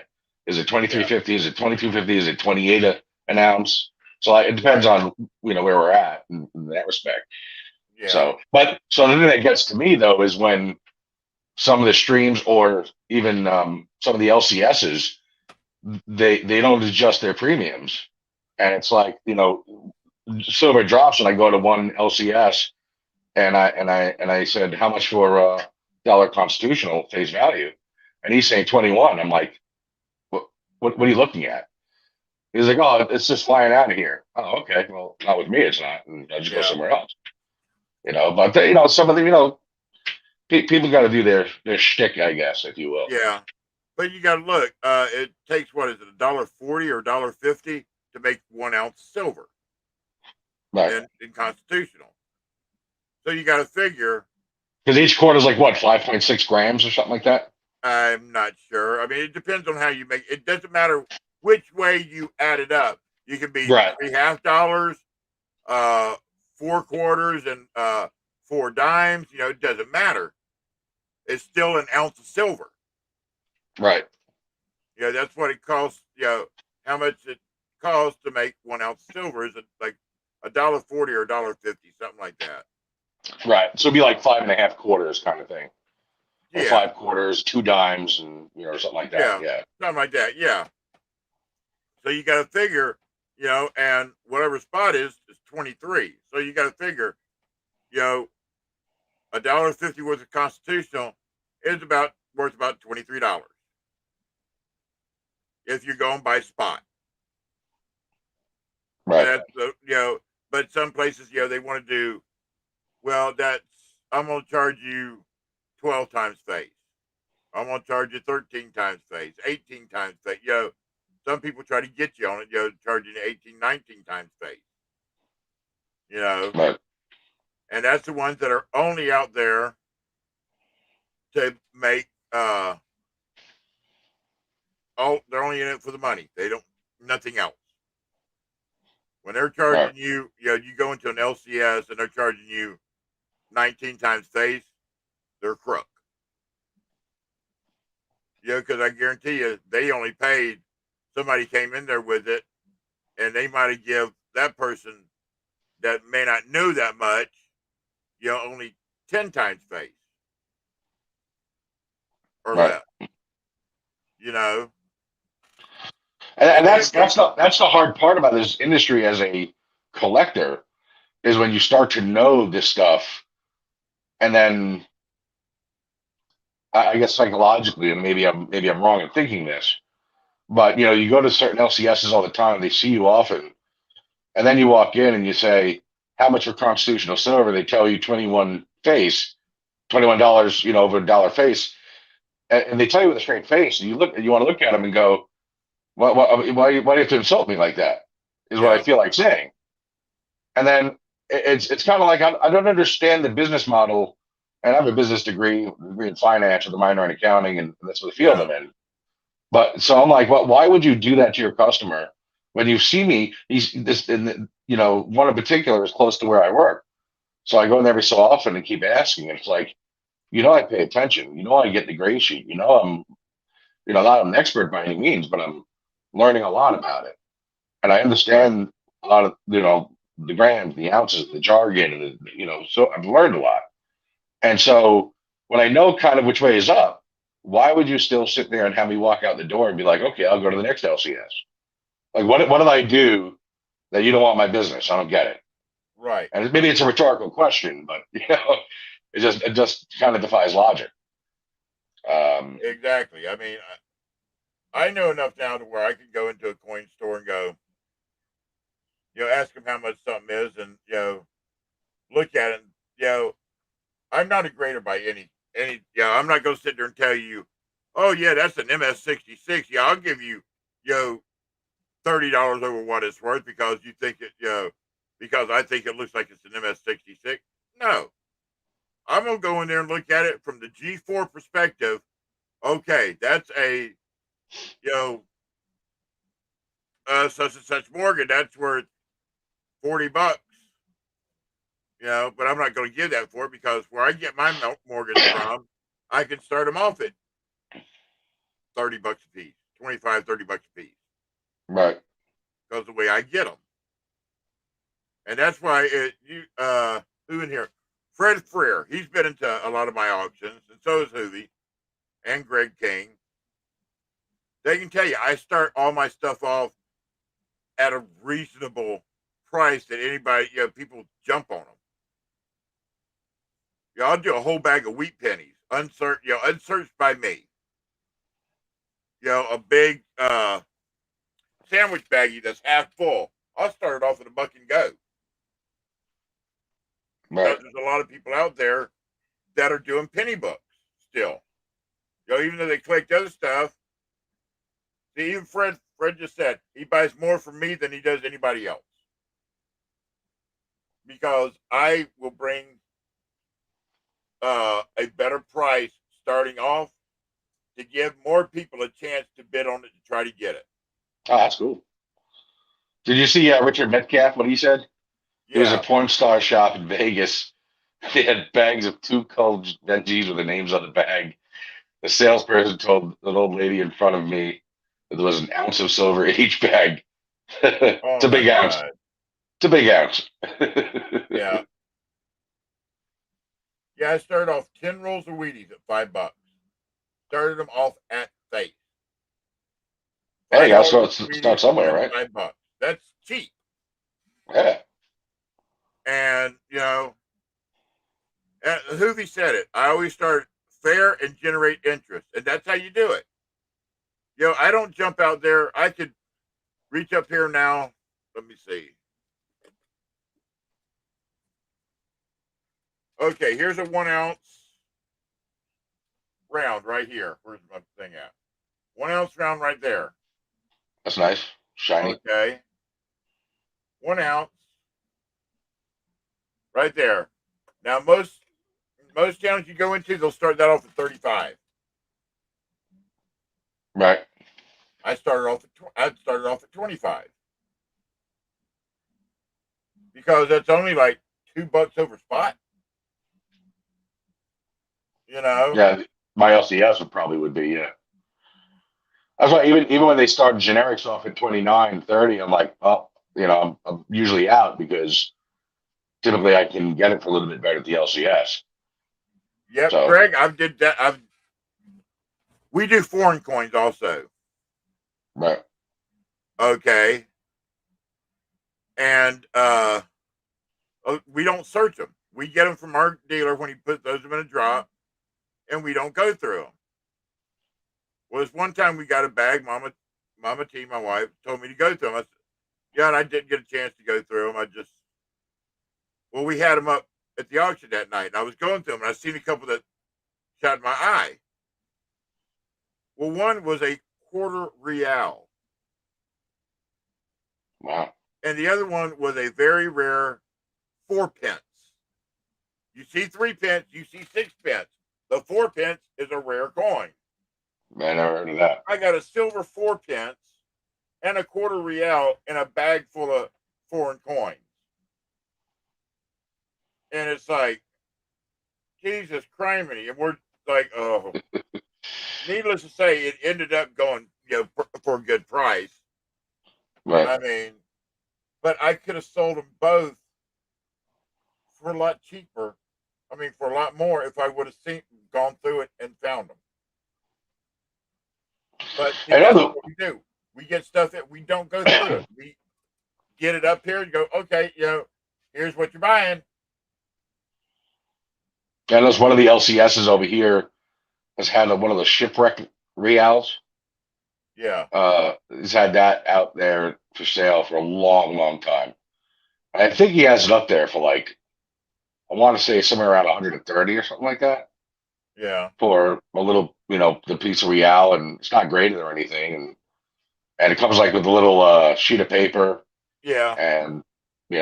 [SPEAKER 4] Is it 23.50? Is it 22.50? Is it 28 an ounce? So it depends on where we're at in that respect.
[SPEAKER 1] Yeah.
[SPEAKER 4] So the thing that gets to me though is when some of the streams or even some of the LCSs they don't adjust their premiums, and it's like silver drops and I go to one LCS and I said how much for dollar constitutional face value, and he's saying 21. I'm like, what are you looking at? He's like, oh, it's just flying out of here. Oh, okay. Well, not with me, it's not. And I just go somewhere else. But some of the people got to do their shtick, I guess, if you will.
[SPEAKER 1] Yeah, but you got to look. It takes what is it, $1.40 or $1.50 to make 1 ounce silver,
[SPEAKER 4] right?
[SPEAKER 1] In constitutional. So you got to figure.
[SPEAKER 4] Because each quarter is like what, 5.6 grams or something like that.
[SPEAKER 1] I'm not sure. I mean, it depends on how you make it. It doesn't matter which way you add it up. You can be $3.50, 4 quarters, and 4 dimes. It doesn't matter. It's still an ounce of silver.
[SPEAKER 4] Right.
[SPEAKER 1] That's what it costs. How much it costs to make 1 ounce of silver is it like $1.40 or $1.50, something like that.
[SPEAKER 4] Right. So it'd be like 5.5 quarters kind of thing. Or
[SPEAKER 1] Yeah.
[SPEAKER 4] 5 quarters, 2 dimes, and or something like that. Yeah.
[SPEAKER 1] Something like that. Yeah. So you got to figure, and whatever spot is 23. So you got to figure, $1.50 worth of constitutional is worth about $23 if you're going by spot.
[SPEAKER 4] Right.
[SPEAKER 1] But some places, they want to do, well, I'm going to charge you 12 times face. I'm going to charge you 13 times face, 18 times face. Some people try to get you on it, charging you 18, 19 times face.
[SPEAKER 4] Right.
[SPEAKER 1] And that's the ones that are only out there to make, they're only in it for the money. They don't, nothing else. When they're charging you, you go into an LCS and they're charging you 19 times face, they're crook. Because I guarantee you, they only paid, somebody came in there with it, and they might have give that person that may not know that much, only 10 times face or
[SPEAKER 4] Right.
[SPEAKER 1] less.
[SPEAKER 4] And that's the hard part about this industry as a collector is when you start to know this stuff, and then I guess psychologically, and maybe I'm wrong in thinking this, but you go to certain LCSs all the time, they see you often, and then you walk in and you say, how much for constitutional silver? They tell you 21 face, $21, over $1 face, and they tell you with a straight face, and you want to look at them and go, why do you have to insult me like that? Is what I feel like saying. And then it's kind of like I don't understand the business model, and I have a business degree in finance with a minor in accounting, and that's the field I'm in. But so I'm like, why would you do that to your customer when you see me? One in particular is close to where I work, so I go in every so often and keep asking. And it's like, I pay attention. I get the gray sheet. I'm not an expert by any means, but I'm learning a lot about it, and I understand a lot of the grams, the ounces, the jargon, and so I've learned a lot. And so when I know kind of which way is up, why would you still sit there and have me walk out the door and be like, okay, I'll go to the next LCS? Like, what did I do that you don't want my business? I don't get it.
[SPEAKER 1] Right.
[SPEAKER 4] And maybe it's a rhetorical question, but it just kind of defies logic.
[SPEAKER 1] Exactly. I mean, I know enough now to where I could go into a coin store and go, ask them how much something is, and look at it. And, I'm not a grader by any. I'm not going to sit there and tell you, oh yeah, that's an MS-66. Yeah, I'll give you, $30 over what it's worth because you think it, because I think it looks like it's an MS-66. No, I'm gonna go in there and look at it from the G4 perspective. Okay, that's a, such and such Morgan. That's worth $40. But I'm not going to give that for it because where I get my Morgans from, I can start them off at $30 a piece, 25, $30 a piece.
[SPEAKER 4] Right.
[SPEAKER 1] Because the way I get them. And that's why who in here? Fred Freer. He's been into a lot of my auctions, and so is Hoovy and Greg King. They can tell you I start all my stuff off at a reasonable price that anybody, people jump on them. I'll do a whole bag of wheat pennies, unsearched by me. A big sandwich baggie that's half full. I'll start it off at $1 and go.
[SPEAKER 4] Right.
[SPEAKER 1] There's a lot of people out there that are doing penny books still. Even though they collect other stuff. See, even Fred just said he buys more from me than he does anybody else. Because I will bring a better price starting off to give more people a chance to bid on it to try to get it.
[SPEAKER 4] Oh, that's cool. Did you see Richard Metcalf, what he said? Yeah. It was a porn star shop in Vegas. They had bags of 2 cold veggies with the names on the bag. The salesperson told an old lady in front of me that there was an ounce of silver in each bag. It's a big ounce. It's a big ounce.
[SPEAKER 1] Yeah. Yeah, I started off 10 rolls of Wheaties at $5. Started them off at face.
[SPEAKER 4] Hey, you gotta start somewhere, right?
[SPEAKER 1] $5. That's cheap.
[SPEAKER 4] Yeah.
[SPEAKER 1] And, Hoovy said it. I always start fair and generate interest. And that's how you do it. I don't jump out there. I could reach up here now. Let me see. Okay, here's a 1 ounce round right here. Where's my thing at? 1 ounce round right there.
[SPEAKER 4] That's nice. Shiny.
[SPEAKER 1] Okay. 1 ounce. Right there. Now most towns you go into, they'll start that off at 35.
[SPEAKER 4] Right.
[SPEAKER 1] I started off at 25. because that's only like $2 over spot.
[SPEAKER 4] Yeah, my LCS would be, yeah. That's why even when they start generics off at 29, 30, I'm like, oh, I'm usually out because typically I can get it for a little bit better at the LCS.
[SPEAKER 1] Yep,
[SPEAKER 4] So,
[SPEAKER 1] Greg, I've did that. We do foreign coins also.
[SPEAKER 4] right.
[SPEAKER 1] Okay. And we don't search them. We get them from our dealer when he puts those in a drop, and we don't go through them. Well, this one time we got a bag. Mama T, my wife, told me to go through them. I said, yeah, and I didn't get a chance to go through them. We had them up at the auction that night, and I was going through them, and I seen a couple that shot my eye. Well, one was a quarter real.
[SPEAKER 4] Wow.
[SPEAKER 1] And the other one was a very rare 4 pence. You see 3 pence, you see 6 pence. The 4 pence is a rare coin.
[SPEAKER 4] Man, I never heard of that.
[SPEAKER 1] I got a silver 4 pence and a quarter real in a bag full of foreign coins. And it's like, Jesus criminy. And we're like, oh. Needless to say, it ended up going, for a good price.
[SPEAKER 4] Right.
[SPEAKER 1] I mean, but I could have sold them both for a lot cheaper. I mean, for a lot more if I would have gone through it and found them. But see, that's what we do. We get stuff that we don't go through it. We get it up here and go, okay, here's what you're buying.
[SPEAKER 4] I know one of the LCSs over here has had one of the shipwreck reals.
[SPEAKER 1] Yeah.
[SPEAKER 4] He's had that out there for sale for a long, long time. I think he has it up there for like, I want to say somewhere around 130 or something like that.
[SPEAKER 1] Yeah.
[SPEAKER 4] For a little, the piece of real, and it's not graded or anything, and it comes like with a little sheet of paper.
[SPEAKER 1] Yeah.
[SPEAKER 4] And I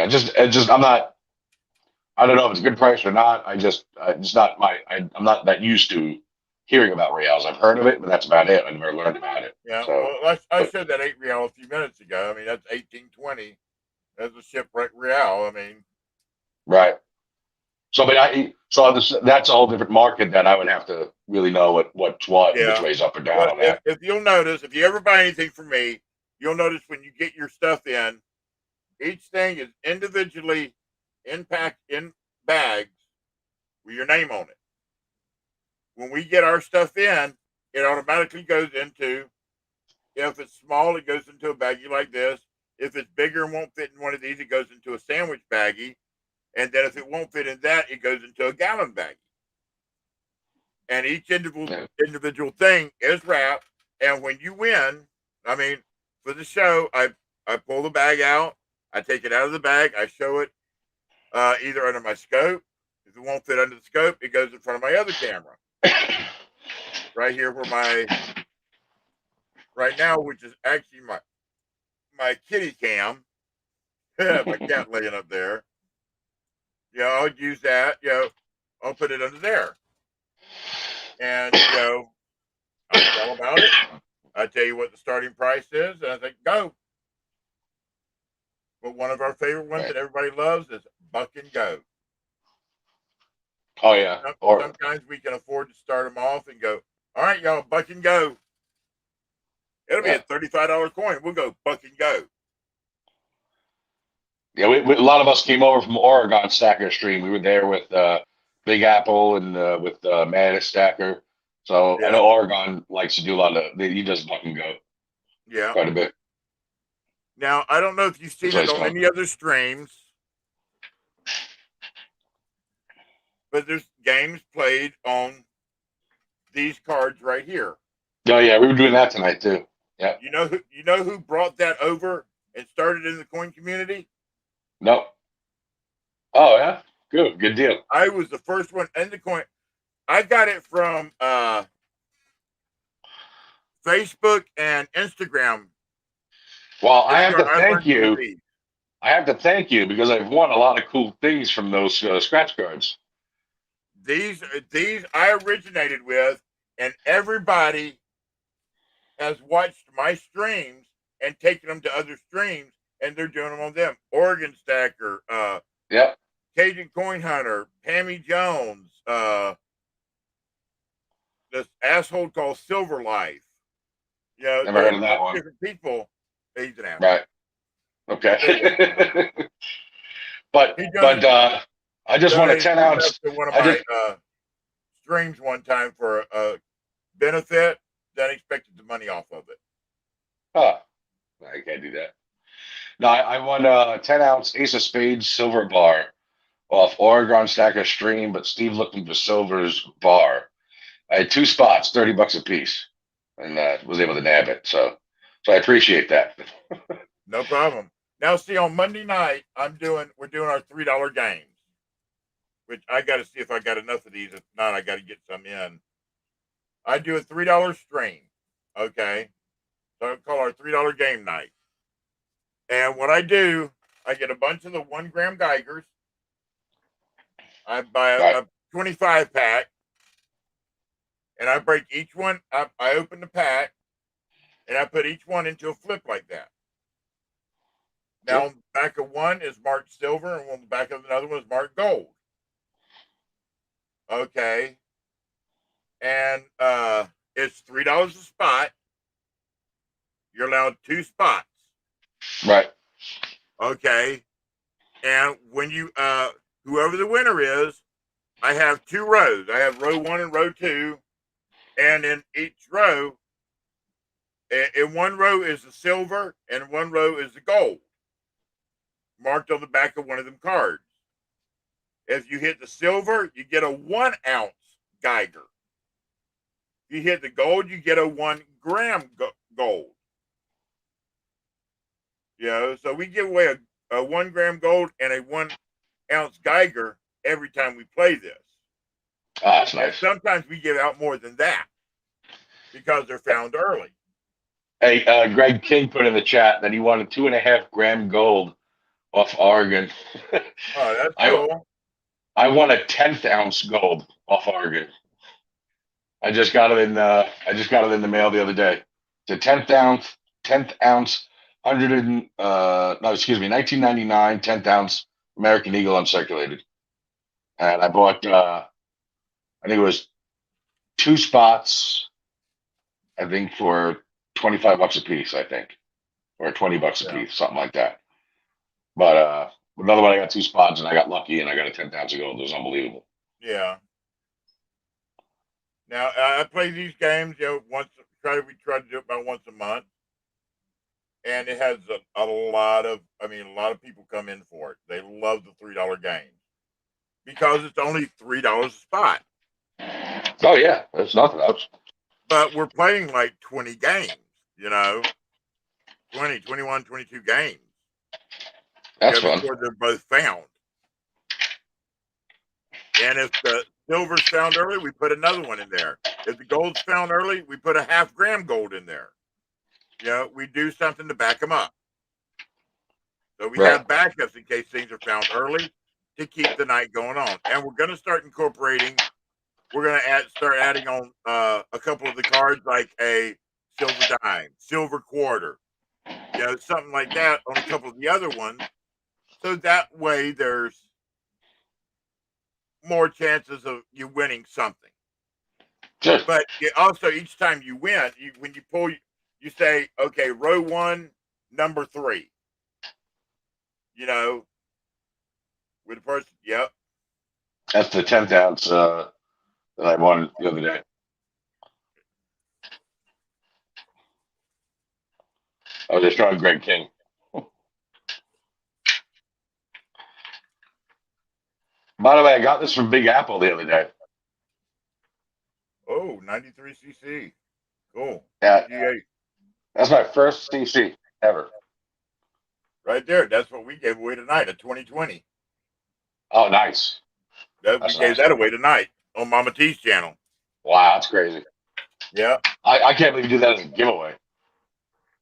[SPEAKER 4] don't know if it's a good price or not. I'm not that used to hearing about reals. I've heard of it, but that's about it. I never learned about it.
[SPEAKER 1] Yeah.
[SPEAKER 4] So,
[SPEAKER 1] well, I showed that 8 real a few minutes ago. I mean, that's 1820. That's a shipwreck real. I mean,
[SPEAKER 4] right. So, that's a whole different market that I would have to really know what's what and which way's up or down on that.
[SPEAKER 1] If you'll notice, if you ever buy anything from me, you'll notice when you get your stuff in, each thing is individually packed in bags with your name on it. When we get our stuff in, it automatically goes into, if it's small, it goes into a baggie like this. If it's bigger and won't fit in one of these, it goes into a sandwich baggie. And then if it won't fit in that, it goes into a gallon baggie. And each individual thing is wrapped. And when you win, I mean, for the show, I pull the bag out. I take it out of the bag. I show it either under my scope. If it won't fit under the scope, it goes in front of my other camera. Right here right now, which is actually my kitty cam. My cat laying up there. I'll use that. I'll put it under there. And, I tell about it. I tell you what the starting price is. And I think, go. But one of our favorite ones that everybody loves is Buck and Go.
[SPEAKER 4] Oh, yeah.
[SPEAKER 1] Sometimes we can afford to start them off and go, all right, y'all, Buck and Go. It'll be a $35 coin. We'll go Buck and Go.
[SPEAKER 4] Yeah, a lot of us came over from Oregon Stacker Stream. We were there with Big Apple and with Mattis Stacker. So I know Oregon likes to do a lot of. He does Buck and Go.
[SPEAKER 1] Yeah,
[SPEAKER 4] quite a bit.
[SPEAKER 1] Now I don't know if you've seen it on any other streams, but there's games played on these cards right here.
[SPEAKER 4] Oh yeah, we were doing that tonight too. Yeah.
[SPEAKER 1] You know who brought that over and started in the coin community?
[SPEAKER 4] No. Oh yeah, good deal.
[SPEAKER 1] I was the first one in the coin. I got it from Facebook and Instagram.
[SPEAKER 4] Well, I have to thank you. I have to thank you because I've won a lot of cool things from those scratch cards.
[SPEAKER 1] These I originated with, and everybody has watched my streams and taken them to other streams and they're doing them on them. Oregon Stacker,
[SPEAKER 4] Yep.
[SPEAKER 1] Cajun Coin Hunter, Pammy Jones, this asshole called Silver Life. You know,
[SPEAKER 4] Never heard of
[SPEAKER 1] there's
[SPEAKER 4] that one.
[SPEAKER 1] different people. He's an asshole.
[SPEAKER 4] Right. Okay. but
[SPEAKER 1] He donated,
[SPEAKER 4] I just want a
[SPEAKER 1] donated
[SPEAKER 4] 10 ounce.
[SPEAKER 1] to one of
[SPEAKER 4] I
[SPEAKER 1] my
[SPEAKER 4] just
[SPEAKER 1] streams one time for a benefit. Then expected the money off of it.
[SPEAKER 4] I can't do that. No, I won a 10 ounce Ace of Spades silver bar off Oregon Stacker stream, but Steve looking for silver's bar. I had 2 spots, $30 a piece, and was able to nab it. So I appreciate that.
[SPEAKER 1] No problem. Now, see, on Monday night, we're doing our $3 games, which I got to see if I got enough of these. If not, I got to get some in. I do a $3 stream. Okay, so I call our $3 game night. And what I do, I get a bunch of the 1 gram Geigers. I buy a 25 pack, and I break each one up. I open the pack, and I put each one into a flip like that. Now, on the back of one is marked silver, and on the back of another one is marked gold. Okay. And it's $3 a spot. You're allowed 2 spots.
[SPEAKER 4] Right.
[SPEAKER 1] Okay. And when you whoever the winner is, I have 2 rows. I have row 1 and row 2. And in each row, in one row is the silver, and one row is the gold, marked on the back of one of them cards. If you hit the silver, you get a 1 ounce Geiger. If you hit the gold, you get a 1 gram gold. You know, so we give away a 1 gram gold and a 1 ounce Geiger every time we play this.
[SPEAKER 4] Oh, that's nice.
[SPEAKER 1] And sometimes we give out more than that because they're found early.
[SPEAKER 4] Hey, Greg King put in the chat that he wanted 2.5 gram gold off Oregon.
[SPEAKER 1] Oh, that's cool.
[SPEAKER 4] I won a 10th ounce gold off Oregon. I just got it in the mail the other day. It's a 10th ounce, 1999 10th ounce American Eagle uncirculated, and I bought I think it was 2 spots, I think for $25 a piece, I think, or $20 a piece, something like that. But another one, I got 2 spots, and I got lucky, and I got a 10th ounce of gold. It was unbelievable.
[SPEAKER 1] Yeah. Now I play these games, you know, we try to do it about once a month, and it has a lot of people come in for it. They love the $3 games because it's only $3 a spot.
[SPEAKER 4] Oh yeah, there's nothing else.
[SPEAKER 1] But we're playing like 20 games, you know, 20, 21, 22 games.
[SPEAKER 4] That's fun.
[SPEAKER 1] Before they're both found. And if the silver's found early, we put another one in there. If the gold's found early, we put a 0.5 gram gold in there. You know, we do something to back them up. So we have backups in case things are found early to keep the night going on. And we're going to start incorporating. We're going to start adding on a couple of the cards, like a silver dime, silver quarter, you know, something like that on a couple of the other ones. So that way there's more chances of you winning something.
[SPEAKER 4] Sure.
[SPEAKER 1] But also each time you win, when you pull, you say, okay, row 1, number 3. You know, with the person, yep.
[SPEAKER 4] That's the 10th ounce that I won the other day. I was just trying Greg King. By the way, I got this from Big Apple the other day.
[SPEAKER 1] Oh, 93cc. Cool.
[SPEAKER 4] Yeah.
[SPEAKER 1] PGA.
[SPEAKER 4] That's my first CC ever.
[SPEAKER 1] Right there. That's what we gave away tonight, a 2020.
[SPEAKER 4] Oh, nice.
[SPEAKER 1] We gave that away tonight on Mama T's channel.
[SPEAKER 4] Wow, that's crazy.
[SPEAKER 1] Yeah.
[SPEAKER 4] I can't believe you did that as a giveaway.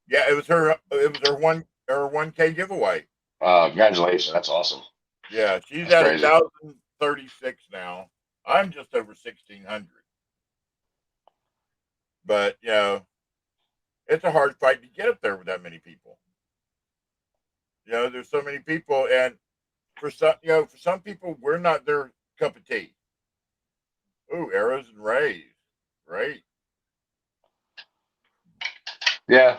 [SPEAKER 1] Yeah, it was her 1K giveaway.
[SPEAKER 4] Congratulations. That's awesome.
[SPEAKER 1] Yeah, she's
[SPEAKER 4] That's
[SPEAKER 1] at 1,036 now. I'm just over 1,600. But, you know, it's a hard fight to get up there with that many people. You know, there's so many people, and for some people, we're not their cup of tea. Ooh, arrows and rays, great.
[SPEAKER 4] Yeah,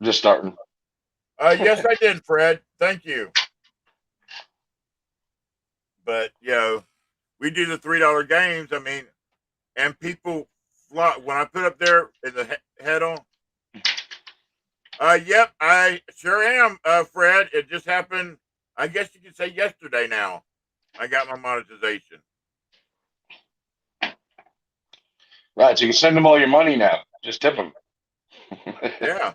[SPEAKER 4] just starting.
[SPEAKER 1] Yes, I did, Fred. Thank you. But we do the $3 games. I mean, and people flock when I put up there in the head on. Yep, I sure am, Fred. It just happened. I guess you could say yesterday. Now I got my monetization.
[SPEAKER 4] Right, so you can send them all your money now. Just tip them.
[SPEAKER 1] Yeah.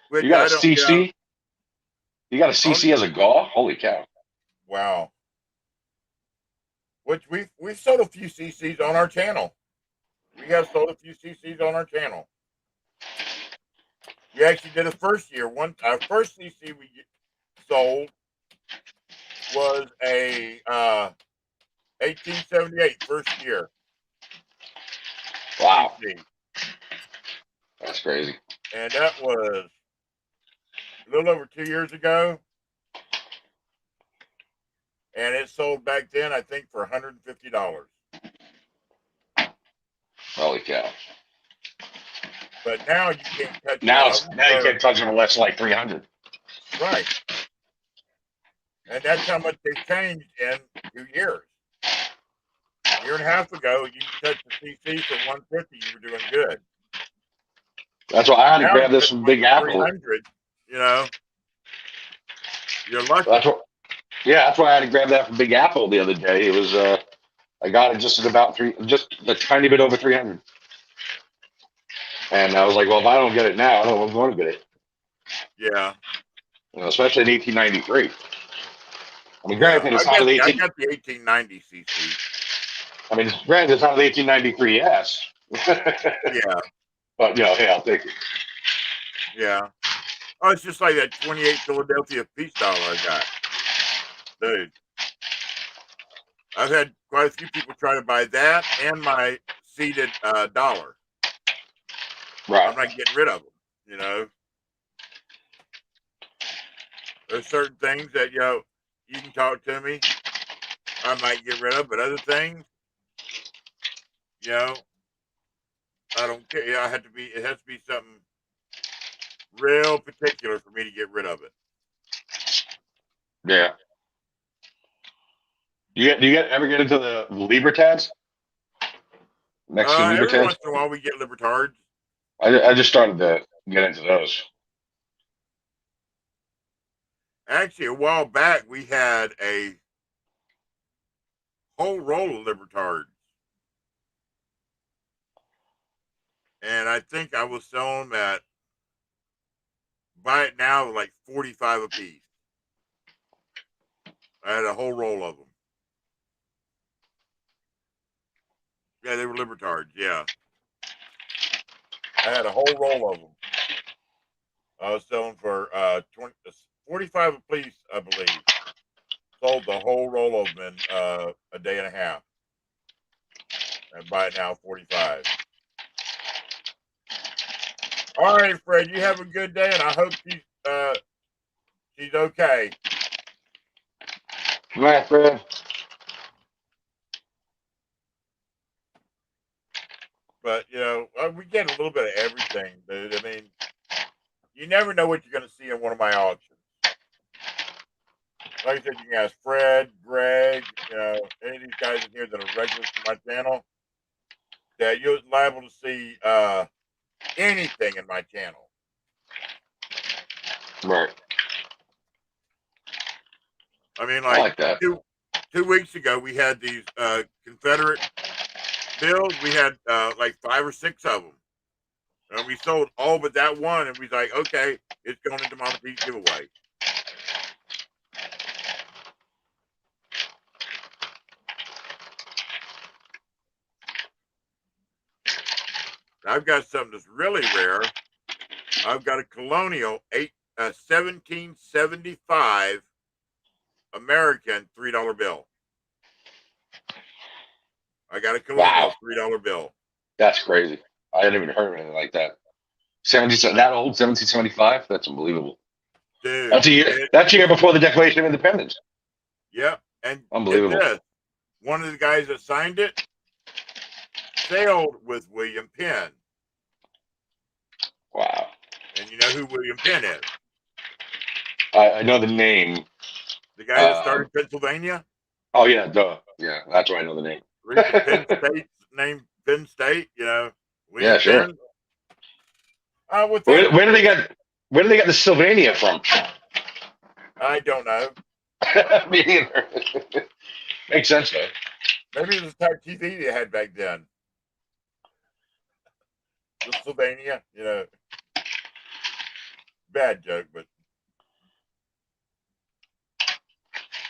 [SPEAKER 1] Which
[SPEAKER 4] You got
[SPEAKER 1] I
[SPEAKER 4] a
[SPEAKER 1] don't.
[SPEAKER 4] CC? You got a
[SPEAKER 1] Only,
[SPEAKER 4] CC as a GAW? Holy cow!
[SPEAKER 1] wow. Which we've sold a few CCs on our channel. We have sold a few CCs on our channel. We actually did a first year. Our first CC we sold was a 1878 first year.
[SPEAKER 4] Wow,
[SPEAKER 1] CC.
[SPEAKER 4] that's crazy.
[SPEAKER 1] And that was a little over 2 years ago. And it sold back then, I think, for $150.
[SPEAKER 4] Holy cow!
[SPEAKER 1] But now you can't touch
[SPEAKER 4] Now
[SPEAKER 1] one of
[SPEAKER 4] it's
[SPEAKER 1] them.
[SPEAKER 4] now you can't touch them unless like 300.
[SPEAKER 1] Right. And that's how much they've changed in 2 years. A year and a half ago, you touched the CC for 150, you were doing good.
[SPEAKER 4] That's why I had to
[SPEAKER 1] Now
[SPEAKER 4] grab
[SPEAKER 1] you
[SPEAKER 4] this
[SPEAKER 1] touch
[SPEAKER 4] from
[SPEAKER 1] one
[SPEAKER 4] Big
[SPEAKER 1] for
[SPEAKER 4] Apple.
[SPEAKER 1] 300, you're lucky.
[SPEAKER 4] That's what. Yeah, that's why I had to grab that from Big Apple the other day. It was I got it just at about just a tiny bit over 300. And I was like, well, if I don't get it now, I don't know if I'm going to get it.
[SPEAKER 1] Yeah.
[SPEAKER 4] Especially in 1893. I mean,
[SPEAKER 1] Yeah.
[SPEAKER 4] granted, it's not an
[SPEAKER 1] I
[SPEAKER 4] 18.
[SPEAKER 1] got the 1890 CC.
[SPEAKER 4] I mean, granted, it's not an 1893 S.
[SPEAKER 1] Yeah.
[SPEAKER 4] But hey, I'll take it.
[SPEAKER 1] Yeah. Oh, it's just like that 28 Philadelphia peace dollar I got. Dude. I've had quite a few people try to buy that and my seeded dollar.
[SPEAKER 4] Right.
[SPEAKER 1] I'm not getting rid of them, There's certain things that, you can talk to me. I might get rid of, but other things, I don't care. It has to be something real particular for me to get rid of it.
[SPEAKER 4] Yeah. Do you ever get into the Libertads? Mexican
[SPEAKER 1] Every
[SPEAKER 4] Libertads?
[SPEAKER 1] once in a while we get libertards.
[SPEAKER 4] I just started to get into those.
[SPEAKER 1] Actually, a while back we had a whole roll of libertards. And I think I was selling them at, buy it now, like 45 a piece. I had a whole roll of them. Yeah, they were libertards. Yeah. I had a whole roll of them. I was selling for 45 a piece, I believe. Sold the whole roll of them in a day and a half. And buy it now 45. All right, Fred, you have a good day, and I hope she's okay.
[SPEAKER 4] All right, Fred.
[SPEAKER 1] But we get a little bit of everything, dude. I mean, you never know what you're going to see in one of my auctions. Like I said, you can ask Fred, Greg, any of these guys in here that are regulars to my channel, that you're liable to see anything in my channel.
[SPEAKER 4] Right.
[SPEAKER 1] I mean,
[SPEAKER 4] I like that.
[SPEAKER 1] 2 weeks ago, we had these Confederate bills. We had like 5 or 6 of them. And we sold all but that one, and we was like, okay, it's going into Mama T's giveaway. I've got something that's really rare. I've got a Colonial 1775 American $3 bill. I got a Colonial $3 bill.
[SPEAKER 4] That's crazy. I hadn't even heard of anything like that. That old 1775? That's unbelievable.
[SPEAKER 1] dude.
[SPEAKER 4] That's a year. That's a year before the Declaration of Independence.
[SPEAKER 1] Yep. And
[SPEAKER 4] Unbelievable.
[SPEAKER 1] get this, one of the guys that signed it sailed with William Penn.
[SPEAKER 4] Wow.
[SPEAKER 1] And you know who William Penn is?
[SPEAKER 4] I know the name.
[SPEAKER 1] The guy that started Pennsylvania?
[SPEAKER 4] Oh yeah, duh. Yeah, that's why I know the name.
[SPEAKER 1] Reason Penn State's named Penn State, you know. William
[SPEAKER 4] Yeah, sure.
[SPEAKER 1] Penn.
[SPEAKER 4] Where do they get the Sylvania from?
[SPEAKER 1] I don't know.
[SPEAKER 4] Me neither. Makes sense though.
[SPEAKER 1] Maybe it was the type TV they had back then. The Sylvania, you know. Bad joke, but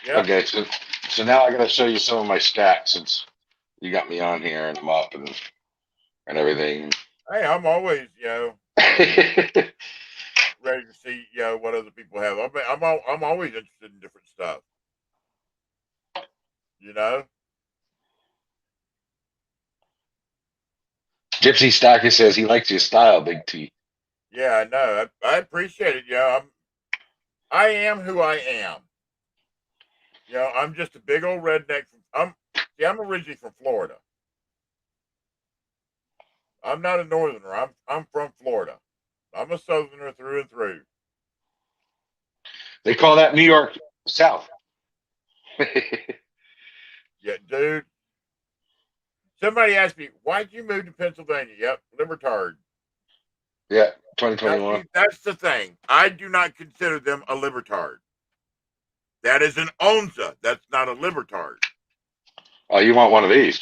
[SPEAKER 1] yeah.
[SPEAKER 4] Okay, so now I gotta show you some of my stats since you got me on here and I'm up and everything.
[SPEAKER 1] Hey, I'm always, you know, ready to see, you know, what other people have. I'm always interested in different stuff. You know.
[SPEAKER 4] Gypsy Stocker says he likes your style, Big T.
[SPEAKER 1] Yeah, I know. I appreciate it. You know, I am who I am. You know, I'm just a big old redneck. I'm originally from Florida. I'm not a northerner. I'm from Florida. I'm a southerner through and through.
[SPEAKER 4] They call that New York South.
[SPEAKER 1] Yeah, dude. Somebody asked me, why'd you move to Pennsylvania? Yep, libertard.
[SPEAKER 4] Yeah, 2021.
[SPEAKER 1] That's the thing. I do not consider them a libertard. That is an onza. That's not a libertard.
[SPEAKER 4] Oh, you want one of these?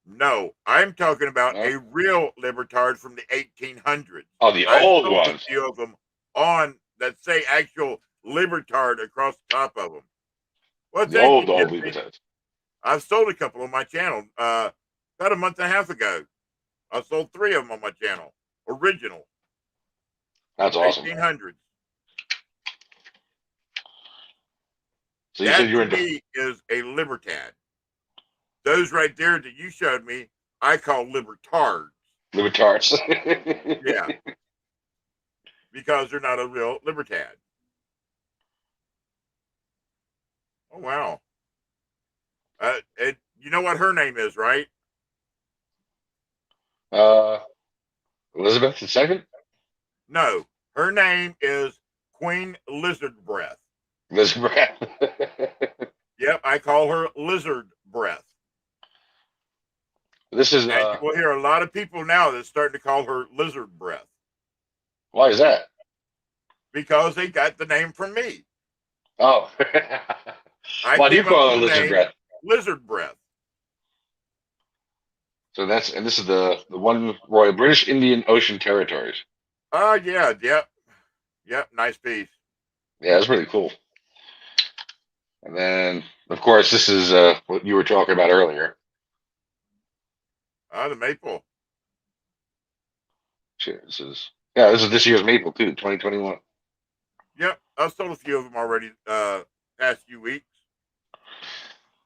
[SPEAKER 1] No, I'm talking about
[SPEAKER 4] No?
[SPEAKER 1] a real libertard from the 1800s.
[SPEAKER 4] Oh, the
[SPEAKER 1] I
[SPEAKER 4] old
[SPEAKER 1] sold
[SPEAKER 4] ones.
[SPEAKER 1] A few of them on that say actual libertard across the top of them. Well,
[SPEAKER 4] The old
[SPEAKER 1] Gypsy.
[SPEAKER 4] libertards.
[SPEAKER 1] I've sold a couple on my channel. About a month and a half ago, I sold 3 of them on my channel. Original.
[SPEAKER 4] That's awesome.
[SPEAKER 1] 1800s.
[SPEAKER 4] So you
[SPEAKER 1] That
[SPEAKER 4] said you were
[SPEAKER 1] to me is a libertad. Those right there that you showed me, I call libertards.
[SPEAKER 4] libertards.
[SPEAKER 1] Yeah. Because they're not a real libertad. Oh, wow. You know what her name is, right?
[SPEAKER 4] Elizabeth II?
[SPEAKER 1] No. Her name is Queen Lizard Breath.
[SPEAKER 4] Elizabeth.
[SPEAKER 1] Yep, I call her Lizard Breath.
[SPEAKER 4] This is
[SPEAKER 1] And you will hear a lot of people now that's starting to call her Lizard Breath.
[SPEAKER 4] why is that?
[SPEAKER 1] Because they got the name from me.
[SPEAKER 4] Oh. Why do you call it Lizard Breath?
[SPEAKER 1] Lizard Breath.
[SPEAKER 4] So this is the one Royal British Indian Ocean Territories.
[SPEAKER 1] Oh, yeah, yep, nice piece.
[SPEAKER 4] Yeah, that's really cool. And then, of course, this is what you were talking about earlier.
[SPEAKER 1] The maple.
[SPEAKER 4] Shit, this is this year's maple too, 2021.
[SPEAKER 1] Yep, I've sold a few of them already. Past few weeks.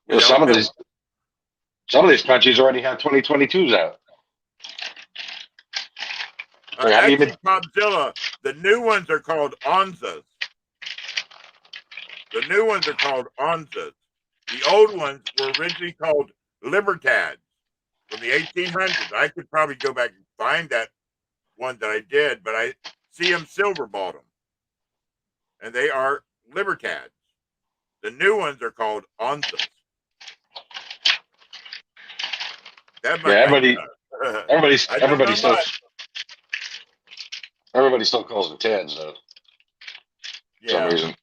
[SPEAKER 4] You know, some of these countries already have 2022s out.
[SPEAKER 1] Actually, Popzilla, the new ones are called Onzas. The new ones are called Onzas. The old ones were originally called Libertads from the 1800s. I could probably go back and find that one that I did, but I see them silver bottom. And they are Libertads. The new ones are called Onzas.
[SPEAKER 4] Everybody still calls them tads though. For some reason.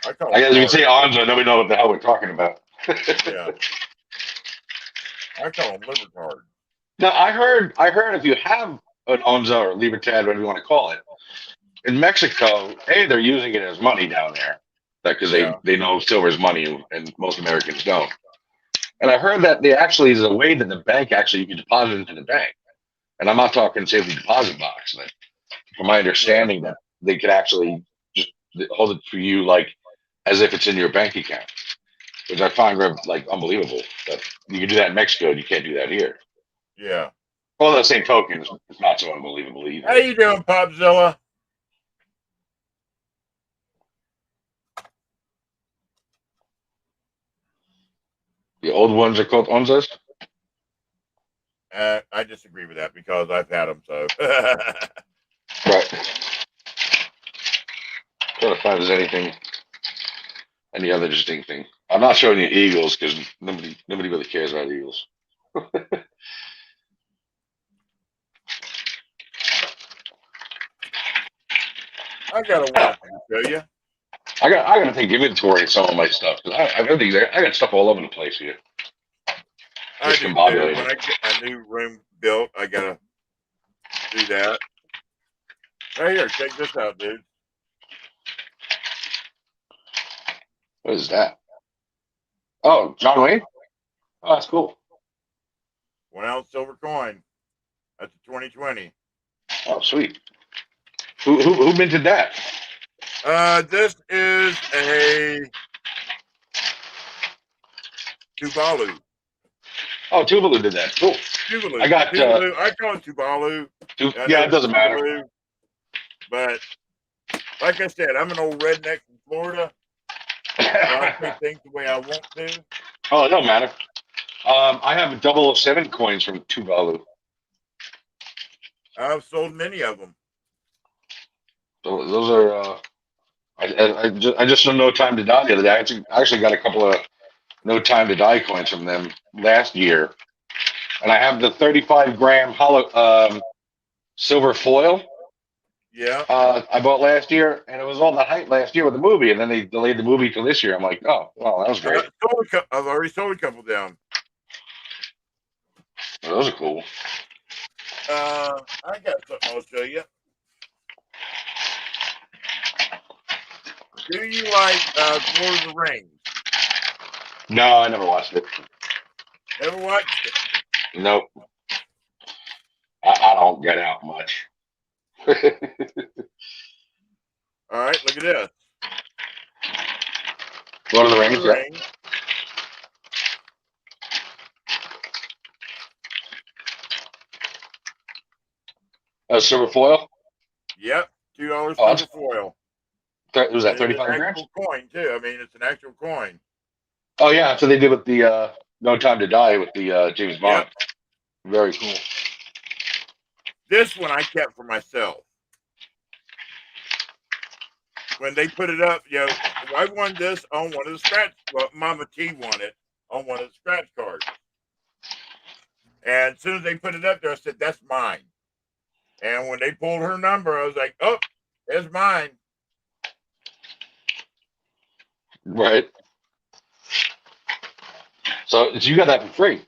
[SPEAKER 4] I guess you can say Onza, nobody knows what the hell we're talking about.
[SPEAKER 1] Yeah. I call them libertard.
[SPEAKER 4] Now I heard if you have an Onza or Libertad, whatever you want to call it, in Mexico, they're using it as money down there. Because they know silver is money and most Americans don't. And I heard that there actually is a way that the bank you can deposit into the bank. And I'm not talking safety deposit box. From my understanding, that they could actually just hold it for you like as if it's in your bank account, which I find like unbelievable. But you can do that in Mexico, and you can't do that here.
[SPEAKER 1] Yeah.
[SPEAKER 4] Well, the same token, it's not so unbelievable
[SPEAKER 1] How
[SPEAKER 4] either.
[SPEAKER 1] you doing, Popzilla?
[SPEAKER 4] The old ones are called onzas.
[SPEAKER 1] I disagree with that because I've had them. So
[SPEAKER 4] Right. Trying to find if there's any other distinct thing. I'm not showing you eagles because nobody really cares about eagles.
[SPEAKER 1] I got a weapon to show you.
[SPEAKER 4] I gotta take inventory of some of my stuff because I got things there. I got stuff all over the place here.
[SPEAKER 1] I do too.
[SPEAKER 4] Discombobulated.
[SPEAKER 1] When I get my new room built, I gotta do that. Right here, check this out, dude.
[SPEAKER 4] What is that? Oh, John Wayne. Oh, that's cool.
[SPEAKER 1] 1 ounce silver coin. That's a 2020.
[SPEAKER 4] Oh, sweet. Who minted that?
[SPEAKER 1] This is a Tuvalu.
[SPEAKER 4] Oh, Tuvalu did that. Cool.
[SPEAKER 1] Tuvalu.
[SPEAKER 4] I got
[SPEAKER 1] Tuvalu. I call it Tuvalu.
[SPEAKER 4] yeah, it doesn't matter.
[SPEAKER 1] Tuvalu, but like I said, I'm an old redneck from Florida. So I say things the way I want to.
[SPEAKER 4] Oh, it don't matter. I have 007 coins from Tuvalu.
[SPEAKER 1] I've sold many of them.
[SPEAKER 4] So those are. I just saw No Time to Die the other day. I actually got a couple of No Time to Die coins from them last year, and I have the 35-gram hollow silver foil.
[SPEAKER 1] Yeah.
[SPEAKER 4] I bought last year, and it was all the hype last year with the movie, and then they delayed the movie till this year. I'm like, oh, well, that was great.
[SPEAKER 1] I've already sold a couple down.
[SPEAKER 4] Well, those are cool.
[SPEAKER 1] I got something I'll show you. Do you like Lord of the Rings?
[SPEAKER 4] No, I never watched it.
[SPEAKER 1] Never watched it?
[SPEAKER 4] Nope. I don't get out much.
[SPEAKER 1] All right, look at this.
[SPEAKER 4] Lord of the Rings, yeah.
[SPEAKER 1] Rings.
[SPEAKER 4] Silver foil.
[SPEAKER 1] Yep, $2
[SPEAKER 4] Oh,
[SPEAKER 1] silver foil.
[SPEAKER 4] Was that
[SPEAKER 1] And it's
[SPEAKER 4] 35
[SPEAKER 1] an
[SPEAKER 4] grams?
[SPEAKER 1] actual coin too. I mean, it's an actual coin.
[SPEAKER 4] Oh yeah, so they did with the No Time to Die with the James Bond.
[SPEAKER 1] Yep.
[SPEAKER 4] Very cool.
[SPEAKER 1] This one I kept for myself. When they put it up, you know, I won this on one of the scratch. Well, Mama T won it on one of the scratch cards. And as soon as they put it up there, I said, "That's mine." And when they pulled her number, I was like, "Oh, there's mine."
[SPEAKER 4] Right. So you got that for free.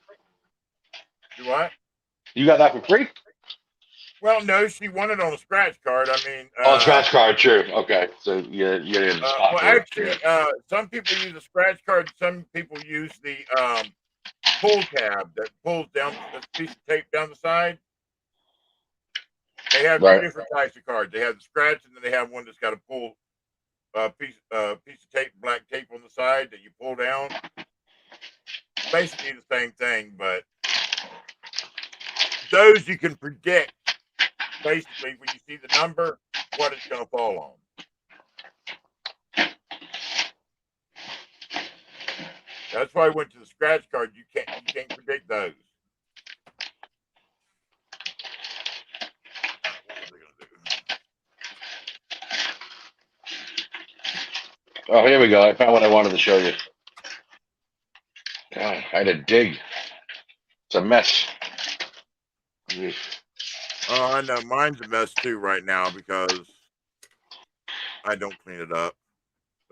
[SPEAKER 1] Do what?
[SPEAKER 4] You got that for free?
[SPEAKER 1] Well, no, she won it on a scratch card. I mean,
[SPEAKER 4] Oh, scratch card, true. Okay, so you didn't spot
[SPEAKER 1] well,
[SPEAKER 4] for it.
[SPEAKER 1] actually, some people use a scratch card. Some people use the pull tab that pulls down a piece of tape down the side. They have
[SPEAKER 4] Right.
[SPEAKER 1] two different types of cards. They have the scratch, and then they have one that's got a pull piece of tape, black tape on the side that you pull down. Basically the same thing, but those you can predict. Basically, when you see the number, what it's going to fall on. That's why I went to the scratch card. You can't predict those. What was I going to do?
[SPEAKER 4] Oh, here we go. I found what I wanted to show you. God, I had to dig. It's a mess.
[SPEAKER 1] Oh, I know. Mine's a mess too right now because I don't clean it up.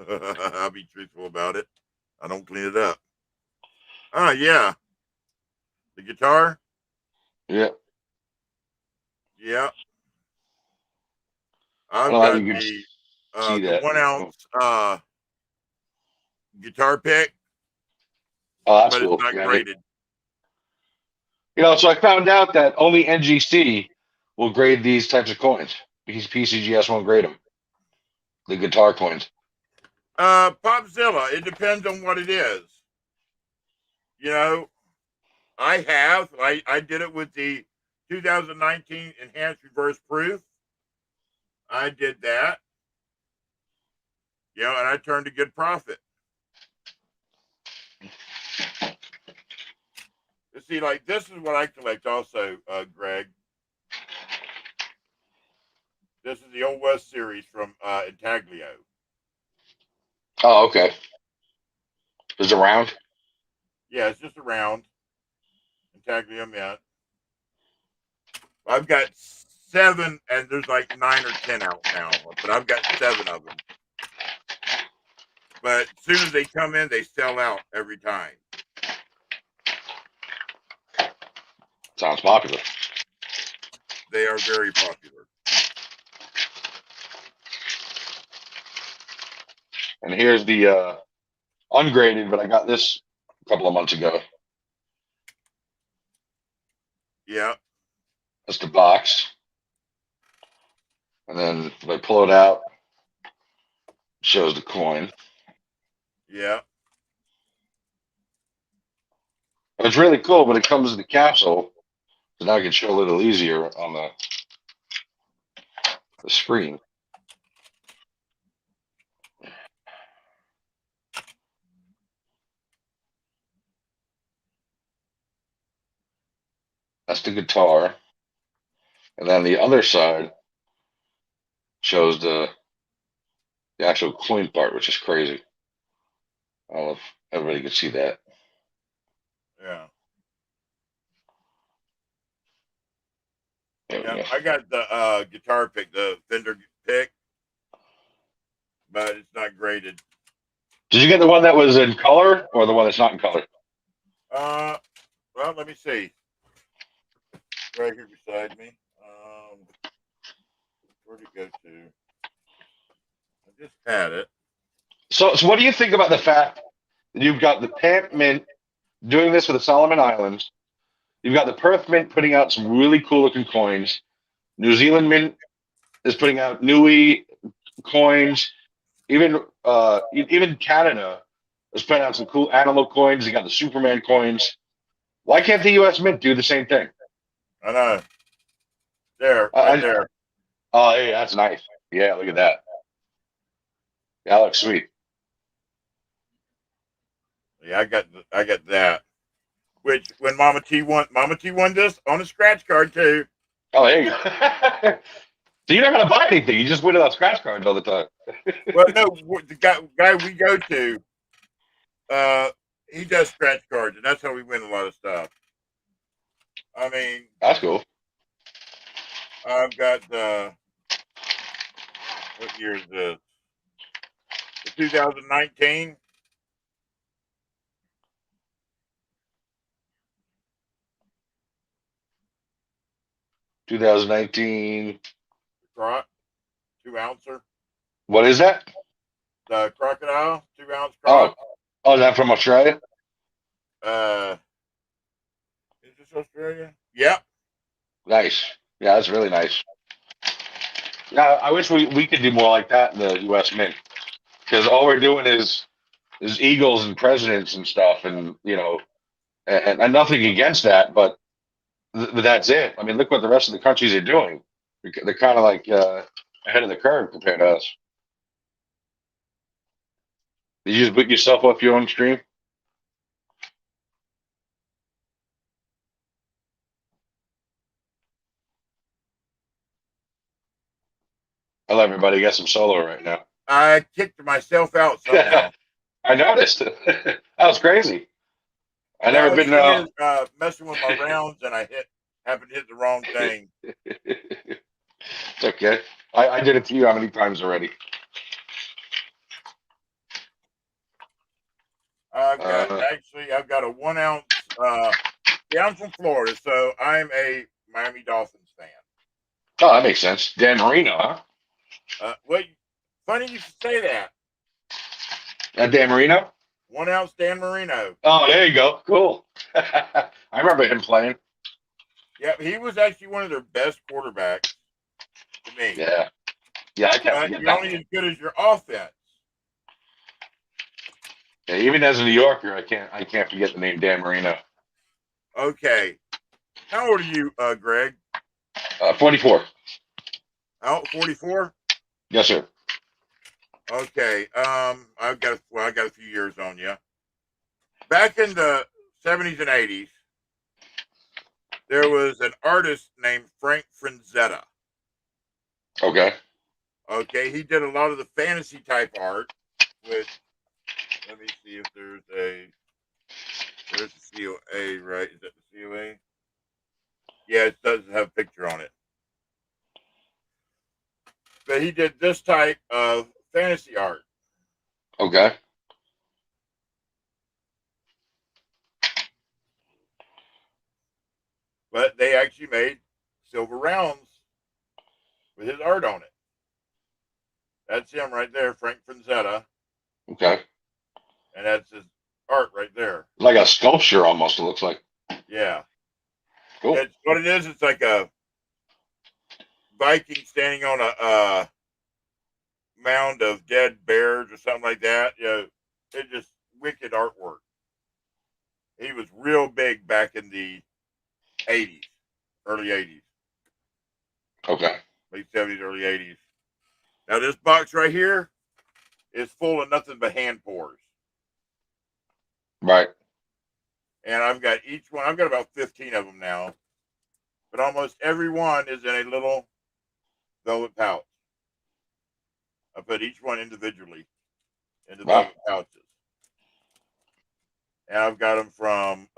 [SPEAKER 1] I'll be truthful about it. I don't clean it up. Oh, yeah. The guitar?
[SPEAKER 4] Yeah.
[SPEAKER 1] Yeah. I've
[SPEAKER 4] Well,
[SPEAKER 1] got
[SPEAKER 4] you can
[SPEAKER 1] the
[SPEAKER 4] see that.
[SPEAKER 1] 1 ounce guitar pick,
[SPEAKER 4] Oh, that's
[SPEAKER 1] but
[SPEAKER 4] cool.
[SPEAKER 1] it's not
[SPEAKER 4] Yeah,
[SPEAKER 1] graded.
[SPEAKER 4] so I found out that only NGC will grade these types of coins because PCGS won't grade them. The guitar coins.
[SPEAKER 1] Popzilla, it depends on what it is. You know, I did it with the 2019 enhanced reverse proof. I did that. You know, and I turned a good profit. You see, like this is what I collect also, Greg. This is the Old West series from Intaglio.
[SPEAKER 4] Oh, okay. Is it round?
[SPEAKER 1] Yeah, it's just a round Intaglio mint. I've got 7, and there's like 9 or 10 out now, but I've got 7 of them. But as soon as they come in, they sell out every time.
[SPEAKER 4] Sounds popular.
[SPEAKER 1] They are very popular.
[SPEAKER 4] And here's the ungraded, but I got this a couple of months ago.
[SPEAKER 1] Yeah.
[SPEAKER 4] That's the box. And then if I pull it out, it shows the coin.
[SPEAKER 1] Yeah.
[SPEAKER 4] It's really cool, but it comes in the capsule, so now I can show a little easier on the screen. That's the guitar. And then the other side shows the actual coin part, which is crazy. I don't know if everybody can see that.
[SPEAKER 1] Yeah.
[SPEAKER 4] There we
[SPEAKER 1] Yeah.
[SPEAKER 4] go.
[SPEAKER 1] I got the guitar pick, the Fender pick, but it's not graded.
[SPEAKER 4] Did you get the one that was in color or the one that's not in color?
[SPEAKER 1] Well, let me see. Right here beside me. Where'd it go to? I just had it.
[SPEAKER 4] So what do you think about the fact that you've got the Pamp Mint doing this for the Solomon Islands? You've got the Perth Mint putting out some really cool looking coins. New Zealand Mint is putting out Nui coins. Even Canada is putting out some cool animal coins. You got the Superman coins. Why can't the U.S. Mint do the same thing?
[SPEAKER 1] I know. There, right there.
[SPEAKER 4] Oh, hey, that's nice. Yeah, look at that. Yeah, that looks sweet.
[SPEAKER 1] Yeah, I got that. Which when Mama T won this on a scratch card too.
[SPEAKER 4] Oh, there you go. So you're not gonna buy anything. You just win it on scratch cards all the time.
[SPEAKER 1] Well, no, the guy we go to, he does scratch cards, and that's how we win a lot of stuff. I mean,
[SPEAKER 4] That's cool.
[SPEAKER 1] I've got what year is this? The 2019.
[SPEAKER 4] 2019.
[SPEAKER 1] Croc, 2-ouncer.
[SPEAKER 4] What is that?
[SPEAKER 1] The crocodile, 2-ounce croc.
[SPEAKER 4] Oh, is that from Australia?
[SPEAKER 1] Is this Australia? Yep.
[SPEAKER 4] Nice. Yeah, that's really nice. Yeah, I wish we could do more like that in the U.S. Mint, because all we're doing is eagles and presidents and stuff, and and nothing against that, but that's it. I mean, look what the rest of the countries are doing. They're kind of like ahead of the curve compared to us. Did you just boot yourself off your own stream? Hello, everybody. I got some solo right now.
[SPEAKER 1] I kicked myself out somehow.
[SPEAKER 4] I noticed. That was crazy. I never been.
[SPEAKER 1] Messing with my rounds, and I happened to hit the wrong thing.
[SPEAKER 4] It's okay. I did it to you how many times already?
[SPEAKER 1] I've got a 1-ounce. Yeah, I'm from Florida, so I'm a Miami Dolphins fan.
[SPEAKER 4] Oh, that makes sense. Dan Marino, huh?
[SPEAKER 1] Funny you should say that.
[SPEAKER 4] Dan Marino?
[SPEAKER 1] 1-ounce Dan Marino.
[SPEAKER 4] Oh, there you go. Cool. I remember him playing.
[SPEAKER 1] Yeah, he was actually one of their best quarterbacks to me.
[SPEAKER 4] Yeah. Yeah, I can't forget
[SPEAKER 1] you're
[SPEAKER 4] that.
[SPEAKER 1] only as good as your offense.
[SPEAKER 4] Yeah, even as a New Yorker, I can't forget the name Dan Marino.
[SPEAKER 1] Okay. How old are you, Greg?
[SPEAKER 4] 44.
[SPEAKER 1] Out 44.
[SPEAKER 4] Yes, sir.
[SPEAKER 1] Okay. I got a few years on you. Back in the 70s and 80s, there was an artist named Frank Frazetta.
[SPEAKER 4] Okay.
[SPEAKER 1] Okay, he did a lot of the fantasy type art. Which, let me see if there's a COA, right? Is that the COA? Yeah, it does have a picture on it. But he did this type of fantasy art.
[SPEAKER 4] Okay.
[SPEAKER 1] But they actually made silver rounds with his art on it. That's him right there, Frank Frazetta,
[SPEAKER 4] Okay.
[SPEAKER 1] and that's his art right there.
[SPEAKER 4] Like a sculpture almost, it looks like.
[SPEAKER 1] Yeah.
[SPEAKER 4] Cool.
[SPEAKER 1] It's what it is. It's like a Viking standing on a mound of dead bears or something like that. You know, it's just wicked artwork. He was real big back in the 80s, early 80s,
[SPEAKER 4] Okay.
[SPEAKER 1] late 70s, early 80s. Now, this box right here is full of nothing but hand pours.
[SPEAKER 4] Right.
[SPEAKER 1] And I've got each one, I've got about 15 of them now, but almost every one is in a little velvet pouch. I put each one individually into
[SPEAKER 4] Wow.
[SPEAKER 1] velvet pouches. And I've got them from,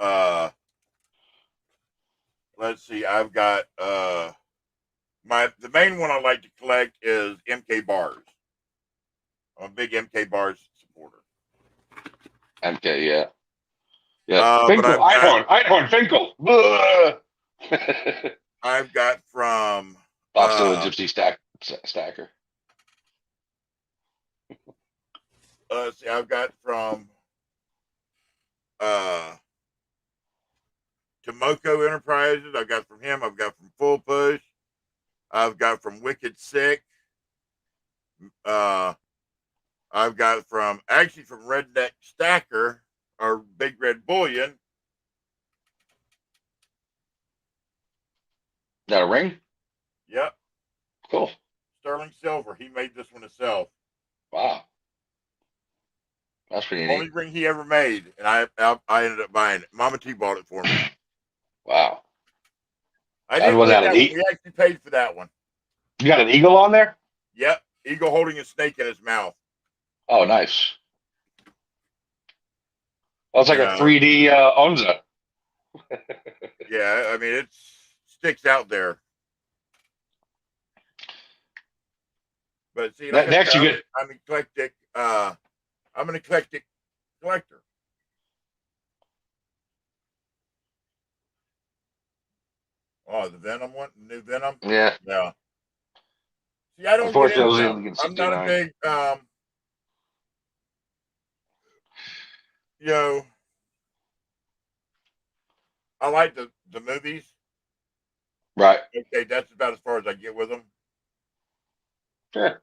[SPEAKER 1] let's see, I've got, the main one I like to collect is MK Bars. I'm a big MK Bars supporter.
[SPEAKER 4] MK, yeah. Yeah.
[SPEAKER 1] But
[SPEAKER 4] Finkel. Einhorn. Finkel.
[SPEAKER 1] I've got from
[SPEAKER 4] Also a gypsy stacker.
[SPEAKER 1] let's see, I've got from Tomoko Enterprises. I've got from him. I've got from Full Push. I've got from Wicked Sick. I've got from Redneck Stacker or Big Red Bullion.
[SPEAKER 4] That a ring?
[SPEAKER 1] Yep.
[SPEAKER 4] Cool.
[SPEAKER 1] Sterling Silver. He made this one himself.
[SPEAKER 4] Wow. That's pretty
[SPEAKER 1] Only
[SPEAKER 4] neat.
[SPEAKER 1] ring he ever made, and I ended up buying it. Mama T bought it for me.
[SPEAKER 4] Wow.
[SPEAKER 1] I
[SPEAKER 4] That
[SPEAKER 1] didn't
[SPEAKER 4] was
[SPEAKER 1] get
[SPEAKER 4] that
[SPEAKER 1] that
[SPEAKER 4] an
[SPEAKER 1] one.
[SPEAKER 4] eagle?
[SPEAKER 1] We actually paid for that one.
[SPEAKER 4] You got an eagle on there?
[SPEAKER 1] Yep. Eagle holding a snake in his mouth.
[SPEAKER 4] Oh, nice. That's like
[SPEAKER 1] You
[SPEAKER 4] a
[SPEAKER 1] know.
[SPEAKER 4] 3D Onza.
[SPEAKER 1] Yeah, I mean it sticks out there. But see, like
[SPEAKER 4] Next, you get.
[SPEAKER 1] I'm eclectic. I'm an eclectic collector. Oh, the Venom one, new Venom.
[SPEAKER 4] Yeah.
[SPEAKER 1] Yeah. See, I don't get
[SPEAKER 4] Unfortunately, I was
[SPEAKER 1] into
[SPEAKER 4] able
[SPEAKER 1] them.
[SPEAKER 4] to get
[SPEAKER 1] I'm not a
[SPEAKER 4] 69.
[SPEAKER 1] big, you know. I like the movies.
[SPEAKER 4] Right.
[SPEAKER 1] Okay, that's about as far as I get with them.
[SPEAKER 4] Yeah.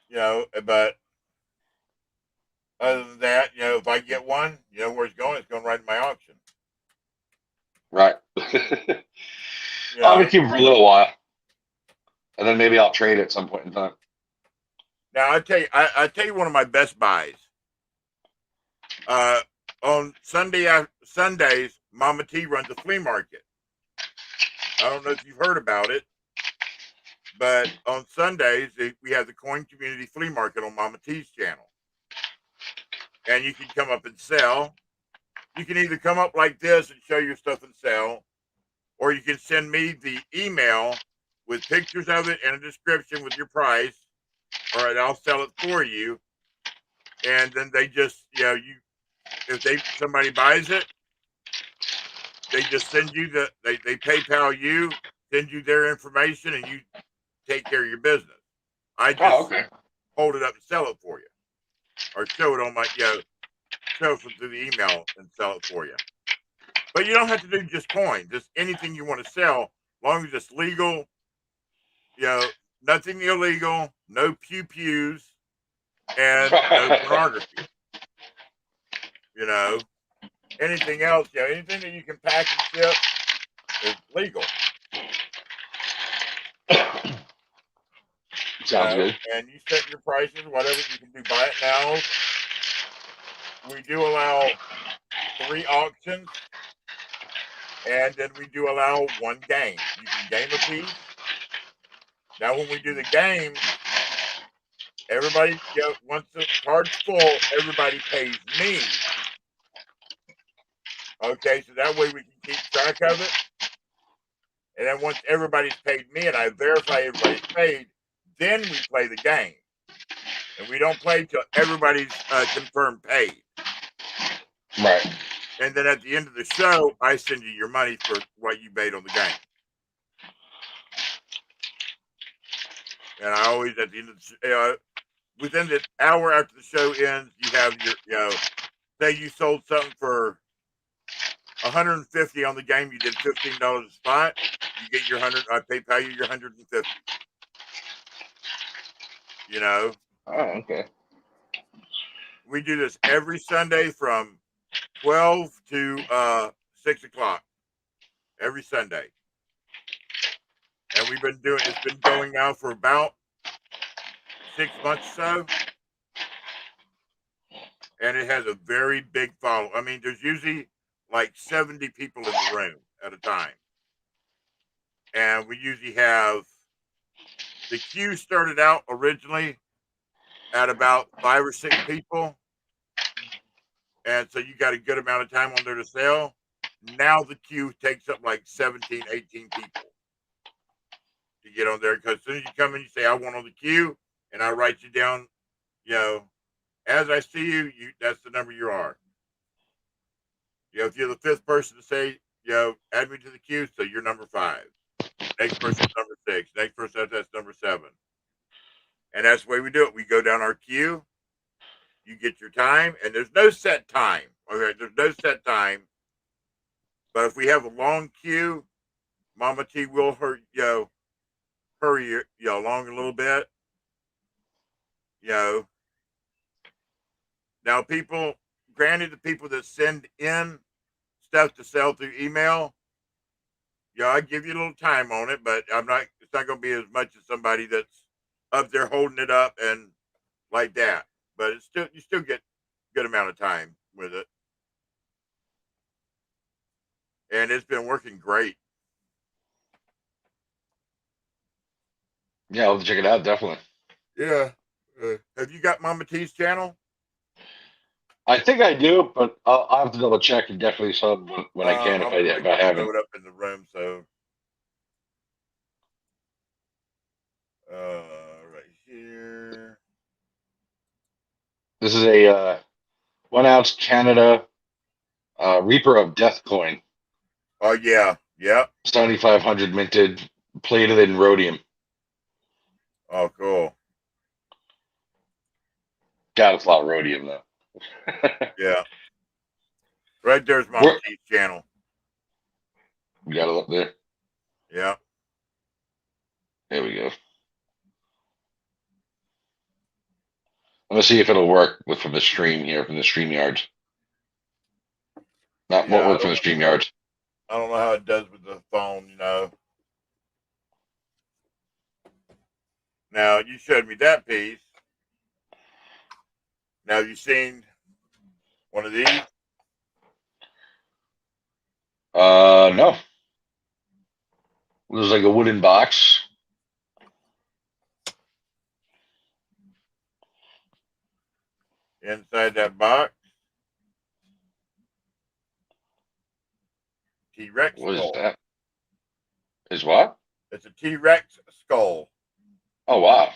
[SPEAKER 1] You know, but other than that, you know, if I get one, you know where it's going. It's going right in my auction.
[SPEAKER 4] Right.
[SPEAKER 1] You
[SPEAKER 4] I'm
[SPEAKER 1] know?
[SPEAKER 4] gonna keep it for a little while, and then maybe I'll trade it at some point in time.
[SPEAKER 1] Now I tell you one of my best buys. On Sundays, Mama T runs a flea market. I don't know if you've heard about it, but on Sundays we have the Coin Community Flea Market on Mama T's channel, and you can come up and sell. You can either come up like this and show your stuff and sell, or you can send me the email with pictures of it and a description with your price, all right, I'll sell it for you. And then they just, you know, if somebody buys it, they just send you they PayPal you, send you their information, and you take care of your business. I just hold it up and sell it for you, or show it on my, show it through the email and sell it for you. But you don't have to do just coin, just anything you want to sell, as long as it's legal. You know, nothing illegal, no pews, and no pornography. You know, anything else, anything that you can pack and ship is legal.
[SPEAKER 4] Sounds good.
[SPEAKER 1] And you set your prices, whatever you can do. Buy it now. We do allow 3 auctions, and then we do allow 1 game. You can game a piece. Now, when we do the games, everybody, once the card's full, everybody pays me. Okay, so that way we can keep track of it. And then once everybody's paid me and I verify everybody's paid, then we play the game. And we don't play till everybody's confirmed paid.
[SPEAKER 4] Right.
[SPEAKER 1] And then at the end of the show, I send you your money for what you made on the game. And I always, at the end of the within the hour after the show ends, you have your, say you sold something for $150 on the game, you did $15 a spot, you get your 100. I PayPal you your 150.
[SPEAKER 4] Oh, okay.
[SPEAKER 1] We do this every Sunday from 12 to 6 o'clock every Sunday, and it's been going now for about 6 months or so, and it has a very big follow. I mean, there's usually like 70 people in the room at a time, and we usually have the queue started out originally at about 5 or 6 people, and so you got a good amount of time on there to sell. Now the queue takes up like 17, 18 people to get on there, because as soon as you come in, you say, I want on the queue, and I write you down, as I see you, that's the number you are. If you're the 5th person to say, add me to the queue, so you're number 5. Next person's number 6. Next person, that's number 7. And that's the way we do it. We go down our queue. You get your time, and there's no set time. Okay, there's no set time. But if we have a long queue, Mama T will hurry along a little bit. Now granted, the people that send in stuff to sell through email, I give you a little time on it, but it's not going to be as much as somebody that's up there holding it up and like that. But you still get a good amount of time with it. And it's been working great.
[SPEAKER 4] Yeah, I'll have to check it out, definitely.
[SPEAKER 1] Yeah. Have you got Mama T's channel?
[SPEAKER 4] I think I do, but I'll have to double check and definitely sub when I can if I haven't.
[SPEAKER 1] Throw it up in the room, so right here.
[SPEAKER 4] This is a 1 ounce Canada Reaper of Death coin.
[SPEAKER 1] Oh yeah, yep.
[SPEAKER 4] 7500 minted, plated in rhodium.
[SPEAKER 1] Oh, cool.
[SPEAKER 4] God, it's a lot of rhodium though.
[SPEAKER 1] Yeah. Right there's Mama T's channel.
[SPEAKER 4] You got it up there?
[SPEAKER 1] Yeah.
[SPEAKER 4] There we go. I'm gonna see if it'll work from the stream here, from the StreamYards. Won't work from the StreamYards.
[SPEAKER 1] I don't know how it does with the phone, Now, you showed me that piece. Now, have you seen one of these?
[SPEAKER 4] No. There's like a wooden box.
[SPEAKER 1] Inside that box, T-Rex skull.
[SPEAKER 4] What is that? Is what?
[SPEAKER 1] It's a T-Rex skull.
[SPEAKER 4] Oh, wow.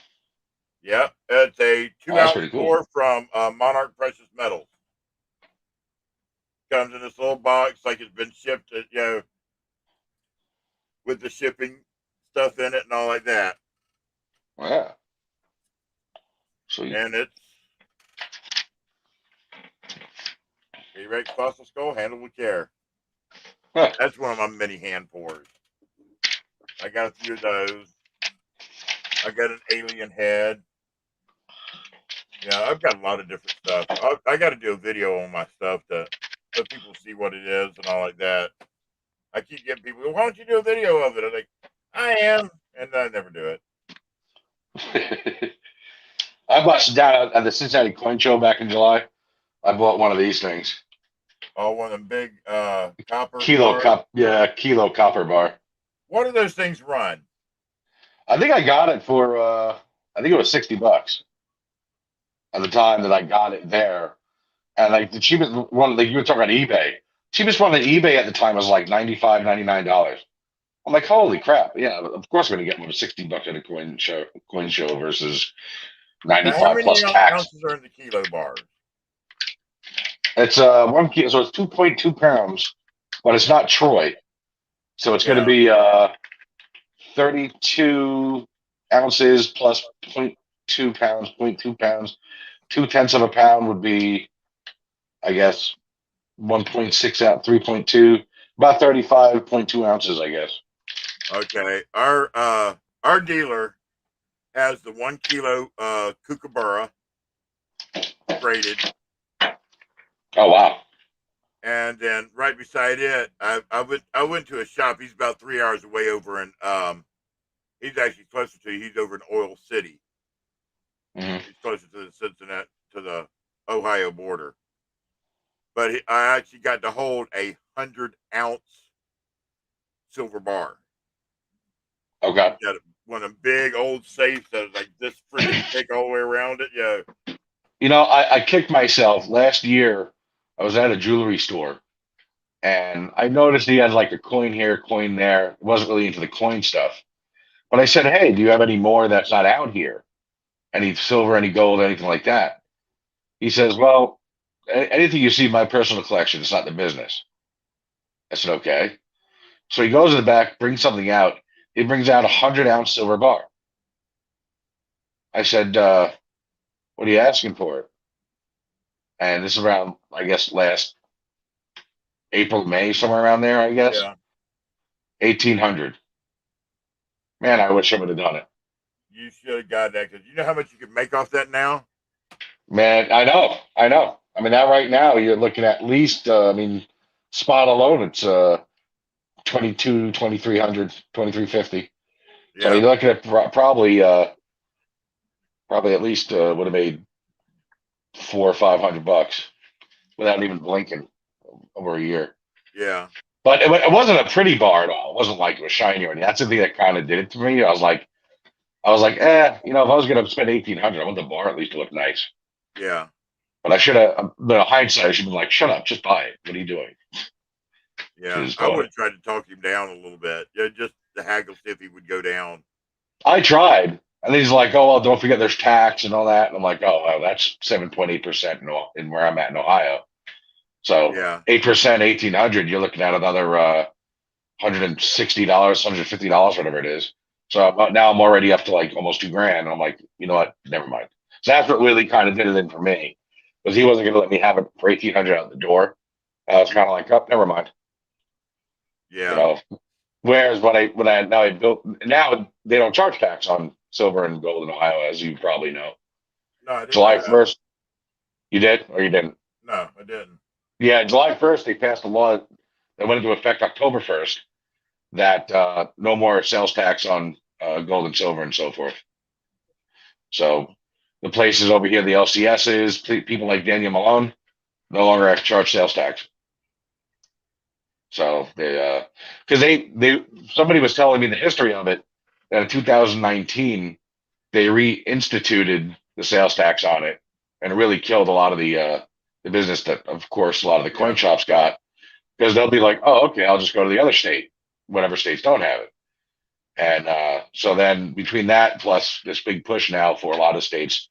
[SPEAKER 1] Yep. It's a 2-ounce core from Monarch Precious Metals. Comes in this little box like it's been shipped, with the shipping stuff in it and all like that.
[SPEAKER 4] Yeah. Sweet.
[SPEAKER 1] And it's T-Rex fossil skull handled with care.
[SPEAKER 4] Huh.
[SPEAKER 1] That's one of my mini hand pours. I got a few of those. I got an alien head. I've got a lot of different stuff. I got to do a video on my stuff to let people see what it is and all like that. I keep getting people, why don't you do a video of it? I'm like, I am. and I never do it.
[SPEAKER 4] I bought down at the Cincinnati Coin Show back in July. I bought one of these things.
[SPEAKER 1] Oh, one of them big copper
[SPEAKER 4] Kilo
[SPEAKER 1] bars.
[SPEAKER 4] cup, yeah, kilo copper bar.
[SPEAKER 1] What do those things run?
[SPEAKER 4] I think I got it for I think it was $60 at the time that I got it there. And like the cheapest one, like you were talking about eBay. Cheapest one on eBay at the time was like $95, $99. I'm like, holy crap! Yeah, of course I'm gonna get one for $60 at a coin show versus
[SPEAKER 1] Now, how
[SPEAKER 4] 95
[SPEAKER 1] many
[SPEAKER 4] plus tax.
[SPEAKER 1] ounces are in the kilo bars?
[SPEAKER 4] It's 1 kilo, so it's 2.2 pounds, but it's not Troy, so it's going to be 32 ounces plus 0.2 pounds, 0.2 pounds. 0.2 of a pound would be, I guess, 1.6 out, 3.2, about 35.2 ounces, I guess.
[SPEAKER 1] Okay, our dealer has the 1 kilo kookaburra graded,
[SPEAKER 4] Oh wow!
[SPEAKER 1] and then right beside it, I went to a shop. He's about 3 hours away over in he's actually closer to. He's over in Oil City.
[SPEAKER 4] Mhm.
[SPEAKER 1] He's closer to the Cincinnati, to the Ohio border. But I actually got to hold a 100-ounce silver bar.
[SPEAKER 4] Okay.
[SPEAKER 1] Got one of them big old safes that was like this freaking thick all the way around it. Yeah.
[SPEAKER 4] You know, I kicked myself last year. I was at a jewelry store and I noticed he had like a coin here, coin there. Wasn't really into the coin stuff. But I said, hey, do you have any more that's not out here? Any silver, any gold, anything like that? He says, well, anything you see in my personal collection, it's not the business. I said, okay. So he goes to the back, brings something out. He brings out a 100-ounce silver bar. I said, what are you asking for it? And this is around, I guess, last April, May, somewhere around there, I guess.
[SPEAKER 1] Yeah.
[SPEAKER 4] 1,800. Man, I wish I would have done it.
[SPEAKER 1] You should have got that because you know how much you could make off that now?
[SPEAKER 4] Man, I know. I mean, that right now, you're looking at least, I mean, spot alone, it's 22, 2,300, 2,350. So
[SPEAKER 1] Yeah.
[SPEAKER 4] you're looking at probably at least would have made $400 or $500 without even blinking over a year.
[SPEAKER 1] Yeah.
[SPEAKER 4] But it wasn't a pretty bar at all. It wasn't like it was shiny or anything. That's the thing that kind of did it to me. I was like, you know, if I was going to spend 1,800, I want the bar at least to look nice.
[SPEAKER 1] Yeah.
[SPEAKER 4] But I should have, the hindsight, I should have been like, shut up, just buy it. What are you doing?
[SPEAKER 1] Yeah.
[SPEAKER 4] Just
[SPEAKER 1] I
[SPEAKER 4] bought
[SPEAKER 1] would
[SPEAKER 4] it.
[SPEAKER 1] have tried to talk him down a little bit. Yeah, just to haggle, see if he would go down.
[SPEAKER 4] I tried. And he's like, oh, well, don't forget there's tax and all that. And I'm like, oh, well, that's 7.8% in where I'm at in Ohio. So
[SPEAKER 1] Yeah.
[SPEAKER 4] 8%, 1,800, you're looking at another $160, $150, whatever it is. So now I'm already up to like almost $2,000. And I'm like, you know what? Never mind. So that's what really kind of did it in for me, because he wasn't going to let me have it for 1,800 out the door. I was kind of like, oh, never mind.
[SPEAKER 1] Yeah.
[SPEAKER 4] You know. Whereas now they don't charge tax on silver and gold in Ohio, as you probably know.
[SPEAKER 1] No, I didn't
[SPEAKER 4] July
[SPEAKER 1] know that.
[SPEAKER 4] 1st, you did or you didn't?
[SPEAKER 1] No, I didn't.
[SPEAKER 4] Yeah, July 1st, they passed a law that went into effect October 1st that no more sales tax on gold and silver and so forth. So the places over here, the LCSs, people like Daniel Malone, no longer have to charge sales tax. So because somebody was telling me the history of it, that in 2019 they reinstituted the sales tax on it, and it really killed a lot of the business that, of course, a lot of the coin shops got, because they'll be like, oh, okay, I'll just go to the other state, whatever states don't have it. And so then between that plus this big push now for a lot of states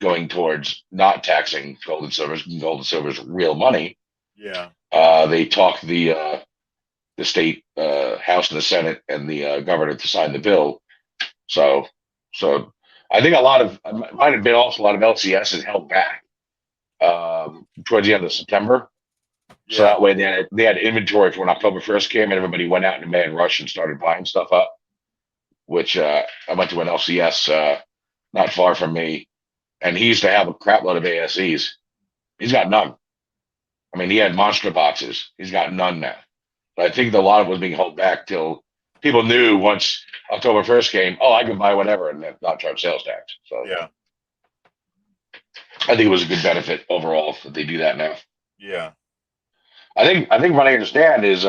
[SPEAKER 4] going towards not taxing gold and silver, gold and silver is real money.
[SPEAKER 1] Yeah.
[SPEAKER 4] They talked the state House and the Senate and the governor to sign the bill. So I think might have been also a lot of LCSs held back towards the end of September. So that way they had inventory for when October 1st came, and everybody went out in a mad rush and started buying stuff up. Which I went to an LCS not far from me, and he used to have a crap load of ASEs. He's got none. I mean, he had monster boxes. He's got none now. But I think a lot of it was being held back till people knew once October 1st came, oh, I can buy whatever and not charge sales tax. So
[SPEAKER 1] Yeah.
[SPEAKER 4] I think it was a good benefit overall that they do that now.
[SPEAKER 1] Yeah.
[SPEAKER 4] I think what I understand is,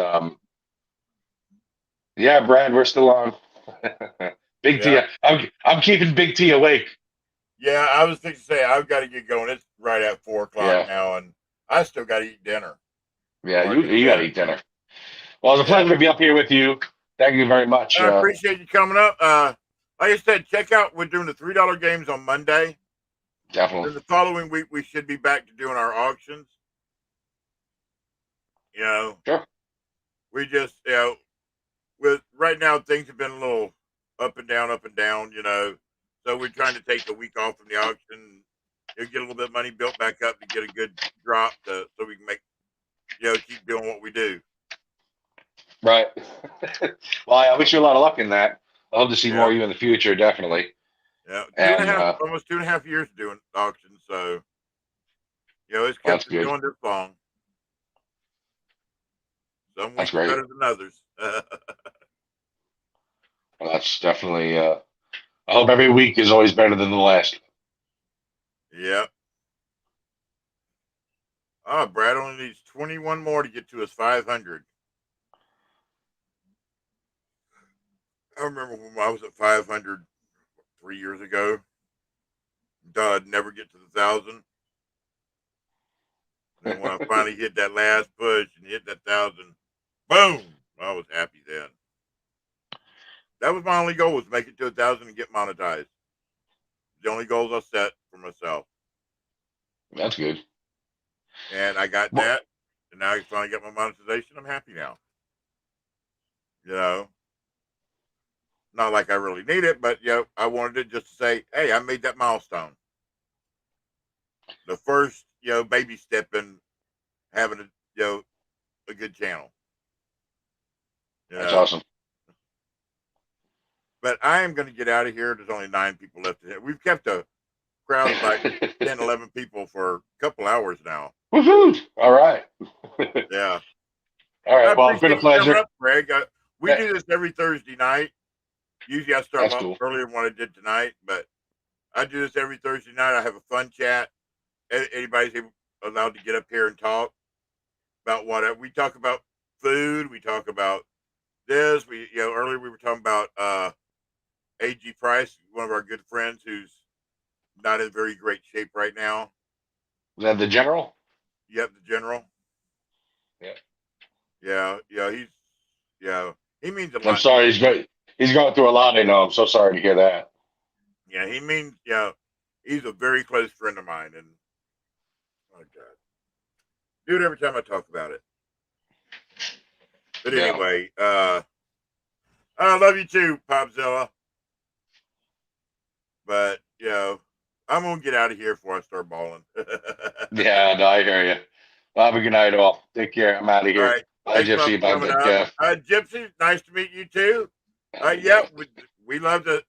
[SPEAKER 4] yeah, Brad, we're still on. Big T,
[SPEAKER 1] Yeah.
[SPEAKER 4] I'm keeping Big T awake.
[SPEAKER 1] Yeah. I was thinking, say, I've got to get going. It's right at 4 o'clock
[SPEAKER 4] Yeah,
[SPEAKER 1] now, and I still got to eat dinner.
[SPEAKER 4] yeah,
[SPEAKER 1] Or I go to
[SPEAKER 4] you got to
[SPEAKER 1] bed.
[SPEAKER 4] eat dinner. Well, it's a
[SPEAKER 1] Yeah.
[SPEAKER 4] pleasure to be up here with you. Thank you very much.
[SPEAKER 1] I appreciate you coming up. Like I said, check out. We're doing the $3 games on Monday.
[SPEAKER 4] Definitely.
[SPEAKER 1] Then the following week, we should be back to doing our auctions. You know,
[SPEAKER 4] Sure.
[SPEAKER 1] we just, with right now, things have been a little up and down, you know. So we're trying to take a week off from the auction, get a little bit of money built back up to get a good drop so we can make, keep doing what we do.
[SPEAKER 4] Right. Well, I wish you a lot of luck in that. I hope to see more
[SPEAKER 1] Yeah.
[SPEAKER 4] of you in the future, definitely.
[SPEAKER 1] Yeah.
[SPEAKER 4] And
[SPEAKER 1] Almost 2.5 years doing auctions. So, it's
[SPEAKER 4] that's
[SPEAKER 1] kept us
[SPEAKER 4] good.
[SPEAKER 1] going this long. Some
[SPEAKER 4] That's
[SPEAKER 1] weeks are
[SPEAKER 4] great.
[SPEAKER 1] better than others.
[SPEAKER 4] Well, that's definitely. I hope every week is always better than the last.
[SPEAKER 1] Yeah. Oh, Brad only needs 21 more to get to his 500. I remember when I was at 500 3 years ago. Thought I'd never get to the 1,000. Then when I finally hit that last push and hit that 1,000, boom! I was happy then. That was my only goal, was make it to 1,000 and get monetized. The only goals I set for myself.
[SPEAKER 4] That's good.
[SPEAKER 1] And I got
[SPEAKER 4] Well,
[SPEAKER 1] that. And now I finally got my monetization. I'm happy now. You know, not like I really need it, but I wanted it just to say, hey, I made that milestone. The first, baby step in having a good channel. You
[SPEAKER 4] that's
[SPEAKER 1] know.
[SPEAKER 4] awesome.
[SPEAKER 1] But I am going to get out of here. There's only 9 people left in here. We've kept a crowd of like 10, 11 people for a couple hours now.
[SPEAKER 4] Woohoo! All right.
[SPEAKER 1] Yeah.
[SPEAKER 4] All
[SPEAKER 1] I
[SPEAKER 4] right. Well, it's been a
[SPEAKER 1] appreciate you coming
[SPEAKER 4] pleasure.
[SPEAKER 1] up, Greg. We do this every Thursday night. Usually I start
[SPEAKER 4] That's
[SPEAKER 1] a lot
[SPEAKER 4] cool.
[SPEAKER 1] earlier than what I did tonight, but I do this every Thursday night. I have a fun chat. Anybody's allowed to get up here and talk about whatever. We talk about food. We talk about this. Earlier we were talking about A.G. Price, one of our good friends who's not in very great shape right now.
[SPEAKER 4] Is that the general?
[SPEAKER 1] Yep, the general.
[SPEAKER 4] Yeah.
[SPEAKER 1] He means a
[SPEAKER 4] I'm
[SPEAKER 1] lot to
[SPEAKER 4] sorry.
[SPEAKER 1] me.
[SPEAKER 4] He's going through a lot. I know. I'm so sorry to hear that.
[SPEAKER 1] Yeah, he's a very close friend of mine, and oh god, do it every time I talk about it. But
[SPEAKER 4] Yeah.
[SPEAKER 1] anyway, I love you too, Popzilla. But I'm gonna get out of here before I start bawling.
[SPEAKER 4] Yeah. No, I hear you. Well, have a good night, all. Take care. I'm out of
[SPEAKER 1] All
[SPEAKER 4] here.
[SPEAKER 1] right,
[SPEAKER 4] Bye,
[SPEAKER 1] thanks a lot
[SPEAKER 4] Gypsy.
[SPEAKER 1] for
[SPEAKER 4] Bye,
[SPEAKER 1] coming
[SPEAKER 4] Big
[SPEAKER 1] up.
[SPEAKER 4] Kev.
[SPEAKER 1] Gypsy, nice to meet you too.
[SPEAKER 4] Have a good
[SPEAKER 1] Yeah,
[SPEAKER 4] one.
[SPEAKER 1] we love to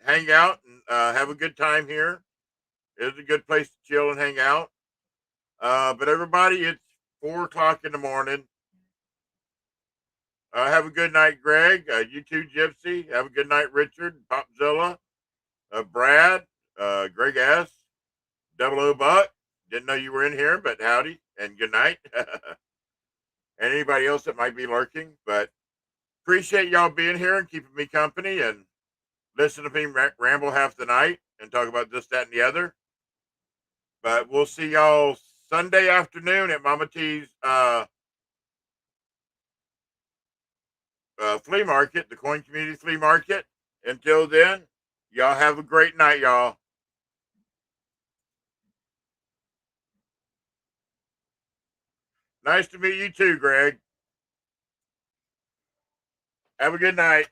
[SPEAKER 1] hang out and have a good time here. It's a good place to chill and hang out. But everybody, it's 4 o'clock in the morning. Have a good night, Greg. You too, Gypsy. Have a good night, Richard, Popzilla, Brad, Greg S, Double O Buck. Didn't know you were in here, but howdy and good night. And anybody else that might be lurking. But appreciate y'all being here and keeping me company and listening to me ramble half the night and talk about this, that, and the other. But we'll see y'all Sunday afternoon at Mama T's flea market, the Coin Community Flea Market. Until then, y'all have a great night, y'all. Nice to meet you too, Greg. Have a good night.